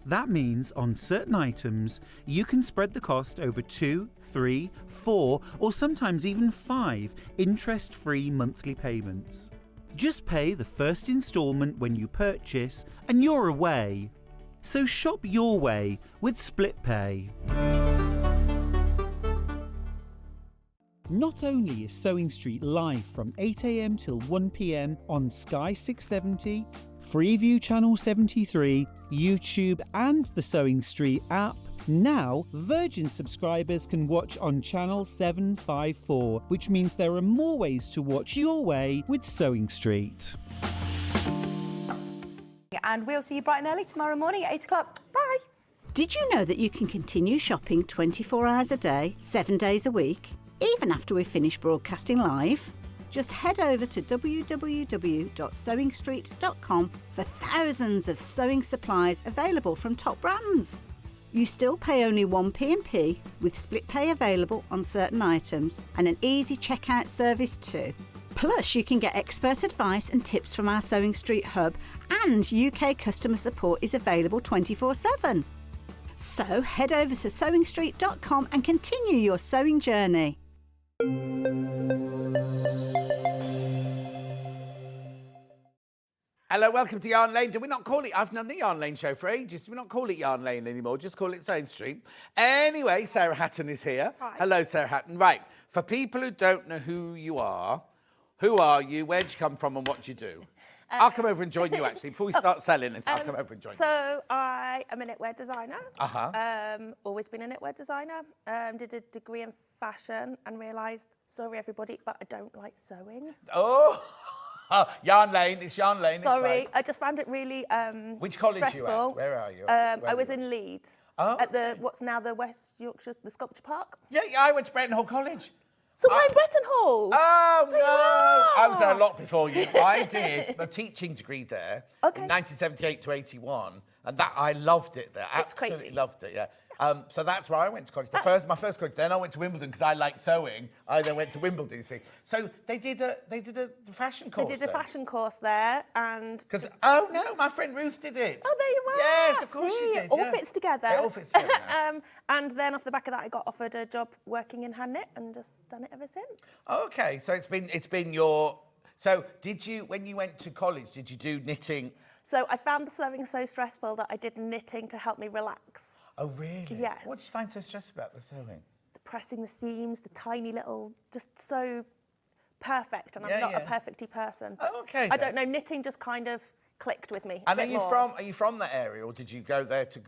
That means on certain items you can spread the cost over 2, 3, 4 or sometimes even 5 interest-free monthly payments. Just pay the first instalment when you purchase and you're away. So shop your way with split pay. Not only is Sewing Street live from 8 AM till 1 PM on Sky 670, Freeview Channel 73, YouTube and the Sewing Street app, now Virgin subscribers can watch on Channel 754, which means there are more ways to watch your way with Sewing Street. And we'll see you bright and early tomorrow morning at 8 o'clock. Bye! Did you know that you can continue shopping 24 hours a day, 7 days a week, even after we've finished broadcasting live? Just head over to www.sewingstreet.com for thousands of sewing supplies available from top brands. You still pay only 1 P&P with split pay available on certain items and an easy checkout service too. Plus, you can get expert advice and tips from our Sewing Street hub, and UK customer support is available 24/7. So head over to sewingstreet.com and continue your sewing journey. Hello, welcome to Yarn Lane. Do we not call it? I've done the Yarn Lane show for ages. Do we not call it Yarn Lane anymore? Just call it Sewing Street. Anyway, Sarah Hatton is here. Hi. Hello, Sarah Hatton. Right, for people who don't know who you are, who are you, where'd you come from and what do you do? I'll come over and join you, actually. Before we start selling it, I'll come over and join you. So I am a knitwear designer. Uh-huh. Always been a knitwear designer. Did a degree in fashion and realised, sorry everybody, but I don't like sewing. Oh! Yarn Lane, it's Yarn Lane. Sorry, I just found it really Which college stressful. are you at? Where are you? I was in Leeds. Oh, at the what's now the West Yorkshire, the Sculpture Park. Yeah, I went to Bretton Hall College. So we're in Bretton Hall. Oh, no. Yeah. I was there a lot before you. I did a teaching degree there in 1978 to 81, and that I loved it there. It's Absolutely crazy. loved it, yeah. So that's where I went to college. My first college. Then I went to Wimbledon because I liked sewing. I then went to Wimbledon, you see. So they did a fashion course. They did a fashion course there, and oh no, my friend Ruth did it. oh, there you are. Yes, of course she See, did. All yeah. fits together. It all fits together. now. And then off the back of that, I got offered a job working in hand knit, and just done it ever since. Okay, so it's been your. So did you, when you went to college, did you do knitting? So I found the sewing so stressful that I did knitting to help me relax. Oh really? Yes. What did you find so stressful about the sewing? The pressing the seams, the tiny little, just so perfect, and Yeah, I'm not yeah. a perfecty person. Oh, okay. I don't know, knitting just kind of clicked with me. And a are bit you more. from that area, or did you go there to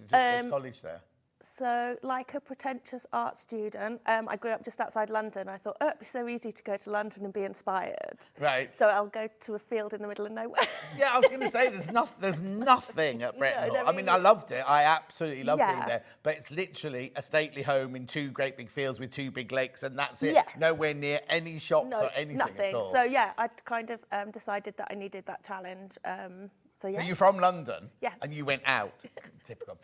college there? So, like a pretentious art student, I grew up just outside London. I thought, oh, it'd be so easy to go to London and be inspired. Right. So I'll go to a field in the middle of nowhere. Yeah, I was going to say there's nothing at Bretton Hall. I mean, I loved it. I absolutely loved being there. But it's literally a stately home in 2 great big fields with 2 big lakes, and that's it. Yes. Nowhere near any shops or anything nothing. at all. So yeah, I kind of decided that I needed that challenge. So yeah. So you're from London? Yeah. And you went out? Typical.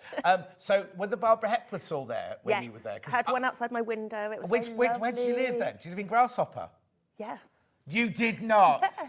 So were the Barbara Hepworths all there when you were there? I had one outside my window. It was Where did you live then? Did you live in Grasshopper? Yes. You did not? Yes.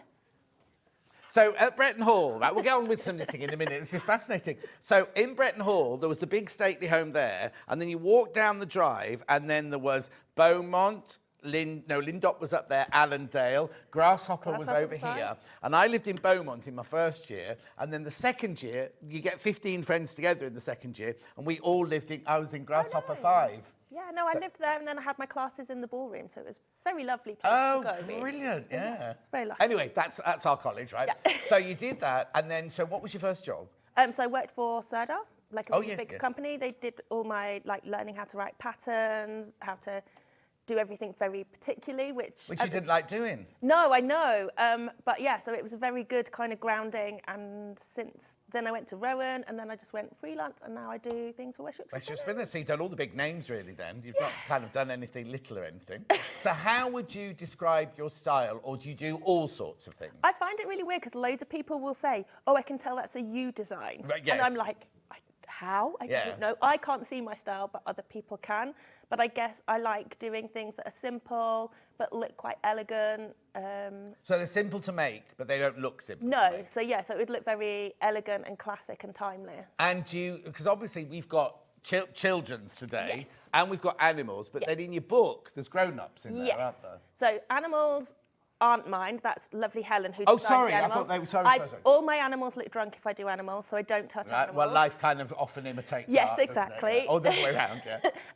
So at Bretton Hall, right, we'll get on with some knitting in a minute. This is fascinating. So in Bretton Hall, there was the big stately home there, and then you walk down the drive, and then there was Beaumont, Lindop was up there, Allendale, Grasshopper was over here. And I lived in Beaumont in my first year. And then the second year, you get 15 friends together in the second year. And we all lived I was in Grasshopper 5. Yeah, no, I lived there and then I had my classes in the ballroom. So it was a very lovely place to go. Oh, brilliant, so, yeah. Yes, very lucky. Anyway, that's our college, right? Yeah. So you did that. And then, so what was your first job? So I worked for Serda, like a really big company. They did all my learning how to write patterns, how to do everything very particularly, which you didn't like doing. No, I know. But yeah, so it was a very good kind of grounding. And since then I went to Rowan and then I just went freelance and now I do things for West Yorkshire Spinners. So you've done all the big names really then. You've not kind of done anything little or anything. So how would you describe your style, or do you do all sorts of things? I find it really weird because loads of people will say, oh, I can tell that's a you design. Right, yes. And I'm like, how? I don't know. I can't see my style, but other people can. But I guess I like doing things that are simple, but look quite elegant. So they're simple to make, but they don't look simple to No, make. so yeah, so it would look very elegant and classic and timeless. And because obviously we've got children's today, and we've got animals, but then in your book, there's grown-ups in there, aren't there? So animals aren't mine. That's lovely Helen who Oh, designed sorry, the I animals. thought they were... Sorry. All my animals look drunk if I do animals, so I don't touch animals. Well, life kind of often imitates Yes, art, exactly. doesn't it? Or the other way around,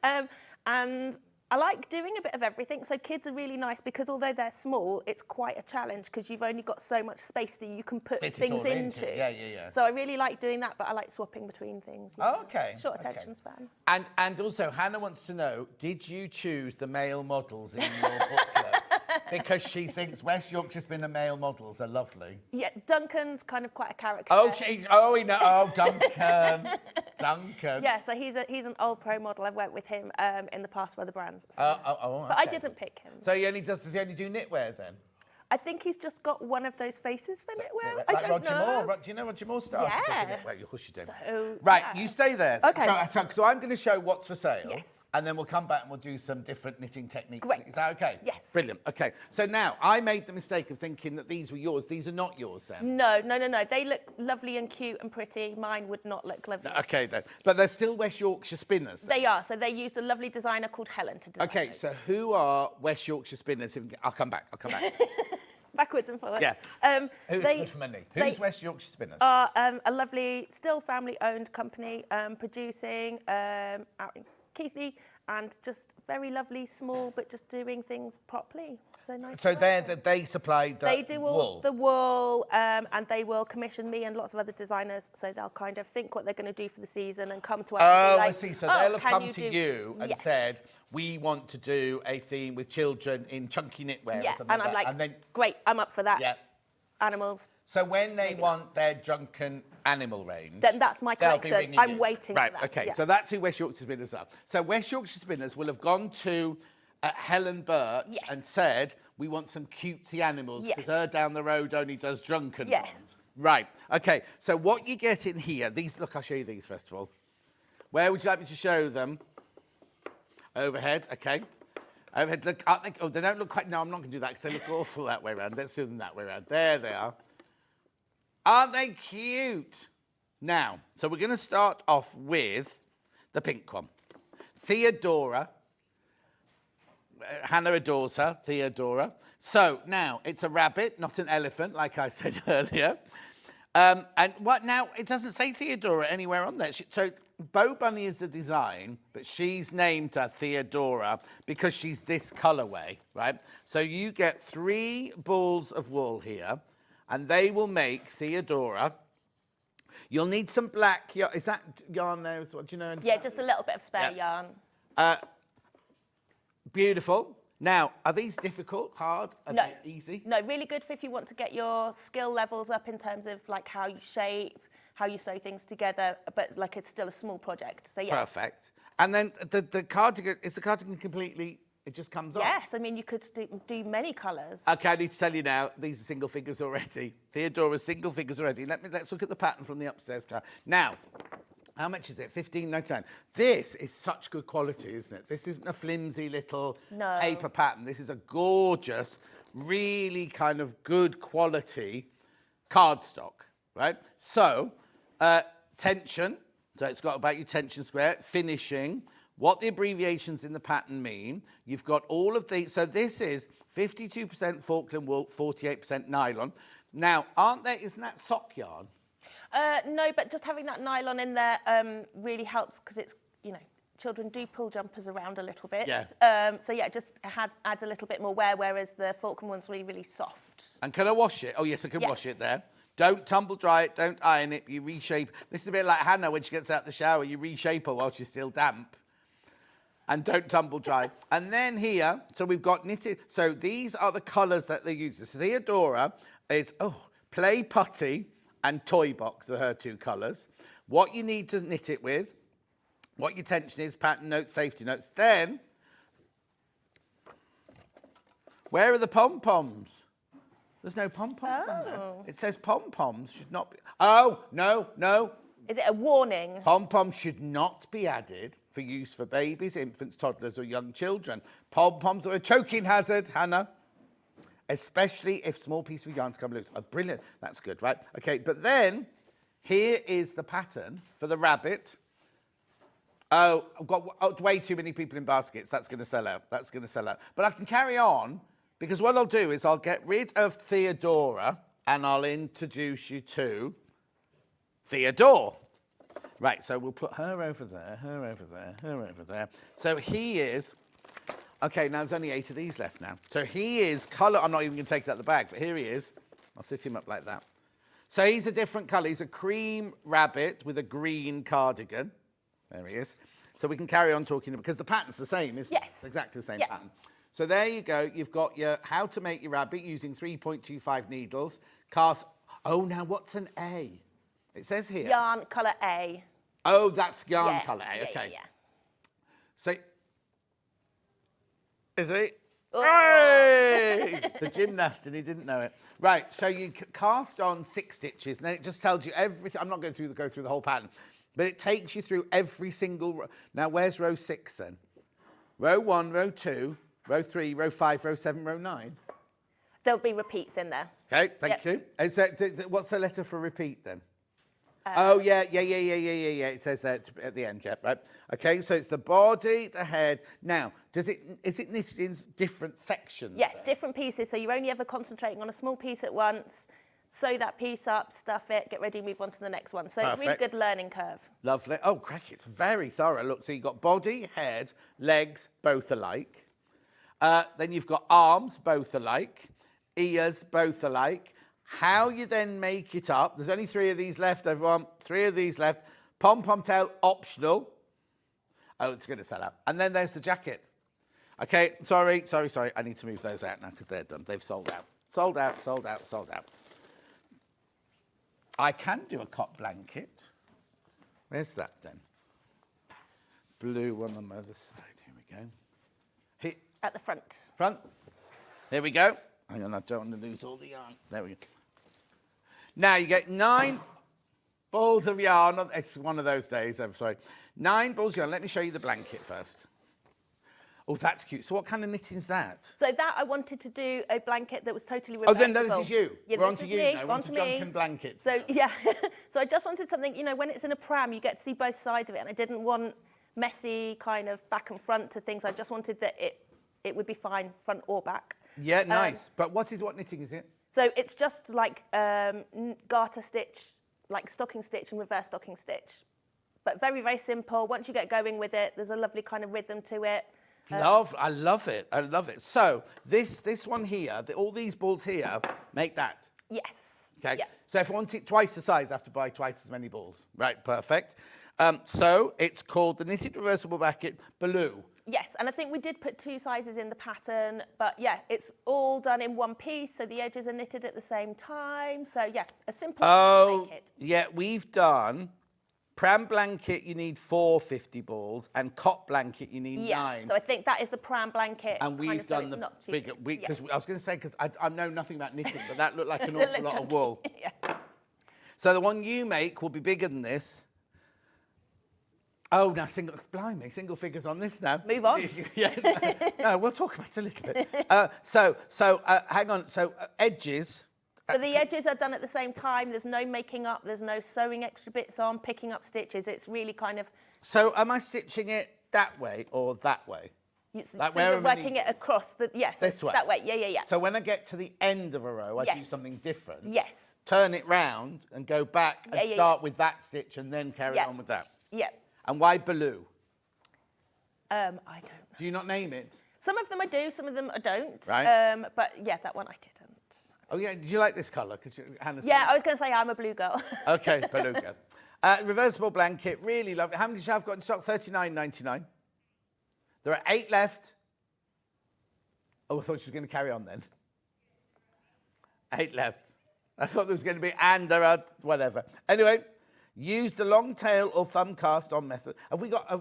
yeah. And I like doing a bit of everything. So kids are really nice because although they're small, it's quite a challenge because you've only got so much space that you can put things into. Yeah. So I really like doing that, but I like swapping between things. Oh, okay. Short attention span. And also, Hannah wants to know, did you choose the male models in your booklet? Because she thinks West Yorkshire Spinner male models are lovely. Yeah, Duncan's kind of quite a character. Duncan. Duncan. Yeah, so he's an old pro model. I've worked with him in the past for other brands. So. Okay. But I didn't pick him. So does he only do knitwear then? I think he's just got one of those faces for knitwear. Like I don't Roger know. Moore. Do you know Roger Moore started Yes. knitwear? Of course you do. So, right, you stay there. Okay. So I'm going to show what's for sale. Yes. And then we'll come back and we'll do some different knitting techniques. Great. Is that okay? Yes. Brilliant. Okay. So now, I made the mistake of thinking that these were yours. These are not yours then? No. They look lovely and cute and pretty. Mine would not look lovely. Okay then. But they're still West Yorkshire Spinners then? They are. So they used a lovely designer called Helen to design Okay, those. so who are West Yorkshire Spinners? I'll come back. Backwards and forwards. Yeah. Who's West Yorkshire Spinners? Are a lovely, still family-owned company producing out in Keighley, and just very lovely, small, but just doing things properly. So nice. So they supply the They do all wool? the wool, and they will commission me and lots of other designers. So they'll kind of think what they're going to do for the season and come to us. and be like, I see. So they'll have can come you to do-" you and Yes. said, we want to do a theme with children in chunky knitwear Yeah, or something and I'm like like, that. And then, great, I'm up for that. yeah. Animals. So when they want their drunken animal range, Then that's my they'll be collection. ringing I'm you. waiting Right, for that. okay. Yes. So that's who West Yorkshire Spinners are. So West Yorkshire Spinners will have gone to Helen Birch Yes. and said, we want some cutesy animals because Yes. her down the road only does drunken Yes. ones. Right, okay. So what you get in here, look, I'll show you these first of all. Where would you like me to show them? Overhead, okay. Overhead, look, they don't look quite, no, I'm not going to do that because they look awful that way around. Let's do them that way around. There they are. Aren't they cute? Now, so we're going to start off with the pink one. Theodora. Hannah adores her, Theodora. So now, it's a rabbit, not an elephant, like I said earlier. And what now? It doesn't say Theodora anywhere on there. So Bo Bunny is the design, but she's named her Theodora because she's this colourway, right? So you get 3 balls of wool here, and they will make Theodora. You'll need some black yarn. Is that yarn there? Do you know? Yeah, just a little bit of spare Yeah. yarn. Beautiful. Now, are these difficult, hard? Are No. they easy? No, really good for if you want to get your skill levels up in terms of like how you shape, how you sew things together, but like it's still a small project. So yeah. Perfect. And then the cardigan, is the cardigan completely, it just comes off? Yes, I mean, you could do many colours. Okay, I need to tell you now, these are single figures already. Theodora's single figures already. Let's look at the pattern from the upstairs car. Now, how much is it? $15.99. This is such good quality, isn't it? This isn't a flimsy little paper pattern. This is a gorgeous, really kind of good quality cardstock, right? So, tension. So it's got about your tension square, finishing, what the abbreviations in the pattern mean. You've got all of these. So this is 52% Falkland wool, 48% nylon. Now, isn't that sock yarn? No, but just having that nylon in there really helps because it's, you know, children do pull jumpers around a little bit. Yeah. So yeah, it just adds a little bit more wear, whereas the Falkland one's really, really soft. And can I wash it? Oh, yes, I can wash it there. Don't tumble dry it, don't iron it, you reshape. This is a bit like Hannah when she gets out the shower, you reshape her while she's still damp. And don't tumble dry. And then here, so we've got knitted. So these are the colours that they use. So Theodora is, play putty and toy box are her two colours. What you need to knit it with, what your tension is, pattern notes, safety notes. Then, where are the pom-poms? There's no pom-poms on there. It says pom-poms should not be... Oh, no. Is it a warning? Pom-poms should not be added for use for babies, infants, toddlers or young children. Pom-poms are a choking hazard, Hannah. Especially if small pieces of yarns come loose. Oh, brilliant. That's good, right? Okay, but then here is the pattern for the rabbit. Oh, I've got way too many people in baskets. That's going to sell out. But I can carry on because what I'll do is I'll get rid of Theodora and I'll introduce you to Theodore. Right, so we'll put her over there, her over there, her over there. So he is... Okay, now there's only 8 of these left now. So he is colour... I'm not even going to take it out of the bag, but here he is. I'll sit him up like that. So he's a different colour. He's a cream rabbit with a green cardigan. There he is. So we can carry on talking, because the pattern's the same, isn't it? Yes. It's exactly the same pattern. So there you go. You've got your how to make your rabbit using 3.25 needles. Cast... Oh, now what's an A? It says here... Yarn colour A. Oh, that's yarn colour A. Okay. Yeah. So... Is he? Hey! The gymnast, and he didn't know it. Right, so you cast on 6 stitches, and then it just tells you everything. I'm not going to go through the whole pattern, but it takes you through every single row. Now, where's row 6 then? Row 1, row 2, row 3, row 5, row 7, row 9? There'll be repeats in there. Okay, thank you. Is that, what's the letter for repeat then? Yeah. It says that at the end, right? Okay, so it's the body, the head. Now, is it knitted in different sections? Yeah, different pieces. So you're only ever concentrating on a small piece at once. Sew that piece up, stuff it, get ready, move on to the next one. So it's a really good learning curve. Lovely. Oh, crack, it's very thorough. Look, so you've got body, head, legs, both alike. Then you've got arms, both alike. Ears, both alike. How you then make it up, there's only 3 of these left, everyone. 3 of these left. Pom-pom tail, optional. Oh, it's going to sell out. And then there's the jacket. Okay, sorry. I need to move those out now because they're done. They've sold out. Sold out. I can do a cot blanket. Where's that then? Blue one on the other side. Here we go. Here. At the front. Front. Here we go. Hang on, I don't want to lose all the yarn. There we go. Now you get 9 balls of yarn. It's one of those days, I'm sorry. 9 balls of yarn. Let me show you the blanket first. Oh, that's cute. So what kind of knitting is that? So that I wanted to do a blanket that was totally reversible. Oh, then this is you. Yeah, We're on to you now. We're on to me. Duncan blankets. So, yeah. So I just wanted something, you know, when it's in a pram, you get to see both sides of it. And I didn't want messy kind of back and front to things. I just wanted that it would be fine front or back. Yeah, nice. But what knitting is it? So it's just like garter stitch, like stocking stitch and reverse stocking stitch. But very, very simple. Once you get going with it, there's a lovely kind of rhythm to it. I love it. So this one here, all these balls here, make that. Yes. Okay. Yeah. So if I want it twice the size, I have to buy twice as many balls. Right, perfect. So it's called the Knitted Reversible Bracket Baloo. Yes, and I think we did put 2 sizes in the pattern, but yeah, it's all done in one piece, so the edges are knitted at the same time. So yeah, a simple blanket. Yeah, we've done pram blanket, you need 4 50 balls, and cot blanket, you need 9. So I think that is the pram blanket. And we've done the bigger, because I was going to say, because I know nothing about knitting, but that looked like an awful lot of wool. Yeah. So the one you make will be bigger than this. Oh, now blimey, single figures on this now. Move on. No, we'll talk about it a little bit. So hang on. So edges. So the edges are done at the same time. There's no making up. There's no sewing extra bits on, picking up stitches. It's really kind of. So am I stitching it that way or that way? So you're working it across the, yes, this way. That way, yeah. So when I get to the end of a row, I do something different. Yes. Turn it round and go back and start with that stitch and then carry on with that. Yeah. And why Baloo? I don't know. Do you not name it? Some of them I do, some of them I don't. Right. But yeah, that one I didn't. Oh yeah, did you like this colour? Yeah, I was going to say I'm a blue girl. Okay, Baloo girl. Reversible blanket, really lovely. How many did you have got in stock? $39.99. There are 8 left. Oh, I thought she was going to carry on then. 8 left. I thought there was going to be, and there are whatever. Anyway, use the long tail or thumb cast on method. Are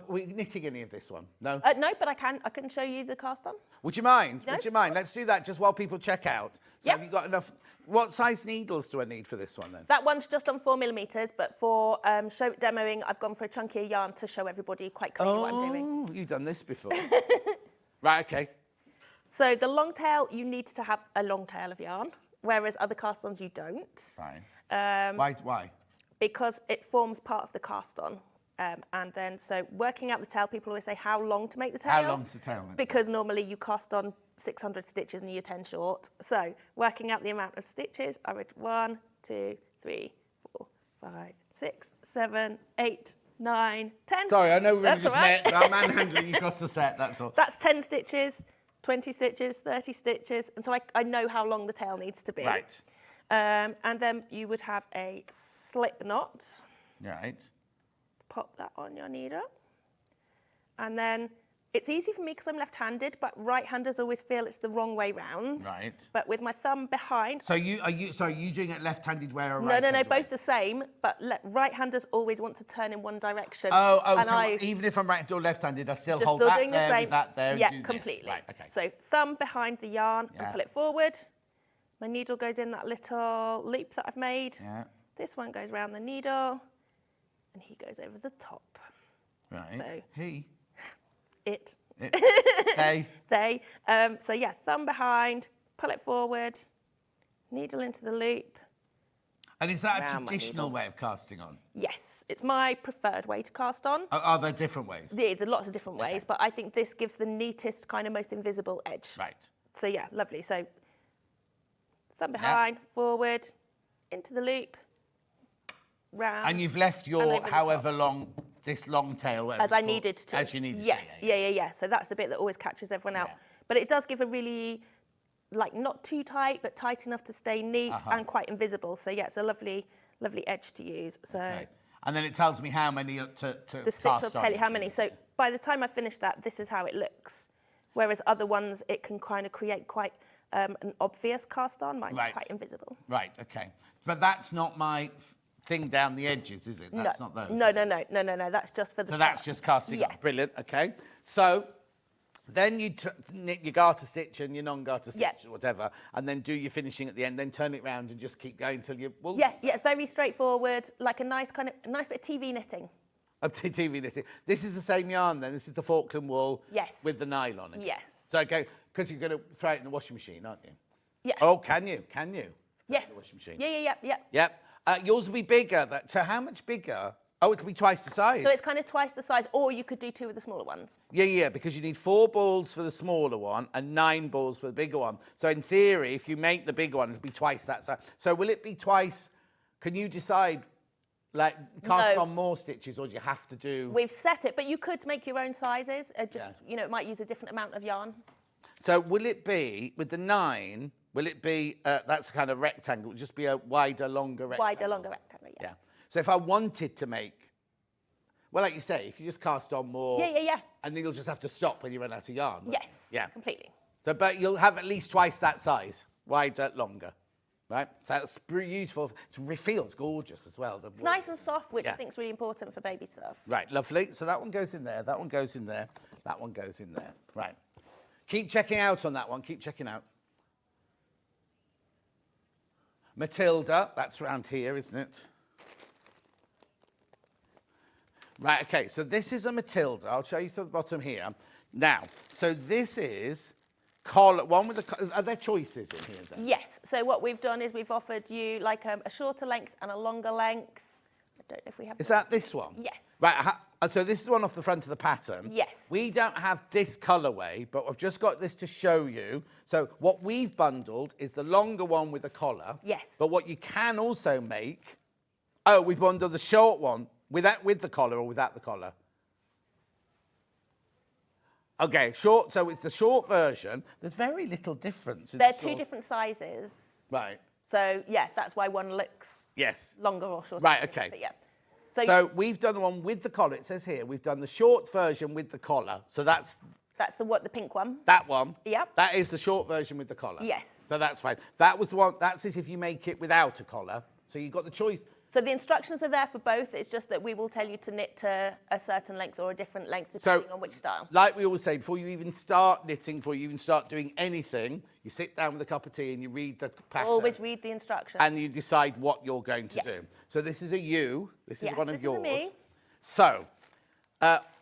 we knitting any of this one? No? No, but I can show you the cast on. Would you mind? No, Would you mind? Let's do that just while people check out. So Yep. have you got enough? What size needles do I need for this one then? That one's just on 4mm, but for demoing, I've gone for a chunkier yarn to show everybody quite clearly what I'm doing. Oh, you've done this before. Right, okay. So the long tail, you need to have a long tail of yarn, whereas other cast-ons you don't. Fine. Why? Because it forms part of the cast-on. And then, so working out the tail, people always say how long to make the tail. How long's the tail? Because normally you cast on 600 stitches and you're 10 short. So working out the amount of stitches, I would 1, 2, 3, 4, 5, 6, 7, 8, 9, 10. Sorry, I know we've That's just all right. met, but I'm manhandling you across the set, that's all. That's 10 stitches, 20 stitches, 30 stitches. And so I know how long the tail needs to be. Right. And then you would have a slip knot. Right. Pop that on your needle. And then it's easy for me because I'm left-handed, but right-handers always feel it's the wrong way round. Right. But with my thumb behind. So are you doing it left-handed way or No, right-handed way? both the same, but right-handers always want to turn in one direction. And so even if I'm right-handed or left-handed, I still hold that doing there the same. with that there Yeah, and do completely. this. Right, okay. So thumb behind the yarn and pull it forward. My needle goes in that little loop that I've made. Yeah. This one goes around the needle, and he goes over the top. Right. So he. It. They. They. So yeah, thumb behind, pull it forward, needle into the loop. And is that a Around my traditional needle. way of casting on? Yes, it's my preferred way to cast on. Are there different ways? Yeah, there are lots of different ways, but I think this gives the neatest, kind of most invisible edge. Right. So yeah, lovely. So thumb behind, forward, into the loop, round. And you've left your over the however long, this long tail. As I needed to. As you needed to. Yes, yeah. So that's the bit that always catches everyone out. Yeah. But it does give a really, like, not too tight, but tight enough to stay neat and quite invisible. So yeah, it's a lovely, lovely edge to use. So. Okay. And then it tells me how many to The stitch will tell you how many. So by the time I finish that, this is how it looks. Whereas other ones, it can kind of create quite an obvious cast on. Mine's quite invisible. Right, okay. But that's not my thing down the edges, is it? That's not those. No. That's just for the So start. that's just casting Yes. on. Brilliant, okay. So then you knit your garter stitch and your non-garter stitch or whatever, and then do your finishing at the end, then turn it round and just keep going until you... Yeah, it's very straightforward, like a nice bit of TV knitting. TV knitting. This is the same yarn then? This is the Falkland wool with the nylon in it? Yes. So, okay, because you're going to throw it in the washing machine, aren't you? Yeah. Oh, can you? Can you? Yes. The washing machine. Yeah. Yep. Yours will be bigger. So how much bigger? Oh, it'll be twice the size. So it's kind of twice the size, or you could do 2 of the smaller ones. Yeah, because you need 4 balls for the smaller one and 9 balls for the bigger one. So in theory, if you make the bigger one, it'll be twice that size. So will it be twice? Can you decide, like, cast on more stitches, or do you have to do... We've set it, but you could make your own sizes. It might use a different amount of yarn. So will it be, with the 9, will it be, that's kind of rectangle, it'll just be a wider, longer rectangle? Wider, longer rectangle, yeah. So if I wanted to make, well, like you say, if you just cast on more. Yeah. And then you'll just have to stop when you run out of yarn. Yes, Yeah. completely. So, but you'll have at least twice that size, wider, longer, right? So that's beautiful. It feels gorgeous as well. It's nice and soft, which I think is really important for baby stuff. Right, lovely. So that one goes in there, that one goes in there, that one goes in there. Right. Keep checking out on that one, keep checking out. Matilda, that's around here, isn't it? Right, okay, so this is a Matilda. I'll show you to the bottom here. Now, so this is collar, one with the, are there choices in here then? Yes, so what we've done is we've offered you like a shorter length and a longer length. I don't know if we have. Is that this one? Yes. Right, so this is the one off the front of the pattern. Yes. We don't have this colourway, but I've just got this to show you. So what we've bundled is the longer one with the collar. Yes. But what you can also make, oh, we bundled the short one with the collar or without the collar. Okay, short, so it's the short version. There's very little difference. They're two different sizes. Right. So, yeah, that's why one looks longer or shorter. Right, okay. But yeah. So we've done the one with the collar. It says here, we've done the short version with the collar. So that's the pink one. That one. Yep. That is the short version with the collar. Yes. So that's fine. That was the one, that's it if you make it without a collar. So you've got the choice. So the instructions are there for both. It's just that we will tell you to knit to a certain length or a different length depending on which style. Like we always say, before you even start knitting, before you even start doing anything, you sit down with a cup of tea and you read the pattern. Always read the instructions. And you decide what you're going to do. So this is a you. This is one of yours. This is a me. So,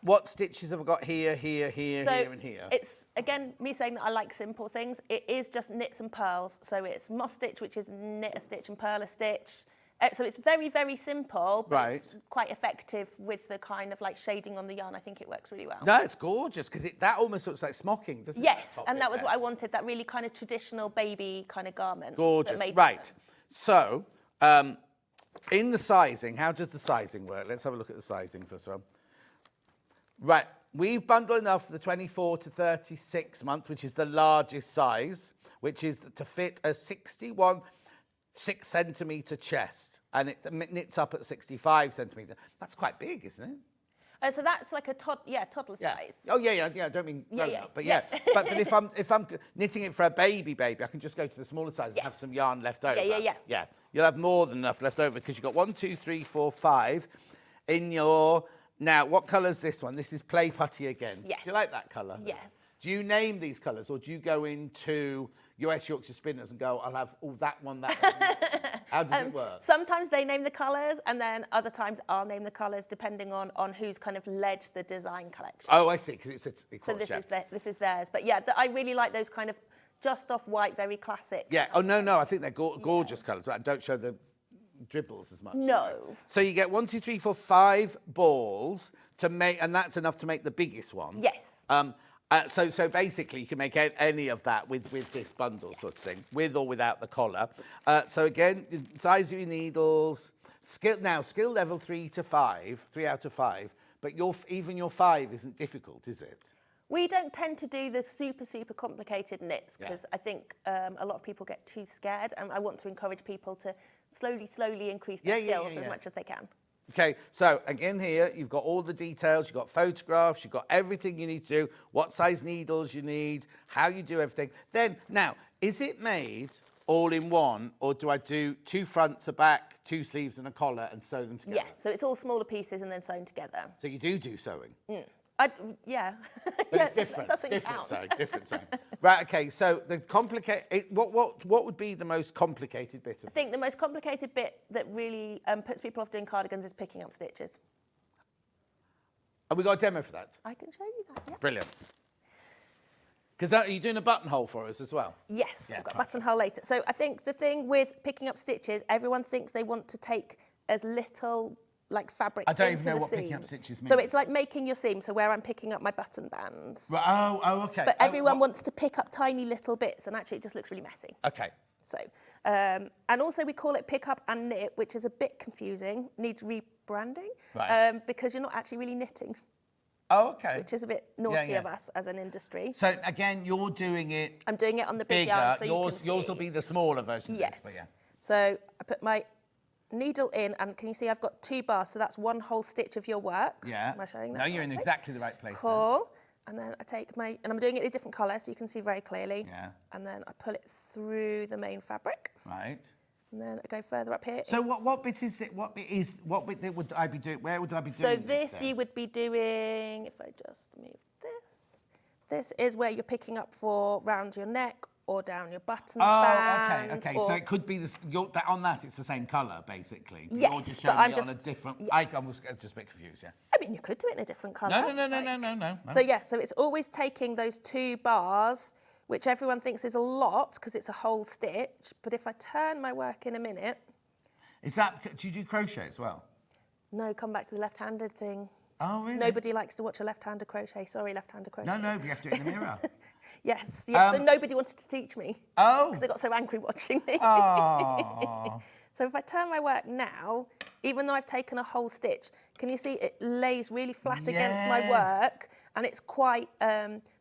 what stitches have I got here, here, here, so here, and here? It's, again, me saying that I like simple things. It is just knits and purls. So it's moss stitch, which is knit a stitch and purl a stitch. So it's very, very simple, but it's quite effective with the kind of like shading on the yarn. I think it works really well. No, it's gorgeous because that almost looks like smocking, doesn't it? Yes, and that was what I wanted, that really kind of traditional baby kind of garment. Gorgeous, right. So, in the sizing, how does the sizing work? Let's have a look at the sizing first of all. Right, we've bundled enough for the 24 to 36 month, which is the largest size, which is to fit a 61 6-centimetre chest, and it knits up at 65 centimetre. That's quite big, isn't it? So that's like a toddler size. Oh yeah. I don't mean grown up, but but if I'm knitting it for a baby, I can just go to the smaller size and have some yarn left over. Yeah. You'll have more than enough left over because you've got 1, 2, 3, 4, 5 in your. Now, what colour's this one? This is Play Putty again. Yes. Do you like that colour? Yes. Do you name these colours, or do you go into West Yorkshire Spinners and go, I'll have that one. How does it work? Sometimes they name the colours, and then other times I'll name the colours depending on who's kind of led the design collection. Oh, I see, because it's so this is theirs. But yeah, I really like those kind of just off white, very classic. Yeah. Oh no, I think they're gorgeous colours. But don't show the dribbles as much. No. So you get 1, 2, 3, 4, 5 balls to make, and that's enough to make the biggest one. Yes. So basically, you can make any of that with this bundle sort of thing, with or without the collar. So again, size of your needles, skill level 3 to 5, 3 out of 5. But even your 5 isn't difficult, is it? We don't tend to do the super, super complicated knits because I think a lot of people get too scared, and I want to encourage people to slowly increase their skills as much as they can. Okay, so again here, you've got all the details, you've got photographs, you've got everything you need to do, what size needles you need, how you do everything. Then, now, is it made all in one, or do I do 2 fronts, a back, 2 sleeves and a collar and sew them together? Yeah, so it's all smaller pieces and then sewn together. So you do sewing? Yeah. But it's different. Different sewing. Right, okay, so the what would be the most complicated bit of it? I think the most complicated bit that really puts people off doing cardigans is picking up stitches. Have we got a demo for that? I can show you that, yeah. Brilliant. Because are you doing a buttonhole for us as well? Yes, I've got a buttonhole later. So I think the thing with picking up stitches, everyone thinks they want to take as little fabric I don't into even know the what seam. picking up stitches means. So it's like making your seam, so where I'm picking up my button bands. Right, oh, okay. But everyone wants to pick up tiny little bits, and actually it just looks really messy. Okay. So, and also we call it pick up and knit, which is a bit confusing, needs rebranding, right. Because you're not actually really knitting. Oh, okay. Which is a bit naughty yeah. of us as an industry. So again, you're doing it I'm doing it on the big bigger. yarn, so yours you can see. will be the smaller version Yes. of this, but yeah. So I put my needle in, and can you see I've got 2 bars, so that's 1 whole stitch of your work. Yeah. Am I showing that? No, you're in correctly? exactly the right place. Cool. And then I take and I'm doing it in a different colour, so you can see very clearly. Yeah. And then I pull it through the main fabric. Right. And then I go further up here. So what bit is it? What bit would I be doing? Where would I be So doing this then? you would be doing, if I just move this, this is where you're picking up for round your neck or down your button band. Okay. So it could be this. On that, it's the same colour basically. Yes, You're just but showing I'm it just on a different. yes. I was just a bit confused. Yeah. I mean, you could do it in a different colour. No. So yeah, so it's always taking those 2 bars, which everyone thinks is a lot because it's a whole stitch. But if I turn my work in a minute. Is that? Do you do crochet as well? No, come back to the left-handed thing. Oh, really? Nobody likes to watch a left-handed crochet. Sorry, left-handed crochet. No, we have to do it in the mirror. Yes. So nobody wanted to teach me. Oh. Because they got so angry watching me. Oh. So if I turn my work now, even though I've taken a whole stitch, can you see it lays really flat against my work, and it's quite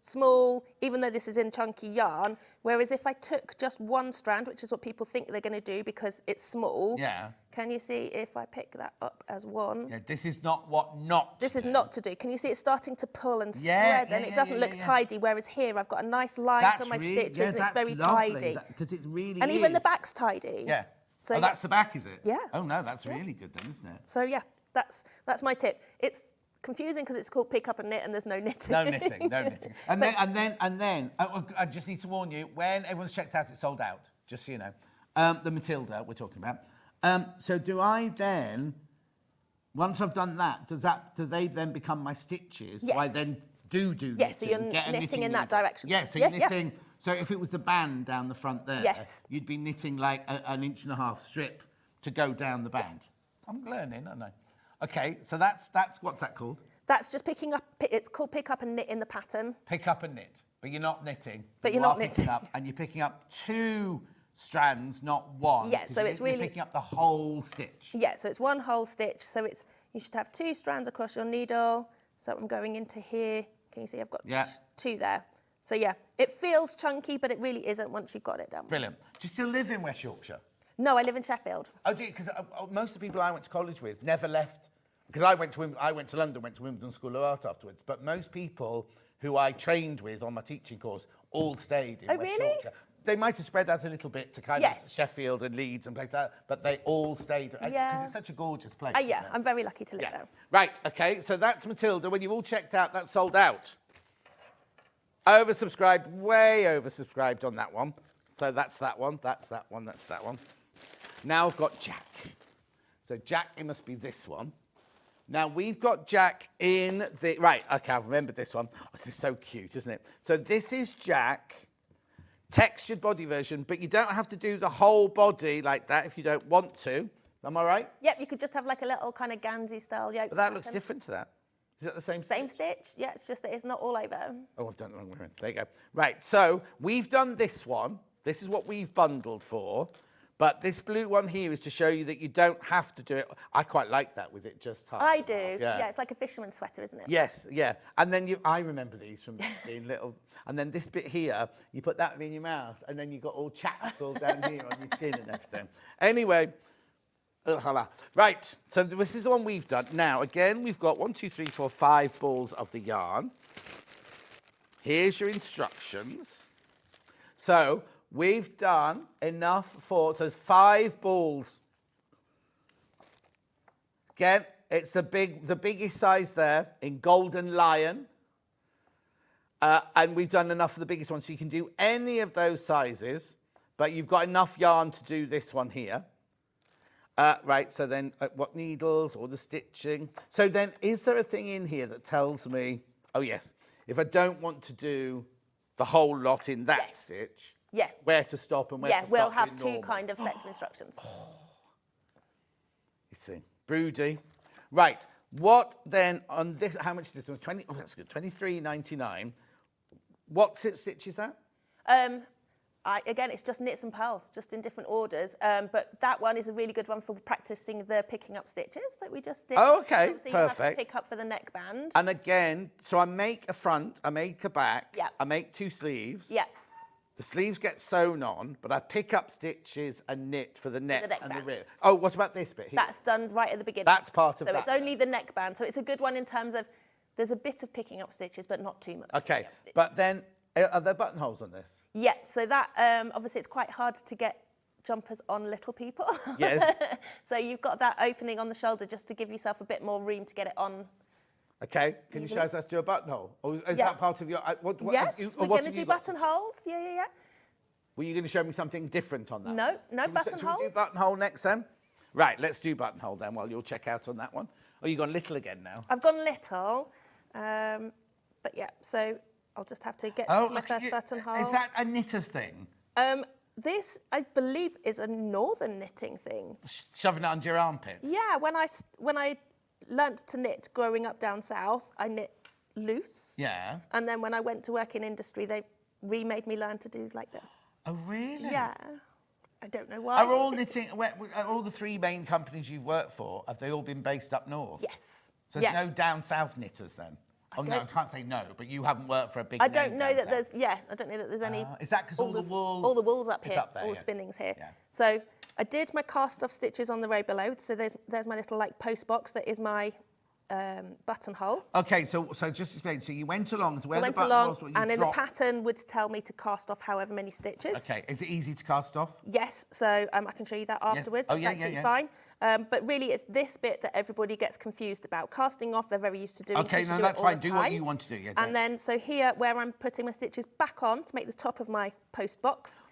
small, even though this is in chunky yarn. Whereas if I took just 1 strand, which is what people think they're going to do because it's small, can you see if I pick that up as 1? Yeah, this is not what not This to is do. not to do. Can you see it's starting to pull and spread, and it doesn't look tidy, whereas here I've got a nice line for my stitches, and it's very tidy. Because it really and is. even the back's tidy. Yeah. So that's the back, is it? Yeah. Oh, no, that's really good then, isn't it? So yeah, that's my tip. It's confusing because it's called pick up and knit, and there's no knitting. No knitting. And then, I just need to warn you, when everyone's checked out, it's sold out, just so you know. The Matilda we're talking about. So do I then, once I've done that, do they then become my stitches? Yes. So I then do knitting. Yes, so you're get a knitting in that needle. direction. Yeah, so you're knitting. So if it was the band down the front there, you'd be knitting like an 1.5 strip to go down the band. Yes. I'm learning, aren't I? Okay, so that's what's that called? That's just picking up. It's called pick up and knit in the pattern. Pick up and knit, but you're not knitting. But you're not knitting. Picking up, and you're picking up 2 strands, not 1. Yeah, so it's really you're picking up the whole stitch. Yeah, so it's 1 whole stitch. So you should have 2 strands across your needle. So I'm going into here. Can you see I've got 2 there? So yeah, it feels chunky, but it really isn't once you've got it done. Brilliant. Do you still live in West Yorkshire? No, I live in Sheffield. Oh, do you? Because most of the people I went to college with never left. Because I went to London, went to Wimbledon School of Art afterwards. But most people who I trained with on my teaching course all stayed in West Yorkshire. They might have spread out a little bit to kind of Sheffield and Leeds and places like that, but they all stayed. Because it's such a gorgeous place. Yeah, I'm very lucky to live there. Right, okay, so that's Matilda. When you've all checked out, that's sold out. Oversubscribed, way oversubscribed on that one. So that's that one, that's that one, that's that one. Now I've got Jack. So Jack, it must be this one. Now we've got Jack in the... Right, okay, I've remembered this one. Oh, this is so cute, isn't it? So this is Jack, textured body version, but you don't have to do the whole body like that if you don't want to. Am I right? Yep, you could just have like a little kind of Gansey style yoke. But that looks different to that. Is that the same Same stitch? Yeah, it's just that it's not all over. Oh, I've done it the wrong way around. There you go. Right, so we've done this one. This is what we've bundled for. But this blue one here is to show you that you don't have to do it. I quite like that with it just half. I do. Yeah, it's like a fisherman's sweater, isn't it? Yes, yeah. And then I remember these from being little. And then this bit here, you put that in your mouth, and then you got all chaps all down here on your chin and everything. Anyway. Right, so this is the one we've done. Now, again, we've got 1, 2, 3, 4, 5 balls of the yarn. Here's your instructions. So we've done enough so there's 5 balls. Again, it's the biggest size there in Golden Lion. And we've done enough for the biggest one, so you can do any of those sizes, but you've got enough yarn to do this one here. Right, so then what needles or the stitching? So then is there a thing in here that tells me, oh yes, if I don't want to do the whole lot in that stitch, where to stop and where to stop? Yeah, we'll have 2 kind of sets of instructions. You see, broody. Right, what then on this, how much is this one? 20, oh that's good, 23.99. What stitch is that? Again, it's just knits and purls, just in different orders. But that one is a really good one for practicing the picking up stitches that we just did. Oh, okay, Obviously, you have to perfect. pick up for the neckband. And again, so I make a front, I make a back, Yeah. I make 2 sleeves. Yeah. The sleeves get sewn on, but I pick up stitches and knit for the neck and the neckband. rear. Oh, what about this bit here? That's done right at the beginning. That's part of So that. it's only the neckband. So it's a good one in terms of there's a bit of picking up stitches, but not too much. Okay, picking up stitches. but then, are there buttonholes on this? Yeah, so that, obviously it's quite hard to get jumpers on little people. Yes. So you've got that opening on the shoulder just to give yourself a bit more room to get it on. Okay, can you show us how to do a buttonhole? Or is that part of your... Yes, we're going to do buttonholes. Yeah. Were you going to show me something different on that? No Should we do buttonholes. buttonhole next then? Right, let's do buttonhole then while you'll check out on that one. Oh, you've gone little again now. I've gone little, but yeah, so I'll just have to get to my first buttonhole. Is that a knitter's thing? This, I believe, is a northern knitting thing. Shoving it under your armpit? Yeah, when I learnt to knit growing up down south, I knit loose. Yeah. And then when I went to work in industry, they remade me learn to do like this. Oh, really? Yeah. I don't know why. Are all knitting, are all the 3 main companies you've worked for, have they all been based up north? Yes. So there's no down south knitters then? Oh, no, I can't say no, but you haven't worked for a big I name don't know down that south. there's, I don't know that there's any. Is that because all the wool? All the wool's up It's here, up there, all the yeah. spinning's here. Yeah. So I did my cast off stitches on the row below. So there's my little like post box that is my buttonhole. Okay, so just explain. So you went along to where So I the went button along, was, what you and in the dropped. pattern would tell me to cast off however many stitches. Okay, is it easy to cast off? Yes, so I can show you that afterwards. Oh, That's yeah, absolutely yeah. fine. But really, it's this bit that everybody gets confused about. Casting off, they're very used to doing. Okay, because you no, do it that's all the fine. Do what time. you want to do. Yeah, And then, so here, where I'm putting my stitches back on to make the top of my post box.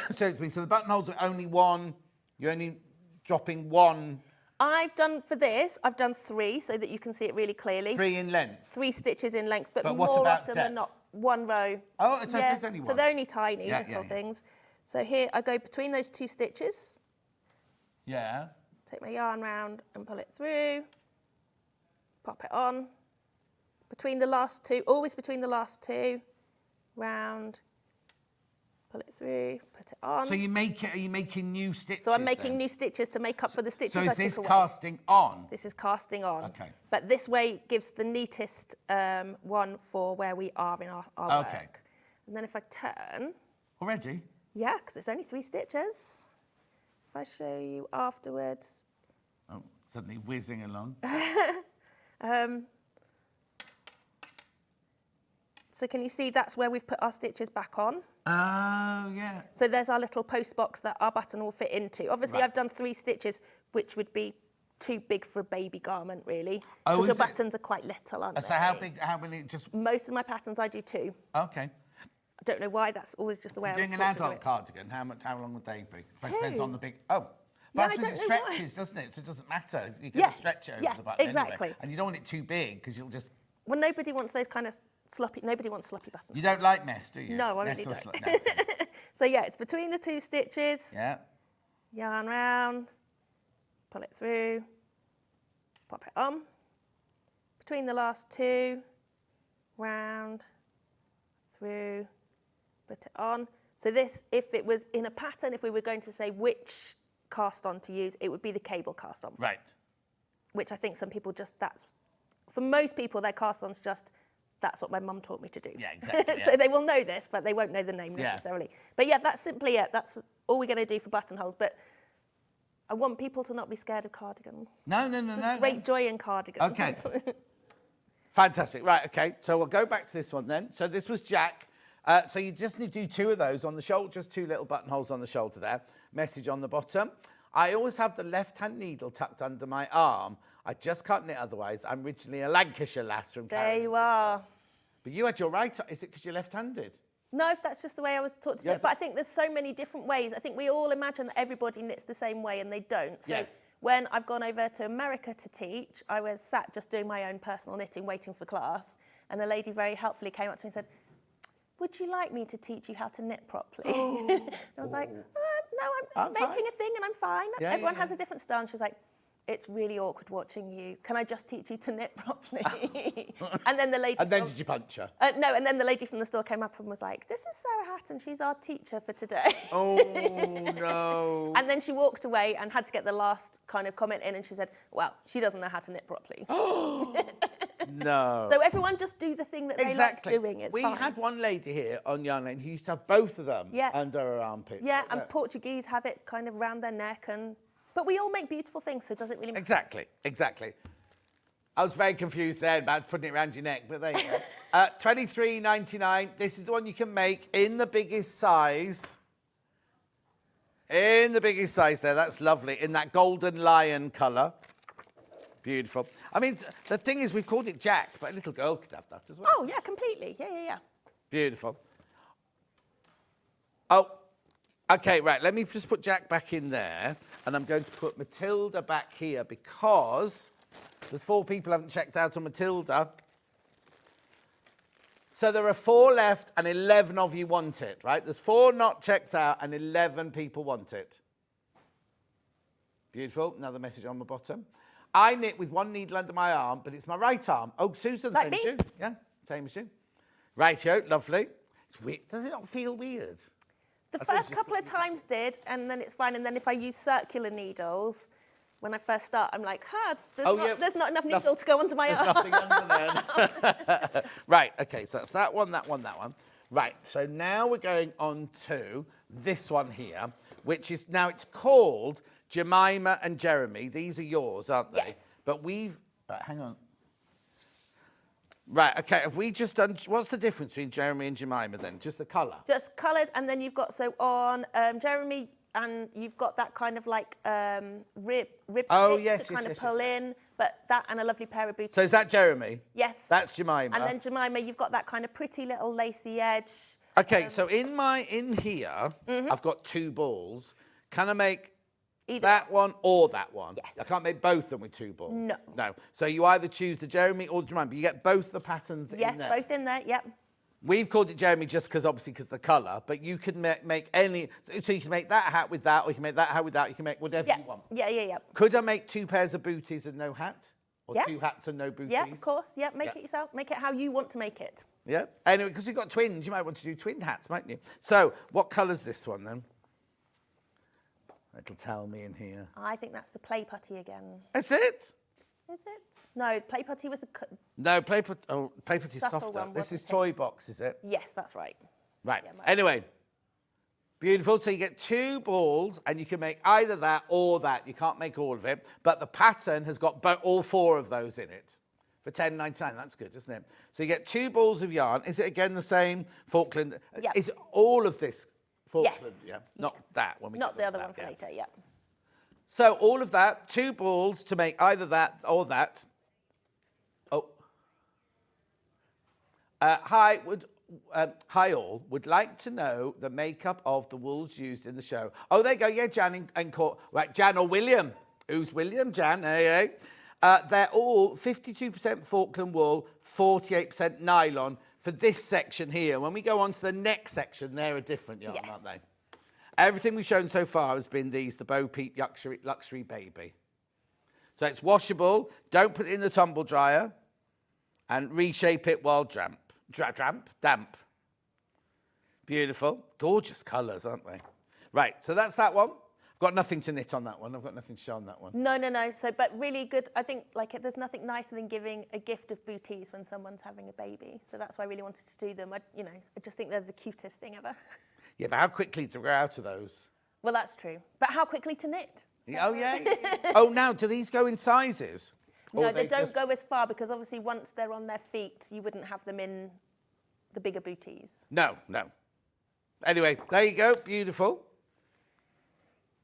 so the buttonholes are only one. You're only dropping one. I've done 3 so that you can see it really clearly. 3 in length. 3 stitches in length, but what more about often depth? than not, 1 row. Oh, so there's only So one. they're only tiny Yeah, little yeah. things. So here I go between those 2 stitches, Yeah. take my yarn round and pull it through, pop it on. Between the last 2, always between the last 2, round, pull it through, put it on. So are you making new stitches? So I'm making then? new stitches to make up for the stitches So I is took this away. casting on? This is casting on. Okay. But this way gives the neatest one for where we are in our Okay. work. And then if I turn, Already? yeah, because it's only 3 stitches. If I show you afterwards, Oh, suddenly whizzing along. so can you see that's where we've put our stitches back on? Oh, yeah. So there's our little post box that our button will fit into. Obviously, Right. I've done 3 stitches, which would be too big for a baby garment, really. Oh, Because your is it? buttons are quite little, aren't So they? how many, just, Most of my patterns I do 2. okay. I don't know why, that's always just the way I was Doing an taught to do adult it. cardigan, how long would they be? 2. Depends on the big, oh. Yeah, But I I suppose don't it know why. stretches, doesn't it? So it doesn't matter. You can Yeah, stretch it over yeah, the button exactly. anyway. And you don't want it too big because you'll just... Well, nobody wants those kind of sloppy, nobody wants sloppy buttons. You don't like mess, do you? No, I Mess really or don't. no. So yeah, it's between the 2 stitches, Yeah. yarn round, pull it through, pop it on. Between the last 2, round, through, put it on. So this, if it was in a pattern, if we were going to say which cast on to use, it would be the cable cast on. Right. Which I think some people for most people, their cast on's just, that's what my mum taught me to do. Yeah, exactly. So yeah. they will know this, but they won't know the name Yeah. necessarily. But yeah, that's simply it. That's all we're going to do for buttonholes. But I want people to not be scared of cardigans. No. There's great joy in cardigans. Okay. Fantastic. Right, okay. So we'll go back to this one then. So this was Jack. So you just need to do 2 of those on the shoulder, just 2 little buttonholes on the shoulder there. Message on the bottom. I always have the left-hand needle tucked under my arm. I just can't knit otherwise. I'm originally a Lancashire lass from There Carrick. you are. But you had your right... Is it because you're left-handed? No, that's just the way I was taught to do Yeah, it. But I think there's so many different ways. I think we all imagine that everybody knits the same way, and they don't. So Yes. when I've gone over to America to teach, I was sat just doing my own personal knitting, waiting for class. And the lady very helpfully came up to me and said, would you like me to teach you how to knit properly? And I was like, no, I'm I'm making fine. a thing and I'm fine. Yeah, Everyone yeah, has yeah. a different style. And she was like, it's really awkward watching you. Can I just teach you to knit properly? And then the lady... And then did you punch her? No, and then the lady from the store came up and was like, this is Sarah Hatton, she's our teacher for today. Oh, no. And then she walked away and had to get the last kind of comment in, and she said, well, she doesn't know how to knit properly. No. So everyone just do the thing that they like doing. It's we fine. had one lady here on Yarn Lane who used to have both of them under her armpits. Yeah, and Portuguese have it kind of round their neck. But we all make beautiful things, so it doesn't really matter. Exactly. I was very confused then about putting it around your neck, but there you go. $23.99. This is the one you can make in the biggest size. In the biggest size there. That's lovely. In that golden lion colour. Beautiful. I mean, the thing is, we've called it Jack, but a little girl could have that as well. Oh, yeah, completely. Yeah. Beautiful. Oh, okay, right. Let me just put Jack back in there. And I'm going to put Matilda back here because there's 4 people who haven't checked out on Matilda. So there are 4 left and 11 of you want it, right? There's 4 not checked out and 11 people want it. Beautiful. Another message on the bottom. I knit with 1 needle under my arm, but it's my right arm. Oh, Susan, Like same me? as you. Yeah, same as you. Rightio, lovely. It's weird. Does it not feel weird? The first couple of times did, and then it's fine. And then if I use circular needles, when I first start, I'm like, there's not enough needle to go onto my arm. There's nothing under there. Right, okay, so that's that one. Right, so now we're going on to this one here, which is, now it's called Jemima and Jeremy. These are yours, aren't they? Yes. But hang on. Right, okay, have we just done, what's the difference between Jeremy and Jemima then? Just the colour? Just colours, and then you've got, so on Jeremy, and you've got that kind of like rib stitch to kind of pull in, but that and a lovely pair of booties. So is that Jeremy? Yes. That's Jemima. And then Jemima, you've got that kind of pretty little lacy edge. Okay, so in here, I've got 2 balls. Can I make Either that one or that one? Yes. I can't make both of them with 2 balls. No. So you either choose the Jeremy or the Jemima, but you get both the patterns in there. Yes, both in there, yep. We've called it Jeremy just because of the colour, but you can make any, so you can make that hat with that, or you can make that hat with that, you can make whatever you want. Yeah. Could I make 2 pairs of booties and no hat? Or Yeah. 2 hats and no booties? Yeah, of course, yeah, make it yourself, make it how you want to make it. Yeah, anyway, because you've got twins, you might want to do twin hats, mightn't you? So, what colour's this one then? It'll tell me in here. I think that's the play putty again. That's it? Is it? No, play putty was the... No, play putty's Subtle softer. one, This is wasn't it? toy box, is it? Yes, that's right. Right. Yeah, Anyway, beautiful. So you get 2 balls, and you can make either that or that. You can't make all of it, but the pattern has got all 4 of those in it for $10.99. That's good, isn't it? So you get 2 balls of yarn. Is it again the same Falkland? Yeah. Is all of this Falkland? Yes. Yeah. Not that one. Not the other one for later, yeah. So all of that, 2 balls to make either that or that. Oh. Hi all. Would like to know the makeup of the wools used in the show. Oh, there you go. Yeah, Jan and Court. Right, Jan or William. Who's William? Jan, hey. They're all 52% Falkland wool, 48% nylon for this section here. When we go on to the next section, they're a different yarn, aren't they? Everything we've shown so far has been the Bo Peep Luxury Baby. So it's washable. Don't put it in the tumble dryer. And reshape it while damp. Beautiful. Gorgeous colours, aren't they? Right, so that's that one. I've got nothing to knit on that one. I've got nothing to show on that one. No. So, but really good. I think there's nothing nicer than giving a gift of booties when someone's having a baby. So that's why I really wanted to do them. I just think they're the cutest thing ever. Yeah, but how quickly to grow out of those? Well, that's true. But how quickly to knit? So. Oh, yeah. Oh, now, do these go in sizes? No, they don't go as far because obviously once they're on their feet, you wouldn't have them in the bigger booties. No. Anyway, there you go. Beautiful.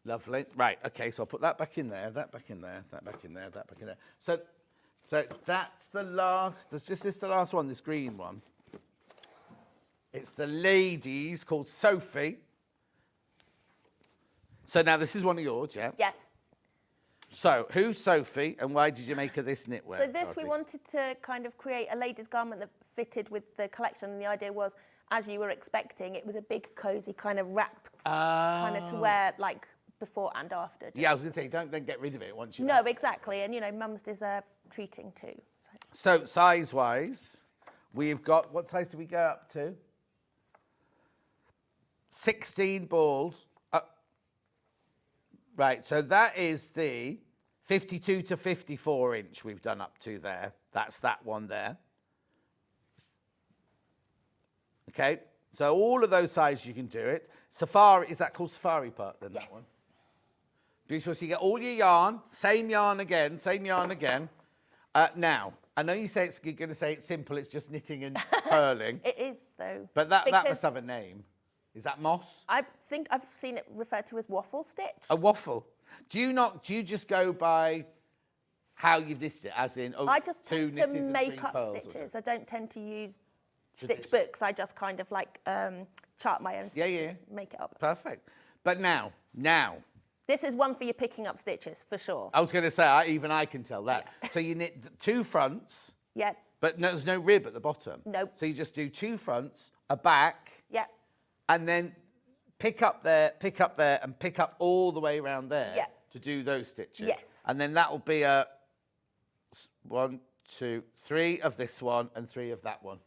Lovely. Right, okay, so I'll put that back in there, that back in there, that back in there, that back in there. So that's the last, this is the last one, this green one. It's the ladies called Sophie. So now this is one of yours, yeah? Yes. So who's Sophie and why did you make her this knitwear? So this, we wanted to kind of create a ladies' garment that fitted with the collection, and the idea was, as you were expecting, it was a big, cosy kind of wrap, kind of to wear like before and after. Yeah, I was going to say, don't then get rid of it once you... No, exactly. And, you know, mums deserve treating too. So size-wise, we've got... What size do we go up to? 16 balls. Right, so that is the 52 to 54 inch we've done up to there. That's that one there. Okay, so all of those sizes you can do it. Safari, is that called safari part then, yes. that one? Beautiful, so you get all your yarn, same yarn again, now, I know you say you're going to say it's simple, it's just knitting and purling. It is, though. But that must have a name. Is that moss? I think I've seen it referred to as waffle stitch. A waffle. Do you just go by how you've knitted it, as in I just tend to make up stitches. I don't tend to use stitch books. I just kind of like chart my own stitches, make it up. Perfect. But now. This is one for you picking up stitches, for sure. I was going to say, even I can tell that. Yeah. So you knit 2 fronts. Yeah. But there's no rib at the bottom. No. So you just do 2 fronts, a back. Yeah. And then pick up there, and pick up all the way around there to do those stitches. Yes. And then that will be a 1, 2, 3 of this one and 3 of that one.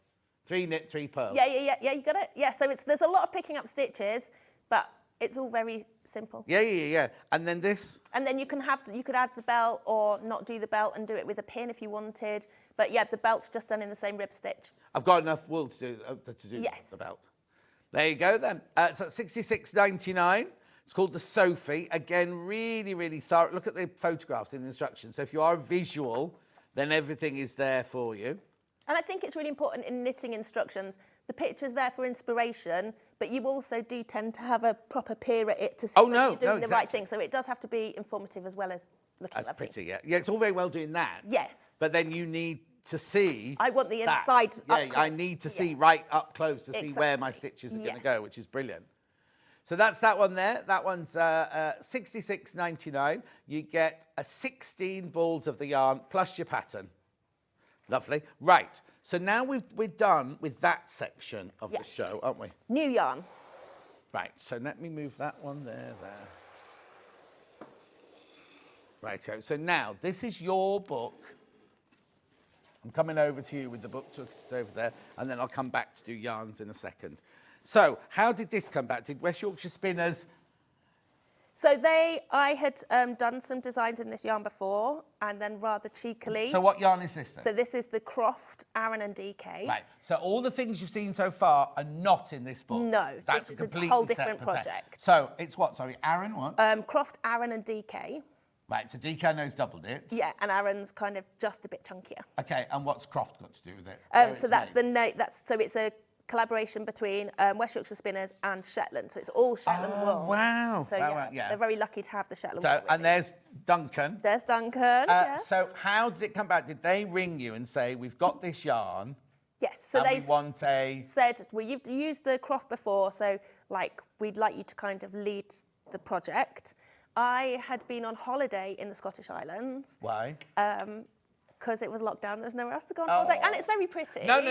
3 knit, 3 purl. Yeah, you got it. Yeah, so there's a lot of picking up stitches, but it's all very simple. Yeah. And then this? And then you could add the belt or not do the belt and do it with a pin if you wanted. But yeah, the belt's just done in the same rib stitch. I've got enough wool to do the belt. There you go then. It's at $66.99. It's called the Sophie. Again, really, really thorough. Look at the photographs in the instructions. So if you are visual, then everything is there for you. And I think it's really important in knitting instructions. The picture's there for inspiration, but you also do tend to have a proper peer at it to see you're doing the right thing. So it does have to be informative as well as looking lovely. That's pretty, yeah. Yeah, it's all very well doing that. Yes. But then you need to see... I want the inside up close. I need to see right up close to see where my stitches are going to go, which is brilliant. So that's that one there. That one's $66.99. You get 16 balls of the yarn plus your pattern. Lovely. Right. So now we're done with that section of the show, aren't we? New yarn. Right. So let me move that one there. Right. So now this is your book. I'm coming over to you with the book tucked over there, and then I'll come back to do yarns in a second. So how did this come back? Did West Yorkshire Spinners... So I had done some designs in this yarn before, and then rather cheekily... So what yarn is this then? So this is the Croft, Aran and DK. Right. So all the things you've seen so far are not in this book? No. That's this is a whole different project. So it's what, sorry, Aran what? Croft, Aran and DK. Right, so DK I know's doubled it. Yeah, and Aran's kind of just a bit chunkier. Okay, and what's Croft got to do with it? So that's so it's a collaboration between West Yorkshire Spinners and Shetland. So it's all Shetland wool. Wow. So they're very lucky to have the Shetland wool. And there's Duncan. There's Duncan, yes. So how did it come back? Did they ring you and say, we've got this yarn? Yes, so they said, well, you've used the Croft before, so we'd like you to kind of lead the project. I had been on holiday in the Scottish Islands. Why? Because it was lockdown, there was nowhere else to go on holiday, and it's very pretty. No. I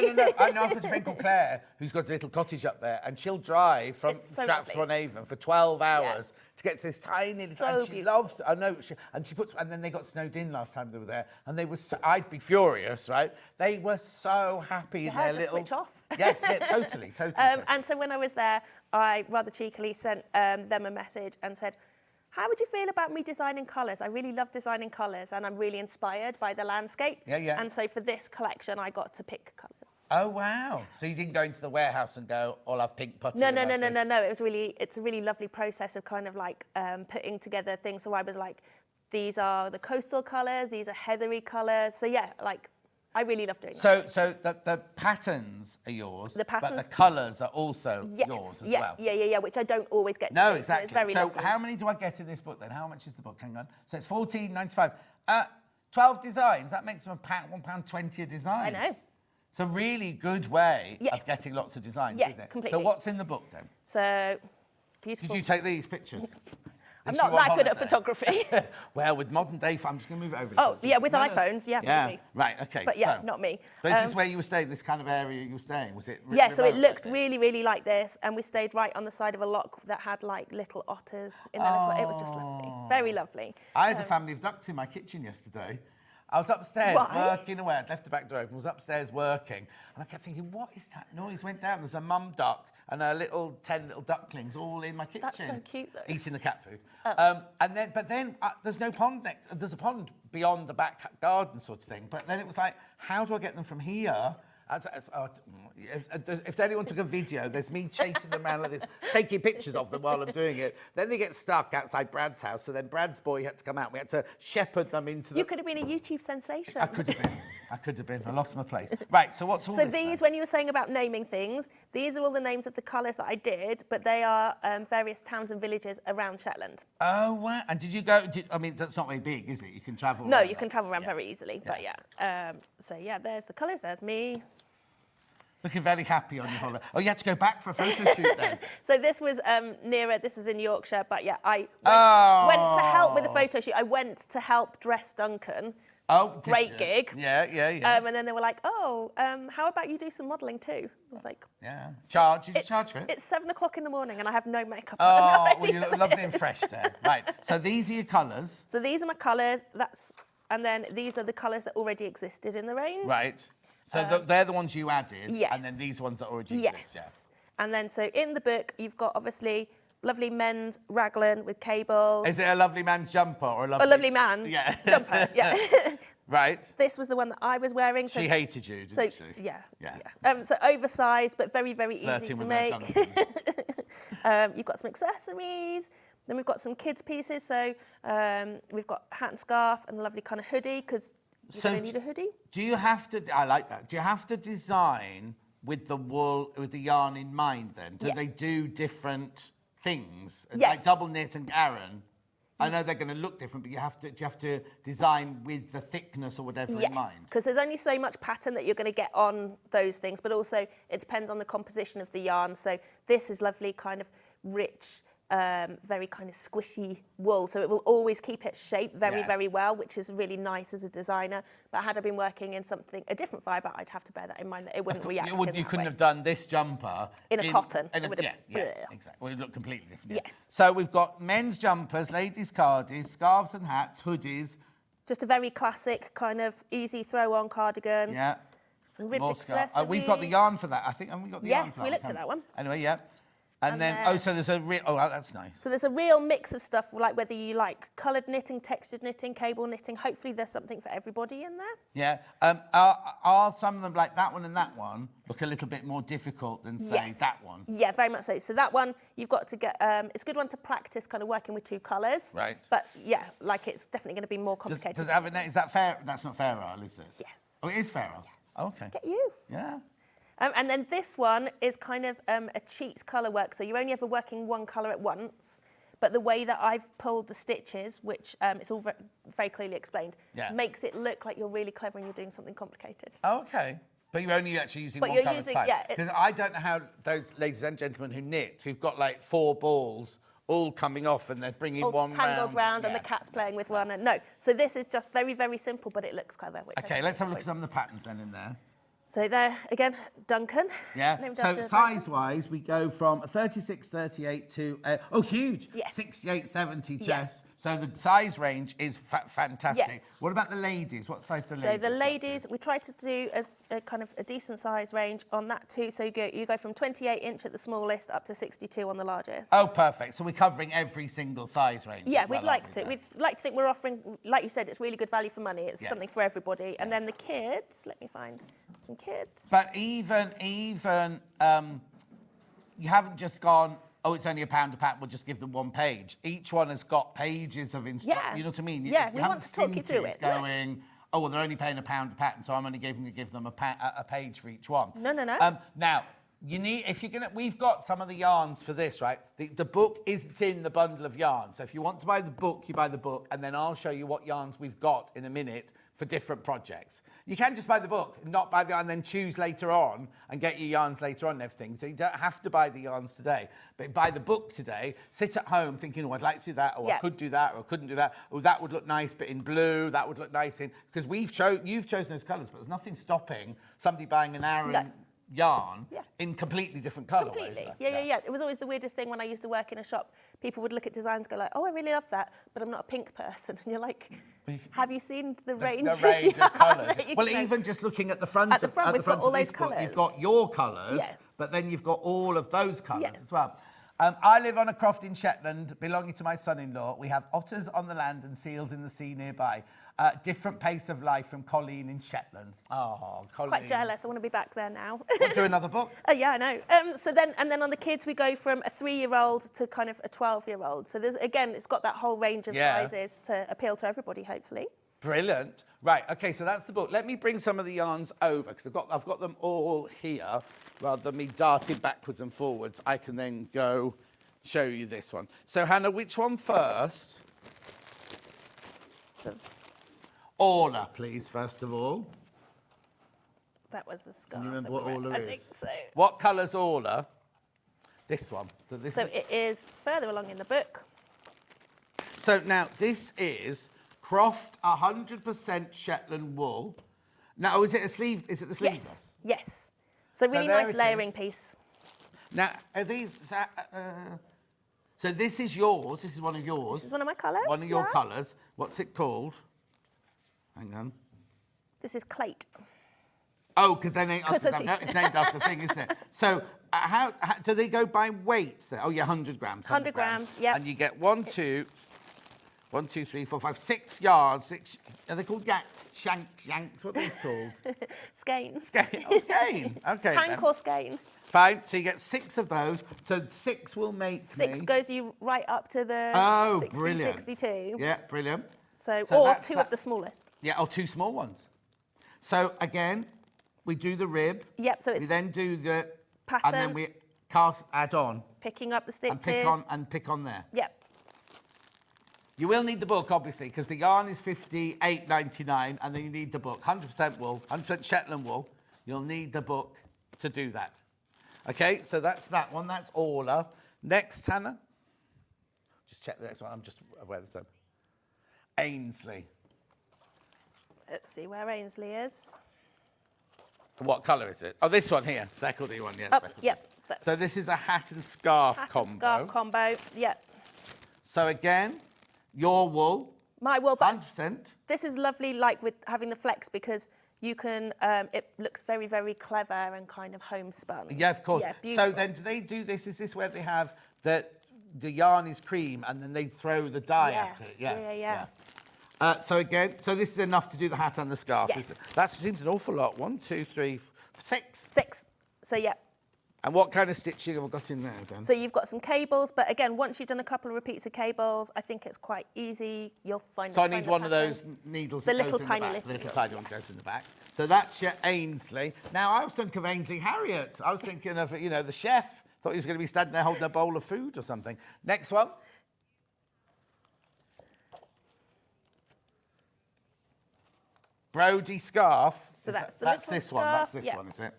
know I've got a friend called Claire who's got a little cottage up there, and she'll drive from Stratford-on-Avon for 12 hours to get to this tiny little. And she loves. I know. And then they got snowed in last time they were there, and they were. I'd be furious, right? They were so happy in their little. Switch off. Yes, totally. And so when I was there, I rather cheekily sent them a message and said, how would you feel about me designing colours? I really love designing colours, and I'm really inspired by the landscape. Yeah. And so for this collection, I got to pick colours. Oh, wow. So you didn't go into the warehouse and go, I'll have pink putty. No. It's a really lovely process of kind of like putting together things. So I was like, these are the coastal colours, these are heathery colours. So yeah, I really love doing that. So the patterns are yours, but the colours are also yours as well. Yeah, which I don't always get to do. Exactly. So it's very lovely. How many do I get in this book then? How much is the book? Hang on. So it's $14.95. 12 designs, that makes them £1.20 a design. I know. It's a really good way of getting lots of designs, isn't it? Completely. So what's in the book then? So, beautiful. Did you take these pictures? I'm Does she not want that good at holiday? photography. Well, with modern day, I'm just going to move it over. Oh, yeah, with iPhones, yeah, Yeah, maybe. right, okay. But yeah, so- not me. But is this where you were staying, this kind of area you were staying? Was it Yeah, so it remote like looked this? really, really like this, and we stayed right on the side of a lock that had like little otters in there. It was just lovely, very lovely. I had a family of ducks in my kitchen yesterday. I was upstairs Why? working away. I'd left the back door open. I was upstairs working, and I kept thinking, "What is that noise?" Went down. There's a mum duck and her 10 little ducklings all in my kitchen. That's so cute, though. Eating the cat food. Oh. But then there's no pond next. There's a pond beyond the back garden sort of thing. But then it was like, how do I get them from here? If anyone took a video, there's me chasing them around like this, taking pictures of them while I'm doing it. Then they get stuck outside Brad's house, so then Brad's boy had to come out. We had to shepherd them into the... You could have been a YouTube sensation. I could have been. I could have been. I lost my place. Right, so what's all So this these, then? when you were saying about naming things, these are all the names of the colours that I did, but they are various towns and villages around Shetland. Oh, wow. And did you go... I mean, that's not very big, is it? You can travel No, around you that. can travel around very easily, but yeah. So yeah, there's the colours, there's me. Looking very happy on your holiday. Oh, you had to go back for a photo shoot then? So this was nearer, this was in Yorkshire, but yeah, I went to help with the photo shoot. I went to help dress Duncan. Oh, did Great you? gig. Yeah. And then they were like, oh, how about you do some modelling too? I was like... Yeah. Charge? Did you charge for it? It's 7 o'clock in the morning and I have no makeup Oh, on. well, you look lovely and fresh there. Right, so these are your colours. So these are my colours, and then these are the colours that already existed in the range. Right. So they're the ones you added, yes. and then these ones that already Yes. exist. And then so in the book, you've got obviously lovely men's raglan with cables. Yeah. Is it a lovely man's jumper or a lovely... A lovely man jumper, yeah. Right. This was the one that I was wearing. So, She hated you, didn't she? Yeah. Yeah. So oversized, but very, very easy Flirting to with make. Duncan. You've got some accessories. Then we've got some kids' pieces. So we've got hat and scarf and a lovely kind of hoodie, because you're going to need a hoodie. Do you have to... I like that. Do you have to design with the wool, with the yarn in mind then? Do they do different things? Yes. Like double knit and Aran, I know they're going to look different, but do you have to design with the thickness or whatever in mind? Yes, because there's only so much pattern that you're going to get on those things, but also it depends on the composition of the yarn. So this is lovely, kind of rich, very kind of squishy wool, so it will always keep its shape very well, which is really nice as a designer. But had I been working in a different fibre, I'd have to bear that in mind, that it wouldn't react. You couldn't have done this jumper in a cotton. It would have, exactly. Well, it would look completely different. Yes. So we've got men's jumpers, ladies' cardies, scarves and hats, hoodies. Just a very classic kind of easy throw-on cardigan. Yeah. Some ribbed More accessories. we've got the yarn for that. I think, haven't we got the yarn for Yes, that? we looked at that one. Anyway, yeah. And then, then- so there's a real, that's nice. So there's a real mix of stuff, like whether you like coloured knitting, textured knitting, cable knitting. Hopefully there's something for everybody in there. Yeah. Are some of them, like that one and that one, look a little bit more difficult than, say, that one? Yeah, very much so. So that one, you've got to get, it's a good one to practice kind of working with two colours. Right. But yeah, like it's definitely going to be more complicated. Does it have a net? Is that fair? That's not fair, is it? Yes. Oh, it is fairer? Yes. Okay. Get you. Yeah. And then this one is kind of a cheats colour work. So you're only ever working one colour at once. But the way that I've pulled the stitches, which it's all very clearly explained, makes it look like you're really clever and you're doing something complicated. Okay. But you're only actually using But one you're colour using- at a time. yeah, Because it's- I don't know how those ladies and gentlemen who knit, who've got like 4 balls all coming off and they're bringing All one tangled round and Yeah. the cat's playing with one. And no, so this is just very, very simple, but it looks clever. which I Okay, think let's is have a look great. at some of the patterns then in there. So there, again, Duncan. Yeah, Named so after size-wise, we go from a 36, 38 to, huge, Yes. 68, 70 chest. So the size range is fantastic. Yeah. What about the ladies? What size do ladies So the got to? ladies, we try to do as a kind of a decent size range on that too. So you go from 28 inch at the smallest up to 62 on the largest. Oh, perfect. So we're covering every single size range. Yeah, as well, we'd like aren't to. we, We'd like to think we're offering, like you said, it's really good value for money. It's Yes. something for everybody. And then the kids, let me find some kids. But even you haven't just gone, oh, it's only £1 a pattern, we'll just give them 1 page. Each one has got pages of instructions. Yeah. You know what I mean? Yeah, You we haven't want to talk you through stinted it. Yeah. Going, oh, well, they're only paying £1 a pattern, so I'm only going to give them a page for each one. No. Now, you need, if you're gonna, we've got some of the yarns for this, right? The book isn't in the bundle of yarn. So if you want to buy the book, you buy the book, and then I'll show you what yarns we've got in a minute for different projects. You can just buy the book, not buy the, and then choose later on and get your yarns later on and everything. So you don't have to buy the yarns today, but buy the book today, sit at home thinking, oh, I'd like to do that, or I could do that, or I couldn't do that. Oh, that would look nice, but in blue, that would look nice in, because you've chosen those colours, but there's nothing stopping somebody buying an Aran yarn in completely different colourways. Completely. Yeah. It was always the weirdest thing when I used to work in a shop. People would look at designs and go like, oh, I really love that, but I'm not a pink person. And you're like, have you seen the range? The range of colours. Well, even just looking at the front, at the front, we've got all those colours. You've got your colours, but then you've got all of those colours as well. I live on a croft in Shetland, belonging to my son-in-law. We have otters on the land and seals in the sea nearby. Different pace of life from Colleen in Shetland. Oh, Colleen. Quite jealous. I want to be back there now. We'll do another book. Oh, yeah, I know. So then on the kids, we go from a 3-year-old to kind of a 12-year-old. So there's, again, it's got that whole range of sizes to appeal to everybody, hopefully. Brilliant. Right, okay, so that's the book. Let me bring some of the yarns over, because I've got them all here. Rather than me darting backwards and forwards, I can then go show you this one. So, Hannah, which one first? So, Orla, please, first of all. That was the scarf. Can you remember what Orla is? I think so. What colour's Orla? This one. So it is further along in the book. So now this is Croft 100% Shetland wool. Now, is it a sleeve? Is it the sleeveless? Yes. So really nice layering piece. Now, are these? So this is yours. This is one of yours. This is one of my colours. One of your colours. What's it called? Hang on. This is Clate. Oh, because they named after it's named after the thing, isn't it? So how do they go by weight? Oh yeah, 100 grams. 100 grams. Yeah. And you get 1, 2, 3, 4, 5, 6 yards. Are they called shanks? What are these called? Skeins. Oh, skein. Okay. Hank or skein. Fine. So you get 6 of those. So 6 will make 6 goes you right up to the 60, brilliant. 62. Yeah, brilliant. So or 2 of the smallest. Yeah, or 2 small ones. So again, we do the rib. Yep. So it's we then do the pattern, and then we add on. Picking up the stitches. And pick on there. Yep. You will need the book, obviously, because the yarn is $58.99, and then you need the book. 100% wool, 100% Shetland wool. You'll need the book to do that. Okay, so that's that one. That's Orla. Next, Hannah. Just check the next one. I'm just aware of them. Ainsley. Let's see where Ainsley is. What colour is it? Oh, this one here. Speckledy one, yeah. Oh, yep. So this is a hat and scarf combo. Scarf combo, yep. So again, your wool. My wool, but 100%. This is lovely, like with having the flex, because you can. It looks very, very clever and kind of homespun. Yeah, of course. Yeah, so then, do they do this? Is this where they have the yarn is cream and then they throw the dye at it? Yeah. So again, this is enough to do the hat and the scarf. Yes. That seems an awful lot. 1, 2, 3, 6. 6. So yeah. And what kind of stitching have we got in there then? So you've got some cables, but again, once you've done a couple of repeats of cables, I think it's quite easy. You'll find. So I need one of those needles. The that little goes in tiny the back. The little yes. tiny one goes in the back. So that's your Ainsley. Now I was thinking of Ainsley Harriott. I was thinking of the chef. Thought he was going to be standing there holding a bowl of food or something. Next one. Brody scarf. So that's this one. That's this one, is it?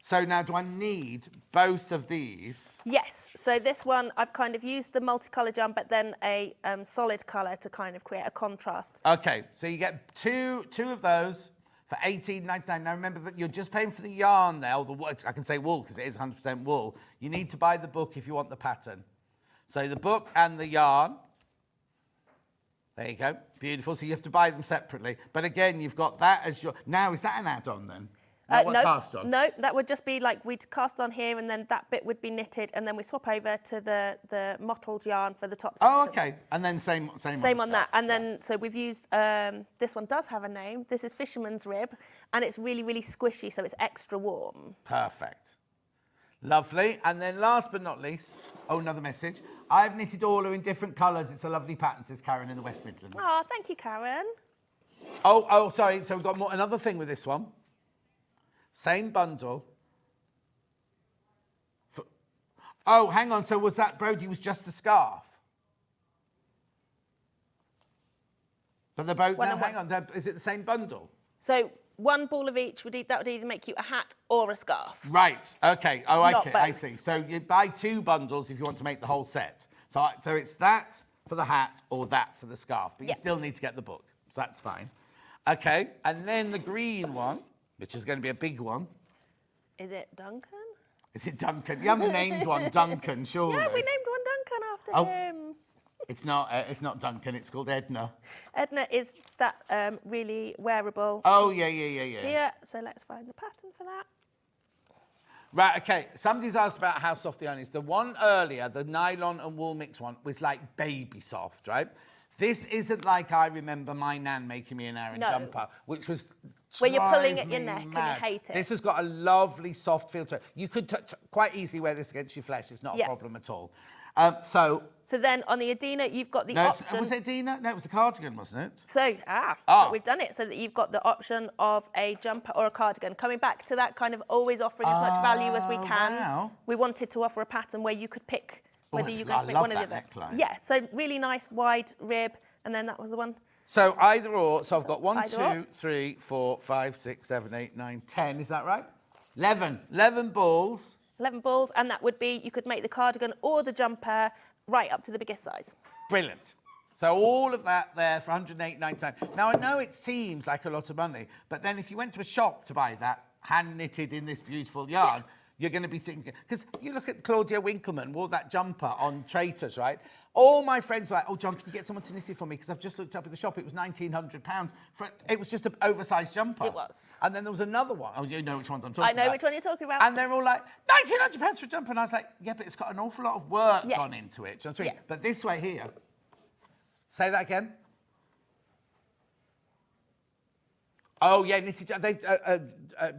So now, do I need both of these? Yes. So this one, I've kind of used the multicolour yarn, but then a solid colour to kind of create a contrast. Okay. So you get two of those for $18.99. Now remember that you're just paying for the yarn there. I can say wool because it is 100% wool. You need to buy the book if you want the pattern. So the book and the yarn. There you go. Beautiful. So you have to buy them separately. But again, you've got that as your... Now, is that an add-on then? Cast on? No, that would just be like we'd cast on here and then that bit would be knitted and then we swap over to the mottled yarn for the top section. Oh, okay. And then same on that. And then, so we've used, this one does have a name. This is Fisherman's Rib and it's really, really squishy, so it's extra warm. Perfect. Lovely. And then last but not least, another message. I've knitted all in different colours. It's a lovely pattern, says Karen in the West Midlands. Oh, thank you, Karen. Oh, sorry. So we've got another thing with this one. Same bundle. Oh, hang on. So was that Brody was just the scarf? But they're both, One now and hang one. on, is it the same bundle? So one ball of each would either make you a hat or a scarf. Right, okay, oh, Not I both. see. So you buy 2 bundles if you want to make the whole set. So it's that for the hat or that for the scarf, but you Yeah. still need to get the book, so that's fine. Okay, and then the green one, which is going to be a big one. Is it Duncan? Is it Duncan? You haven't named one Duncan, surely? Yeah, we named one Duncan after Oh. him. It's not Duncan, it's called Edna. Edna is that really wearable. Oh, yeah. Yeah, so let's find the pattern for that. Right, okay. Somebody's asked about how soft the yarn is. The one earlier, the nylon and wool mix one, was like baby soft, right? This isn't like I remember my nan making me an Aran No. jumper, which was Where you're pulling drive at your me neck and you mad. hate it. This has got a lovely soft feel to it. You could quite easily wear this against your flesh. It's not a Yeah. problem at all. So then on the Adina, you've got the option. Was it Dina? No, it was the cardigan, wasn't it? So, so we've done it so that you've got the option of a jumper or a cardigan. Coming back to that kind of always offering as much value as we can. Wow. We wanted to offer a pattern where you could pick whether that's- you're going to I make love one or the that other. neckline. Yeah, so really nice wide rib, and then that was the one. So either or. So I've got 1, either or. 2, 3, 4, 5, 6, 7, 8, 9, 10. Is that right? 11 balls. 11 balls, and that would be, you could make the cardigan or the jumper right up to the biggest size. Brilliant. So all of that there for 108.99. Now I know it seems like a lot of money, but then if you went to a shop to buy that hand knitted in this beautiful yarn, you're going to be thinking, because you look at Claudia Winkleman wore that jumper on Traitors, right? All my friends were like, oh, John, can you get someone to knit it for me? Because I've just looked up at the shop, it was £1,900. It was just an oversized jumper. It was. And then there was another one. Oh, you know which ones I'm talking about. I know which one you're talking about. And they're all like, £1,900 for a jumper. And I was like, yeah, but it's got an awful lot of work Yes. gone into it. Do you know what I mean? Yes. But this way here, say that again. Oh, yeah, knitted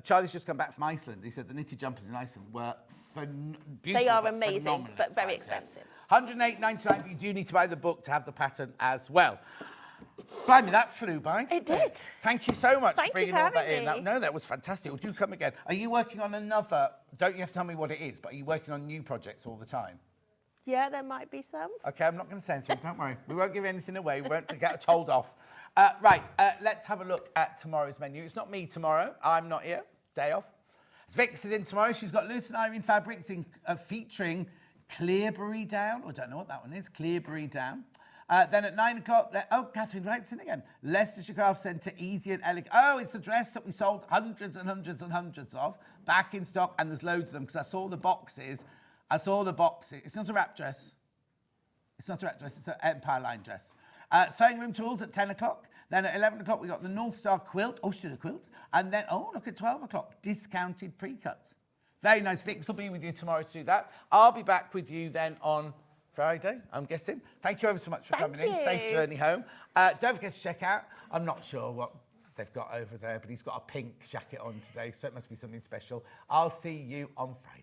Charlie's just come back from Iceland. He said the knitted jumpers in Iceland were beautiful. They are but amazing, phenomenal but very expensive. expensive. £108.99, but you do need to buy the book to have the pattern as well. Blimey, that flew by. It did. Thank you so much Thank for you bringing for all that having in. me. No, that was fantastic. Well, do come again. Are you working on another, don't you have to tell me what it is, but are you working on new projects all the time? Yeah, there might be some. Okay, I'm not going to say anything, don't worry. We won't give anything away, we won't get told off. Let's have a look at tomorrow's menu. It's not me tomorrow, I'm not here, day off. Vix is in tomorrow, she's got loose and iron fabrics featuring Clearbury Down, I don't know what that one is, Clearbury Down. Then at 9 o'clock, Catherine Wright's in again. Leicestershire Craft Centre, easy and elegant. Oh, it's the dress that we sold hundreds and hundreds and hundreds of, back in stock, and there's loads of them, because I saw the boxes. It's not a wrap dress. It's not a wrap dress, it's an Empire Line dress. Sewing room tools at 10 o'clock. Then at 11 o'clock, we got the North Star quilt. Oh, she did a quilt. And then, look at 12 o'clock, discounted pre-cuts. Very nice. Vix will be with you tomorrow to do that. I'll be back with you then on Friday, I'm guessing. Thank you ever so much for coming in. Safe journey home. Don't forget to check out, I'm not sure what they've got over there, but he's got a pink jacket on today, so it must be something special. I'll see you on Friday.